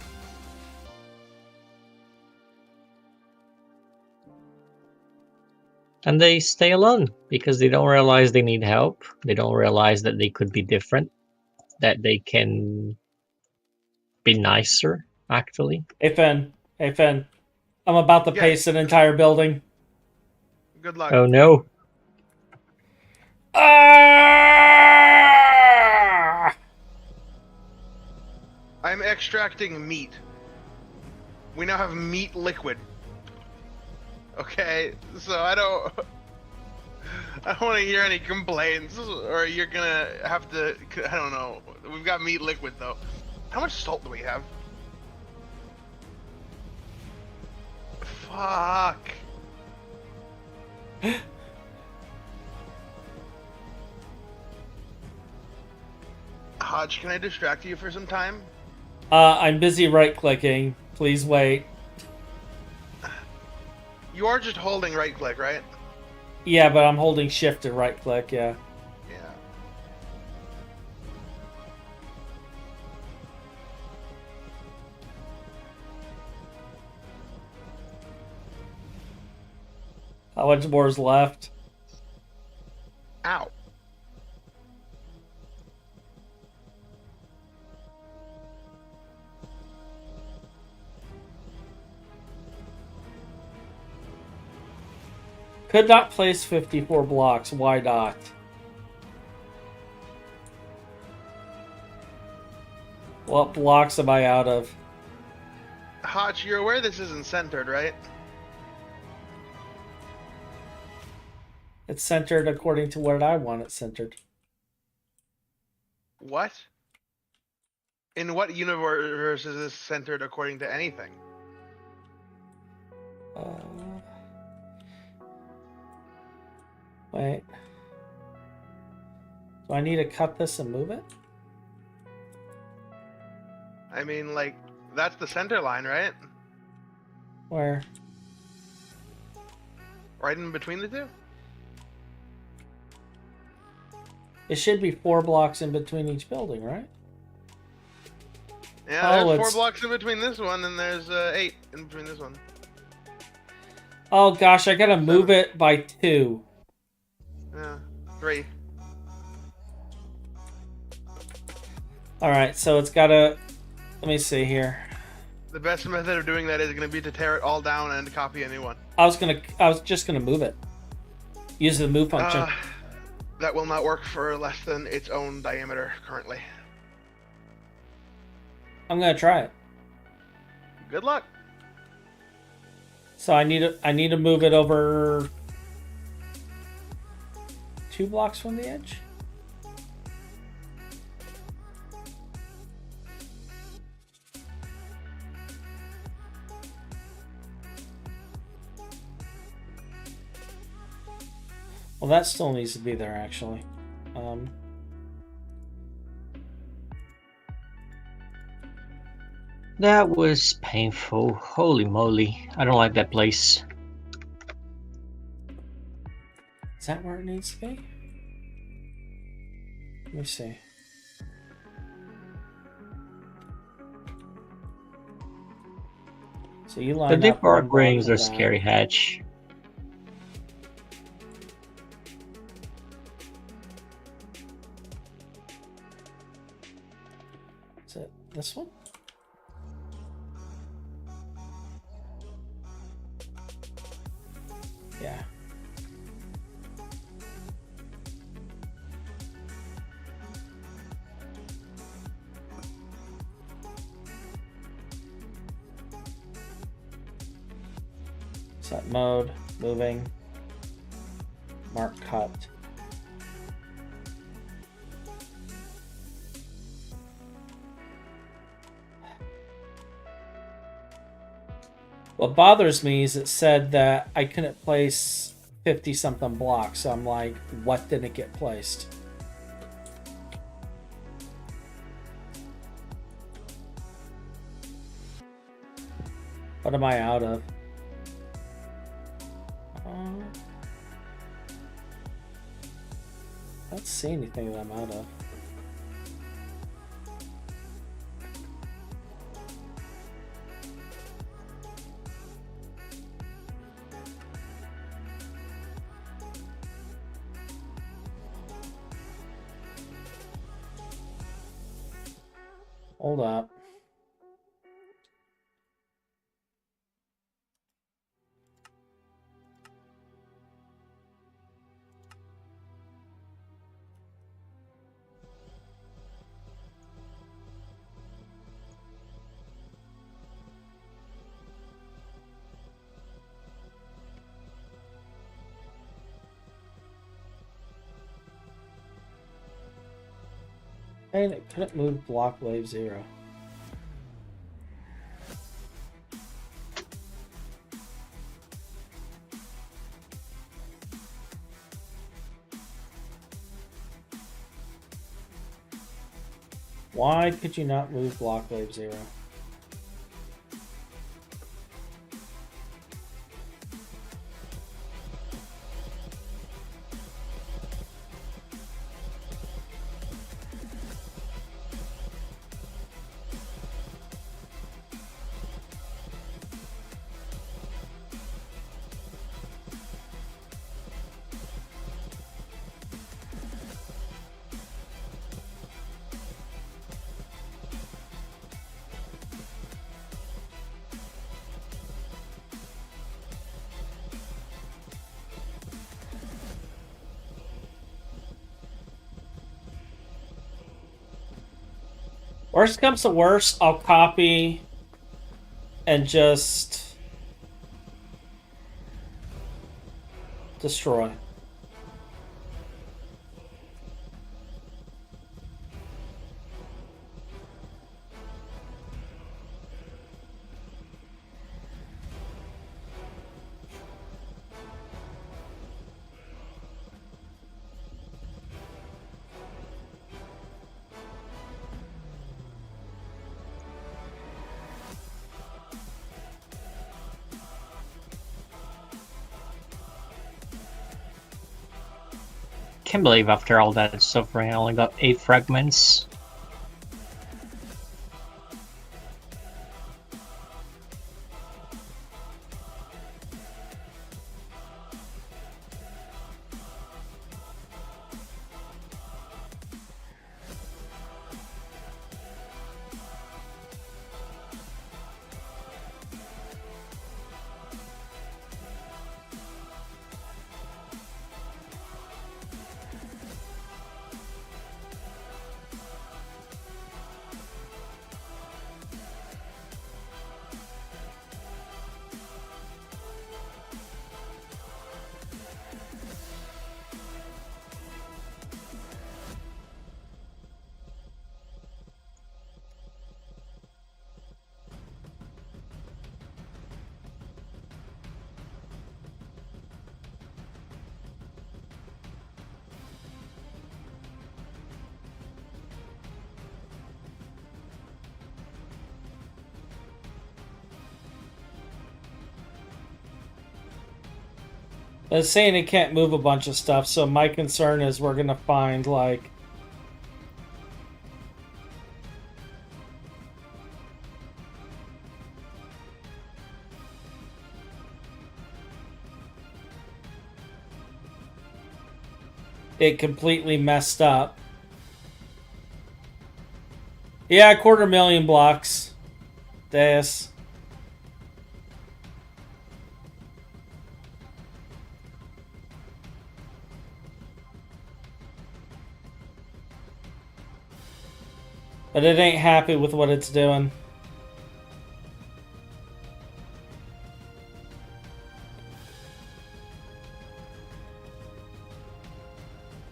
And they stay alone because they don't realize they need help. They don't realize that they could be different, that they can be nicer, actually.
Hey, Finn. I'm about to pace an entire building.
Good luck.
Oh no.
I'm extracting meat. We now have meat liquid. Okay, so I don't want to hear any complaints, or you're gonna have to. I don't know. We've got meat liquid though. How much salt do we have? Fuck. Hodge, can I distract you for some time?
I'm busy right-clicking. Please wait.
You are just holding right click, right?
Yeah, but I'm holding shift to right-click, yeah.
Yeah.
How much more is left?
Ow.
Could not place 54 blocks. Why not? What blocks am I out of?
Hotch, you're aware this isn't centered, right?
It's centered according to what I want it centered.
What? In what universe is this centered according to anything?
Wait. Do I need to cut this and move it?
I mean, like, that's the center line, right?
Where?
Right in between the two?
It should be 4 blocks in between each building, right?
Yeah,
Oh,
there's 4
it's-
blocks in between this one, and there's 8 in between this one.
Oh gosh, I gotta move it by 2.
Yeah, 3.
Alright, so it's gotta... Let me see here.
The best method of doing that is going to be to tear it all down and copy a new one.
I was just gonna move it. Use the move function.
That will not work for less than its own diameter currently.
I'm gonna try it.
Good luck.
So I need to move it over 2 blocks from the edge. Well, that still needs to be there, actually.
That was painful. Holy moly. I don't like that place.
Is that where it needs to be? Let me see. So you line
The
up
deep
one
arc
block
rings
from
are
that.
scary, Hatch.
Is it this one? Yeah. Set mode, moving, mark cut. What bothers me is it said that I couldn't place 50 something blocks. So I'm like, what didn't get placed? What am I out of? Let's see anything that I'm out of. Hold up. And it couldn't move block wave 0. Why could you not move block wave 0? Worst comes to worst, I'll copy and just destroy.
Can't believe after all that suffering, I only got 8 fragments. It's saying it can't move a bunch of stuff, so my concern is we're gonna find, like... it completely messed up. Yeah, 250,000 blocks. This. But it ain't happy with what it's doing.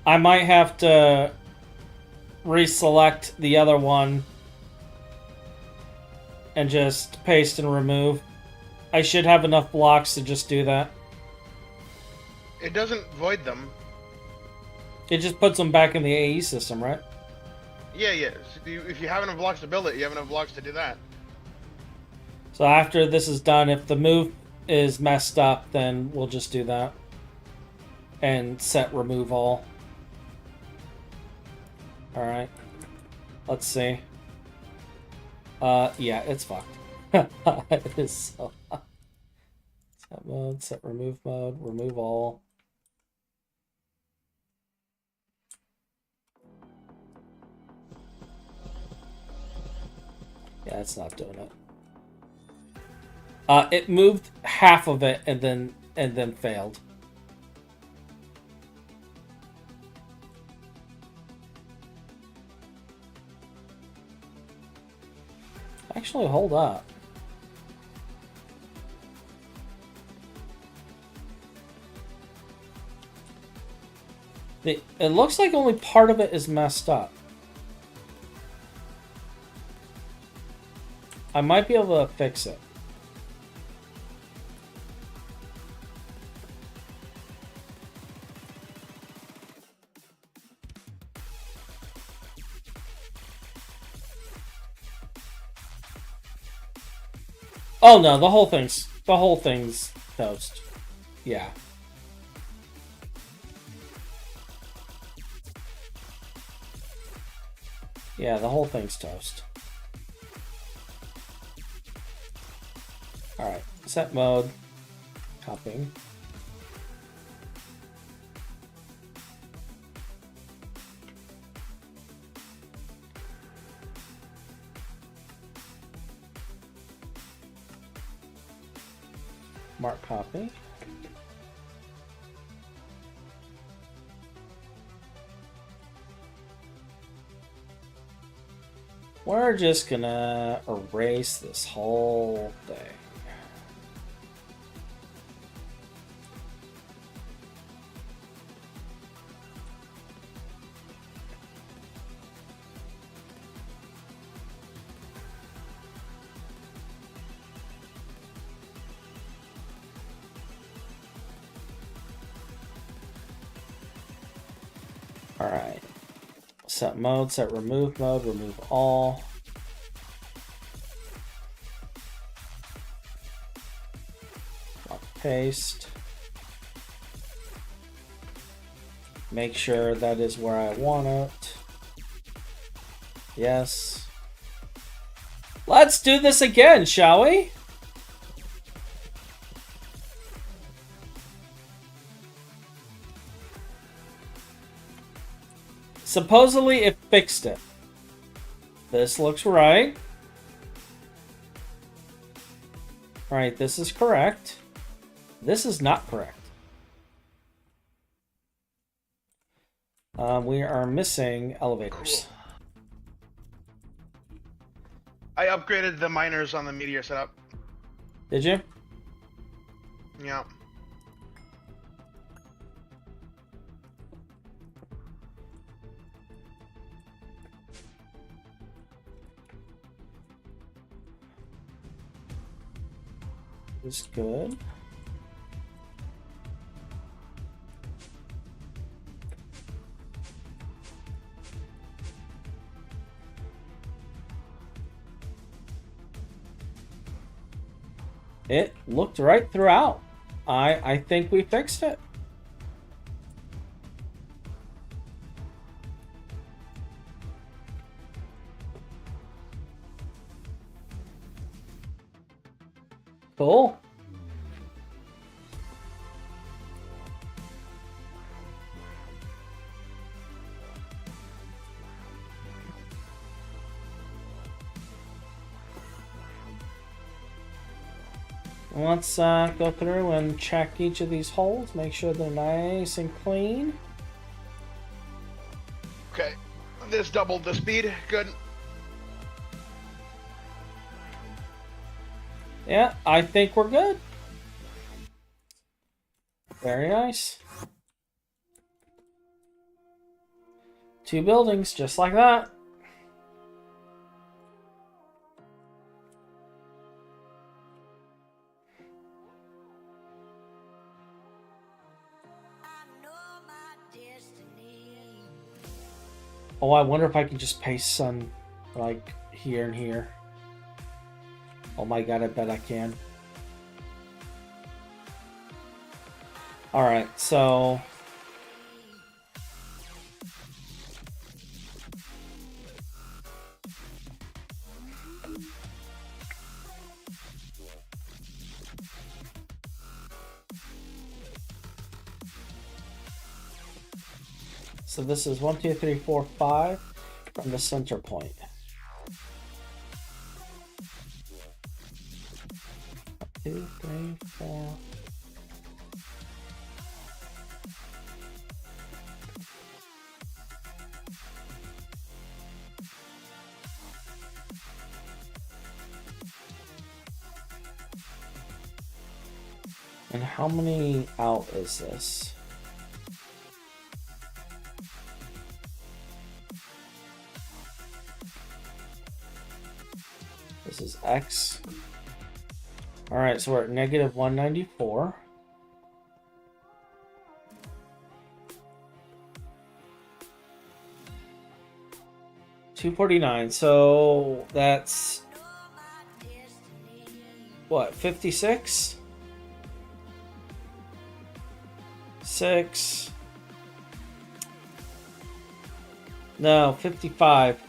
I might have to reselect the other one and just paste and remove. I should have enough blocks to just do that.
It doesn't void them.
It just puts them back in the AE system, right?
Yeah, yeah. So if you have enough blocks to build it, you have enough blocks to do that.
So after this is done, if the move is messed up, then we'll just do that. And set remove all. Alright. Let's see. Yeah, it's fucked. It is so fucked. Set mode, set remove mode, remove all. Yeah, it's not doing it. It moved half of it and then failed. Actually, hold up. It looks like only part of it is messed up. I might be able to fix it. Oh no, the whole thing's toast. Yeah. Yeah, the whole thing's toast. Alright, set mode. Copying. Mark copy. We're just gonna erase this whole thing. Alright. Set mode, set remove mode, remove all. Paste. Make sure that is where I want it. Yes. Let's do this again, shall we? Supposedly it fixed it. This looks right. Right, this is correct. This is not correct. We are missing elevators.
I upgraded the miners on the meteor setup.
Did you?
Yeah.
Is good. It looked right throughout. I think we fixed it. Cool. Let's go through and check each of these holes, make sure they're nice and clean.
Okay, this doubled the speed. Good.
Yeah, I think we're good. Very nice. 2 buildings, just like that. Oh, I wonder if I can just paste some, like, here and here. Oh my god, I bet I can. Alright, so... So this is 1, 2, 3, 4, 5 from the center point. 2, 3, 4. And how many out is this? This is x. Alright, so we're at negative 194. $249, so that's what, 56? 6. No, 55.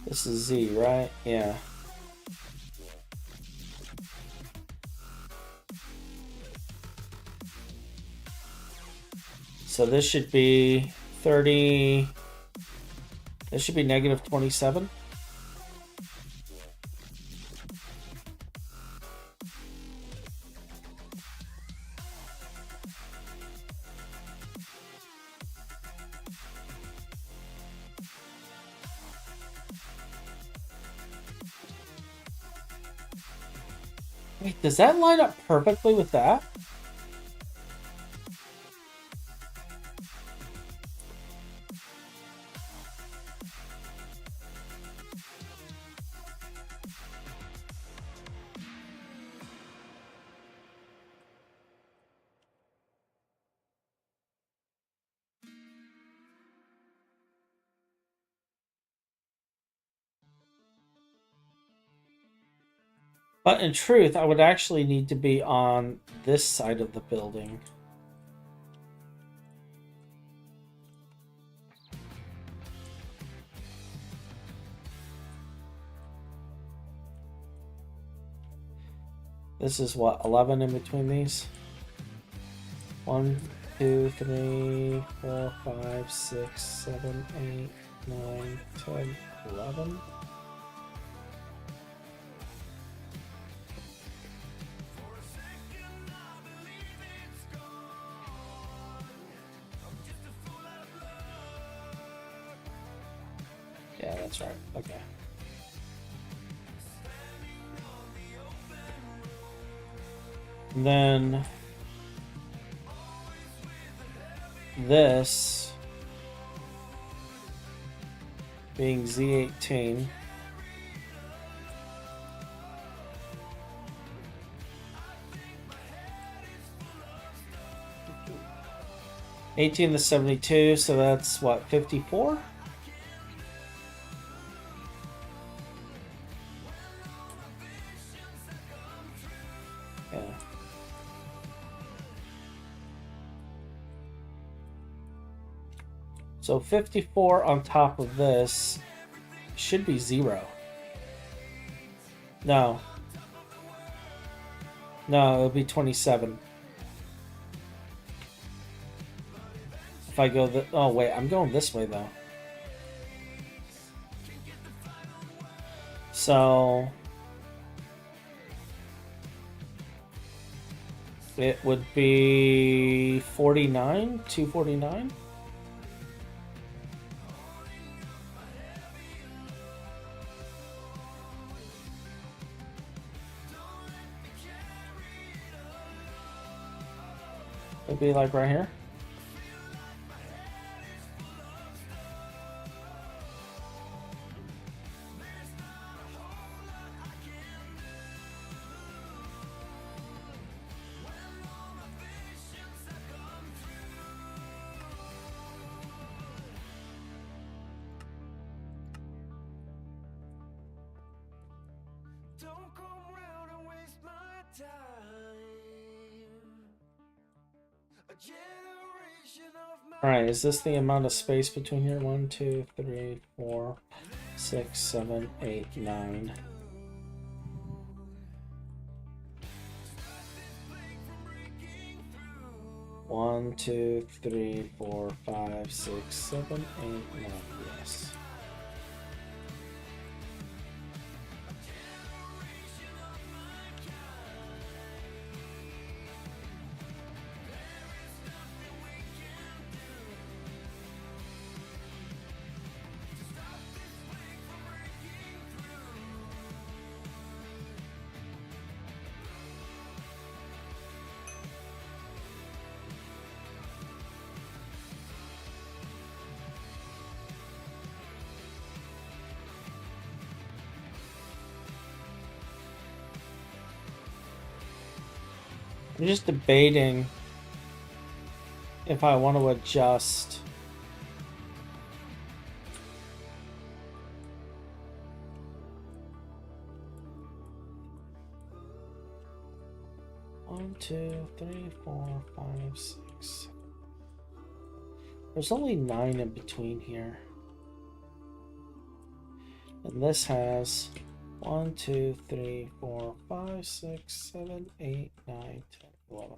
This is Z, right? Yeah. So this should be 30. This should be negative 27. Wait, does that line up perfectly with that? But in truth, I would actually need to be on this side of the building. This is what, 11 in between these? 1, 2, 3, 4, 5, 6, 7, 8, 9, 10, 11. Yeah, that's right. Okay. And then this being Z18. $18 to 72, so that's what, 54? Yeah. So 54 on top of this should be 0. No. No, it'll be 27. If I go the... Oh, wait, I'm going this way, though. So... it would be 49, 249. It'd be like right here. Alright, is this the amount of space between here? 1, 2, 3, 4, 6, 7, 8, 9. One, 2, 3, 4, 5, 6, 7, 8, 9. Yes. I'm just debating if I want to adjust. One, two, three, 4, 5, 6. There's only 9 in between here. And this has 1, 2, 3, 4, 5, 6, 7, 8, 9, 10, 11.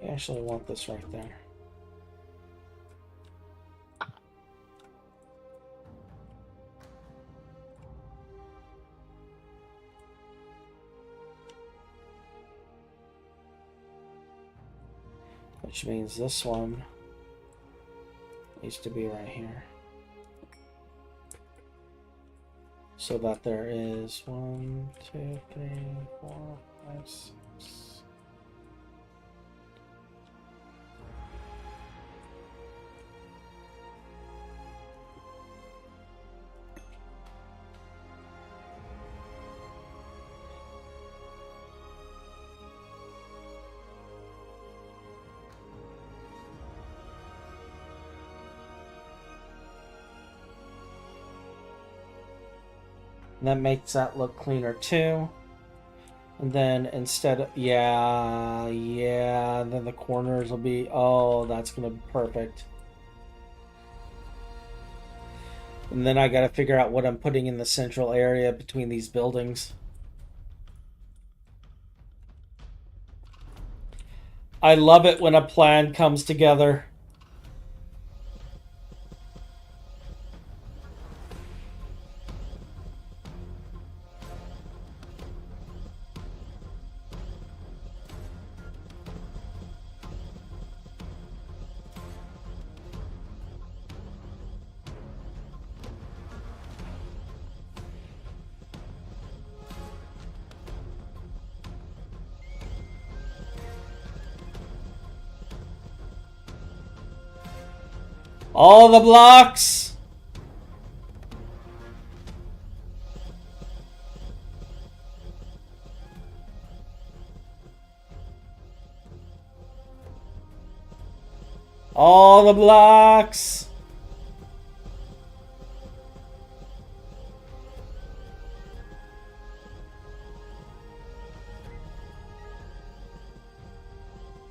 I actually want this right there. Which means this one needs to be right here. So that there is 1, 2, 3, 4, 5, 6. And that makes that look cleaner too. And then instead of, yeah, and then the corners will be, oh, that's gonna be perfect. And then I gotta figure out what I'm putting in the central area between these buildings. I love it when a plan comes together. All the blocks! All the blocks!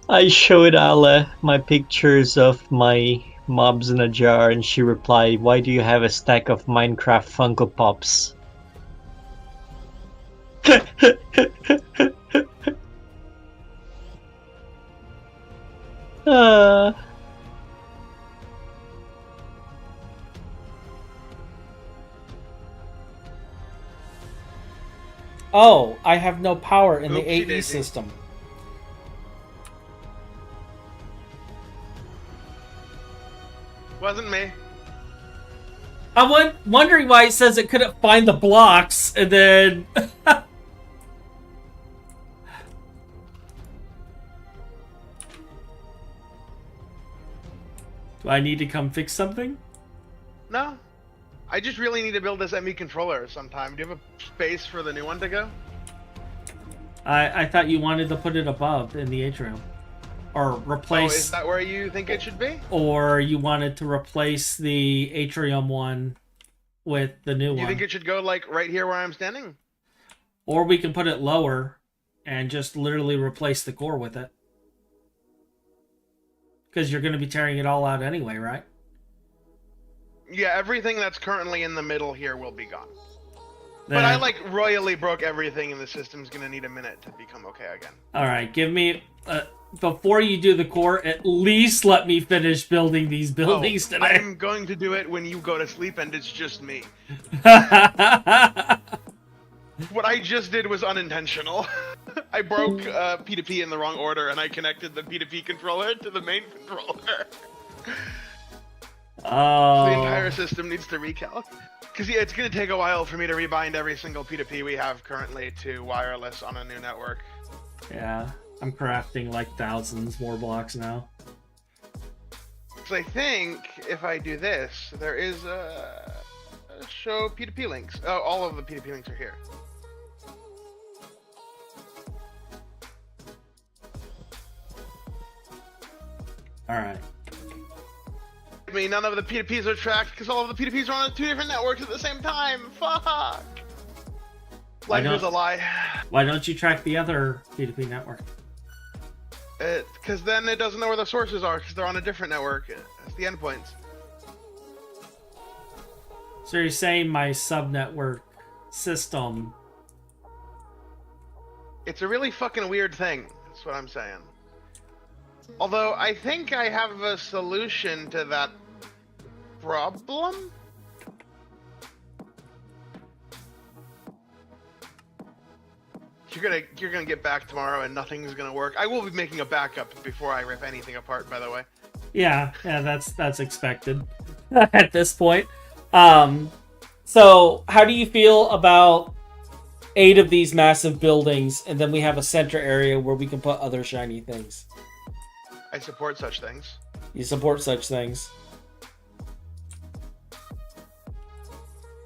I showed Ala my pictures of my mobs in a jar, and she replied, "Why do you have a stack of Minecraft Funko Pops?"
Oh, I have no power in the
Oopsie
AE
daisy.
system.
Wasn't me.
I'm wondering why it says it couldn't find the blocks, and then... Do I need to come fix something?
No. I just really need to build this ME controller sometime. Do you have a space for the new one to go?
I thought you wanted to put it above in the atrium. Or
Oh,
replace...
is that where you think it should be?
Or you wanted to replace the atrium one with the new one.
You think it should go, like, right here where I'm standing?
Or we can put it lower and just literally replace the core with it. Because you're going to be tearing it all out anyway, right?
Yeah, everything that's currently in the middle here will be gone.
Then,
But I, like, royally broke everything, and the system's gonna need a minute to become okay again.
Alright, give me... before you do the core, at least let me finish building these buildings today.
I'm going to do it when you go to sleep and it's just me. What I just did was unintentional. I broke P2P in the wrong order, and I connected the P2P controller to the main controller.
Oh.
The entire system needs to recalc. Because yeah, it's going to take a while for me to rebind every single P2P we have currently to wireless on a new network.
Yeah. I'm crafting like thousands more blocks now.
So I think if I do this, there is a show P2P links. Oh, all of the P2P links are here.
Alright.
I mean, none of the P2Ps are tracked because all of the P2Ps are on 2 different networks at the same time. Fuck! Life is a lie.
Why don't you track the other P2P network?
Because then it doesn't know where the sources are because they're on a different network. It's the endpoints.
So you're saying my subnetwork system...
It's a really fucking weird thing. That's what I'm saying. Although, I think I have a solution to that problem? You're gonna get back tomorrow and nothing's gonna work. I will be making a backup before I rip anything apart, by the way.
Yeah, that's expected at this point. So how do you feel about 8 of these massive buildings, and then we have a center area where we can put other shiny things?
I support such things.
You support such things.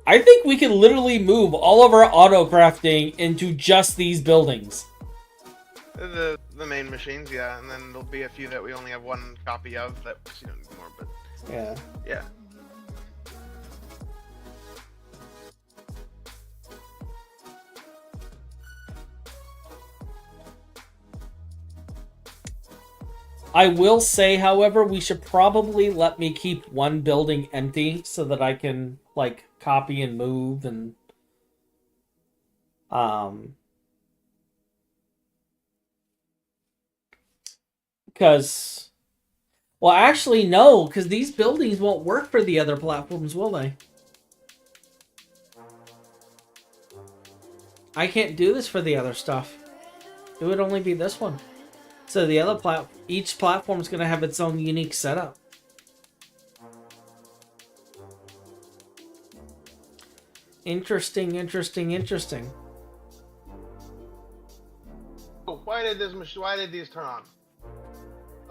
I think we can literally move all of our autocrafting into just these buildings.
The main machines, yeah, and then there'll be a few that we only have one copy of that you don't need more, but
Yeah.
yeah.
I will say, however, we should probably let me keep one building empty so that I can, like, copy and move and... Because... Well, actually, no, because these buildings won't work for the other platforms, will they? I can't do this for the other stuff. It would only be this one. So the other each platform is going to have its own unique setup. Interesting, interesting, interesting.
Oh, why did these turn on?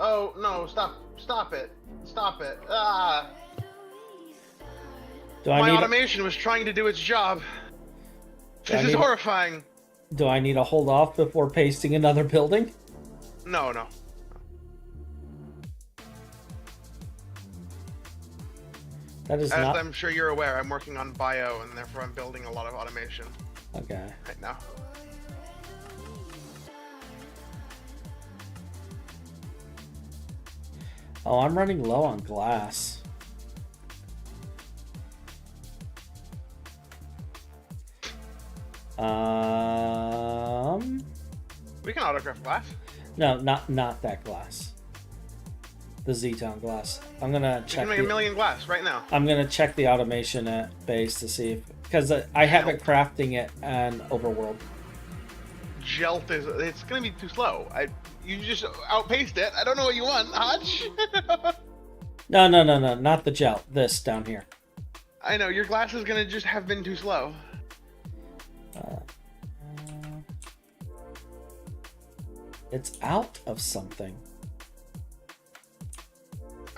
Oh no! Stop it! Stop it! Ah! My automation was trying to do its job. This is horrifying.
Do I need to hold off before pasting another building?
No.
That is
As
not...
I'm sure you're aware, I'm working on bio, and therefore I'm building a lot of automation.
Okay.
Right now.
Oh, I'm running low on glass.
We can autograph glass.
No, not that glass. The Z-Town glass. I'm gonna check.
You can make a million glass right now.
I'm gonna check the automation at base to see if, because I have it crafting it and overworld.
Gelt it's gonna be too slow. You just outpaced it. I don't know what you want, Hodge.
No, not the gel. This down here.
I know your glass is gonna just have been too slow.
It's out of something.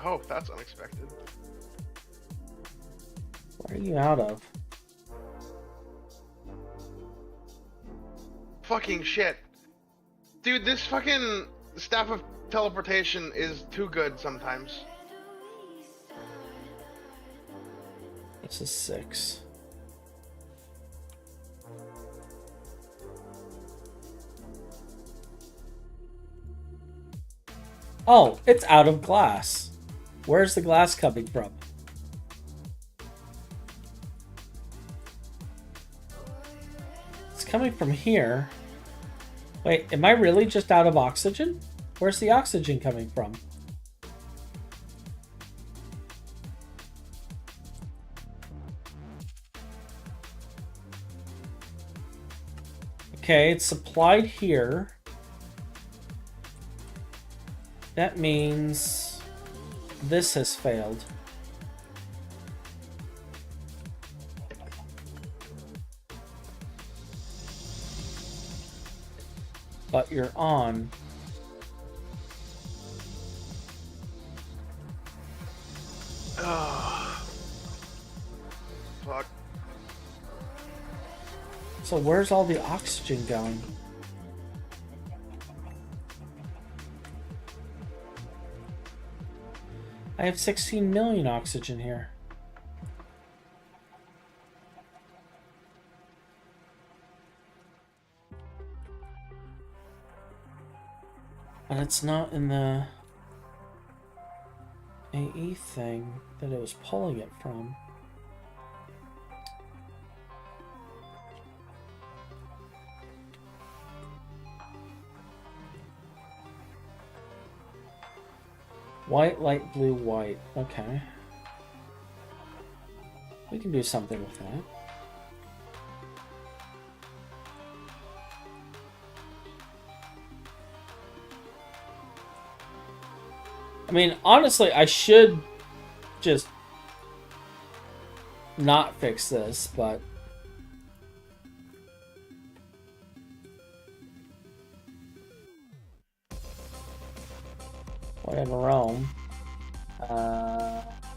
Oh, that's unexpected.
What are you out of?
Fucking shit. Dude, this fucking staff of teleportation is too good sometimes.
This is 6. Oh, it's out of glass. Where's the glass coming from? It's coming from here. Wait, am I really just out of oxygen? Where's the oxygen coming from? Okay, it's supplied here. That means this has failed. But you're on. So where's all the oxygen going? I have 16 million oxygen here. But it's not in the AE thing that it was pulling it from. White, light, blue, white. Okay. We can do something with that. I mean, honestly, I should just not fix this, but... White and Rome.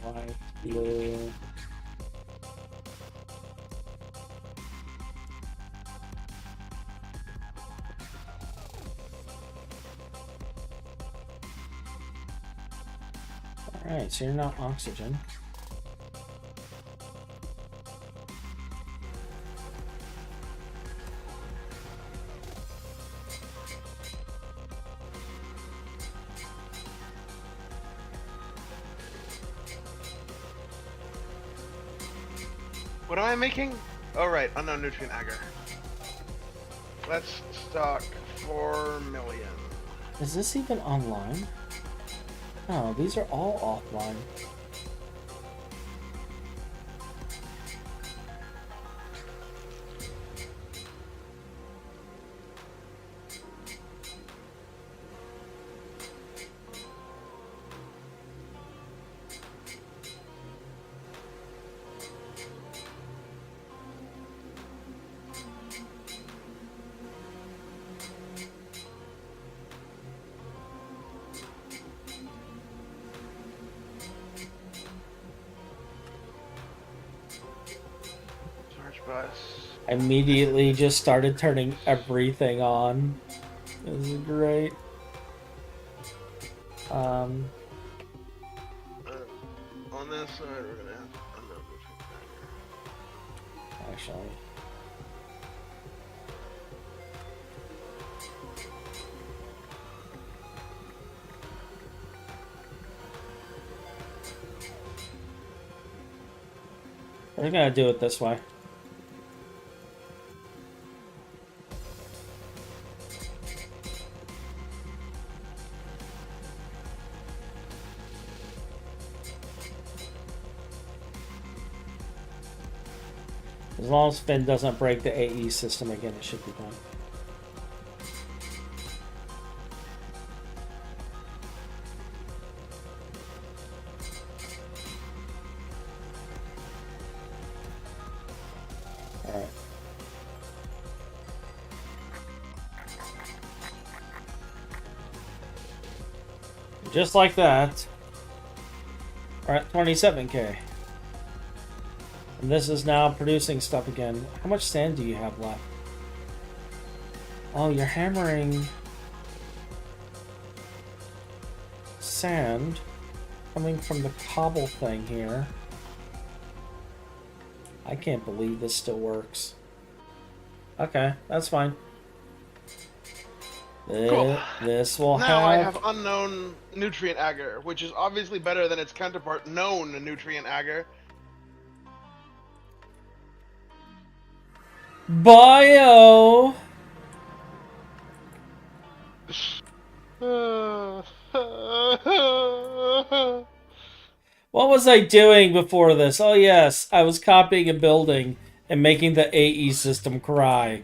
White, blue... Alright, so you're not oxygen.
What am I making? Oh, right, unknown nutrient agar. Let's stock 4 million.
Is this even online? No, these are all offline. I immediately just started turning everything on. This is great.
On this side, we're gonna have unknown nutrient agar.
Actually. We're gonna do it this way. As long as Finn doesn't break the AE system again, it should be done. Alright. Just like that, we're at 27k. And this is now producing stuff again. How much sand do you have left? Oh, you're hammering sand coming from the cobble thing here. I can't believe this still works. Okay, that's fine.
Cool.
This will
now I have unknown nutrient agar, which is obviously better than its counterpart known nutrient agar.
Bio. What was I doing before this? Oh yes, I was copying a building and making the AE system cry.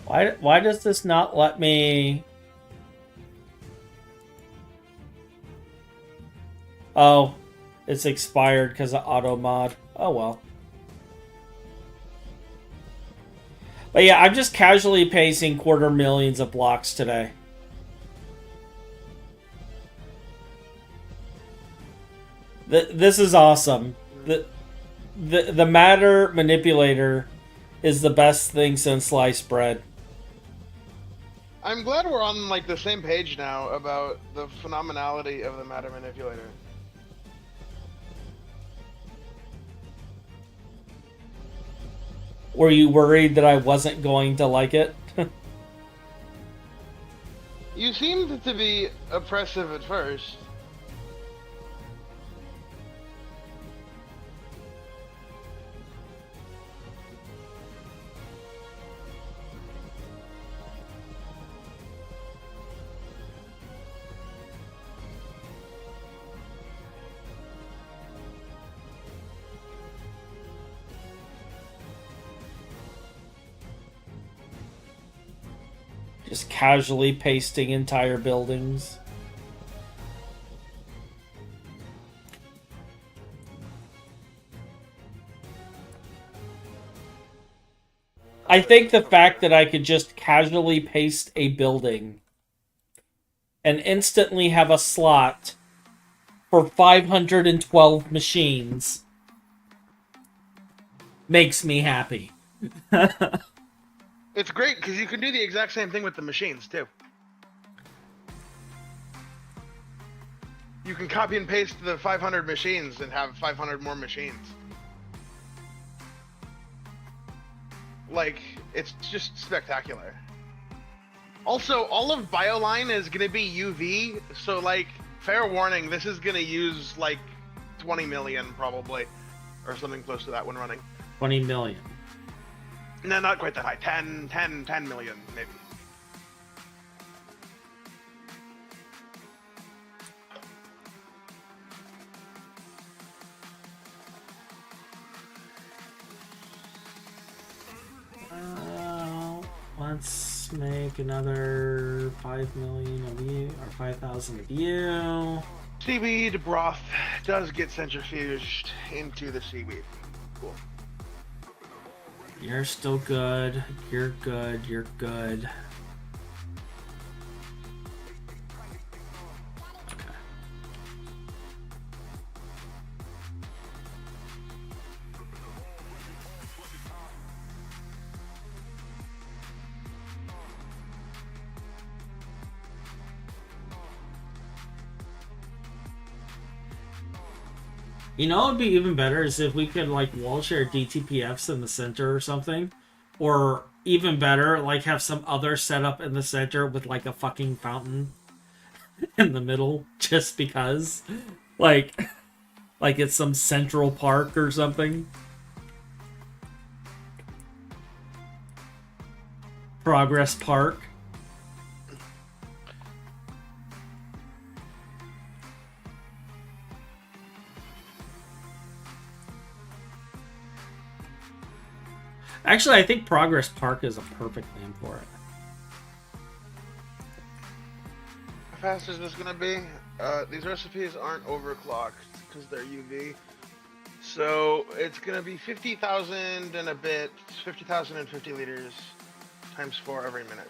Why does this not let me... Oh, it's expired because of auto mod. Oh well. But yeah, I'm just casually pacing 250,000 of blocks today. This is awesome. The matter manipulator is the best thing since sliced bread.
I'm glad we're on like the same page now about the phenomenality of the matter manipulator.
Were you worried that I wasn't going to like it?
You seemed to be oppressive at first.
Just casually pasting entire buildings. I think the fact that I could just casually paste a building and instantly have a slot for 512 machines makes me happy.
It's great because you can do the exact same thing with the machines too. You can copy and paste the 500 machines and have 500 more machines. Like, it's just spectacular. Also, all of Bioline is going to be UV, so like, fair warning, this is going to use like 20 million probably, or something close to that when running.
20 million.
No, not quite that high. 10 million, maybe.
Let's make another 5 million of you, or 5,000 of you.
Seaweed broth does get centrifuged into the seaweed. Cool.
You're still good. You're good. You're good. Okay. You know what would be even better is if we could like wall share DTPFs in the center or something. Or even better, like have some other setup in the center with like a fucking fountain in the middle just because. Like it's some central park or something. Progress Park. Actually, I think Progress Park is a perfect name for it.
How fast is this gonna be? These recipes aren't overclocked because they're UV. So it's gonna be 50,000 and a bit, 50,050 liters times 4 every minute.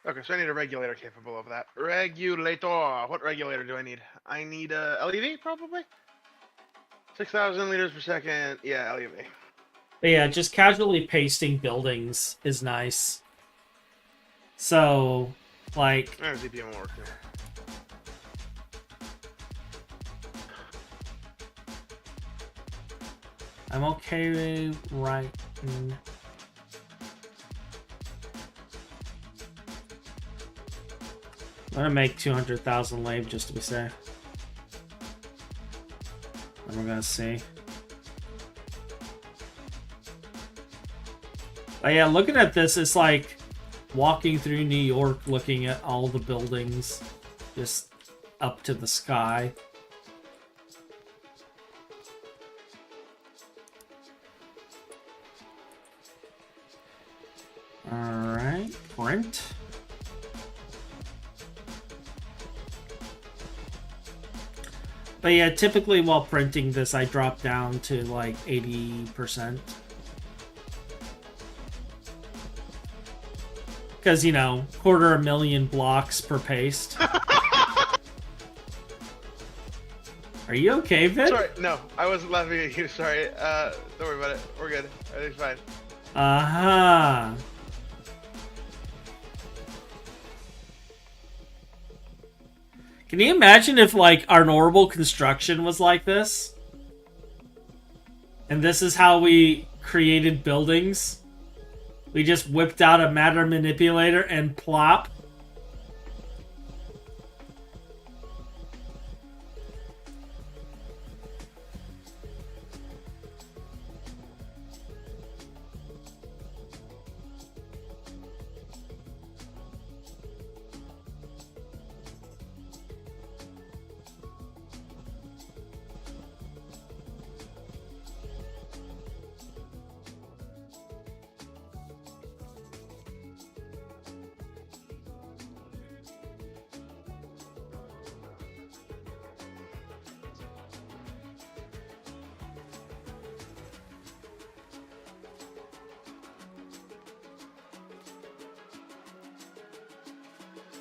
Okay, so I need a regulator capable of that. Regulator. What regulator do I need? I need a LEV, probably? 6,000 liters per second. Yeah, LEV.
But yeah, just casually pasting buildings is nice. So, like...
ZPM will work there.
I'm okay right... gonna make 200,000 lathe just to be safe. And we're gonna see. But yeah, looking at this, it's like walking through New York, looking at all the buildings, just up to the sky. Alright, print. But yeah, typically while printing this, I drop down to like 80%. Because, you know, 250,000 blocks per paste. Are you okay, Vin?
Sorry, no, I wasn't laughing at you. Sorry. Don't worry about it. We're good. Everything's fine.
Uh-huh. Can you imagine if, like, our normal construction was like this? And this is how we created buildings? We just whipped out a matter manipulator and plop.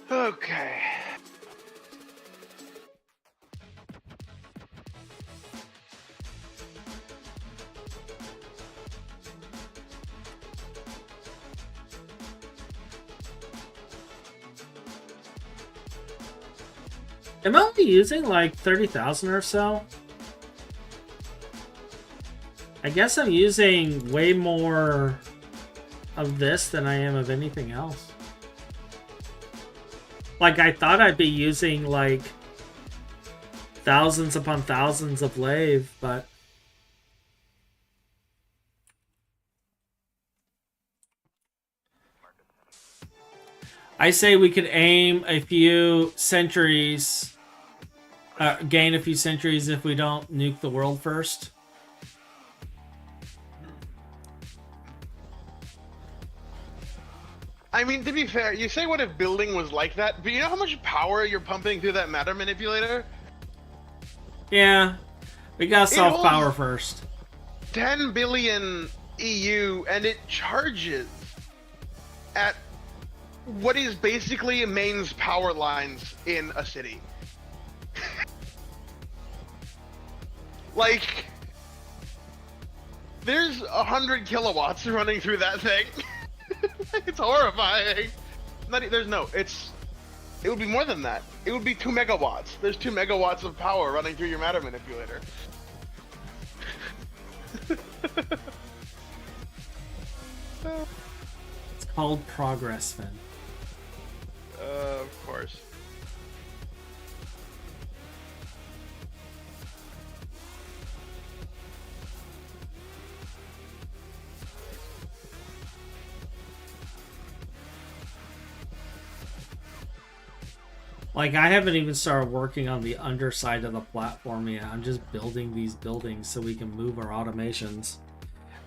Okay.
Am I only using like 30,000 or so? I guess I'm using way more of this than I am of anything else. Like, I thought I'd be using like thousands upon thousands of lathe, but I say we could aim a few centuries, gain a few centuries if we don't nuke the world first.
I mean, to be fair, you say what if building was like that, but you know how much power you're pumping through that matter manipulator?
Yeah, we gotta solve
holds
power first.
10 billion EU, and it charges at what is basically mains power lines in a city. Like, there's 100 kilowatts running through that thing. It's horrifying. It would be more than that. It would be 2 megawatts. There's 2 megawatts of power running through your matter manipulator.
It's called progress, Finn.
Of course.
Like, I haven't even started working on the underside of the platform yet. I'm just building these buildings so we can move our automations.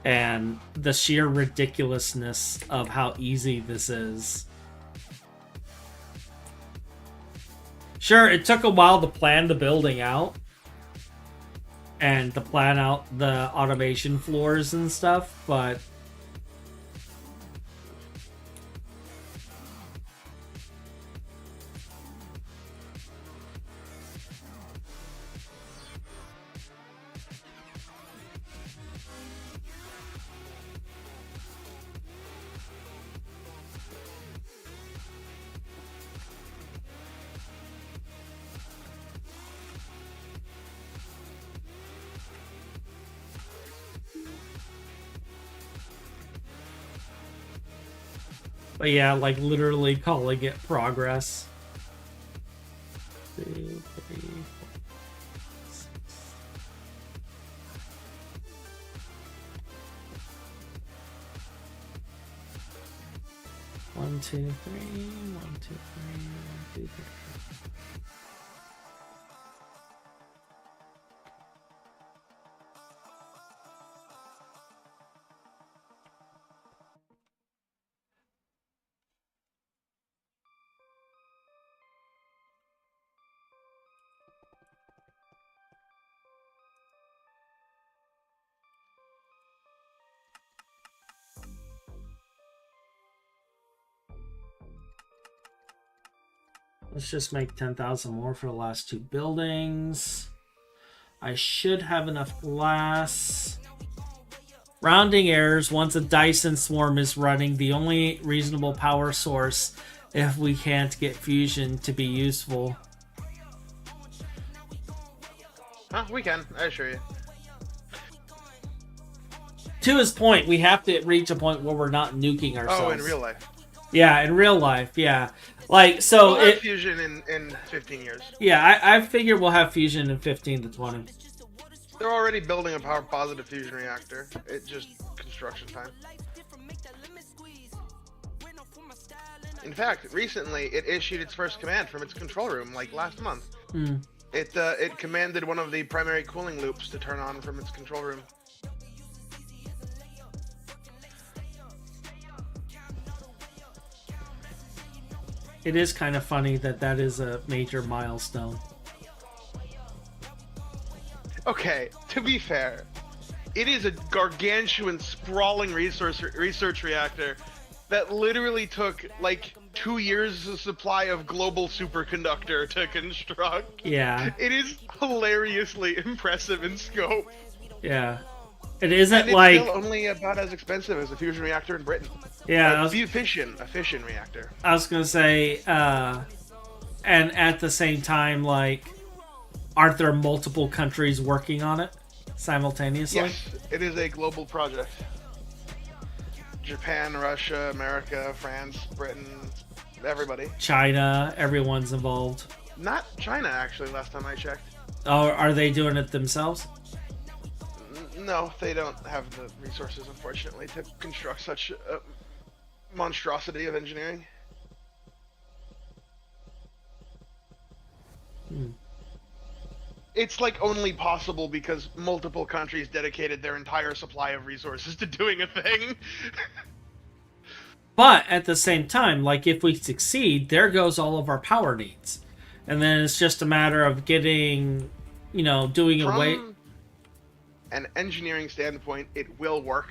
And the sheer ridiculousness of how easy this is. Sure, it took a while to plan the building out. And to plan out the automation floors and stuff, but yeah, like literally calling it progress. 1, 2, 3. 1, 2, 3. 1, 2, 3. Let's just make 10,000 more for the last 2 buildings. I should have enough glass. Rounding errors. Once a Dyson swarm is running, the only reasonable power source if we can't get fusion to be useful.
Huh, we can, I assure you.
To his point, we have to reach a point where we're not nuking ourselves.
Oh, in real life.
Yeah, in real life, yeah. Like, so
we'll have fusion in 15 years.
Yeah, I figure we'll have fusion in 15 to 20.
They're already building a power positive fusion reactor. It's just construction time. In fact, recently it issued its first command from its control room, like last month. It commanded one of the primary cooling loops to turn on from its control room.
It is kind of funny that that is a major milestone.
Okay, to be fair, it is a gargantuan, sprawling research reactor that literally took like 2 years' supply of global superconductor to construct.
Yeah.
It is hilariously impressive in scope.
Yeah. It isn't
and it's
like
still only about as expensive as a fusion reactor in Britain.
Yeah,
a fission reactor.
I was gonna say, and at the same time, like, aren't there multiple countries working on it simultaneously?
Yes, it is a global project. Japan, Russia, America, France, Britain, everybody.
China, everyone's involved.
Not China, actually, last time I checked.
Oh, are they doing it themselves?
No, they don't have the resources, unfortunately, to construct such a monstrosity of engineering. It's like only possible because multiple countries dedicated their entire supply of resources to doing a thing.
But at the same time, like, if we succeed, there goes all of our power needs. And then it's just a matter of getting, you know, doing away.
From an engineering standpoint, it will work.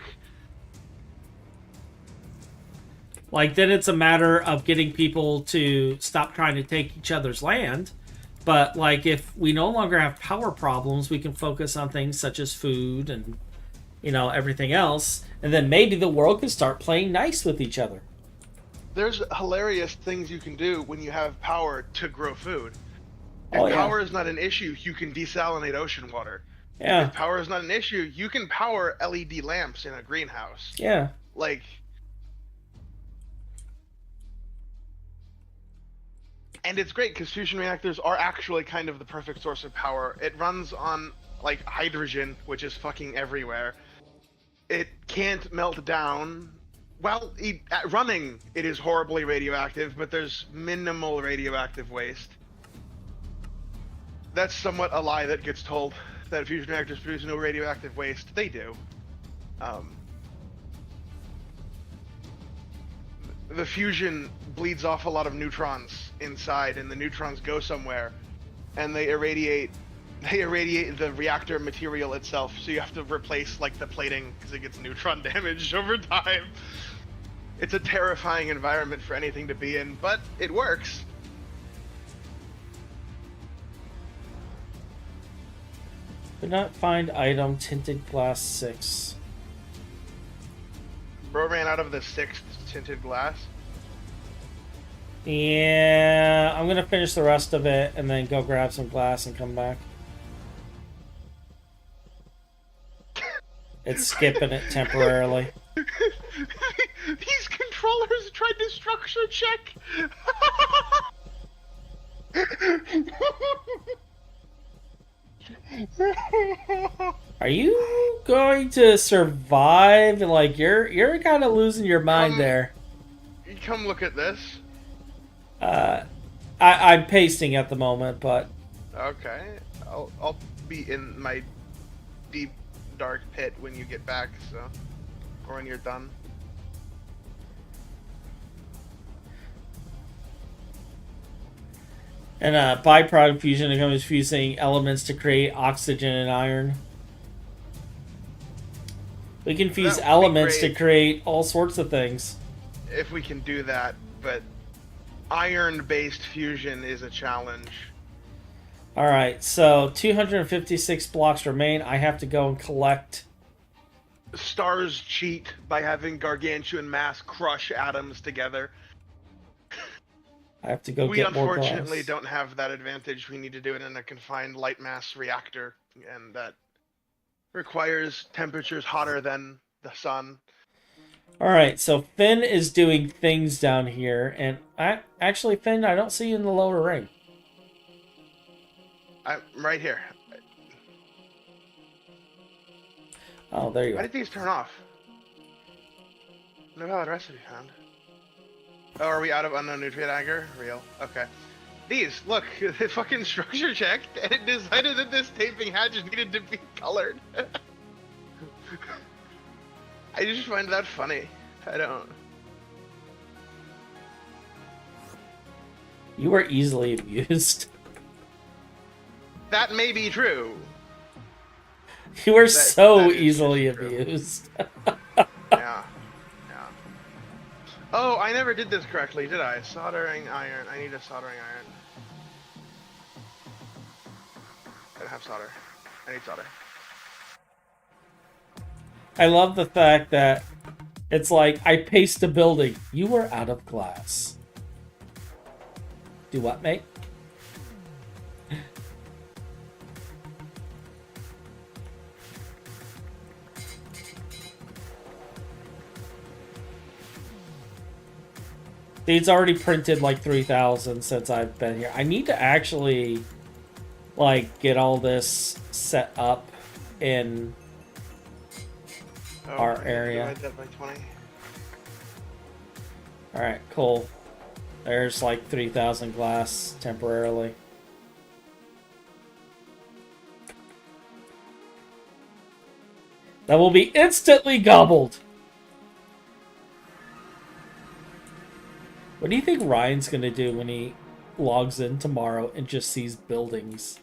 Like, then it's a matter of getting people to stop trying to take each other's land. But, like, if we no longer have power problems, we can focus on things such as food and, you know, everything else. And then maybe the world can start playing nice with each other.
There's hilarious things you can do when you have power to grow food. If power is not an issue, you can desalinate ocean water.
Yeah.
If power is not an issue, you can power LED lamps in a greenhouse.
Yeah.
Like... And it's great because fusion reactors are actually kind of the perfect source of power. It runs on, like, hydrogen, which is fucking everywhere. It can't melt down. Well, running, it is horribly radioactive, but there's minimal radioactive waste. That's somewhat a lie that gets told, that fusion reactors produce no radioactive waste. They do. The fusion bleeds off a lot of neutrons inside, and the neutrons go somewhere, and they irradiate the reactor material itself, so you have to replace, like, the plating because it gets neutron damage over time. It's a terrifying environment for anything to be in, but it works.
Could not find item tinted glass 6.
Bro ran out of the 6th tinted glass.
Yeah, I'm gonna finish the rest of it and then go grab some glass and come back. It's skipping it temporarily.
These controllers tried to structure check.
Are you going to survive? Like, you're kind of losing your mind there.
come look at this.
I'm pasting at the moment, but
Okay, I'll be in my deep dark pit when you get back, so, or when you're done.
and byproduct fusion becomes fusing elements to create oxygen and iron. We can fuse
That would be
elements to
great.
create all sorts of things.
If we can do that, but iron-based fusion is a challenge.
Alright, so 256 blocks remain. I have to go and collect.
Stars cheat by having gargantuan mass crush atoms together.
I have to go
We
get more glass.
unfortunately don't have that advantage. We need to do it in a confined light mass reactor, and that requires temperatures hotter than the sun.
Alright, so Finn is doing things down here, and actually, Finn, I don't see you in the lower ring.
I'm right here.
Oh, there you
Why
are.
did these turn off? No valid recipe found. Oh, are we out of unknown nutrient agar? Real. Okay. These, look, it fucking structure checked, and it decided that this taping hatch needed to be colored. I just find that funny. I don't.
You are easily abused.
That may be true.
You are
That
so
is
easily
true.
abused.
Yeah. Yeah. Oh, I never did this correctly, did I? Soldering iron. I need a soldering iron. I don't have solder. I need solder.
I love the fact that it's like, I paced a building. You were out of glass. Do what, mate? It's already printed like 3,000 since I've been here. I need to actually, like, get all this set up in
Oh,
our
I need to
area.
divide that by 20.
Alright, cool. There's like 3,000 glass temporarily. That will be instantly gobbled. What do you think Ryan's gonna do when he logs in tomorrow and just sees buildings?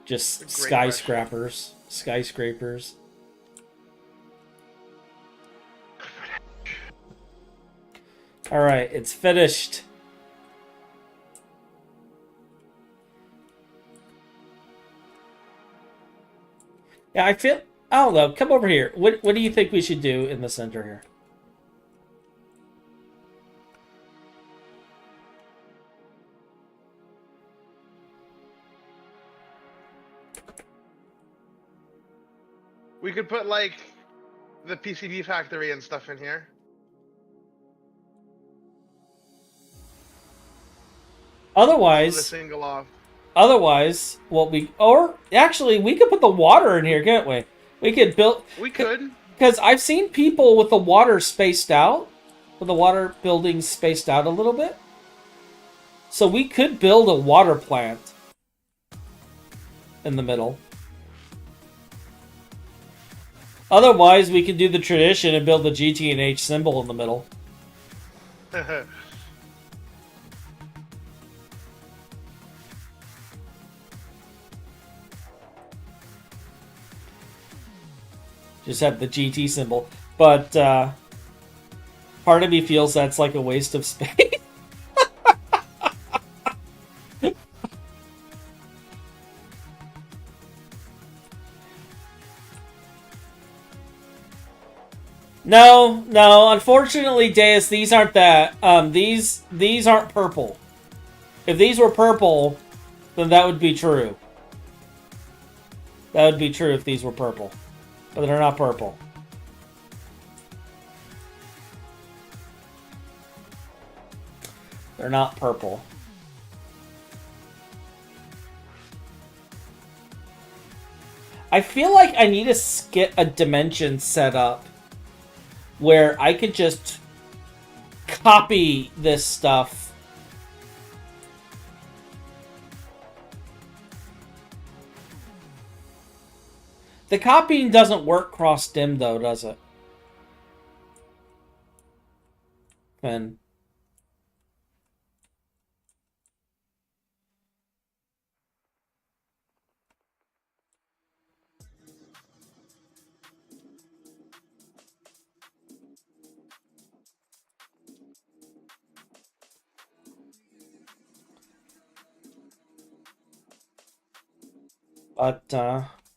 Just
Great
skyscrapers. Skyscrapers. Alright, it's finished. Yeah, I feel... I don't know. Come over here. What do you think we should do in the center here?
We could put, like, the PCB factory and stuff in here. The
Otherwise,
single off.
what we... Or, actually, we could put the water in here, can't we? We could build...
We could.
Because I've seen people with the water spaced out. With the water buildings spaced out a little bit. So we could build a water plant. In the middle. Otherwise, we could do the tradition and build the GT and H symbol in the middle. Just have the GT symbol. But, part of me feels that's like a waste of space. No, unfortunately, Deus, these aren't that. These aren't purple. If these were purple, then that would be true. That would be true if these were purple. But they're not purple. They're not purple. I feel like I need to get a dimension set up where I could just copy this stuff. The copying doesn't work cross-dim, though, does it? And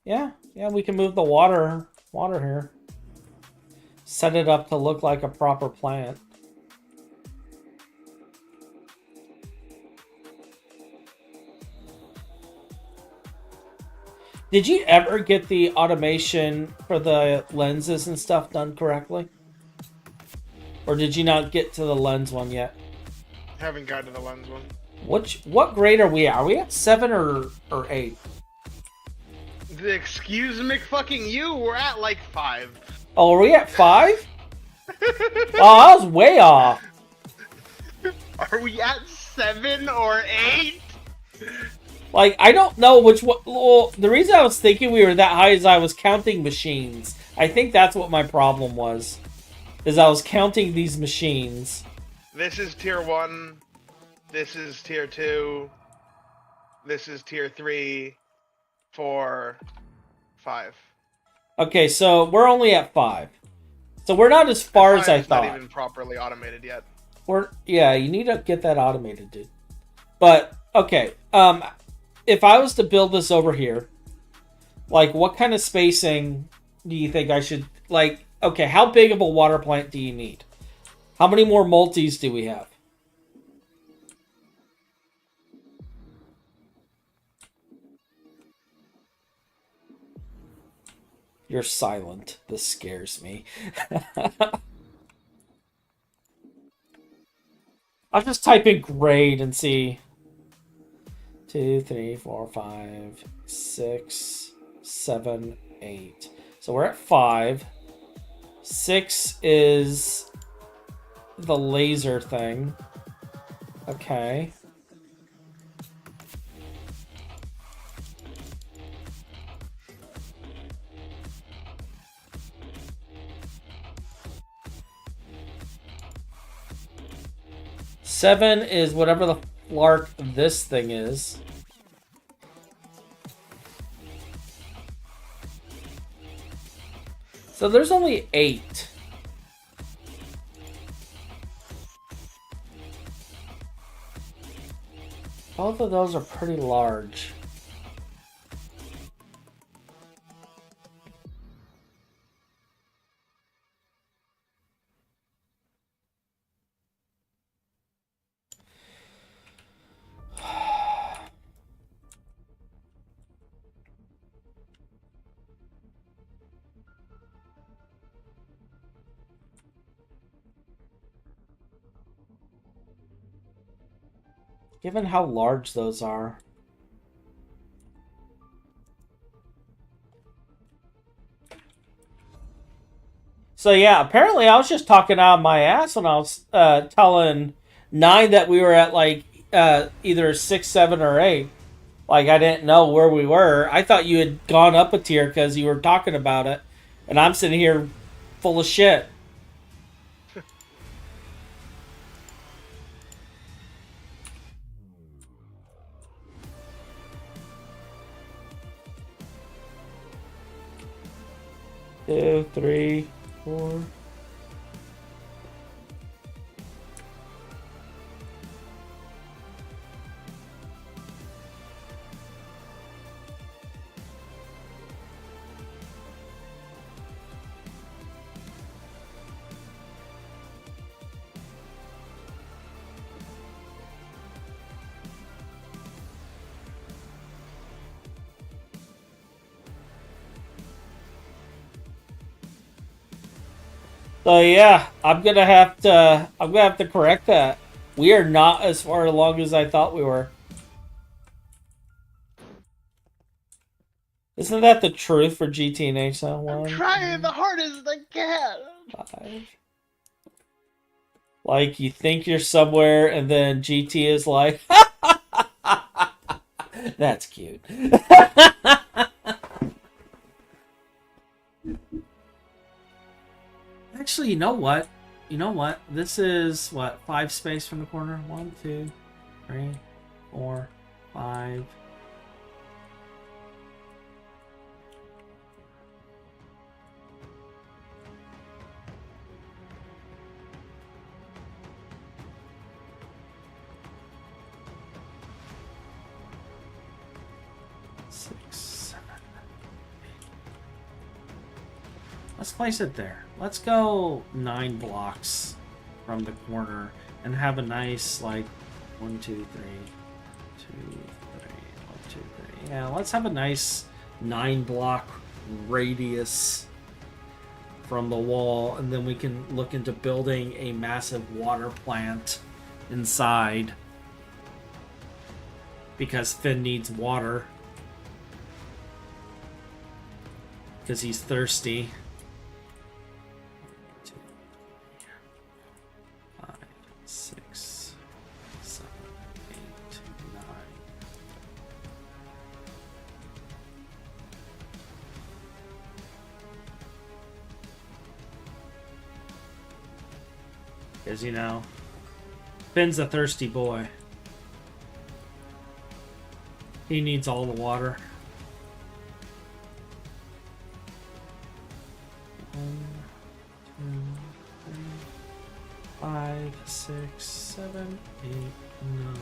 yeah, we can move the water here. Set it up to look like a proper plant. Did you ever get the automation for the lenses and stuff done correctly? Or did you not get to the lens one yet?
Haven't gotten to the lens one.
What grade are we at? Are we at 7 or 8?
Excuse me, fucking you. We're at like 5.
Oh, are we at 5? Oh, I was way off.
Are we at 7 or 8?
Like, I don't know which one. Well, the reason I was thinking we were that high is I was counting machines. I think that's what my problem was. Is I was counting these machines.
This is tier 1. This is tier 2. This is tier 3. 4, 5.
Okay, so we're only at 5. So we're not as far as I thought.
Not even properly automated yet.
Yeah, you need to get that automated, dude. But okay, if I was to build this over here, like, what kind of spacing do you think I should, like? Okay, how big of a water plant do you need? How many more multis do we have? You're silent. This scares me. I'll just type in grade and see. 2, 3, 4, 5, 6, 7, 8. So we're at 5. 6 is the laser thing. Okay. Seven is whatever the flark this thing is. So there's only 8. Both of those are pretty large. Given how large those are. So yeah, apparently I was just talking out of my ass when I was telling 9 that we were at like either 6, 7, or 8. Like, I didn't know where we were. I thought you had gone up a tier because you were talking about it. And I'm sitting here full of shit. Two, 3, 4. So yeah, I'm gonna have to correct that. We are not as far along as I thought we were. Isn't that the truth for GT and H now?
I'm trying the hardest I can.
5. Like, you think you're somewhere, and then GT is like, that's cute. Actually, you know what? You know what? This is, what, 5 space from the corner? 1, 2, 3, 4, 5. Let's place it there. Let's go 9 blocks from the corner and have a nice, like, 1, 2, 3, 2, 3, 1, 2, 3. Yeah, let's have a nice 9 block radius from the wall, and then we can look into building a massive water plant inside because Finn needs water because he's thirsty. 6, 7, 8, 9. Because, you know, Finn's a thirsty boy. He needs all the water. 1, 2, 3, 5, 6, 7, 8, 9.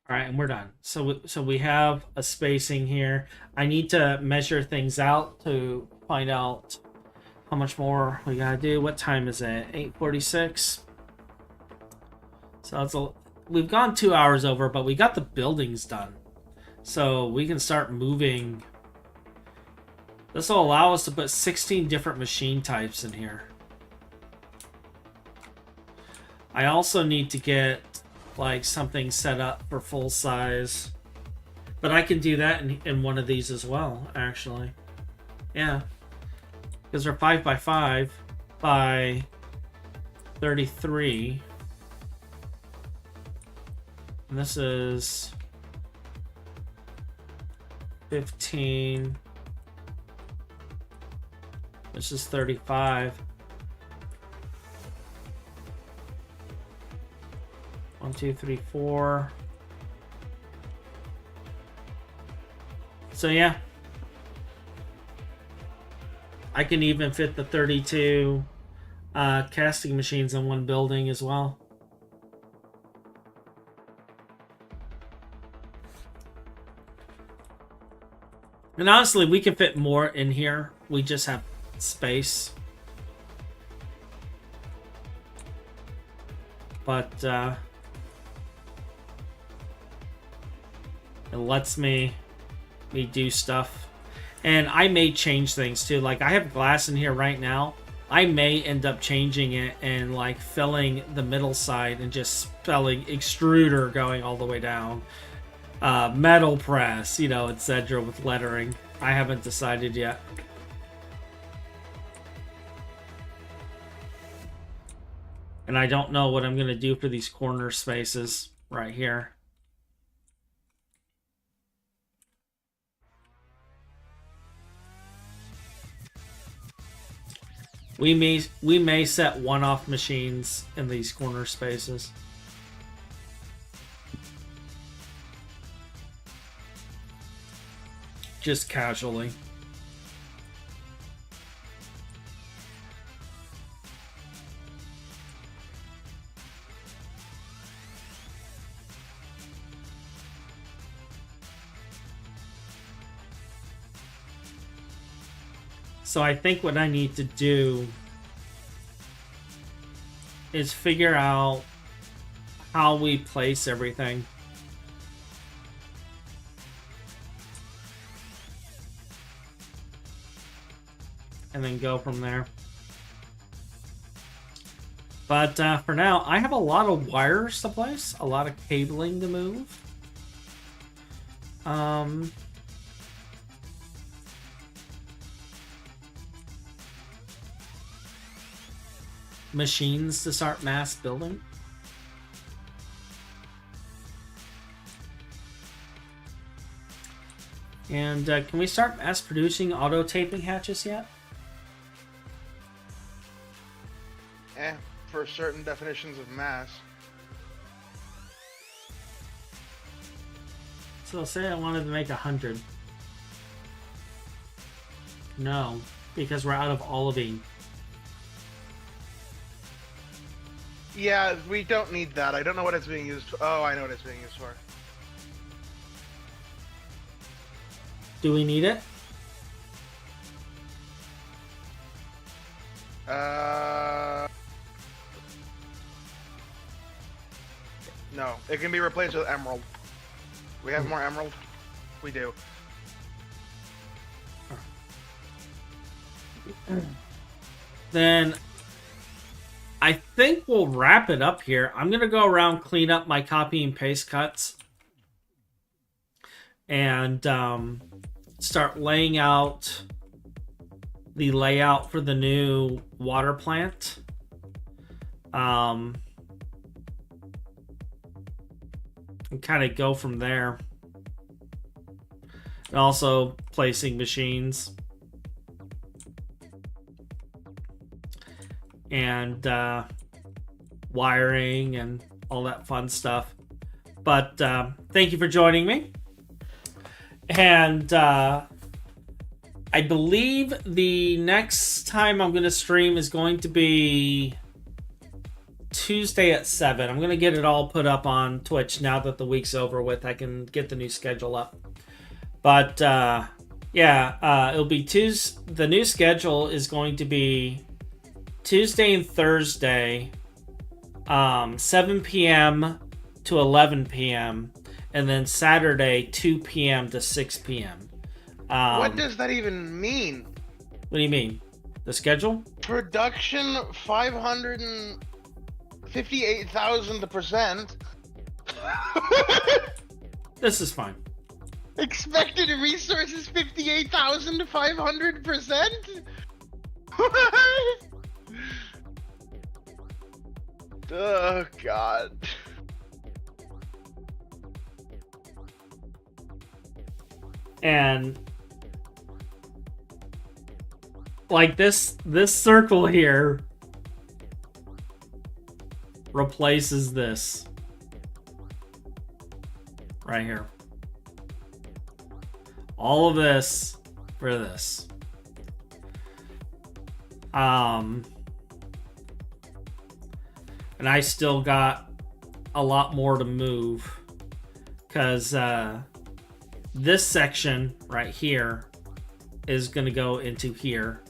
All right, and we're done. So we have a spacing here. I need to measure things out to find out how much more we gotta do. What time is it? 8:46. So it's we've gone 2 hours over, but we got the buildings done, so we can start moving. This will allow us to put 16 different machine types in here. I also need to get like something set up for full size, but I can do that in one of these as well, actually. Yeah, because they're 5 by 5 by 33, and this is 15. This is 35. 1, 2, 3, 4. So yeah, I can even fit the 32 casting machines in one building as well. And honestly, we can fit more in here. We just have space. But it lets me do stuff. And I may change things too. Like, I have glass in here right now. I may end up changing it and like filling the middle side and just spelling extruder going all the way down. Metal press, you know, etc. with lettering. I haven't decided yet. And I don't know what I'm going to do for these corner spaces right here. We may set one-off machines in these corner spaces. Just casually. So I think what I need to do is figure out how we place everything. And then go from there. But for now, I have a lot of wires to place, a lot of cabling to move. Machines to start mass building. And can we start mass producing auto taping hatches yet?
For certain definitions of mass.
So say I wanted to make 100. No, because we're out of olivine.
Yeah, we don't need that. I don't know what it's being used for. Oh, I know what it's being used for.
Do we need it?
No, it can be replaced with emerald. We have more emerald? We do.
Then I think we'll wrap it up here. I'm going to go around, clean up my copy and paste cuts, and start laying out the layout for the new water plant. And kind of go from there. And also placing machines. And wiring and all that fun stuff. But thank you for joining me. And I believe the next time I'm going to stream is going to be Tuesday at 7. I'm going to get it all put up on Twitch now that the week's over with. I can get the new schedule up. But it'll be Tuesday. The new schedule is going to be Tuesday and Thursday, 7 p.m. to 11 p.m. and then Saturday, 2 p.m. to 6 p.m.
What does that even mean?
What do you mean? The schedule?
Production 558,000%.
This is fine.
Expected resources 58,500%? Oh god.
And like this circle here replaces this right here. All of this for this. And I still got a lot more to move because this section right here is going to go into here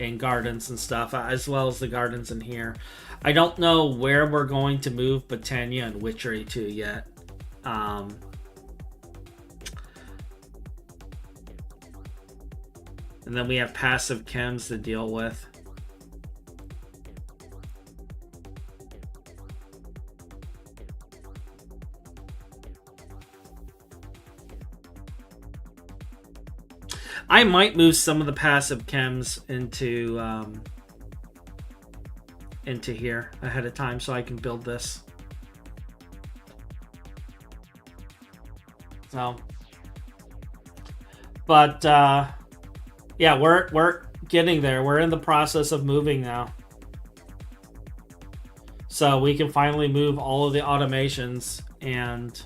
in gardens and stuff, as well as the gardens in here. I don't know where we're going to move Botania and Witchery to yet. And then we have passive chems to deal with. I might move some of the passive chems into here ahead of time so I can build this. So, but yeah, we're getting there. We're in the process of moving now, so we can finally move all of the automations. And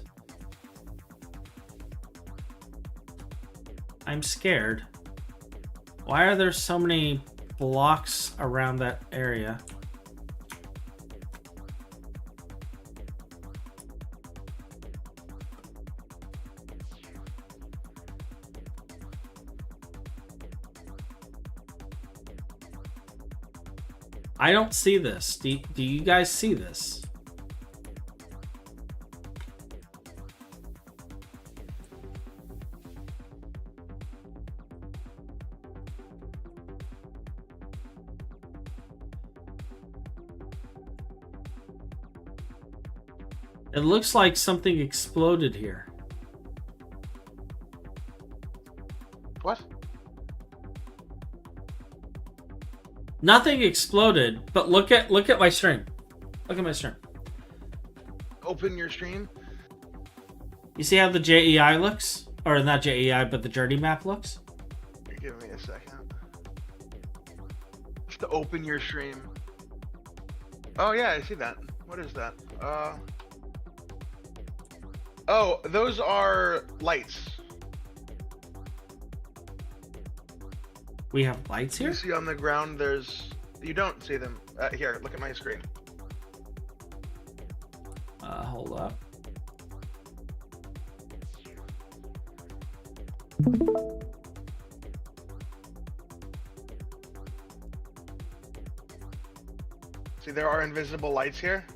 I'm scared. Why are there so many blocks around that area? I don't see this. Do you guys see this? It looks like something exploded here.
What?
Nothing exploded, but look at my stream. Look at my stream.
Open your stream.
You see how the JEI looks? Or not JEI, but the journey map looks?
Give me a second. Just to open your stream. Oh yeah, I see that. What is that? Oh, those are lights.
We have lights here?
You see on the ground there's... You don't see them. Here, look at my screen.
Hold up.
See, there are invisible lights here.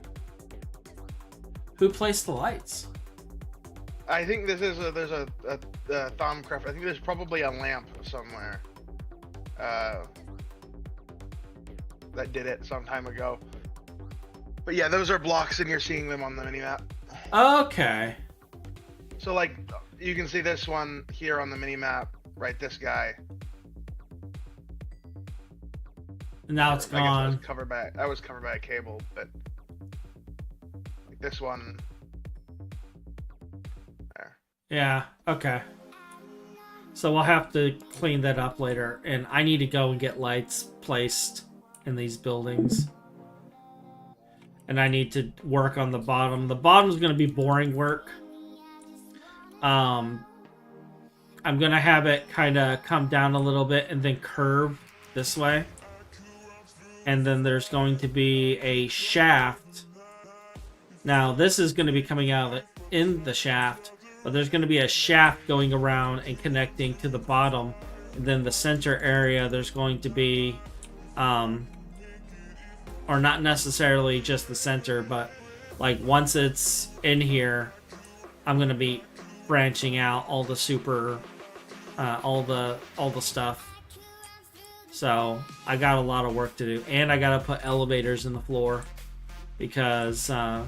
Who placed the lights?
I think this is there's a Thaumcraft. I think there's probably a lamp somewhere that did it some time ago. But yeah, those are blocks, and you're seeing them on the minimap.
Okay.
So like, you can see this one here on the minimap, right? This guy.
Now it's
I guess
gone.
I was covered by a cable, but like this one. There.
Yeah, okay. So we'll have to clean that up later, and I need to go and get lights placed in these buildings. And I need to work on the bottom. The bottom's going to be boring work. I'm going to have it kind of come down a little bit and then curve this way. And then there's going to be a shaft. Now, this is going to be coming out in the shaft, but there's going to be a shaft going around and connecting to the bottom. And then the center area, there's going to be, or not necessarily just the center, but like once it's in here, I'm going to be branching out all the super, all the stuff. So I got a lot of work to do, and I got to put elevators in the floor because a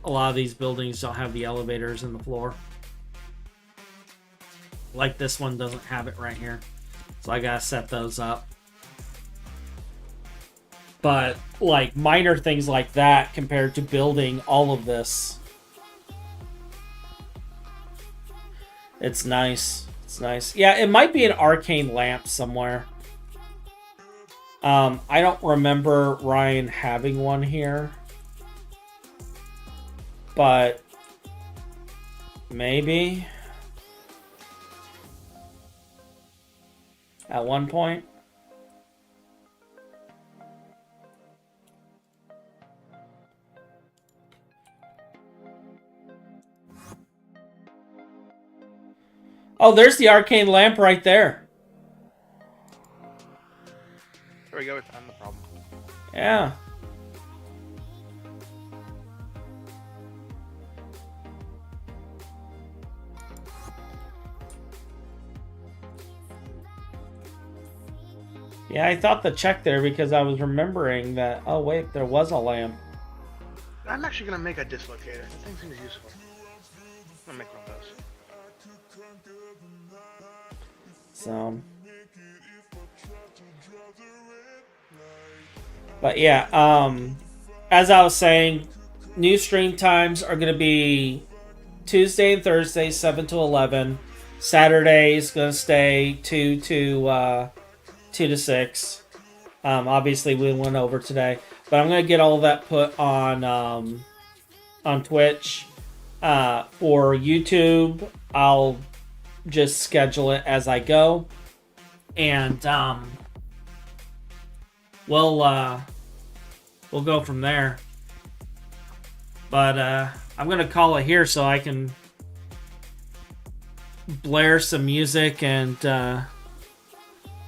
lot of these buildings don't have the elevators in the floor. Like this one doesn't have it right here, so I got to set those up. But like minor things like that compared to building all of this, it's nice. It's nice. Yeah, it might be an arcane lamp somewhere. I don't remember Ryan having one here, but maybe at one point. Oh, there's the arcane lamp right there.
There we go. We found the problem.
Yeah. Yeah, I thought to check there because I was remembering that, oh wait, there was a lamp.
I'm actually going to make a dislocator. The thing seems useful. I'm going to make one of those.
So... But yeah, as I was saying, new stream times are going to be Tuesday and Thursday, 7 to 11. Saturday is going to stay 2 to 6. Obviously, we went over today. But I'm going to get all of that put on Twitch. For YouTube, I'll just schedule it as I go. And we'll go from there. But I'm gonna call it here so I can blare some music and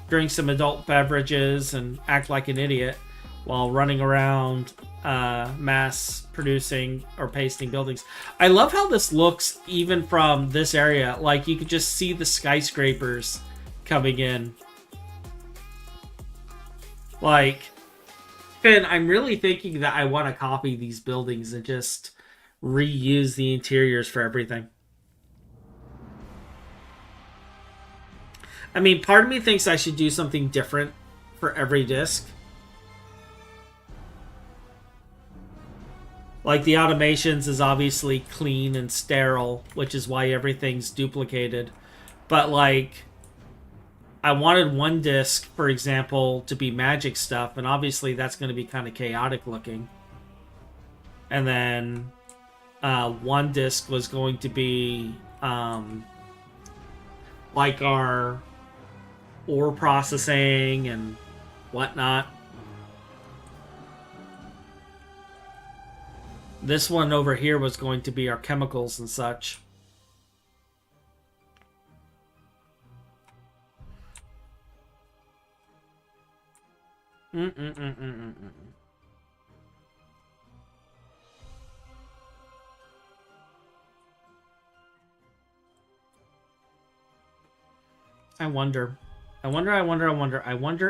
drink some adult beverages and act like an idiot. while running around mass producing or pasting buildings. I love how this looks even from this area. Like, you could just see the skyscrapers coming in. Like, Finn, I'm really thinking that I want to copy these buildings and just reuse the interiors for everything. I mean, part of me thinks I should do something different for every disc. Like, the automations is obviously clean and sterile, which is why everything's duplicated. But, like, I wanted one disc, for example, to be magic stuff, and obviously that's going to be kind of chaotic looking. And then one disc was going to be like our ore processing and whatnot. This one over here was going to be our chemicals and such. I wonder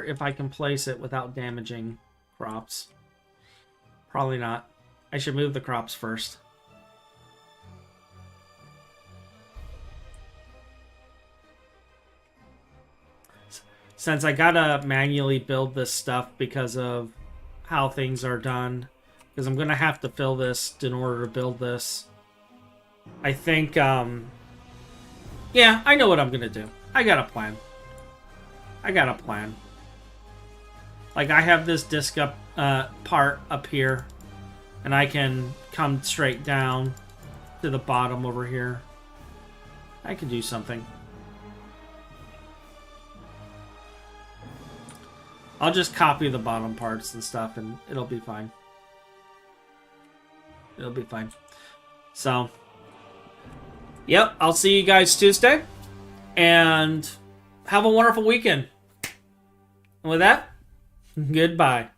if I can place it without damaging crops. Probably not. I should move the crops first. Since I gotta manually build this stuff because of how things are done, because I'm gonna have to fill this in order to build this. I think, yeah, I know what I'm gonna do. I got a plan. Like, I have this disc up, part up here, and I can come straight down to the bottom over here. I can do something. I'll just copy the bottom parts and stuff, and it'll be fine. It'll be fine. So, yep, I'll see you guys Tuesday, and have a wonderful weekend. And with that, goodbye.